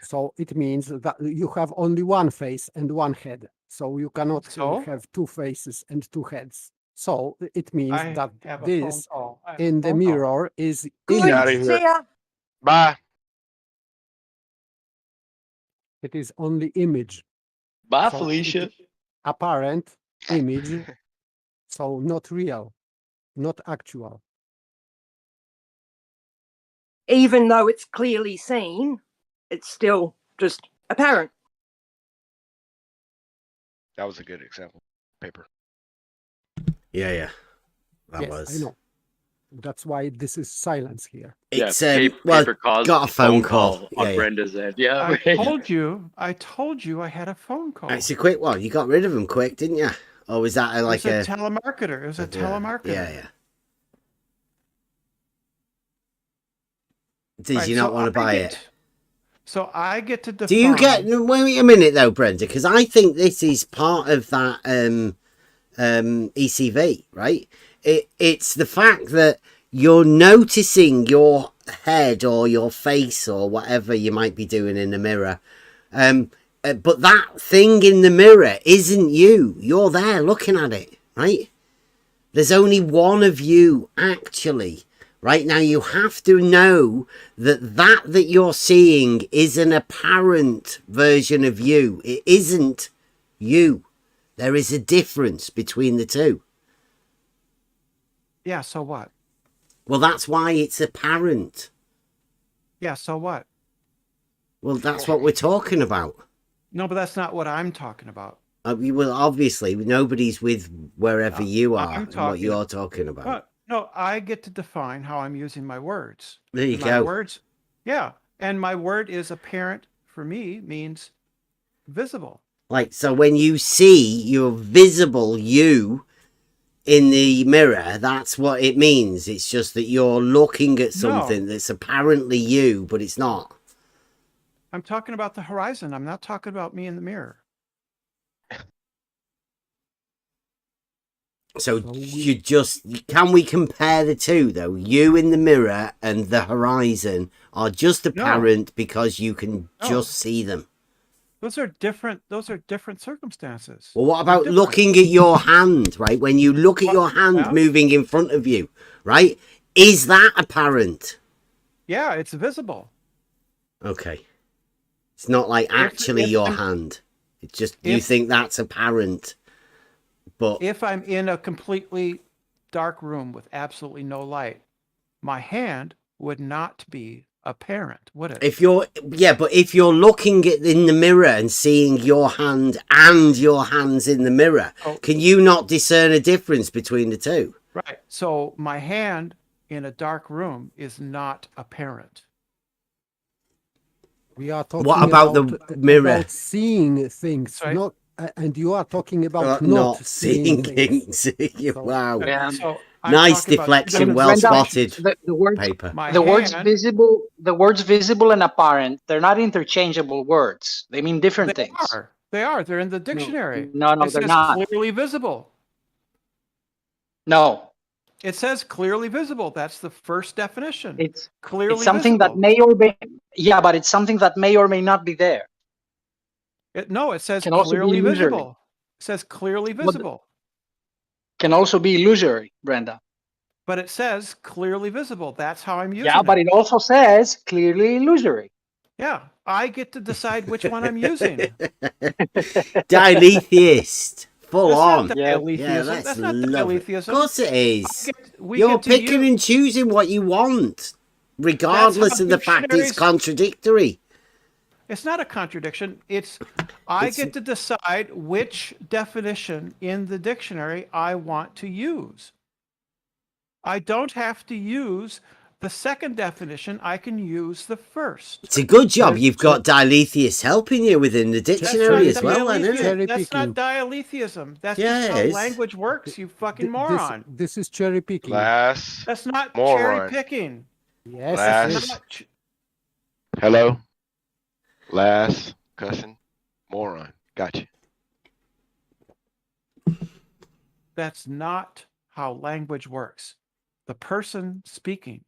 So it means that you have only one face and one head. So you cannot So? have 2 faces and 2 heads. So it means I that have a phone this call. I have a in the phone call. mirror is Good. outta image. here. See ya. Bye. It is only image. Bye, So Felicia. it- apparent image. So not real, not actual. Even though it's clearly seen, it's still just apparent. That was a good example. Paper. Yeah. That Yes, was. I know. That's why this is silence here. It's paper caused got a phone call. on Yeah. Brenda's end. Yeah, I right. told you I had a phone call. It's a quick one. You got rid of him quick, didn't you? Or was that like it was a telemarketer. It was a telemarketer. Yeah. Did Right, you not so want to I buy get- it? So I get to define. Do you get? Wait a minute though, Brenda, because I think this is part of that ECV, right? It's the fact that you're noticing your head or your face or whatever you might be doing in the mirror, but that thing in the mirror isn't you. You're there looking at it, right? There's only one of you actually. Right now, you have to know that you're seeing is an apparent version of you. It isn't you. There is a difference between the two. Yeah, so what? Well, that's why it's apparent. Yeah, so what? Well, that's what we're talking about. No, but that's not what I'm talking about. Well, obviously, nobody's with wherever you are I'm and what you're talking about. But, no, I get to define how I'm using my words. There you My go. words, yeah, and my word is apparent for me means visible. Like, so when you see your visible you, in the mirror, that's what it means. It's just that you're looking at something that's apparently you, but it's not. I'm talking about the horizon. I'm not talking about me in the mirror. So can we compare the two though? You in the mirror and the horizon are just apparent because you can just see them. Those are different circumstances. Well, what about looking at your hand, right? When you look at your hand moving in front of you, right? Is that apparent? Yeah, it's visible. Okay. It's not like actually your hand. It's just you think that's apparent. But if I'm in a completely dark room with absolutely no light, my hand would not be apparent, would it? If you're looking in the mirror and seeing your hand and your hands in the mirror, can you not discern a difference between the two? Right. So my hand in a dark room is not apparent. We are talking what about the mirror? About seeing things, not. And you are talking about not seeing things. Wow. Yeah. So nice deflection, well spotted. The words, paper. The words visible and apparent, they're not interchangeable words. They mean different things. They are. They're in the dictionary. No, they're not. Clearly visible. No. It says clearly visible. That's the first definition. It's clearly it's something visible. that may or may but it's something that may or may not be there. It says Can also be clearly illusory. visible. It says clearly visible. Can also be illusory, Brenda. But it says clearly visible. That's how I'm using it. Yeah, but it also says clearly illusory. Yeah, I get to decide which one I'm using. Diletheist. Full That's on. not dialetheism. Yeah, That's not lovely. dialetheism. Of course it is. We You're get to picking and choosing what you want, regardless of the fact it's contradictory. It's not a contradiction. I get to decide which definition in the dictionary I want to use. I don't have to use the second definition. I can use the first. It's a good job you've got diletheist helping you within the dictionary as well, then, isn't it? That's not dialetheism. That's Yeah, just it how is. language works, you fucking moron. This is cherry picking. That's not cherry picking. Yes, it's not. Hello? Last cussing moron. Gotcha. That's not how language works. The person speaking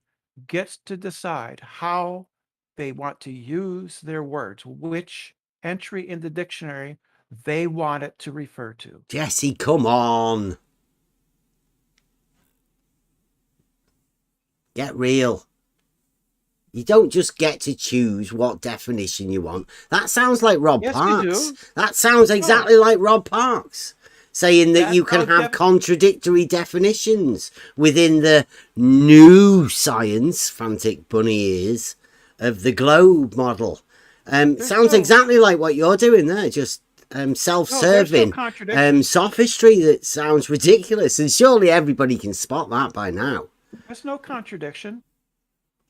gets to decide how they want to use their words, which entry in the dictionary they want it to refer to. Jesse, come on. Get real. You don't just get to choose what definition you want. That sounds like Rob Parks. You do. That sounds exactly like Rob Parks. Saying that you can have contradictory definitions within the new science, frantic bunny ears, of the globe model. Sounds exactly like what you're doing there, just self-serving sophistry that sounds ridiculous. And surely everybody can spot that by now. There's no contradiction.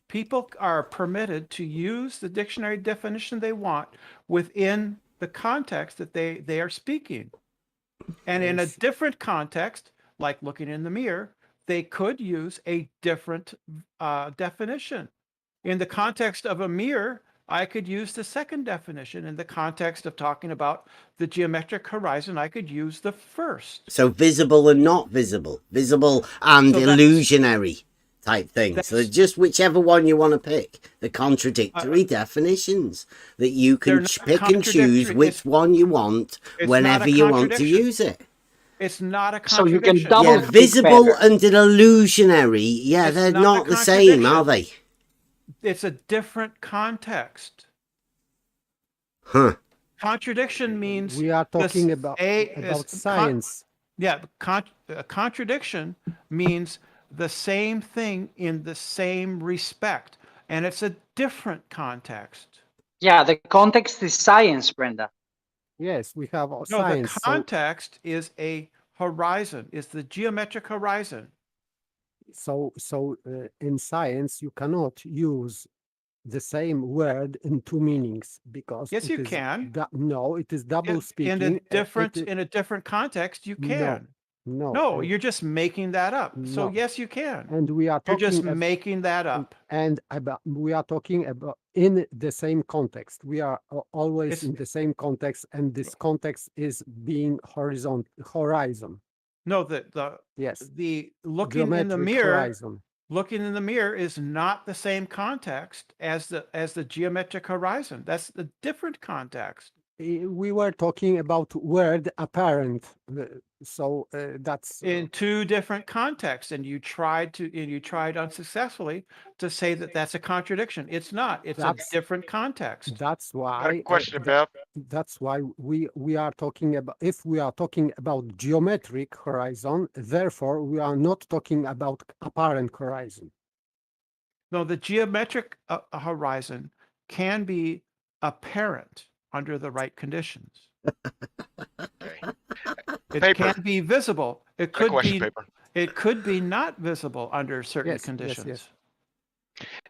People are permitted to use the dictionary definition they want within the context that they are speaking. And in a different context, like looking in the mirror, they could use a different definition. In the context of a mirror, I could use the second definition. In the context of talking about the geometric horizon, I could use the first. So visible and not visible. Visible and illusionary type thing. So just whichever one you want to pick. The contradictory definitions that you can pick and choose which one you want whenever you want to use it. It's not a So you contradiction. can double visible and an illusionary. Yeah, they're not the same, are they? It's a different context. Huh. Contradiction means we are talking about science. A contradiction means the same thing in the same respect, and it's a different context. Yeah, the context is science, Brenda. Yes, we have science. The context is a horizon, is the geometric horizon. So in science, you cannot use the same word in two meanings because yes, you can. No, it is double speaking. In a different context, you can. No, you're just making that up. So No. yes, you can. And we are You're talking just making that up. And about we are talking about in the same context. We are always It's- in the same context, and this context is being horizon. No, the Yes. the looking in the Geometric mirror. horizon. Looking in the mirror is not the same context as the geometric horizon. That's a different context. We were talking about word apparent, so that's In two different contexts, and you tried unsuccessfully to say that that's a contradiction. It's not. It's a different context. That's why. Question, Bev. That's why we are talking about. If we are talking about geometric horizon, therefore we are not talking about apparent horizon. No, the geometric horizon can be apparent under the right conditions. It Paper. can be visible. It That could question, be. Paper. It could be not visible under certain Yes, yes, conditions. yes.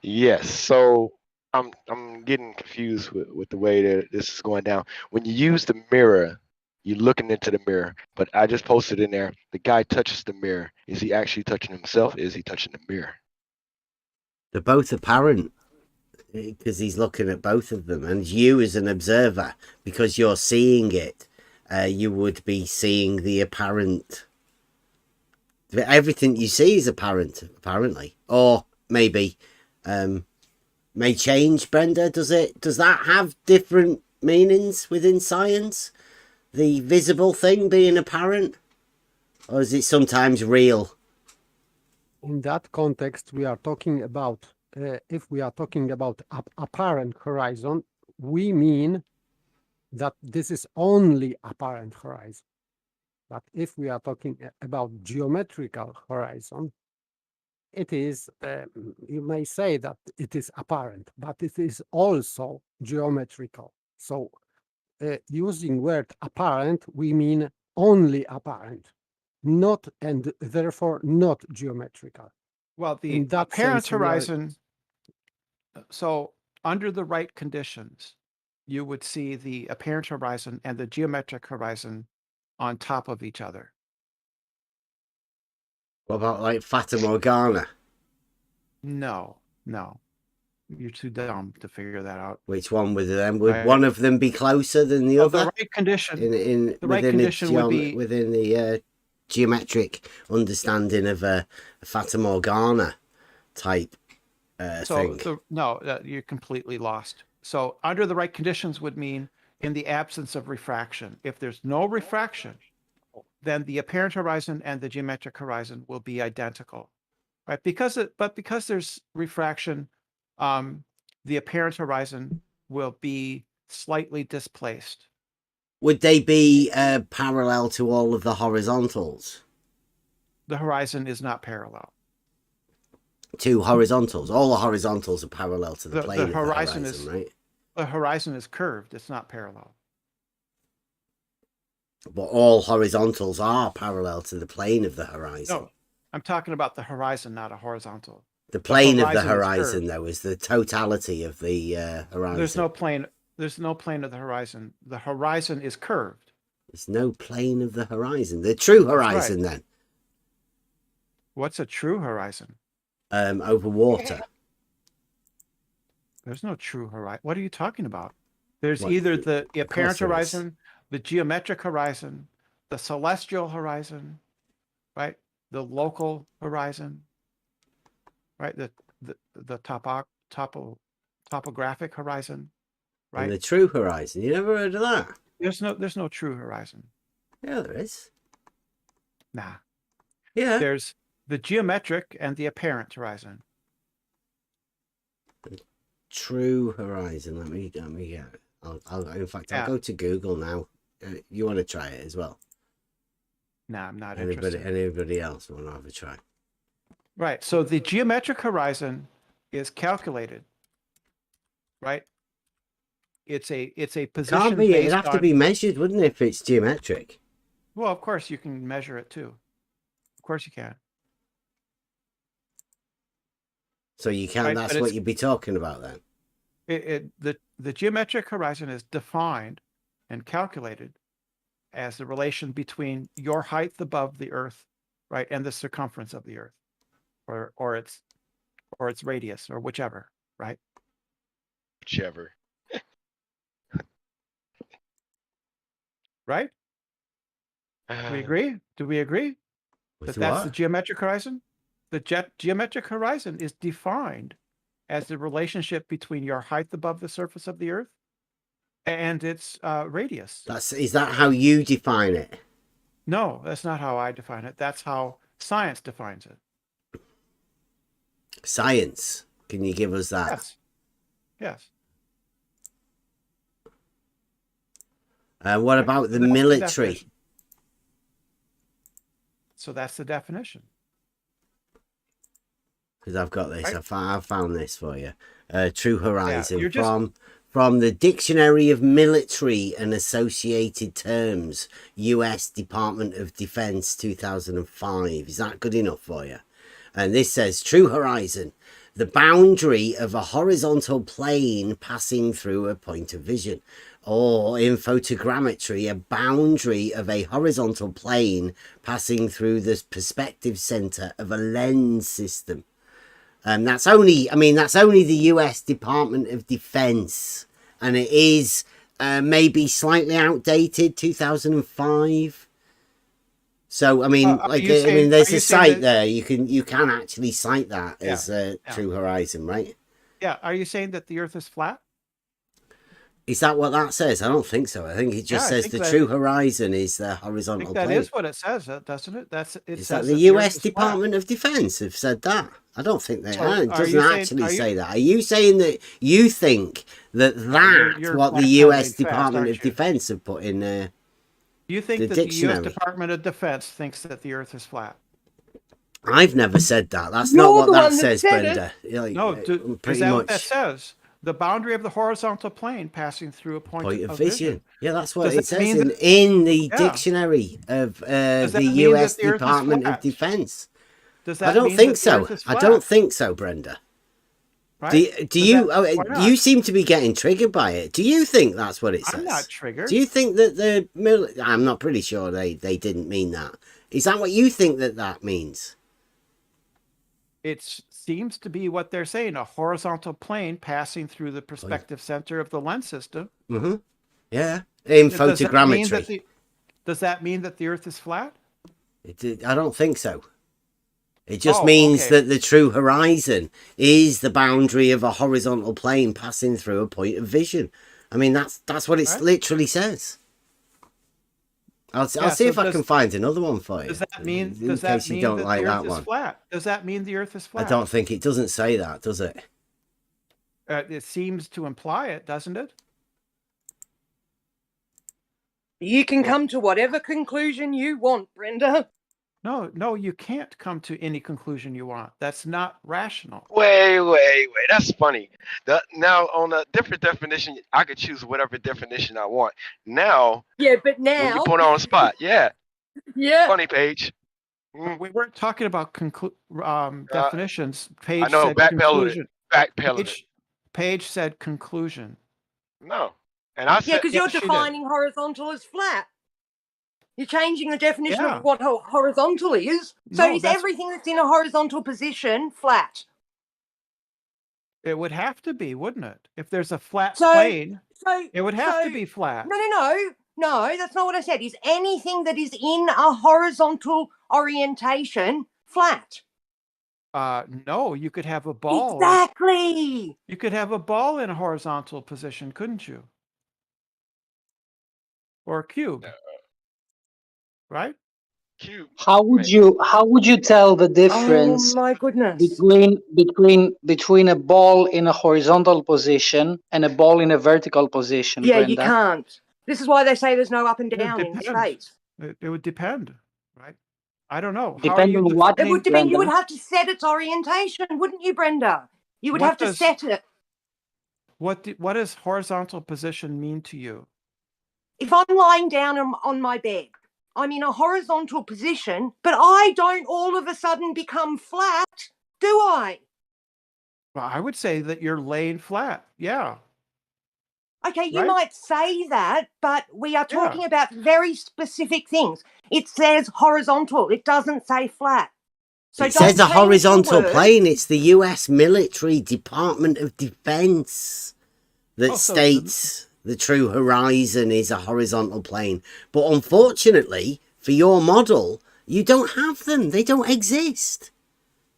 Yes. So I'm getting confused with the way that this is going down. When you use the mirror, you're looking into the mirror. But I just posted in there, the guy touches the mirror. Is he actually touching himself? Is he touching the mirror? They're both apparent because he's looking at both of them, and you as an observer, because you're seeing it, you would be seeing the apparent. Everything you see is apparent, apparently, or maybe may change. Brenda, does that have different meanings within science? The visible thing being apparent, or is it sometimes real? In that context, we are talking about. If we are talking about apparent horizon, we mean that this is only apparent horizon. But if we are talking about geometrical horizon, it is, you may say that it is apparent, but it is also geometrical. So using word apparent, we mean only apparent, not, and therefore not geometrical. Well, the In that apparent sense, we are- horizon. So under the right conditions, you would see the apparent horizon and the geometric horizon on top of each other. What about like Fata Morgana? No. You're too dumb to figure that out. Which one would them? Would Right. one of them be closer than the other? The right condition. In the right condition would be within the geometric understanding of a Fata Morgana type thing. You're completely lost. So under the right conditions would mean in the absence of refraction. If there's no refraction, then the apparent horizon and the geometric horizon will be identical, right? Because there's refraction, the apparent horizon will be slightly displaced. Would they be parallel to all of the horizontals? The horizon is not parallel. Two horizontals. All the horizontals are parallel to the plane of the horizon, is right? The horizon is curved. It's not parallel. But all horizontals are parallel to the plane of the horizon. No, I'm talking about the horizon, not a horizontal. The plane of the horizon is horizon, curved. though, is the totality of the horizon. There's no plane. There's no plane of the horizon. The horizon is curved. There's no plane of the horizon. The true That's horizon, right. then, What's a true horizon? over water. There's no true horizon. What are you talking about? There's What? either the apparent there is. horizon, the geometric horizon, the celestial horizon, right? The local horizon, right? The topographic horizon, right? And the true horizon. You never heard of that? There's no true horizon. Yeah, there is. Nah. Yeah. There's the geometric and the apparent horizon. True horizon. Let me get it. I'll Yeah. go to Google now. You want to try it as well? Nah, I'm not interested. Anybody else want to have a try? Right. So the geometric horizon is calculated, right? It's a position. Can't be. It'd based have to on- be measured, wouldn't it, if it's geometric? Well, of course you can measure it too. Of course you can. So you can't. Right, That's but what it's- you'd be talking about then. The geometric horizon is defined and calculated as the relation between your height above the Earth, right, and the circumference of the Earth, or its radius, or whichever, right? Whichever. Right? We agree? Do we agree With that that's what? the geometric horizon? The geometric horizon is defined as the relationship between your height above the surface of the Earth and its radius. Is that how you define it? No, that's not how I define it. That's how science defines it. Science. Can you give us that? Yes. Yes. What about the That's military? definition. So that's the definition. Because I've got this. Right. I've found this for you. True Horizon you're just- from the Dictionary of Military and Associated Terms, U.S. Department of Defense, 2005. Is that good enough for you? And this says, True Horizon, the boundary of a horizontal plane passing through a point of vision. Or in photogrammetry, a boundary of a horizontal plane passing through the perspective center of a lens system. That's only the US Department of Defense, and it is maybe slightly outdated, 2005. So there's a site there. You can actually cite that as True Horizon, right? Yeah. Are you saying that the Earth is flat? Is that what that says? I don't think so. I think it just says the True Horizon is the horizontal plane. That is what it says, doesn't it? Is that the US Department of Defense have said that? I don't think they are. It doesn't actually say that. Are you saying that you think that that's what the US Department of Defense have put in there? You think that the US Department of Defense thinks that the Earth is flat? I've never said that. That's not what that says, Brenda. No, is that what that says? The boundary of the horizontal plane passing through a point of vision. Yeah, that's what it says in the dictionary of the US Department of Defense. I don't think so. I don't think so, Brenda. Right? Do you? You seem to be getting triggered by it. Do you think that's what it says? I'm not triggered. Do you think that I'm not pretty sure they didn't mean that. Is that what you think that means? It seems to be what they're saying, a horizontal plane passing through the perspective center of the lens system. Mm-hmm. Yeah, in photogrammetry. Does that mean that the Earth is flat? I don't think so. It just means that the True Horizon is the boundary of a horizontal plane passing through a point of vision. I mean, that's what it literally says. I'll see if I can find another one for you. Does that mean you don't like the Earth that is one? Flat? Does that mean the Earth is flat? I don't think it doesn't say that, does it? It seems to imply it, doesn't it? You can come to whatever conclusion you want, Brenda. No, you can't come to any conclusion you want. That's not rational. Wait. That's funny. Now, on a different definition, I could choose whatever definition I want. Now, but now when you put on the spot, yeah. Funny, Paige. We weren't talking about definitions. Paige I know, said backpedaling conclusion. it. Paige said conclusion. No, and I said because you're defining horizontal as flat. You're changing the definition of what horizontal is. So is everything that's in a horizontal position flat? It would have to be, wouldn't it? If there's a flat plane, it would have to be flat. No, that's not what I said. Is anything that is in a horizontal orientation flat? No, you could have a ball. Exactly. You could have a ball in a horizontal position, couldn't you? Or a cube. Right? Cube. How would you tell the difference between a ball in a horizontal position and a ball in a vertical position? Yeah, Brenda? you can't. This is why they say there's no up and down in space. It would depend, right? I don't know. Depend on what? It would depend. Brenda? You would have to set its orientation, wouldn't you, Brenda? You would have to set it. What does horizontal position mean to you? If I'm lying down on my bed, I'm in a horizontal position, but I don't all of a sudden become flat, do I? Well, I would say that you're laying flat. Yeah. Okay, you right? might say that, but we are talking about very specific things. It says horizontal. It doesn't say flat. So it says a change the horizontal word. plane. It's the U.S. military Department of Defense that states the true horizon is a horizontal plane. But unfortunately, for your model, you don't have them. They don't exist.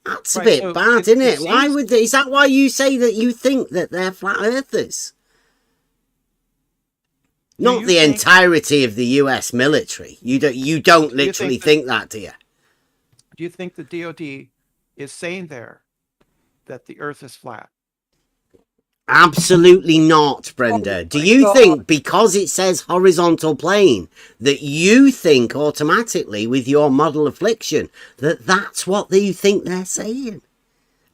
That's a bit bad, isn't it? Why would they? Is that why you say that you think that they're flat earthers? Not the entirety of the U.S. military. You don't literally think that, do you? Do you think the DoD is saying there that the Earth is flat? Absolutely not, Brenda. Do you think because it says horizontal plane that you think automatically with your model affliction that that's what you think they're saying?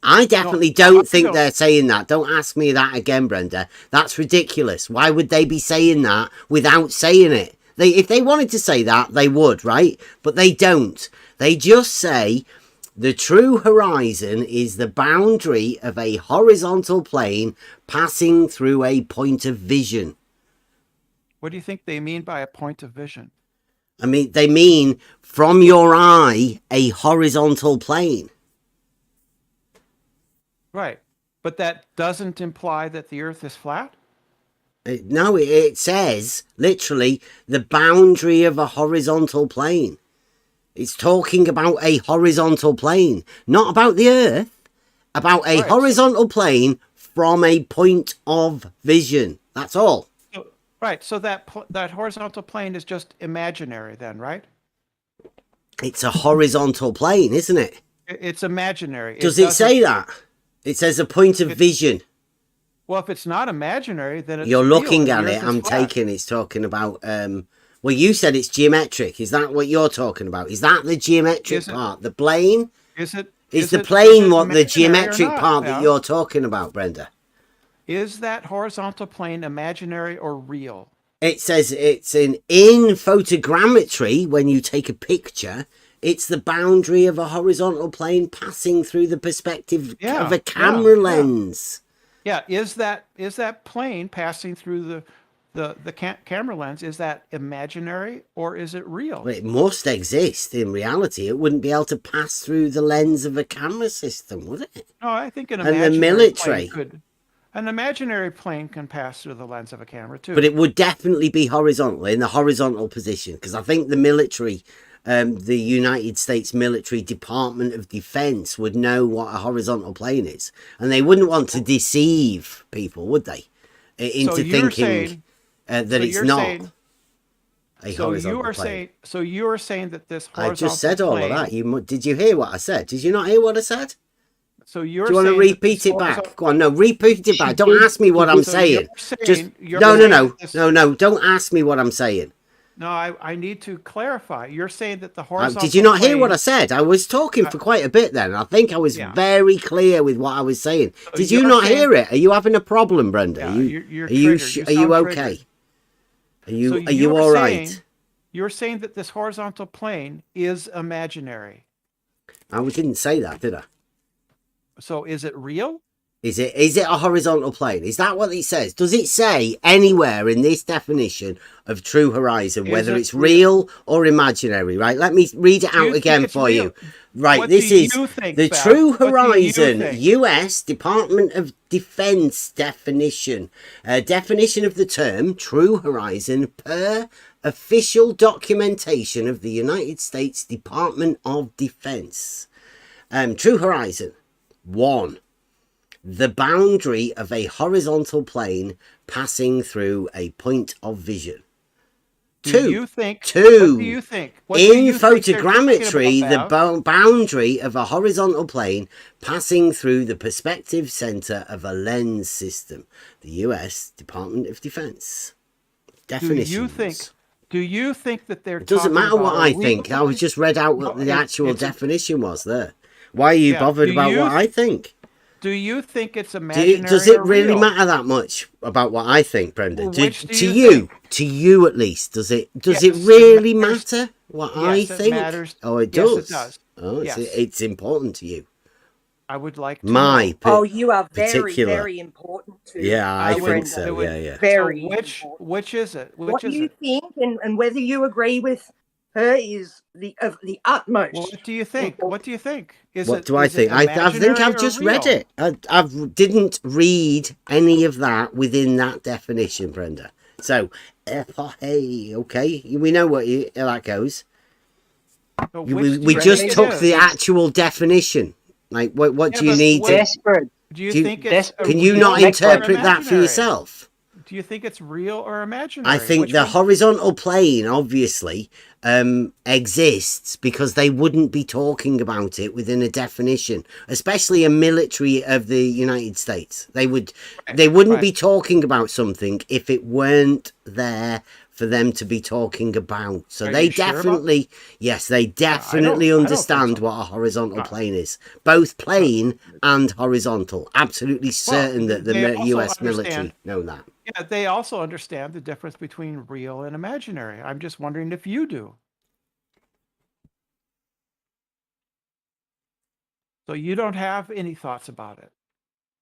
I definitely don't think they're saying that. Don't ask me that again, Brenda. That's ridiculous. Why would they be saying that without saying it? If they wanted to say that, they would, right? But they don't. They just say the true horizon is the boundary of a horizontal plane passing through a point of vision. What do you think they mean by a point of vision? I mean, they mean from your eye, a horizontal plane. Right. But that doesn't imply that the Earth is flat? No, it says literally the boundary of a horizontal plane. It's talking about a horizontal plane, not about the Earth, about a horizontal plane from a point of vision. That's all. Right. So that horizontal plane is just imaginary then, right? It's a horizontal plane, isn't it? It's imaginary. Does it say that? It says a point of vision. Well, if it's not imaginary, then it's You're real looking and at the it. Earth is I'm flat. taking it's talking about well, you said it's geometric. Is that what you're talking about? Is that the geometric part? The plane? Is the it plane what the imaginary or geometric not, part that Al? you're talking about, Brenda? Is that horizontal plane imaginary or real? It says it's in photogrammetry, when you take a picture, it's the boundary of a horizontal plane passing through the perspective of a camera lens. Yeah, is that plane passing through the camera lens, is that imaginary or is it real? Well, it must exist in reality. It wouldn't be able to pass through the lens of a camera system, would it? No, I think an And the imaginary plane military. could. An imaginary plane can pass through the lens of a camera too. But it would definitely be horizontal, in the horizontal position, because I think the military, the United States Military Department of Defense would know what a horizontal plane is. And they wouldn't want to deceive people, would they? Into thinking that it's not a horizontal plane. So you are saying that this I horizontal just said all plane, of that. Did you hear what I said? Did you not hear what I said? So you're Do you want to saying that repeat this it back? horizontal- Go on, no, repeat it back. Don't ask me what I'm So saying. you're No, saying that this- don't ask me what I'm saying. No, I need to clarify. You're saying that the horizontal Did you not hear what plane- I said? I was talking for quite a bit then. I think I was very clear with what I was saying. Did you you're not saying- hear it? Are you having a problem, Brenda? Yeah, are you're are you triggered. are You you sound okay? triggered. Are you So are you you're all saying- right? You're saying that this horizontal plane is imaginary. I didn't say that, did I? So is it real? Is it a horizontal plane? Is that what it says? Does it say anywhere in this definition of true horizon Is whether it it's real or imaginary? Right, let me read it Do you out think again it's for real? you. Right, What this do is you think, the Beth? True What do you Horizon think? US Department of Defense definition. Definition of the term True Horizon per official documentation of the United States Department of Defense. True Horizon. 1. The boundary of a horizontal plane passing through a point of vision. Do you think? Two. What do you think? What do In you think they're talking photogrammetry, about, the boundary of a horizontal plane passing through the perspective center of a lens system. The U.S. Department of Defense. Definitions. Do you think that they're? It doesn't talking matter what about I a think. real- I was just read out what No, the actual it's a- definition was there. Why are you Yeah, bothered do about you- what I think? Do you think it's imaginary? Does it or really real? matter that much about what I think, Brenda? Well, Do- which do to you you, to you at least, does it? Does Yes, it really it matters. matter what Yes, I it think? matters. Oh, it Yes, does. it does. Oh, Yes. it's important to you. I would like to My know. Oh, you are very, particular. very important to. Yeah, I would- think Brenda. so. would- Yeah, yeah. Very So which is it? Which what is you it? think and whether you agree with her is of the utmost. Well, what do you think? What do you think? What do I think? I think I've just read it. I didn't read any of that within that definition, Brenda. So, hey, okay, we know how that goes. So We just took the actual definition. Like, what do you need to? Do you think it's Can you not interpret that for yourself? Do you think it's real or imaginary? I think the horizontal plane obviously exists because they wouldn't be talking about it within a definition, especially a military of the United States. They wouldn't be talking about something if it weren't there for them to be talking about. So they definitely, yes, they definitely understand what a horizontal plane is, both plane and horizontal. Absolutely certain that the US military know that. Yeah, they also understand the difference between real and imaginary. I'm just wondering if you do. So you don't have any thoughts about it.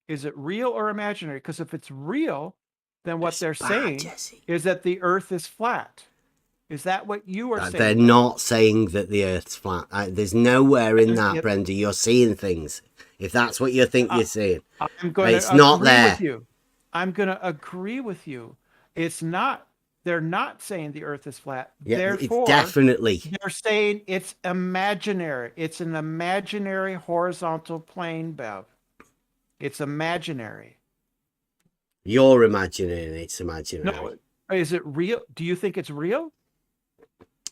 Is it real or imaginary? Because if it's real, then what they're saying is that the Earth is flat. Is that what you are saying? They're not saying that the Earth's flat. There's nowhere in that, Brenda. You're seeing things. If that's what you think you're seeing, it's not there. With you. I'm going to agree with you. It's not. They're not saying the Earth is flat. Yeah, Therefore, it's definitely. They're saying it's imaginary. It's an imaginary horizontal plane, Bev. It's imaginary. You're imagining it's imaginary. No, is it real? Do you think it's real?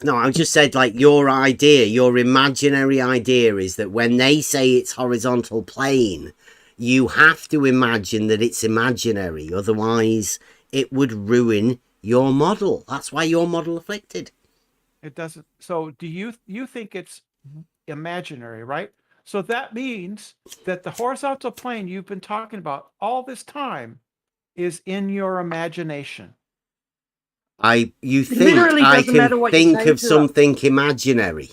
No, I just said like your idea, your imaginary idea is that when they say it's horizontal plane, you have to imagine that it's imaginary. Otherwise, it would ruin your model. That's why your model afflicted. It doesn't. So do you think it's imaginary, right? So that means that the horizontal plane you've been talking about all this time is in your imagination. You think I can think of something imaginary?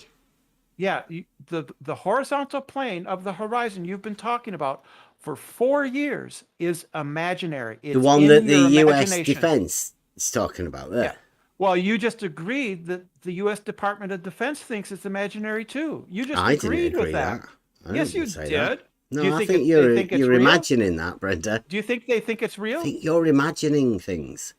Yeah, the horizontal plane of the horizon you've been talking about for 4 years is imaginary. It's The one in that the your US imagination. Defense is talking about there. Yeah. Well, you just agreed that the U.S. Department of Defense thinks it's imaginary too. You just I agreed didn't agree with that. I Yes, didn't you say did. that. No, Do you I think think they think it's you're real? imagining that, Brenda. Do you think they think it's real? I think you're imagining things.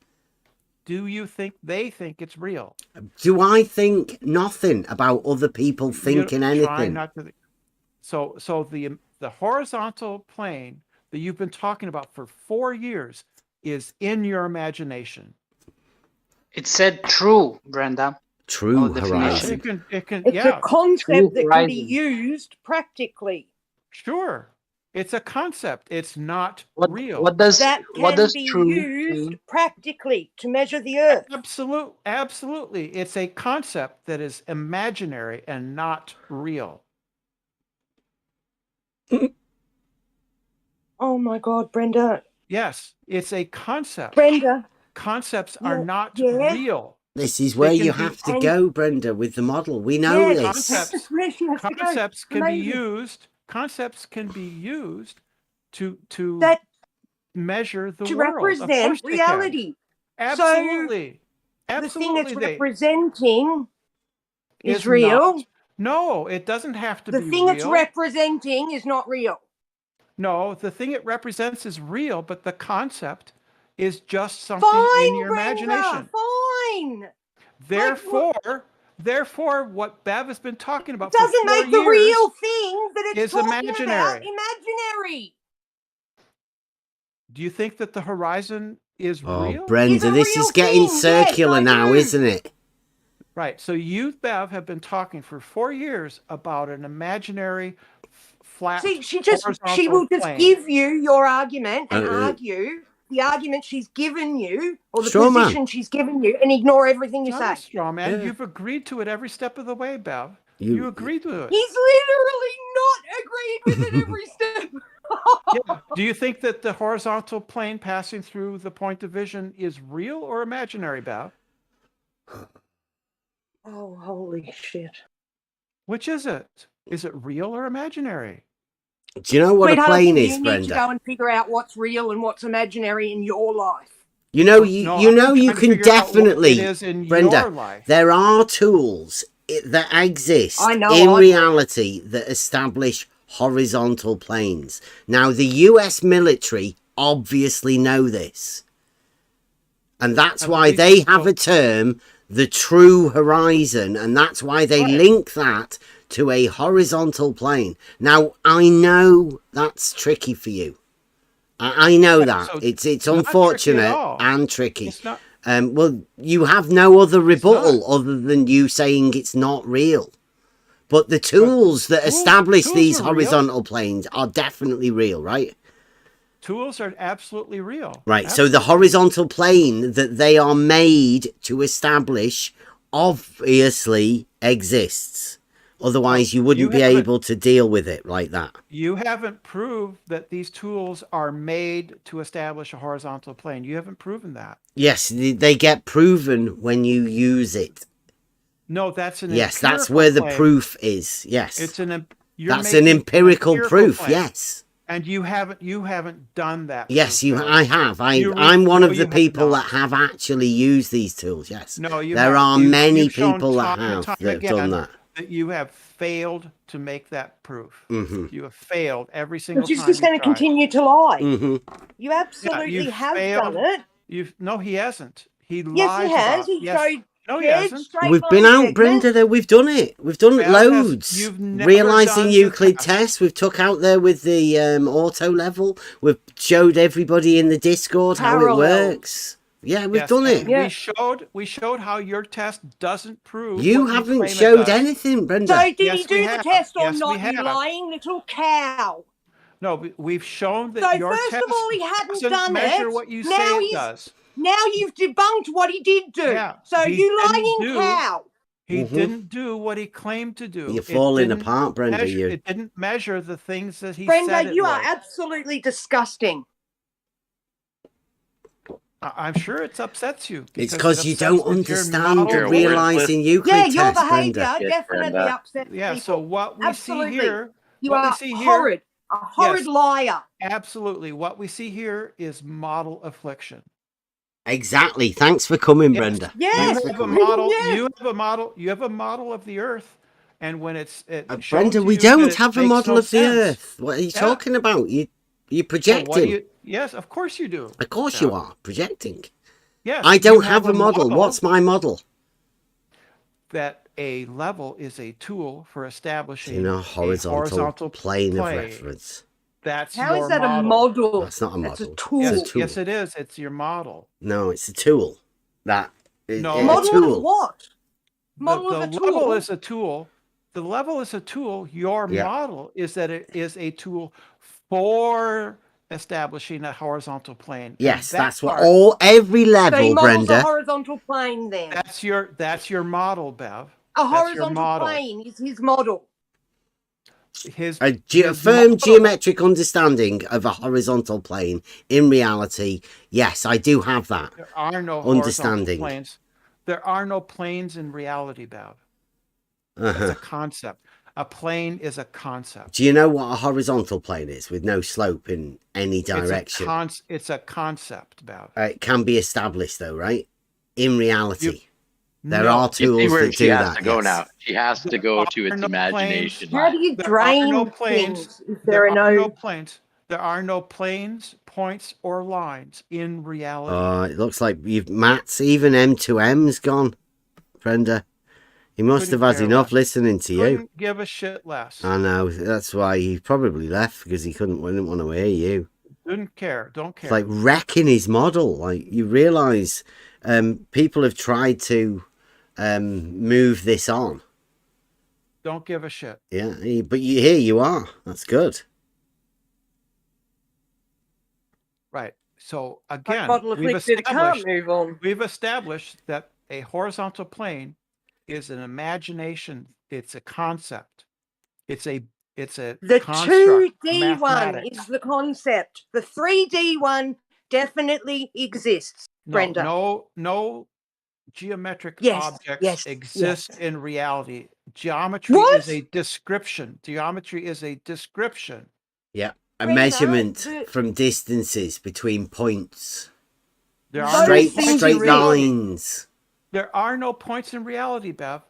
Do you think they think it's real? Do I think nothing about other people thinking Try anything? not to. So the horizontal plane that you've been talking about for 4 years is in your imagination. It said true, Brenda. True horizon. It's a concept that can be used practically. Sure. It's a concept. It's not real. that can be used practically to measure the Earth? Absolutely. It's a concept that is imaginary and not real. Oh my God, Brenda. Yes, it's a concept. Brenda. Concepts are not real. This is where you have to go, Brenda, with the model. We know this. Concepts can be used. Concepts can be used to measure the to world. represent Absolutely. reality. Absolutely. The thing it's representing is not- real. No, it doesn't have to The be thing real. it's representing is not real. No, the thing it represents is real, but the concept is just something in your imagination. Fine. Therefore, what Bev has been talking about Doesn't for 4 make the years real thing that it's is talking imaginary. about imaginary. Do you think that the horizon is real? Oh, Brenda, this is getting circular now, isn't it? Right. So you, Bev, have been talking for 4 years about an imaginary flat. See, she will horizontal just plane. give you your argument and argue the argument she's given you or the position she's given you and ignore everything you It's say. not a straw man. You've agreed to it every step of the way, Bev. You agreed to it. He's literally not agreed with it every step. Yeah. Do you think that the horizontal plane passing through the point of vision is real or imaginary, Bev? Oh, holy shit. Which is it? Is it real or imaginary? Do you know what Sweetheart, a plane you is, need Brenda? to go and figure out what's real and what's imaginary in your life. You know, No, you I'm know, trying you to can figure out what definitely, it is in Brenda, your life. there are tools that exist I know in I do. reality that establish horizontal planes. Now, the US military obviously know this. And that's why they have a term, the true horizon, and that's why they link that to a horizontal plane. Now, I know that's tricky for you. I know that. so It's not tricky at unfortunate all. and tricky. It's not. Well, you have no other rebuttal other than you saying it's not real. But the tools that establish tools these are real. horizontal planes are definitely real, right? Tools are absolutely real. Right, so the horizontal plane that they are made to establish obviously exists. Otherwise, you wouldn't be able to deal with it like that. You haven't proved that these tools are made to establish a horizontal plane. You haven't proven that. Yes, they get proven when you use it. No, that's an Yes, that's empirical where the claim. proof is. Yes, It's an that's an empirical proof. claim. Yes. And you haven't done that. Yes, proof, Bill. I have. I'm one of the people that have actually used these tools. Yes. No, you there haven't. are many You've shown people that time and have time that have again done that. that you have failed to make that proof. Mhm. You have failed every single But you're time. just going to continue to lie. Mhm. You absolutely you've have failed. done it. No, he hasn't. He Yes, lies he has. about. He Yes. showed No, he dead hasn't. straight We've been line out, segments. Brenda. There, we've done it. We've done it Bev loads. you've never Realising done the Euclid test. Tests. We've took out there with the auto level. We've showed everybody in the Discord how it Parallel. works. Yeah, we've done it. and we showed how your test doesn't prove. You what haven't claim it showed does. anything, Brenda. So did he Yes, do we the have. test or Yes, we not, you have. lying little cow? No, we've shown that So your first test of all, he hadn't doesn't done measure it. what you Now say it he's does. now you've debunked what he did do. Yeah, So he you didn't lying do- cow. He Mhm. didn't do what he claimed to do. You're It falling didn't apart, Brenda. measure- It didn't measure the things that he Brenda, said it you are would. absolutely disgusting. I'm sure it upsets you. It's because because it you upsets don't that your understand model- the Realising Euclid Yeah, your Test, behaviour Brenda. definitely upsets Yeah, people. so what we Absolutely. see here, You what we are see horrid. here, A horrid yes, liar. absolutely. What we see here is model affliction. Exactly. Thanks for coming, Brenda. Yes. Thanks You for have a coming. model. Yes. You have a model. You have a model of the Earth, and when it's shown Brenda, to we you that don't it have a makes model no of the sense. Earth. What are you Yeah. talking about? You're So what do projecting. you? Yes, of course you do. Of course you are projecting. Yes, I you don't have a model. model What's my model? that a level is a tool for establishing In a horizontal plane of plane. reference. That's How your is that model. a model? That's not a That's model. a tool. It's Yes, a tool. yes, it is. It's your model. No, it's a tool. That is No. a Model tool. of what? The Model of a level tool. is a tool. The level is a tool. Your Yeah. model is that it is a tool for establishing a horizontal plane. And Yes, that that's what part- every So he level, models a Brenda. horizontal plane then. That's your model, Bev. A That's your horizontal model. plane is his model. His A his firm model- geometric understanding of a horizontal plane in reality. Yes, I do have that. There are no understanding. horizontal planes. There are no planes in reality, Bev. Uh-huh. That's a concept. A plane is a concept. Do you know what a horizontal plane is with no slope in any direction? It's a concept, Bev. It can be established though, right? In reality. There No. are You see tools where that she do has that. to go yes. now. She has to go to its no imagination. How do you There are drain no planes. things if there are no... planes. There are no planes, points, or lines in reality. It looks like Matt's even M2M's gone, Brenda. He must Couldn't have had care enough less. listening to you. Couldn't give a shit less. I know. That's why he probably left, because he didn't want to hear you. Didn't care. Don't care. It's like wrecking his model. Like, you realise people have tried to move this on. Don't give a shit. Yeah, but here you are. That's good. Right. So again, Model afflicted, can't move on. we've established that a horizontal plane is an imagination. It's a concept. It's a The construct, 2D one mathematics. is the concept. The 3D one definitely exists, Brenda. No geometric Yes, objects yes, exist yes. in reality. Geometry What? is a description. Geometry is a description. Yeah, a Brenda, measurement from distances between points. There are Straight lines. There are no points in reality, Bev.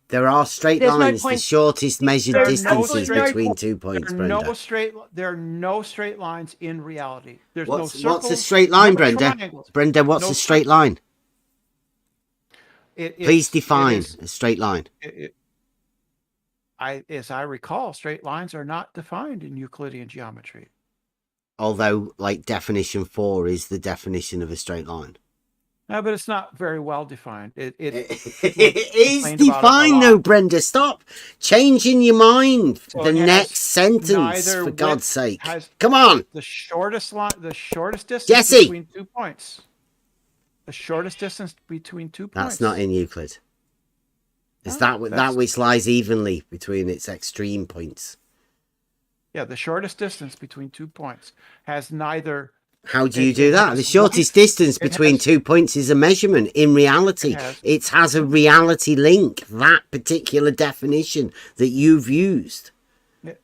There are straight lines, the shortest measured distances between 2 points, Brenda. There are no straight lines in reality. There's no circles. What's a straight line, Brenda? Triangles. Brenda, what's a straight line? Please define a straight line. As I recall, straight lines are not defined in Euclidean geometry. Although, like, definition 4 is the definition of a straight line. No, but it's not very well defined. It is defined, though, Brenda. Stop changing your mind. So the next sentence, for God's sake. Come on. The shortest distance between 2 points. The shortest distance between 2 points. That's not in Euclid. It's that which lies evenly between its extreme points. Yeah, the shortest distance between 2 points has neither. How do you do that? The shortest distance between 2 points is a measurement. In reality, it has a reality link, that particular definition that you've used.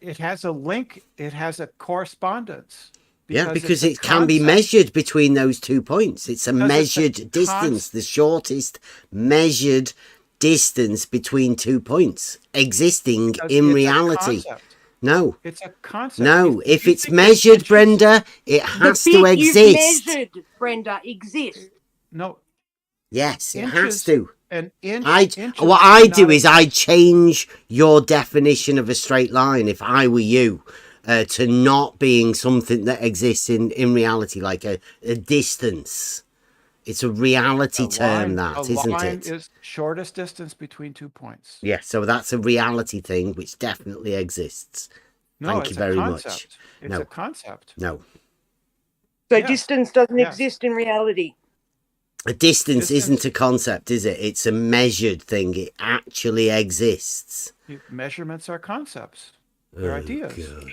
It has a link. It has a correspondence. Because it can be measured between those 2 points. It's a measured distance, the shortest measured distance between 2 points existing in reality. No. It's a concept. No, if it's measured, Brenda, it has to exist. You've measured, Brenda, exists. No. Yes, it has to. An inch. What I do is I change your definition of a straight line, if I were you, to not being something that exists in reality, like a distance. It's a reality term, isn't it? Line is shortest distance between 2 points. Yeah, so that's a reality thing which definitely exists. Thank you very much. It's a concept. No. So distance doesn't exist in reality. A distance isn't a concept, is it? It's a measured thing. It actually exists. Measurements are concepts. They're ideas. God.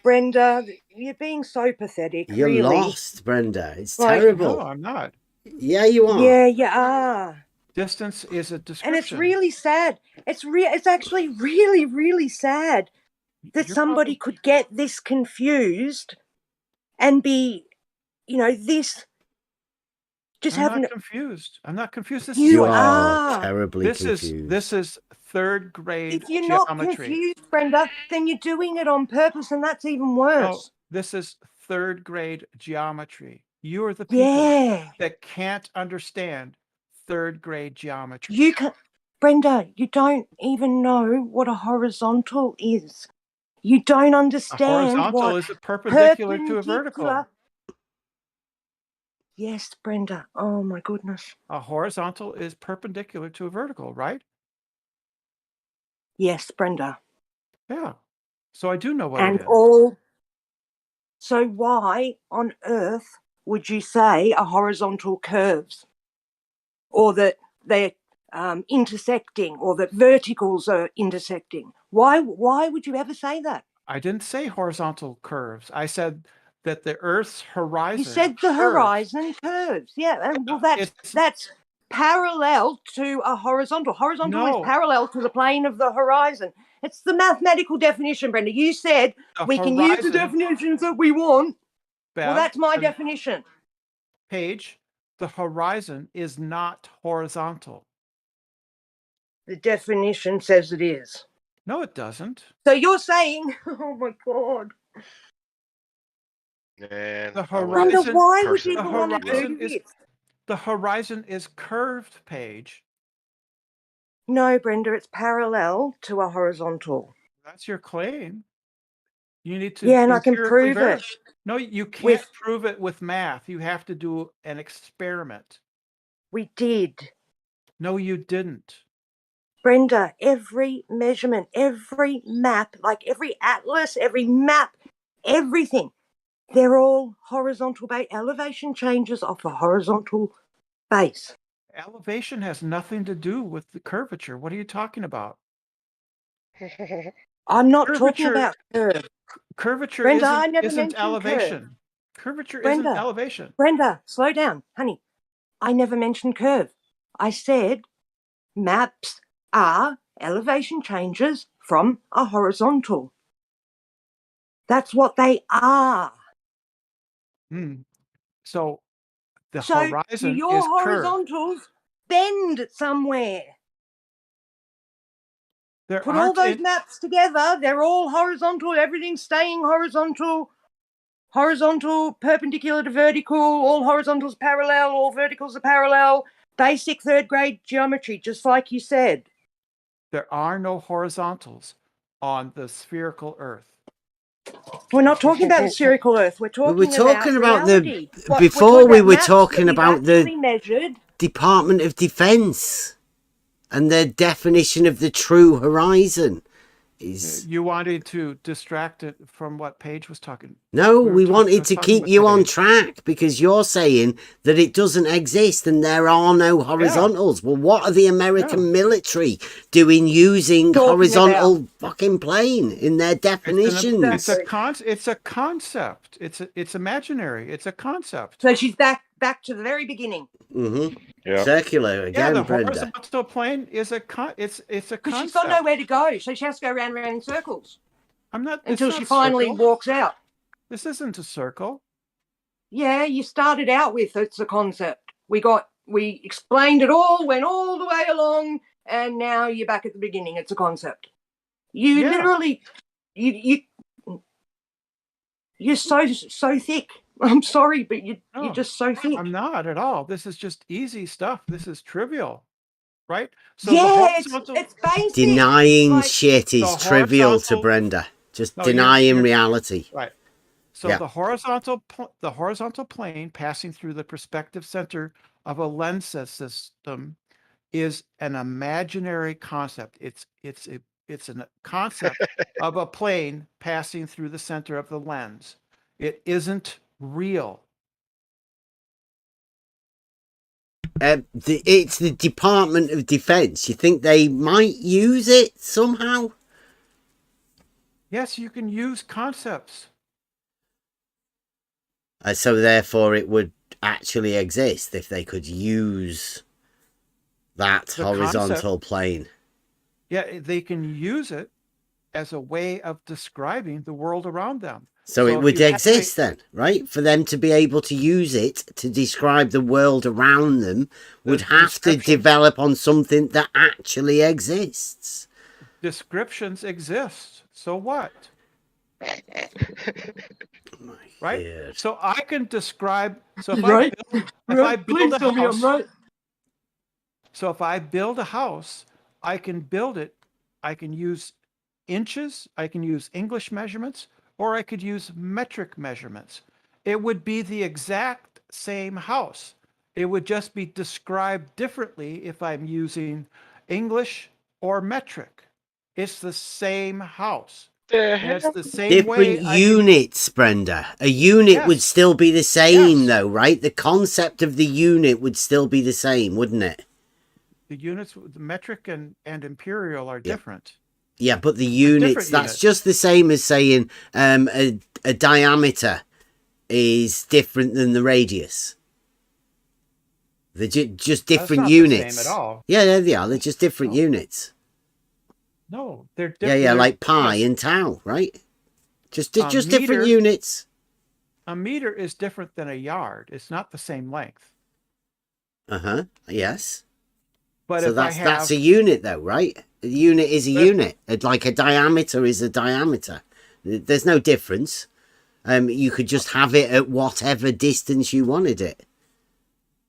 Brenda, you're being so pathetic. You're really. Lost, Brenda. It's terrible. No, I'm not. Yeah, you are. Yeah, you are. Distance is a description. And it's really sad. It's actually really, really sad that somebody could get this confused and be, this. Just I'm not confused. I'm not confused. You are terribly confused. This is third grade If you're geometry. not confused, Brenda, then you're doing it on purpose, and that's even worse. No, this is third grade geometry. You are the people that can't understand third grade geometry. You can, Brenda, you don't even know what a horizontal is. You don't understand. A horizontal is perpendicular to a vertical. Yes, Brenda. Oh my goodness. A horizontal is perpendicular to a vertical, right? Yes, Brenda. Yeah. So I do know what it is. So why on earth would you say a horizontal curves, or that they're intersecting, or that verticals are intersecting? Why would you ever say that? I didn't say horizontal curves. I said that the Earth's horizon. You said the horizon curves. Yeah, and well, that's parallel to a horizontal. Horizontal is parallel to the plane of the horizon. It's the mathematical definition, Brenda. You said we can use the definitions that we want. Well, that's my definition. Paige, the horizon is not horizontal. The definition says it is. No, it doesn't. So you're saying, oh my God. And the horizon. Why would you want to do this? The horizon is curved, Paige. No, Brenda, it's parallel to a horizontal. That's your claim. You need to. Yeah, and I can prove it. No, you can't prove it with math. You have to do an experiment. We did. No, you didn't. Brenda, every measurement, every map, like every atlas, every map, everything, they're all horizontal base. Elevation changes off a horizontal base. Elevation has nothing to do with the curvature. What are you talking about? I'm not talking about curve. Curvature Brenda, isn't elevation. Curvature isn't elevation. Brenda, slow down, honey. I never mentioned curve. I said maps are elevation changes from a horizontal. That's what they are. So the So horizon your is curved. horizontals bend somewhere. There Put all aren't those maps together. They're all horizontal. Everything's staying horizontal. Horizontal, perpendicular to vertical. All horizontals parallel. All verticals are parallel. Basic third grade geometry, just like you said. There are no horizontals on the spherical Earth. We're not talking about the spherical Earth. We're talking about reality. Before we were maps talking that we've about the actually measured. Department of Defense and their definition of the true horizon. You wanted to distract it from what Paige was talking. No, we wanted to keep you on track because you're saying that it doesn't exist and there are no horizontals. Well, what are the American military doing using horizontal fucking plane in their definitions? It's a concept. It's imaginary. It's a concept. So she's back to the very beginning. Mm-hmm. Yeah. Circular again, the Brenda. horizontal plane is a it's a concept. Because she's got nowhere to go, so she has to go round and round in circles. Until she finally walks out. This isn't a circle. Yeah, you started out with it's a concept. We explained it all, went all the way along, and now you're back at the beginning. It's a concept. You literally, you're so thick. I'm sorry, but you're just so thick. I'm not at all. This is just easy stuff. This is trivial, right? So it's basic. Denying shit is trivial to Brenda. Just denying reality. Right. So the horizontal plane passing through the perspective center of a lens system is an imaginary concept. It's a concept of a plane passing through the center of the lens. It isn't real. It's the Department of Defense. You think they might use it somehow? Yes, you can use concepts. So therefore it would actually exist if they could use that horizontal plane. Yeah, they can use it as a way of describing the world around them. So it would exist then, right? For them to be able to use it to describe the world around them would have to develop on something that actually exists. Descriptions exist. So what? Right? God. So I can describe. So if if I build a house, I can build it. I can use inches. I can use English measurements, or I could use metric measurements. It would be the exact same house. It would just be described differently if I'm using English or metric. It's the same house. And it's the same different units, Brenda. A unit would still be the same, though, right? The concept of the unit would still be the same, wouldn't it? The units, the metric and imperial are different. Yeah, but the units, that's just the same as saying a diameter is different than the radius. They're just different units. The same at all. Yeah, they are. They're just different units. No, they're different. Yeah, like pi and tau, right? Just different units. A meter is different than a yard. It's not the same length. Yes. But so that's a unit, though, right? A unit is a unit. Like a diameter is a diameter. There's no difference. You could just have it at whatever distance you wanted it.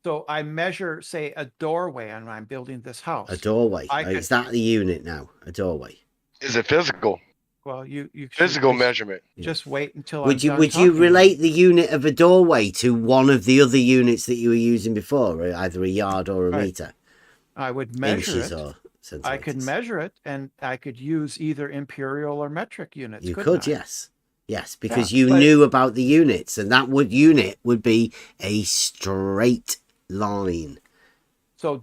So I measure, say, a doorway, and I'm building this house. A doorway. Is that the unit now? A doorway. Is it physical? Well, you physical measurement. Just wait until would you relate the unit of a doorway to one of the other units that you were using before, either a yard or a meter? I would measure Inches it. Or centimeters. I could measure it, and I could use either imperial or metric units. You could, yes, because Yeah, you knew about the units, and that unit would be a straight line. So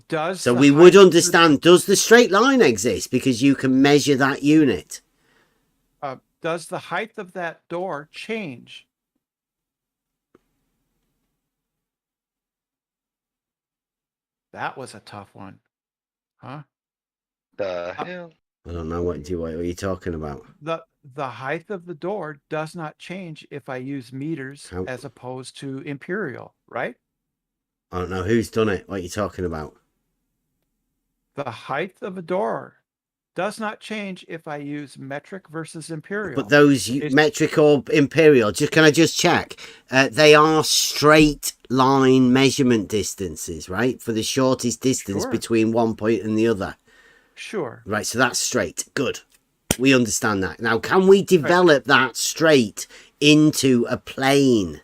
we would understand, does the straight line exist? Because you can measure that unit. Does the height of that door change? That was a tough one. Huh? The hell? I don't know what are you talking about. the height of the door does not change if I use meters as opposed to imperial, right? I don't know who's done it. What are you talking about? The height of a door does not change if I use metric versus imperial. But those metric or imperial, can I just check? They are straight line measurement distances, right? For the shortest distance between one point and the other. Sure. Right, so that's straight. Good. We understand that. Now, can we develop that straight into a plane?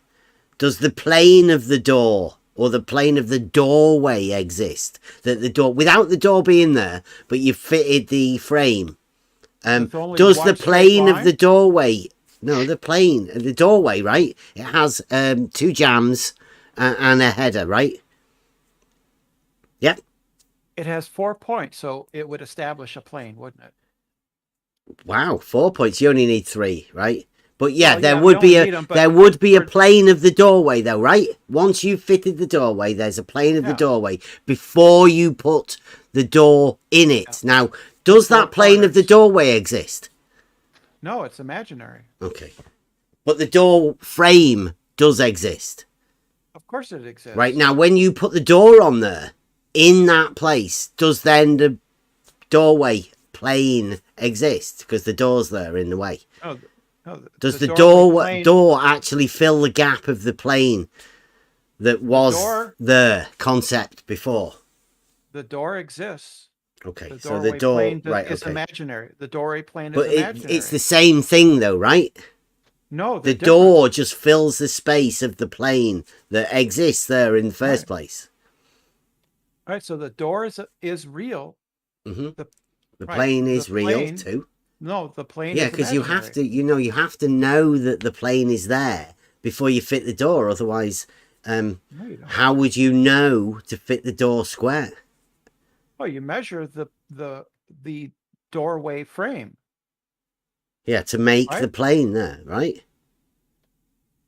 Does the plane of the door or the plane of the doorway exist? That the door, without the door being there, but you fitted the frame. Does the plane of the doorway? No, the plane, the doorway, right? It has 2 jambs and a header, right? Yep. It has 4 points, so it would establish a plane, wouldn't it? Wow, 4 points. You only need 3, right? But yeah, Well, there yeah, would we be only a need 'em, but there would be a plane of the doorway, though, right? Once you've fitted the doorway, there's a plane of the doorway before you put the door in it. Now, does that plane of the doorway exist? No, it's imaginary. Okay, but the door frame does exist. Of course it exists. Right, now, when you put the door on there, in that place, does then the doorway plane exist? Because the door's there in the way. No, Does the doorway door actually fill the gap of the plane that was the concept before? The door exists. Okay, The so the doorway door, plane right? is Okay, imaginary. The doorway plane is but imaginary. it's the same thing, though, right? No, the door just fills the space of the plane that exists there in the first place. All right, so the door is real. Mm-hmm. The plane is real too. No, the plane. Yeah, is because you have imaginary. to, you have to know that the plane is there before you fit the door. Otherwise, how would you know to fit the door square? Well, you measure the doorway frame. Yeah, to make Right? the plane there, right?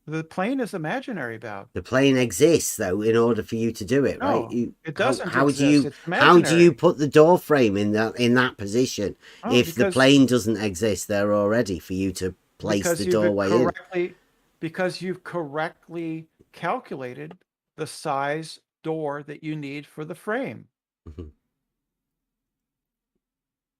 The plane is imaginary, Bob. The plane exists though in order for you to do it, No, right? it doesn't How do exist. you It's how do you imaginary. put the door frame in that position Oh, if the because- plane doesn't exist there already for you to place Because the you've doorway in? because you've correctly calculated the size door that you need for the frame.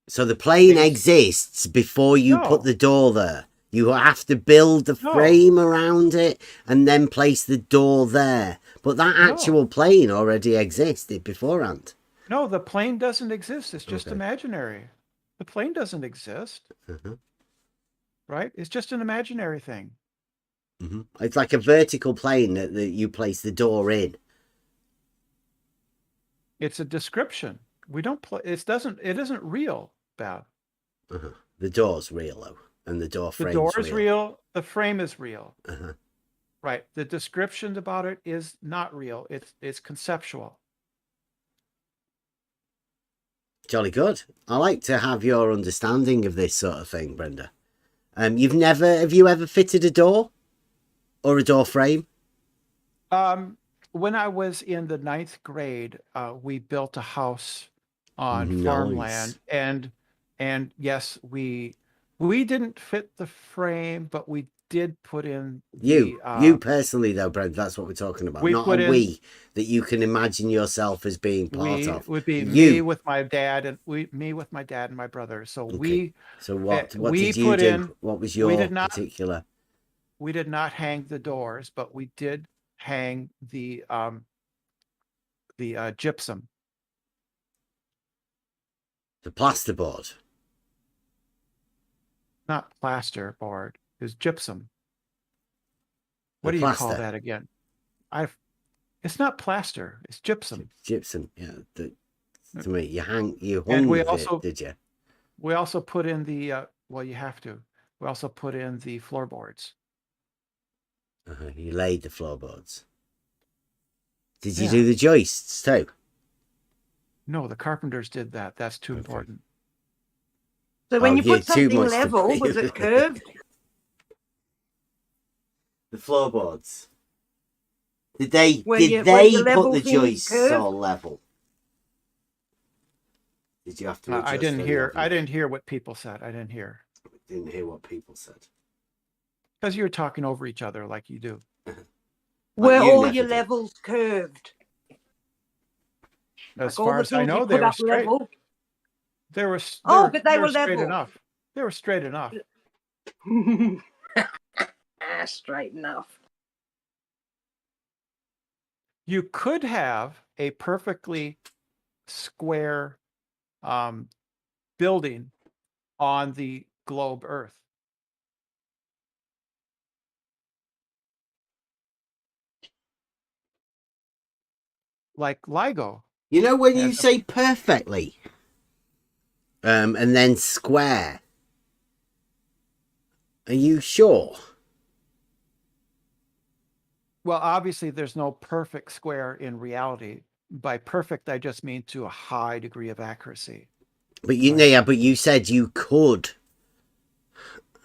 So the plane exists before you put the door there. You have to build the frame around it and then place the door there. But that actual plane already existed beforehand. No, the plane doesn't exist. It's just Okay. imaginary. The plane doesn't exist, right? It's just an imaginary thing. It's like a vertical plane that you place the door in. It's a description. We don't play. It isn't real, Bob. The door's real though, and the door The frame's door is real. The frame is real. Uh-huh. Right. The description about it is not real. It's conceptual. Jolly good. I like to have your understanding of this sort of thing, Brenda. Have you ever fitted a door or a door frame? When I was in the 9th grade, we built a house on Nice. farmland, and yes, we didn't fit the frame, but we did put in You personally though, Brenda, that's what we're talking about. we Not put a in- we that you can imagine yourself as being part of. would be you. me with my dad and my brother. So Okay. So what we did you put do? in- What was we your did not- particular? we did not hang the doors, but we did hang the gypsum. The plasterboard. Not plasterboard, is gypsum. What The do you call plaster. that again? It's not plaster, it's gypsum. Gypsum, yeah. To me, you hung And we with also- it, did you? We also put in the well, you have to. We also put in the floorboards. You laid the floorboards. Did you Yeah. do the joists too? No, the carpenters did that. That's too important. So when Oh, you yeah, put too something much to level, pay. was it curved? The floorboards. Did they Were did you- were they your put level the things joists curved? all level? Did you have to? I adjust didn't the hear. level? I didn't hear what people said. I didn't hear. didn't hear what people said. Because you're talking over each other like you do. Were you all never your do. levels curved? As Like all far the as I things know, you they put were up straight. level? They were. Oh, but they were straight level. enough. They were straight enough. Straight enough. You could have a perfectly square building on the globe Earth. Like LIGO. You know when you has a- say perfectly, and then square. Are you sure? Well, obviously, there's no perfect square in reality. By perfect, I just mean to a high degree of accuracy. But yeah, but you said you could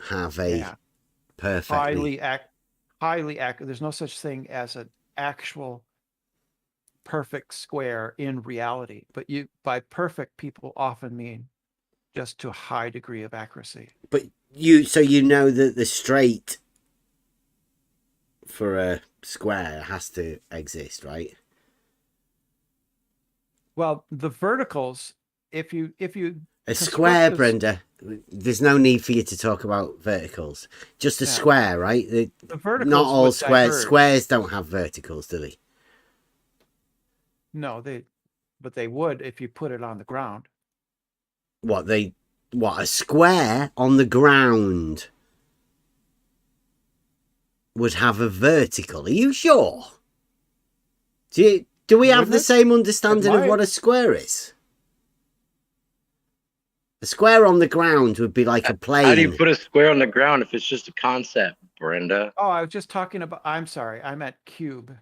have a perfectly highly accurate. There's no such thing as an actual perfect square in reality. But by perfect, people often mean just to a high degree of accuracy. But so you know that the straight for a square has to exist, right? Well, the verticals, if you a square, Brenda, there's no need for you to talk about verticals. Just a square, right? The verticals not all would squares. diverge. Squares don't have verticals, do they? No, but they would if you put it on the ground. What a square on the ground would have a vertical. Are you sure? Do we have the same understanding of what a square is? A square on the ground would be like a plane. How do you put a square on the ground if it's just a concept, Brenda? Oh, I was just talking about. I'm sorry, I meant cube.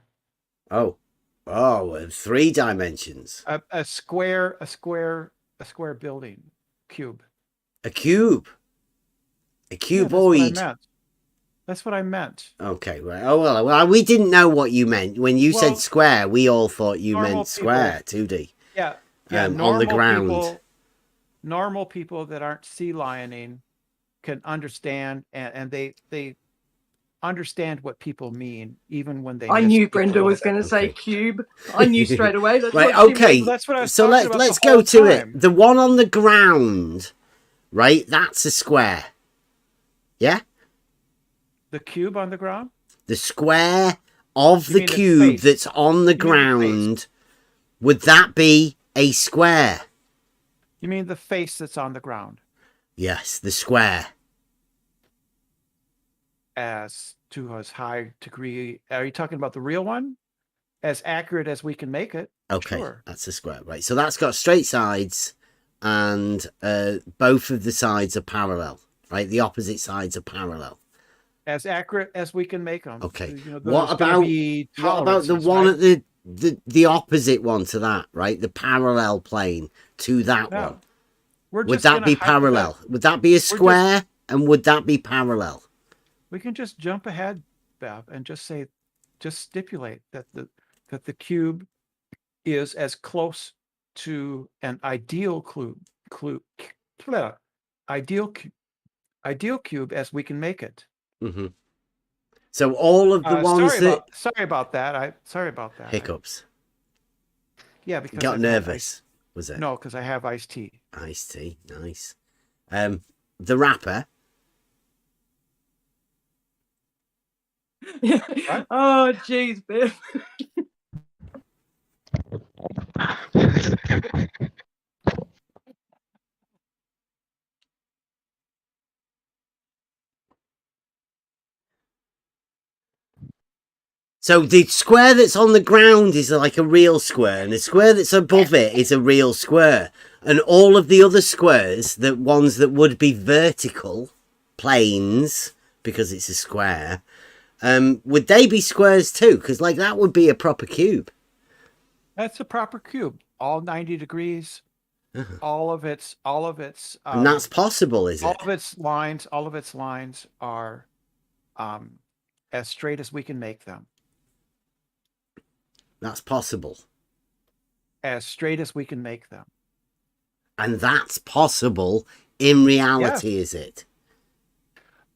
Oh, 3 dimensions. A square building, cube. A cube. A cuboid. Yeah, that's what I meant. Okay, right. Oh well, we didn't know what you meant when you said square. We all thought you meant square, 2D. Yeah. On the ground. Normal people that aren't sea lioning can understand, and they understand what people mean, even when they. I knew Brenda was going to say cube. I knew straight away. That's right. What Okay. That's what I was so let's go to it. The one on the ground, right? That's a square. Yeah. The cube on the ground. The square of the cube that's on the ground. Would that be a square? You mean the face that's on the ground? Yes, the square. As to as high degree, are you talking about the real one? As accurate as we can make it. Okay, sure. That's a square, right? So that's got straight sides, and both of the sides are parallel, right? The opposite sides are parallel. As accurate as we can make them. Okay. What about the one at the opposite one to that, right? The parallel plane to that one. Would that be parallel? Would that be a square? And would that be parallel? We can just jump ahead, Bev, and just stipulate that the cube is as close to an ideal cube as we can make it. Mm-hmm. So all of the ones sorry about that. Hiccups. Yeah, because got nervous. Was it? No, because I have iced tea. Iced tea, nice. The rapper. Oh, jeez, Biff. So the square that's on the ground is like a real square, and the square that's above it is a real square. And all of the other squares, the ones that would be vertical planes, because it's a square, would they be squares too? Because like that would be a proper cube. That's a proper cube. All 90 degrees. All of its. And that's possible, is it? All of its lines are as straight as we can make them. That's possible. As straight as we can make them. And that's possible in reality, is it?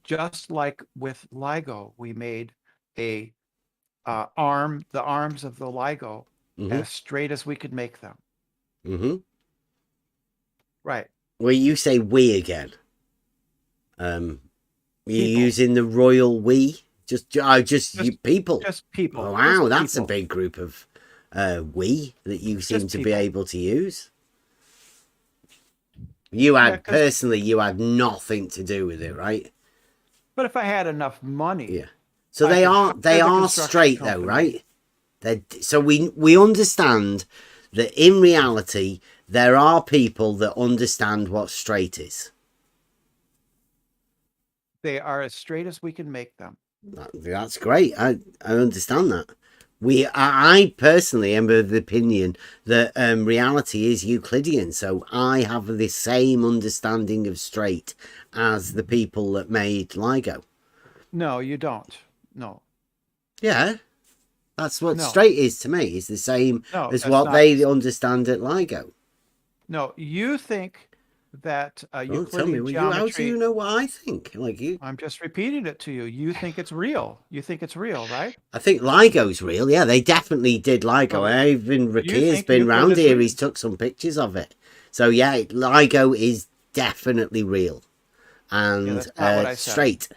just like with LIGO, we made a the arms of the LIGO as straight as we could make them. Right. Well, you say we again. You're using the royal we? Just you people. Just people. Oh, wow, just that's people. a big group of we that you seem Just to be people. able to use. You had personally, you had nothing to do with it, right? But if I had enough money, yeah. So I they could are hire the construction straight company. though, right? So we understand that in reality there are people that understand what straight is. They are as straight as we can make them. That's great. I understand that. I personally am of the opinion that reality is Euclidean, so I have the same understanding of straight as the people that made LIGO. No, you don't. No. Yeah, that's what straight is to me. It's the same as what they understand at LIGO. No, you think that Don't tell me. Euclidean geometry. How do you know what I think? Like you? I'm just repeating it to you. You think it's real. You think it's real, right? I think LIGO's real. Yeah, they definitely did LIGO. Even Rakir's been round here. He's took some pictures of it. So yeah, LIGO is definitely real and straight.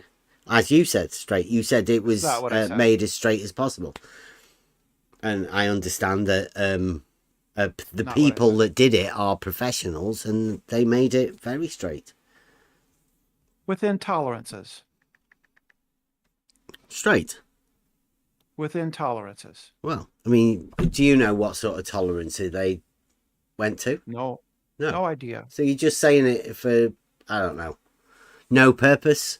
As you said, straight. You said it was made as straight as possible. And I understand that the people that did it are professionals and they made it very straight. Within tolerances. Straight. Within tolerances. Well, I mean, do you know what sort of tolerance they went to? No. No idea. So you're just saying it for, I don't know, no purpose?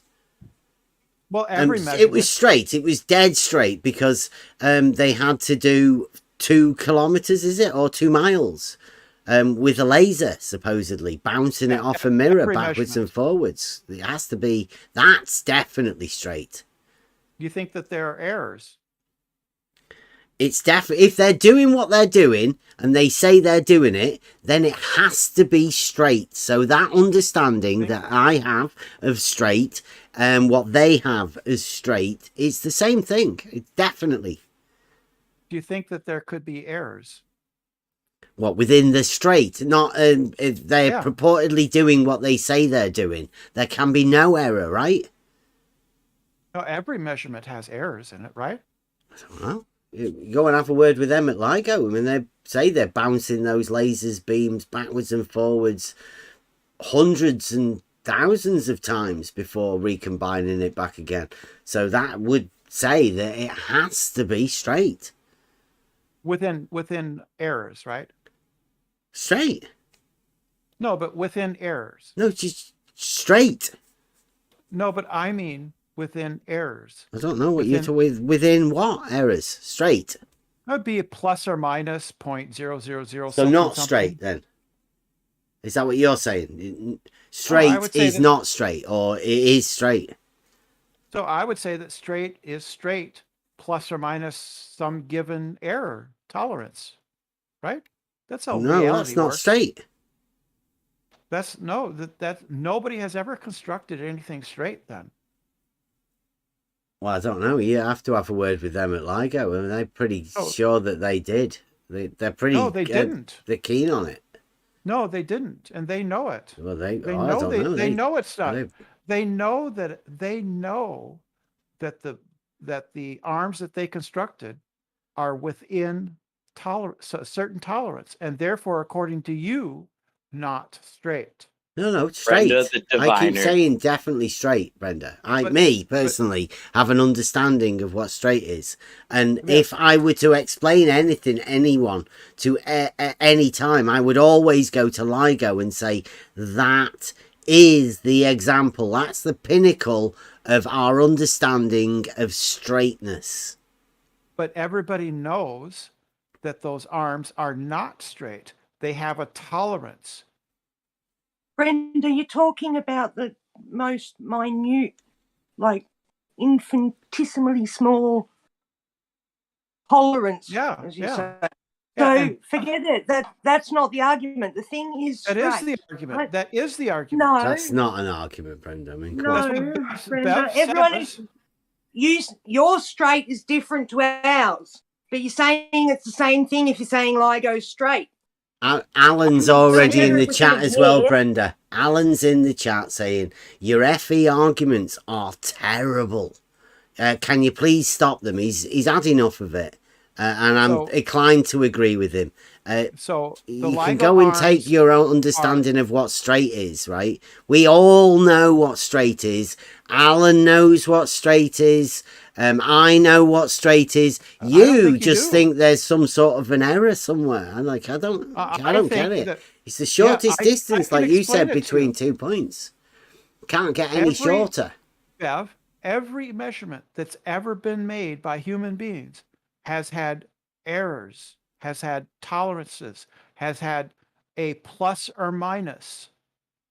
Well, every measurement. It was straight. It was dead straight because they had to do 2 kilometers, is it? Or 2 miles with a laser, supposedly, bouncing it off a mirror backwards and forwards. It has to be, that's definitely straight. Do you think that there are errors? It's definitely, if they're doing what they're doing and they say they're doing it, then it has to be straight. So that understanding that I have of straight and what they have as straight is the same thing. It definitely. Do you think that there could be errors? What, within the straight? Not if they're purportedly doing what they say they're doing. There can be no error, right? No, every measurement has errors in it, right? Well, you go and have a word with them at LIGO. I mean, they say they're bouncing those lasers beams backwards and forwards hundreds and thousands of times before recombining it back again. So that would say that it has to be straight. Within errors, right? Straight. No, but within errors. No, just straight. No, but I mean within errors. I don't know what you're talking within what errors? Straight. That would be a plus or minus 0.000. So not straight then. Is that what you're saying? Straight is not straight, or it is straight. So I would say that straight is straight plus or minus some given error tolerance, right? That's how reality that's not works. straight. That's that nobody has ever constructed anything straight then. Well, I don't know. You have to have a word with them at LIGO. I mean, they're pretty sure that they did. They're pretty. No, they didn't. They're keen on it. No, they didn't, and they know it. Well, they They know it's not. They know that the arms that they constructed are within a certain tolerance, and therefore, according to you, not straight. No, straight. Brenda, the I keep diviner. saying definitely straight, Brenda. Me personally have an understanding of what straight is, and if I were to explain anyone to any time, I would always go to LIGO and say that is the example. That's the pinnacle of our understanding of straightness. But everybody knows that those arms are not straight. They have a tolerance. Brenda, you're talking about the most minute, like infinitesimally small tolerance, as you say. So forget it. That's not the argument. The thing is straight. That is the argument. That is the argument. No. That's not an argument, Brenda. I mean, come on. No, Brenda. Everyone, your straight is different to ours, but you're saying it's the same thing if you're saying LIGO's straight. Alan's already in the chat as well, Brenda. Alan's in the chat saying, your FE arguments are terrible. Can you please stop them? He's had enough of it. And I'm inclined to agree with him. So you can go and take your own understanding of what straight is, right? We all know what straight is. Alan knows what straight is. I know what straight is. You just think there's some sort of an error somewhere. I'm like, I don't get it. It's the shortest distance, like you said, between 2 points. Can't get any shorter. Bev, every measurement that's ever been made by human beings has had errors, has had tolerances, has had a plus or minus,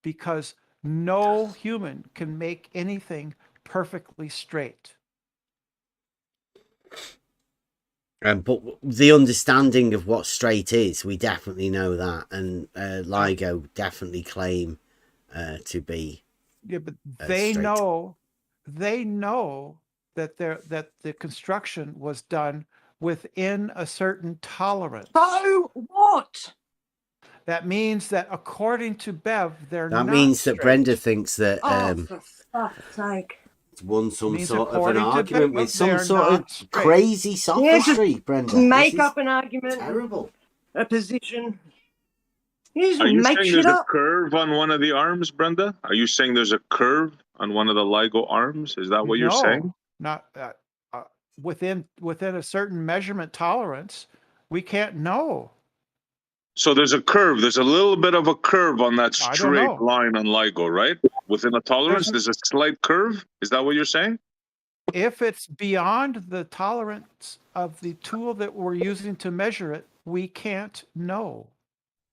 because no human can make anything perfectly straight. But the understanding of what straight is, we definitely know that, and LIGO definitely claim to be. Yeah, but they know that the construction was done within a certain tolerance. So what? That means that according to Bev, they're That not means straight. that Brenda thinks that for fuck's sake. it's won some Means sort of an according to argument Bev, with some they're sort of not straight. crazy sophistry, just Brenda. Make This up is an argument. terrible. A position. You just Are you make saying shit there's up. a curve on one of the arms, Brenda? Are you saying there's a curve on one of the LIGO arms? Is that what you're saying? Not within a certain measurement tolerance. We can't know. So there's a curve. There's a little bit of a curve on that I don't straight know. line on LIGO, right? Within a tolerance, there's a slight curve. Is that what you're saying? If it's beyond the tolerance of the tool that we're using to measure it, we can't know.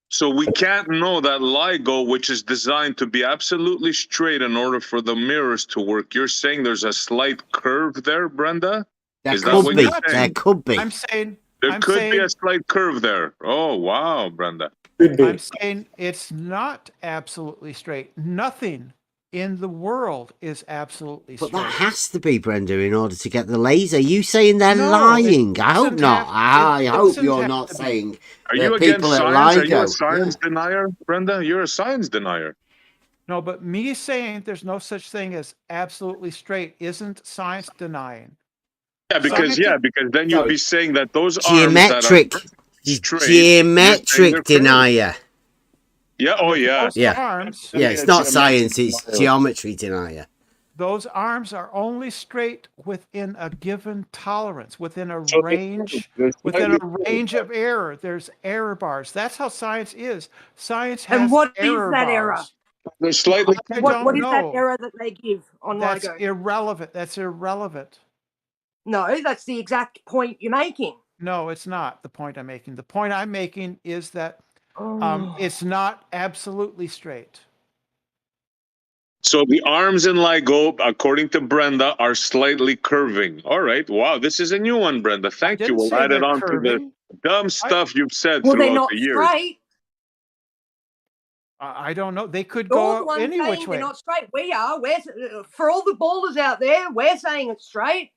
So we can't know that LIGO, which is designed to be absolutely straight in order for the mirrors to work. You're saying there's a slight curve there, Brenda? Is that what you're saying? There could be. I'm saying There could be a slight curve there. Oh, wow, Brenda. I'm saying it's not absolutely straight. Nothing in the world is absolutely But straight. that has to be, Brenda, in order to get the laser. You saying they're No, lying? it I hope doesn't not. I it hope doesn't you're have not to be. saying Are you that against people at science? Are you a LIGO. science denier, Brenda? You're a science denier. No, but me saying there's no such thing as absolutely straight isn't science denying. Yeah, because then you'd be saying that those Geometric, arms that are straight, geometric denier. Yeah. Oh, yeah. Yeah. Arms, Yeah, it's not science, it's geometry denier. Those arms are only straight within a given tolerance, within a range of error. There's error bars. That's how science is. Science has And what is error that bars. error? They're slightly. What is that know. error that they give on That's LIGO? irrelevant. That's irrelevant. No, that's the exact point you're making. No, it's not the point I'm making. The point I'm making is that it's not absolutely straight. So the arms in LIGO, according to Brenda, are slightly curving. All right. Wow, this is a new one, Brenda. Thank you. We'll add it on to the dumb stuff you've said Well, they're throughout not the years. straight. I don't know. They could You're the go one any saying which way. they're not straight. We are. For all the ballers out there, we're saying it's straight.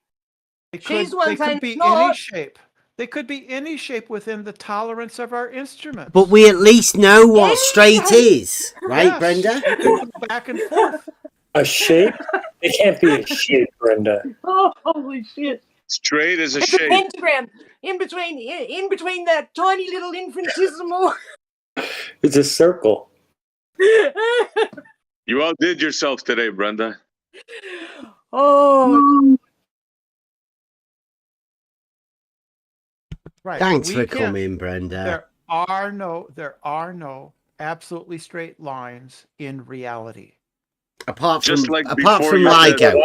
She's the one They saying could be it's not. any shape. They could be any shape within the tolerance of our instrument. But we at least know what straight is, right, Brenda? You can go back and forth. A shape? It can't be a shape, Brenda. Oh, holy shit! Straight is a It's shape. a pentagram in between that tiny little infinitesimal. It's a circle. You outdid yourself today, Brenda. Oh. Right. Thanks we for can't- coming, Brenda. There are no absolutely straight lines in reality. Apart from Just like apart before from you said- LIGO.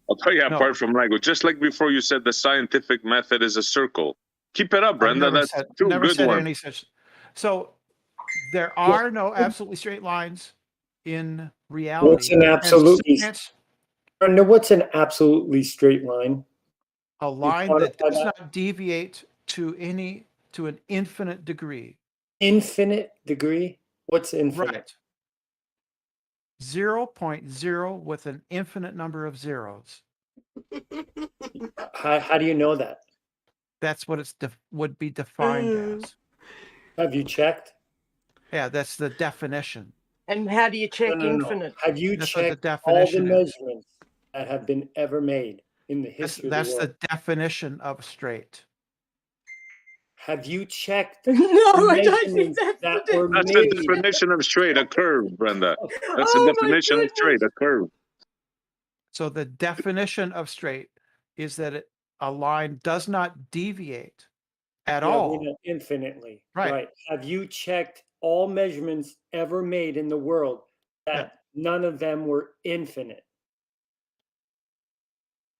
I'll tell you, No. apart from LIGO, just like before you said the scientific method is a circle. Keep it up, Brenda. I've never That's said, two never good said ones. any such. So there are no absolutely straight lines in reality. What's an And absolutely science- Brenda, what's an absolutely straight line? a line that does not deviate to any to an infinite degree. Infinite degree? What's infinite? Right. 0.0 with an infinite number of zeros. How do you know that? That's what it's would be defined as. Have you checked? Yeah, that's the definition. And how do you check No. infinite? Have you That's what the checked all the definition is. measurements that have been ever made in the history of the That's world? the definition of straight. Have you checked No, the I don't think measurements that's that the were That's made? the definition of straight, a curve, Brenda. That's Oh the my definition of straight, goodness. a curve. So the definition of straight is that a line does not deviate at Yeah, all. we know infinitely. Right. Have you checked all measurements ever made in the world that none of them were infinite?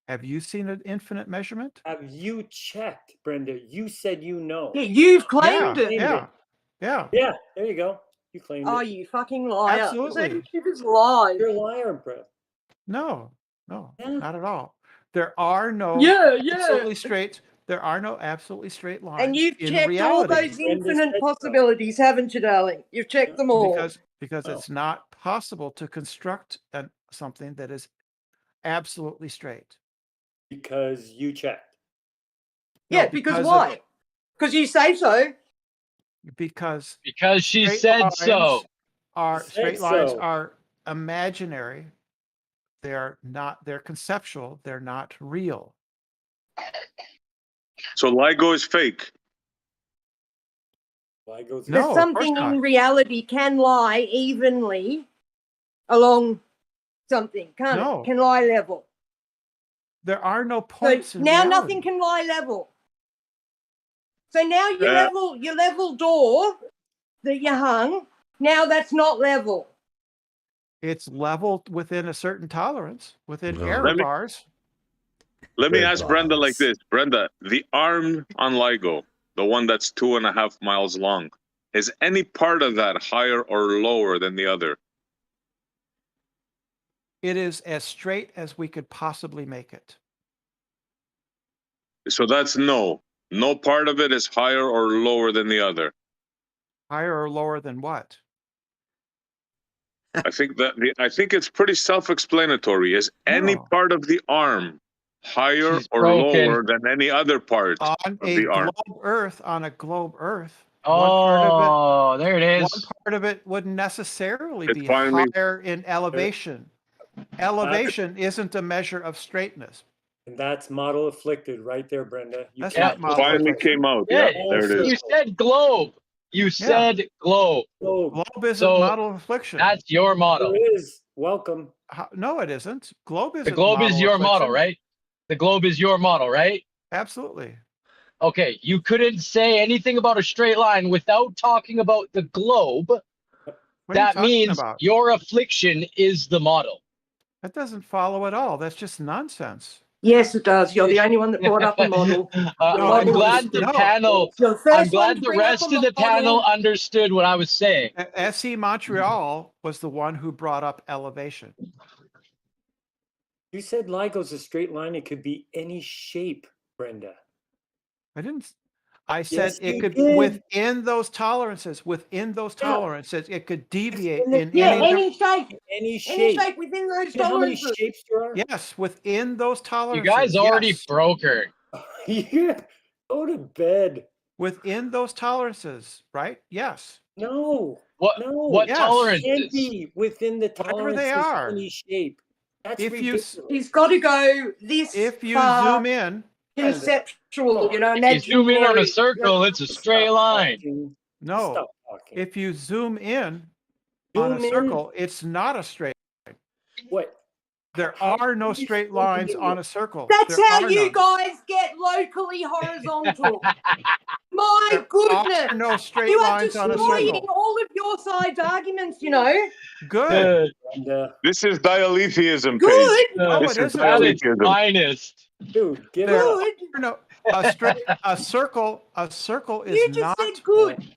Have you seen an infinite measurement? Have you checked, Brenda? You said you know. Yeah, you've claimed it. Yeah. Yeah, there you go. You claimed Oh, it. you fucking liar. Absolutely. You just lied. You're a liar, bro. No, not at all. There are no Yeah. absolutely straight. There are no absolutely straight lines. And you've in checked all reality. those infinite possibilities, haven't you, darling? You've checked them all. Because it's not possible to construct something that is absolutely straight. Because you checked. Yeah, because why? Because you say so. Because she straight said lines so. Straight lines are imaginary. They're not. They're conceptual. They're not real. So LIGO is fake. LIGO's No, But something in reality can lie evenly along something, can't No. it? Can lie level. There are no So points in now reality. nothing can lie level. So now your level door that you hung, now that's not level. It's leveled within a certain tolerance, within error bars. Let me ask Brenda like this. Brenda, the arm on LIGO, the one that's 2.5 miles long, is any part of that higher or lower than the other? It is as straight as we could possibly make it. So that's no. No part of it is higher or lower than the other. Higher or lower than what? I think it's pretty self-explanatory. Is any part of the arm higher or lower than any other part on of a the arm? On a globe Earth. Oh, there it is. One part of it wouldn't necessarily It's be finally- higher in elevation. Elevation isn't a measure of straightness. And that's model afflicted right there, Brenda. You That's can't- not model Finally afflicted. came out. Yeah, Yeah, there it you is. said globe. You said globe. Globe isn't So model affliction. that's your model. It is. Welcome. No, it isn't. Globe isn't. The globe is model your affliction. model, right? The globe is your model, right? Absolutely. Okay, you couldn't say anything about a straight line without talking about the globe. What are you That talking means about? your affliction is the model. That doesn't follow at all. That's just nonsense. Yes, it does. You're the only one that brought up the model. I'm glad the panel. You're the first I'm glad one to the bring up rest a of the panel model. understood what I was saying. SC Montreal was the one who brought up elevation. You said LIGO's a straight line. It could be any shape, Brenda. I didn't. I said Yes, it you could did. within those tolerances. Within those tolerances, it could deviate in Yeah, any. any shape. Any Any shape. shape within those You know how many tolerances. shapes there are? Yes, within those You tolerances. guys already yes. broke her. Yeah. Go to bed. Within those tolerances, right? Yes. No. What? No. What Yes. tolerances? Can't be within the Whatever tolerances they are. any shape. That's If you ridiculous. He's got to go this if you far zoom in, conceptual, you know, If you zoom in on a imaginary. circle, it's a straight line. no. Stop talking. If you zoom in on a Zoom in. circle, it's not a straight. What? There are no straight lines on a circle. That's There how are you none. guys get locally horizontal. My There goodness. are no straight You are lines on a destroying circle. all of your side's arguments, you know. Good. This is dialetheism, Good. Paige. No, This it is isn't. That is dialetheism. finest. Dude, get There up. Good. are no a circle is You just not said good.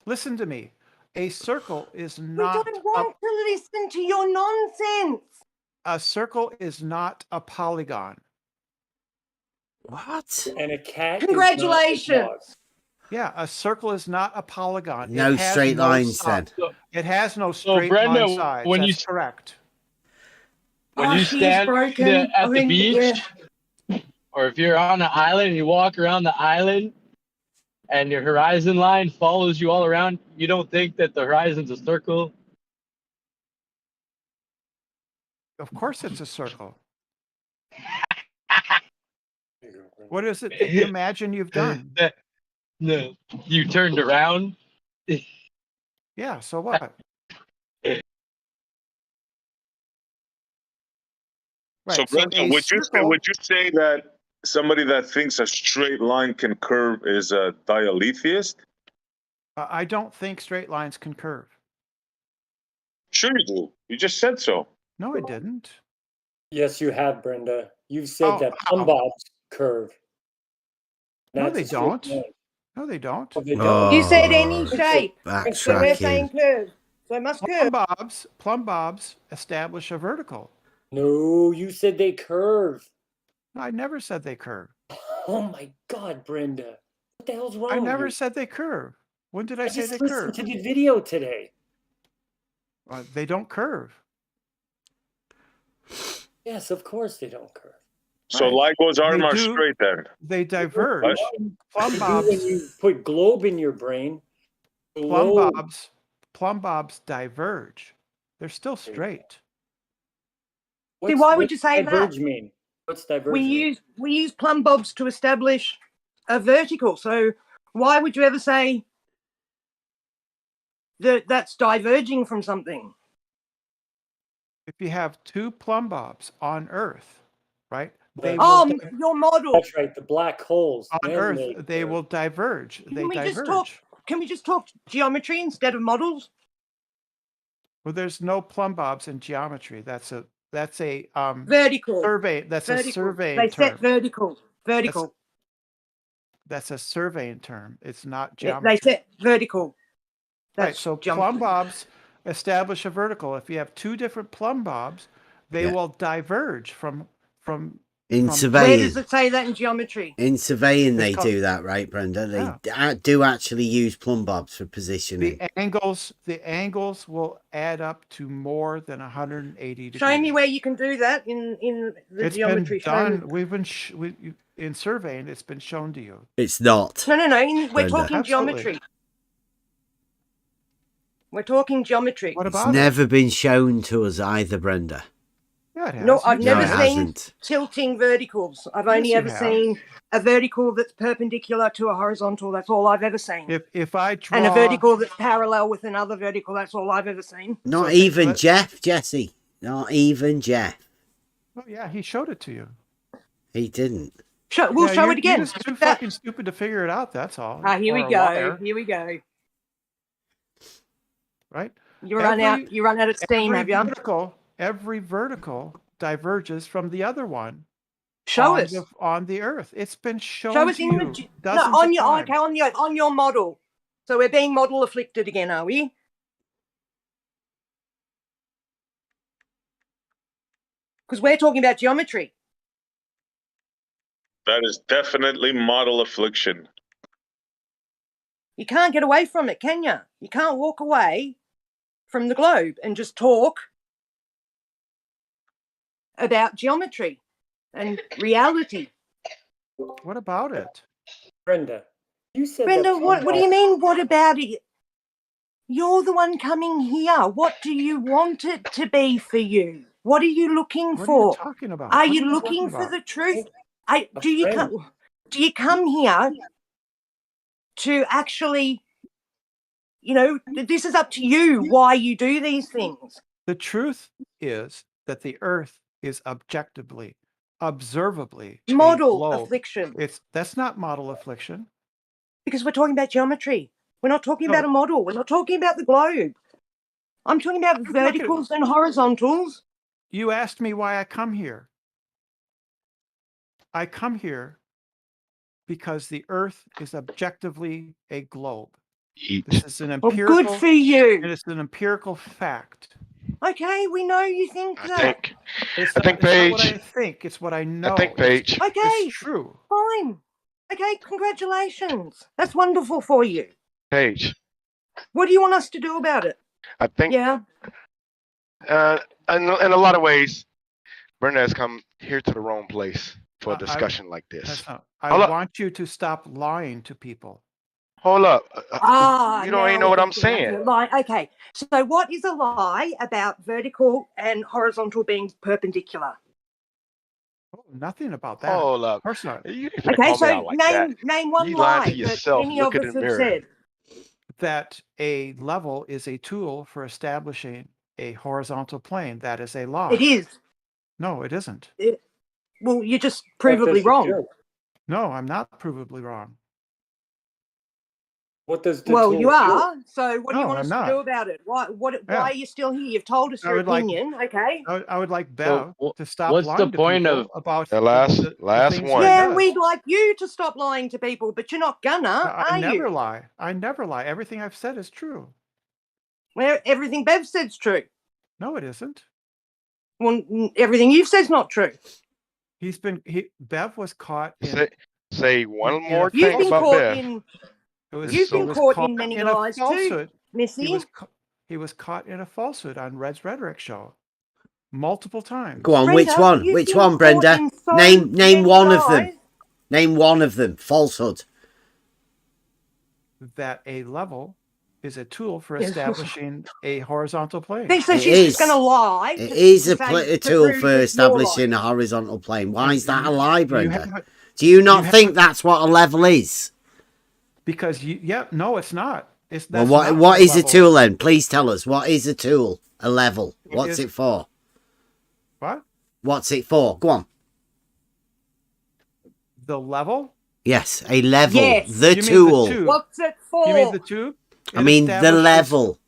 Listen to me. A circle is We not don't want to listen to your nonsense. a circle is not a polygon. What? And a cat. is not a Congratulations. dog. Yeah, a circle is not a polygon. No It has straight no lines sides. then. It has no So, straight Brenda, line sides. when you That's correct. when you she's stand broken. at the beach, or if you're on an island and you walk around the island, and your horizon line follows you all around, you don't think that the horizon's a circle? Of course, it's a circle. What is it that you imagine you've done? No, you turned around. Yeah. So what? So, Right, so Brenda, a circle- would you say that somebody that thinks a straight line can curve is a dialetheist? I don't think straight lines can curve. Sure you do. You just said so. No, I didn't. Yes, you have, Brenda. You've said that how? plumb bobs curve. No, That's they a straight don't. line. No, they don't. Oh, they don't. You said any shape. So we're Backtracking. saying curve. So it must curve. Plumb bobs establish a vertical. No, you said they curve. I never said they curve. Oh my God, Brenda. What the hell's wrong I with never you? said they curve. When did I say just they listened curve? to the video today. They don't curve. Yes, of course they don't curve. So LIGO's arm They are do. straight then. They diverge. Plumb They do bobs. when you put globe in your brain. Plumb Globe. bobs diverge. They're still straight. See, why would you say diverge that? mean? What's diverge mean? We use plumb bobs to establish a vertical. So why would you ever say that that's diverging from something? If you have two plumb bobs on Earth, right? They Your model. That's right, the black holes. on Earth, they will diverge. They Can we diverge. just talk? Can we just talk geometry instead of models? Well, there's no plumb bobs in geometry. That's a Vertical. survey. That's Vertical. a surveying They term. set vertical. Vertical. That's a surveying term. It's not Yeah, geometry. they set vertical. Right. That's So geometry. plumb bobs establish a vertical. If you have two different plumb bobs, they will diverge from. In Where surveying. does it say that in geometry? In surveying, they It's called- do that, right, Brenda? They do actually use plumb bobs for positioning. The angles will add up to more than 180 degrees. Show me where you can do that in the It's geometry. been Show me. done. We've been in surveying. It's been shown to you. It's not. No. We're Brenda. talking Absolutely. geometry. We're talking geometry. What It's about never been shown to us either, Brenda. Yeah, it has. No, I've You've never seen it. seen hasn't. tilting verticals. I've only Yes, you ever have. seen a vertical that's perpendicular to a horizontal. That's all I've ever seen. If I draw And a vertical that's parallel with another vertical. That's all I've ever seen. Not even Jeff, Jesse. Not even Jeff. Oh yeah, he showed it to you. He didn't. We'll Yeah, show you're it again. just too fucking stupid to figure it out. That's all. Here we Or a go. liar, Here we go. right? You run out of steam, have you? Every vertical diverges from the other one. Show on us. on the Earth. It's been shown Show us to in you the dozens on of your times. okay, on your model. So we're being model afflicted again, are we? Because we're talking about geometry. That is definitely model affliction. You can't get away from it, can you? You can't walk away from the globe and just talk about geometry and reality. What about it? Brenda, you said Brenda, that what do you mean, what about it? You're the one coming here. What do you want it to be for you? What are you looking What for? are you talking about? Are What you are you looking talking for about? the truth? Do you come here to actually, this is up to you why you do these things. The truth is that the Earth is objectively, observably a Model globe. affliction. That's not model affliction. Because we're talking about geometry. We're not talking No. about a model. We're not talking about the globe. I'm talking about verticals and horizontals. You asked me why I come here. I come here because the Earth is objectively a globe. This is an Well, empirical. good for you. And it's an empirical fact. Okay, we know you think that. It's I not, think it's not what Paige. I think. It's what I know. I think Paige. Okay. It's true. Fine. Okay, congratulations. That's wonderful for you. Paige, What do you want us to do about it? I think Yeah. in a lot of ways, Brenda has come here to the wrong place for a discussion like this. That's not. I Hold up. want you to stop lying to people. Hold up. You don't now even know we're what I'm getting into saying. lie. Okay, so what is a lie about vertical and horizontal being perpendicular? Oh, nothing about that. Hold up. Of course not. You ain't finna Okay, call me so out like that. name one You lying lie to that yourself. any Look of in us the have mirror. said. That a level is a tool for establishing a horizontal plane. That is a lie. It is. No, it isn't. Well, you're just provably wrong. No, I'm not provably wrong. What does the Well, tool you do? are. So what do you No, want I'm us not. to do about it? Why Yeah. are you still here? You've told us I your would like- opinion. Okay. I would like So Bev to stop what's lying the to point people of about The last things one. she Yeah, does. we'd like you to stop lying to people, but you're not gonna, I are never you? lie. I never lie. Everything I've said is true. Well, everything Bev said's true. No, it isn't. Well, everything you've said's not true. Bev was caught in. Say one in more a You've thing been about caught Bev. in. was- You've he been was caught in many in a lies too, falsehood. Missy. He was caught in a falsehood on Red's Rhetoric show multiple times. Go on, Brenda, which one? you've Which been one, caught Brenda? in so Name many one of them. lies. Name one of them. Falsehood. That a level is a tool for establishing a horizontal plane. So It she's is. just going to lie. It to is a say- to tool prove for that you're establishing lying. a horizontal plane. Why And is that a you- lie, you Brenda? haven't- Do you not you think haven't- that's what a level is? Because no, it's not. Well, That's what not what is a level tool then? Please tell us. What is a tool? A level. What's is- it for? What? What's it for? Go on. The level? Yes, a level. Yes. The You mean the tool. tube? What's it for? You mean the tube? I It mean the establishes- level.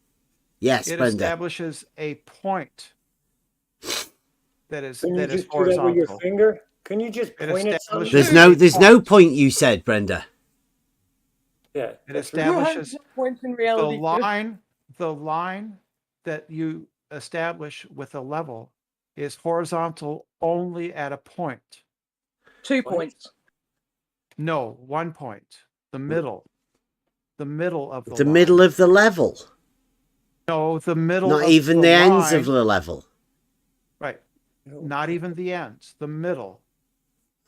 Yes, It Brenda. establishes a point that is Can you that is just do that with your horizontal. finger? Can you just It point at establishes- something? There's no point you said, Brenda. Yeah. It that's establishes points in the reality. line that you establish with a level is horizontal only at a point. 2 points. No, 1 point. The middle. The middle of the The line. middle of the level. No, the middle Not of even the the ends line. of the level. Right. Not even the ends. The middle.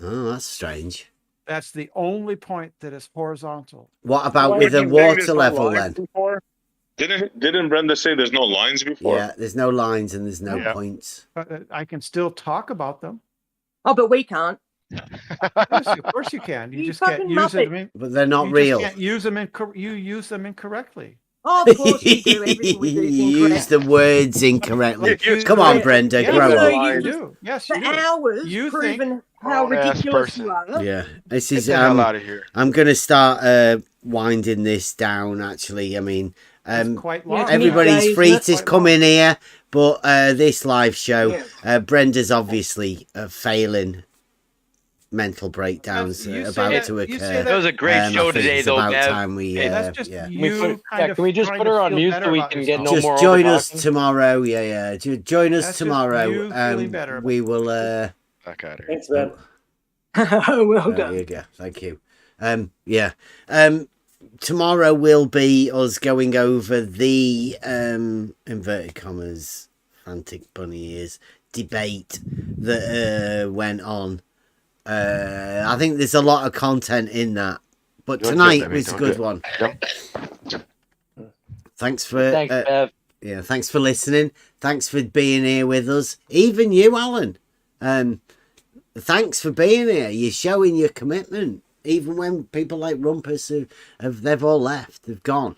Oh, that's strange. That's the only point that is horizontal. What about Why with do a you think there's water no level lines then? before? Didn't Brenda say there's no lines before? Yeah, there's no lines and there's no Yeah. points. I can still talk about them. Oh, but we can't. Yes, of course you can. You You just can't fucking use muppet. them. But they're not you real. Just can't use them. You use them incorrectly. Oh, of course we do. Everything we do is You use incorrect. the words incorrectly. Come on, Brenda, Yes, grow you up. do. Yes, For you do. hours You proving how Grown-ass ridiculous you person. are. Yeah, this Get is. the hell out of here. I'm gonna start winding this down. Actually, I mean, It's quite long. it's everybody's midday, free isn't to it? come in here, but this live show, Yeah. Brenda's obviously failing. Mental breakdowns You say about that- to you occur. say That was a great I show think today, it's though, about Bev. time we. Hey, That's just Yeah. you kind of can we just trying put to her on feel mute better so we about can get yourself. no more Just join us overtalking? tomorrow. Yeah. Join us That's just tomorrow. you feeling better about We will. Back out of here. Thanks, Ben. Well There done. you go. Thank you. Yeah. Tomorrow will be us going over the inverted commas frantic bunny ears debate that went on. I think there's a lot of content in that, but Don't tonight jump at me, was a don't good do it. one. Jump. Thanks for Thanks, Bev. yeah, thanks for listening. Thanks for being here with us. Even you, Alan. Thanks for being here. You're showing your commitment. Even when people like Rumpus they've all left, they've gone.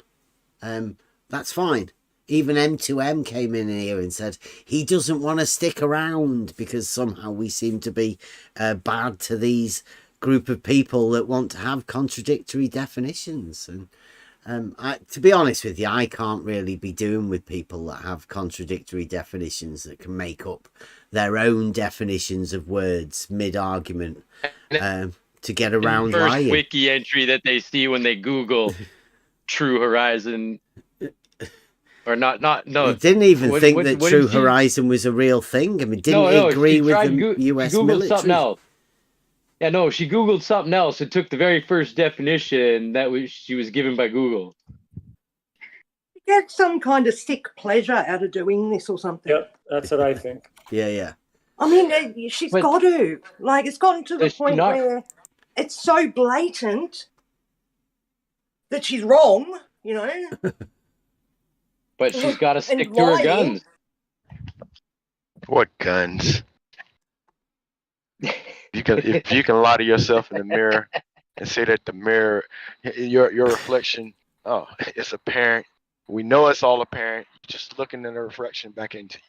That's fine. Even M2M came in here and said he doesn't want to stick around because somehow we seem to be bad to these group of people that want to have contradictory definitions. And to be honest with you, I can't really be doing with people that have contradictory definitions that can make up their own definitions of words mid-argument to get around First lying. wiki entry that they see when they Google True Horizon. Or no. He didn't even think that what True did she- Horizon was a real thing. I mean, didn't No, he no, agree she with tried the Goo- US she Googled military? something else. Yeah, no, she Googled something else and took the very first definition that she was given by Google. Get some kind of sick pleasure out of doing this or something. Yep, that's what I think. Yeah. I mean, she's got to. Like, it's gotten to the point where it's so blatant that she's wrong, you know? But she's got to stick to her guns. What guns? If you can lie to yourself in the mirror and say that the mirror, your reflection, oh, it's apparent. We know it's all apparent. Just looking at the reflection back into you.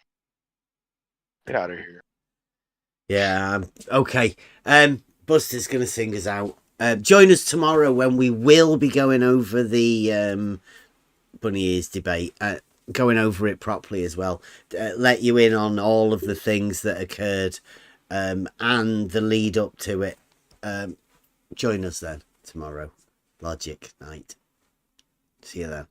Get out of here. Yeah. Okay. Buster's gonna sing us out. Join us tomorrow when we will be going over the bunny ears debate. Going over it properly as well. Let you in on all of the things that occurred and the lead up to it. Join us then tomorrow. Logic night. See you then.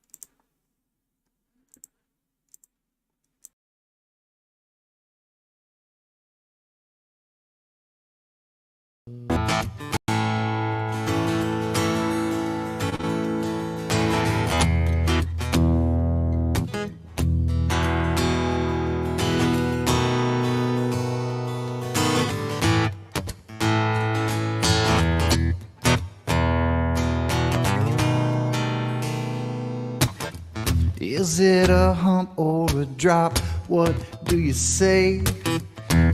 Is it a hump or a drop? What do you say?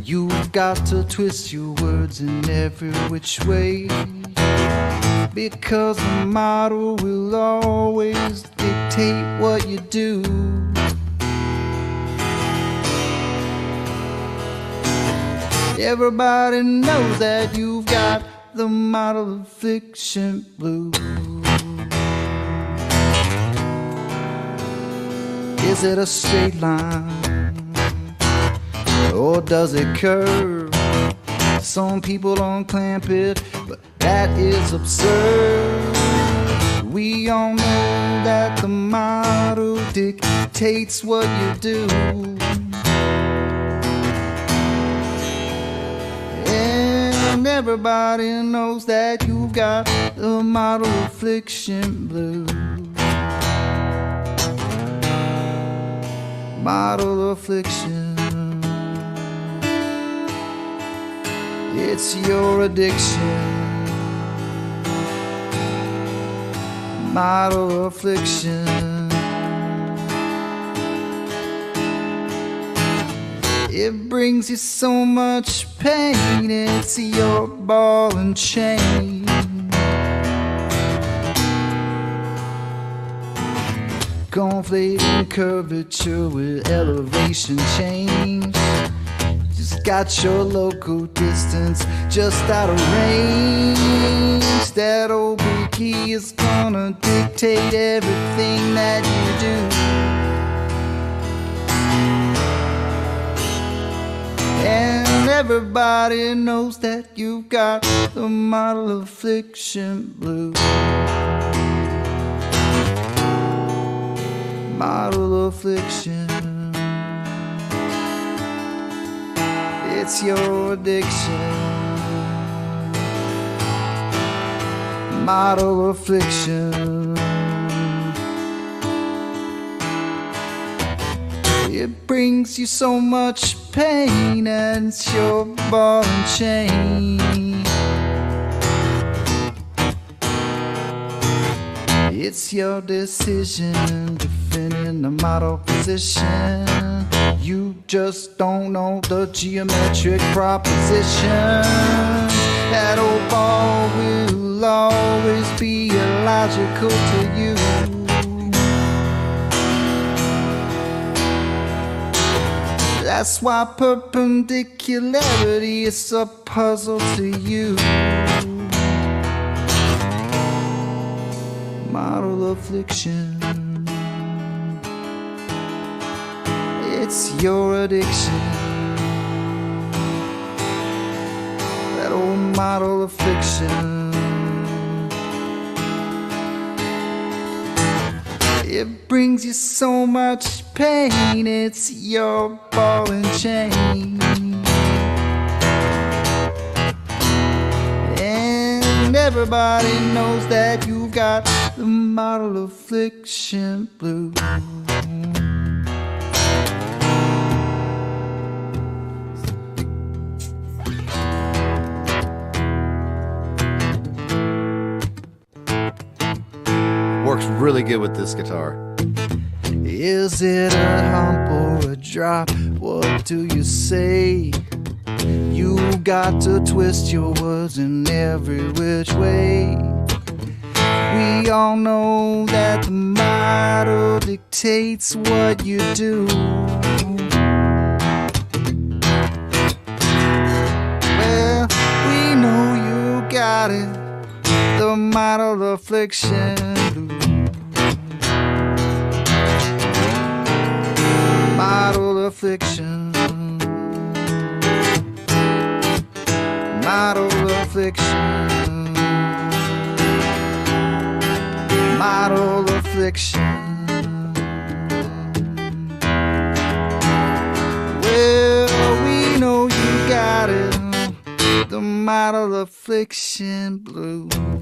You've got to twist your words in every which way, because the model will always dictate what you do. Everybody knows that you've got the model affliction blues. Is it a straight line, or does it curve? Some people don't clamp it, but that is absurd. We all know that the model dictates what you do, and everybody knows that you've got the model affliction blues. Model affliction, it's your addiction. Model affliction, it brings you so much pain. It's your ball and chain. Conflating curvature with elevation change. Just got your local distance just out of range. That oblique is gonna dictate everything that you do. And everybody knows that you've got the model affliction blues. Model affliction, it's your addiction. Model affliction, it brings you so much pain, and it's your ball and chain. It's your decision defending the model position. You just don't know the geometric proposition. That old ball will always be illogical to you. That's why perpendicularity is a puzzle to you. Model affliction, it's your addiction. That old model affliction, it brings you so much pain. It's your ball and chain. everybody knows that you've got the model affliction blues. Works really good with this guitar. Is it a hump or a drop? What do you say? You got to twist your words in every which way. We all know that the model dictates what you do. Well, we know you got it, the model affliction blues. Model affliction, model affliction, model affliction. Well, we know you got it, the model affliction blues.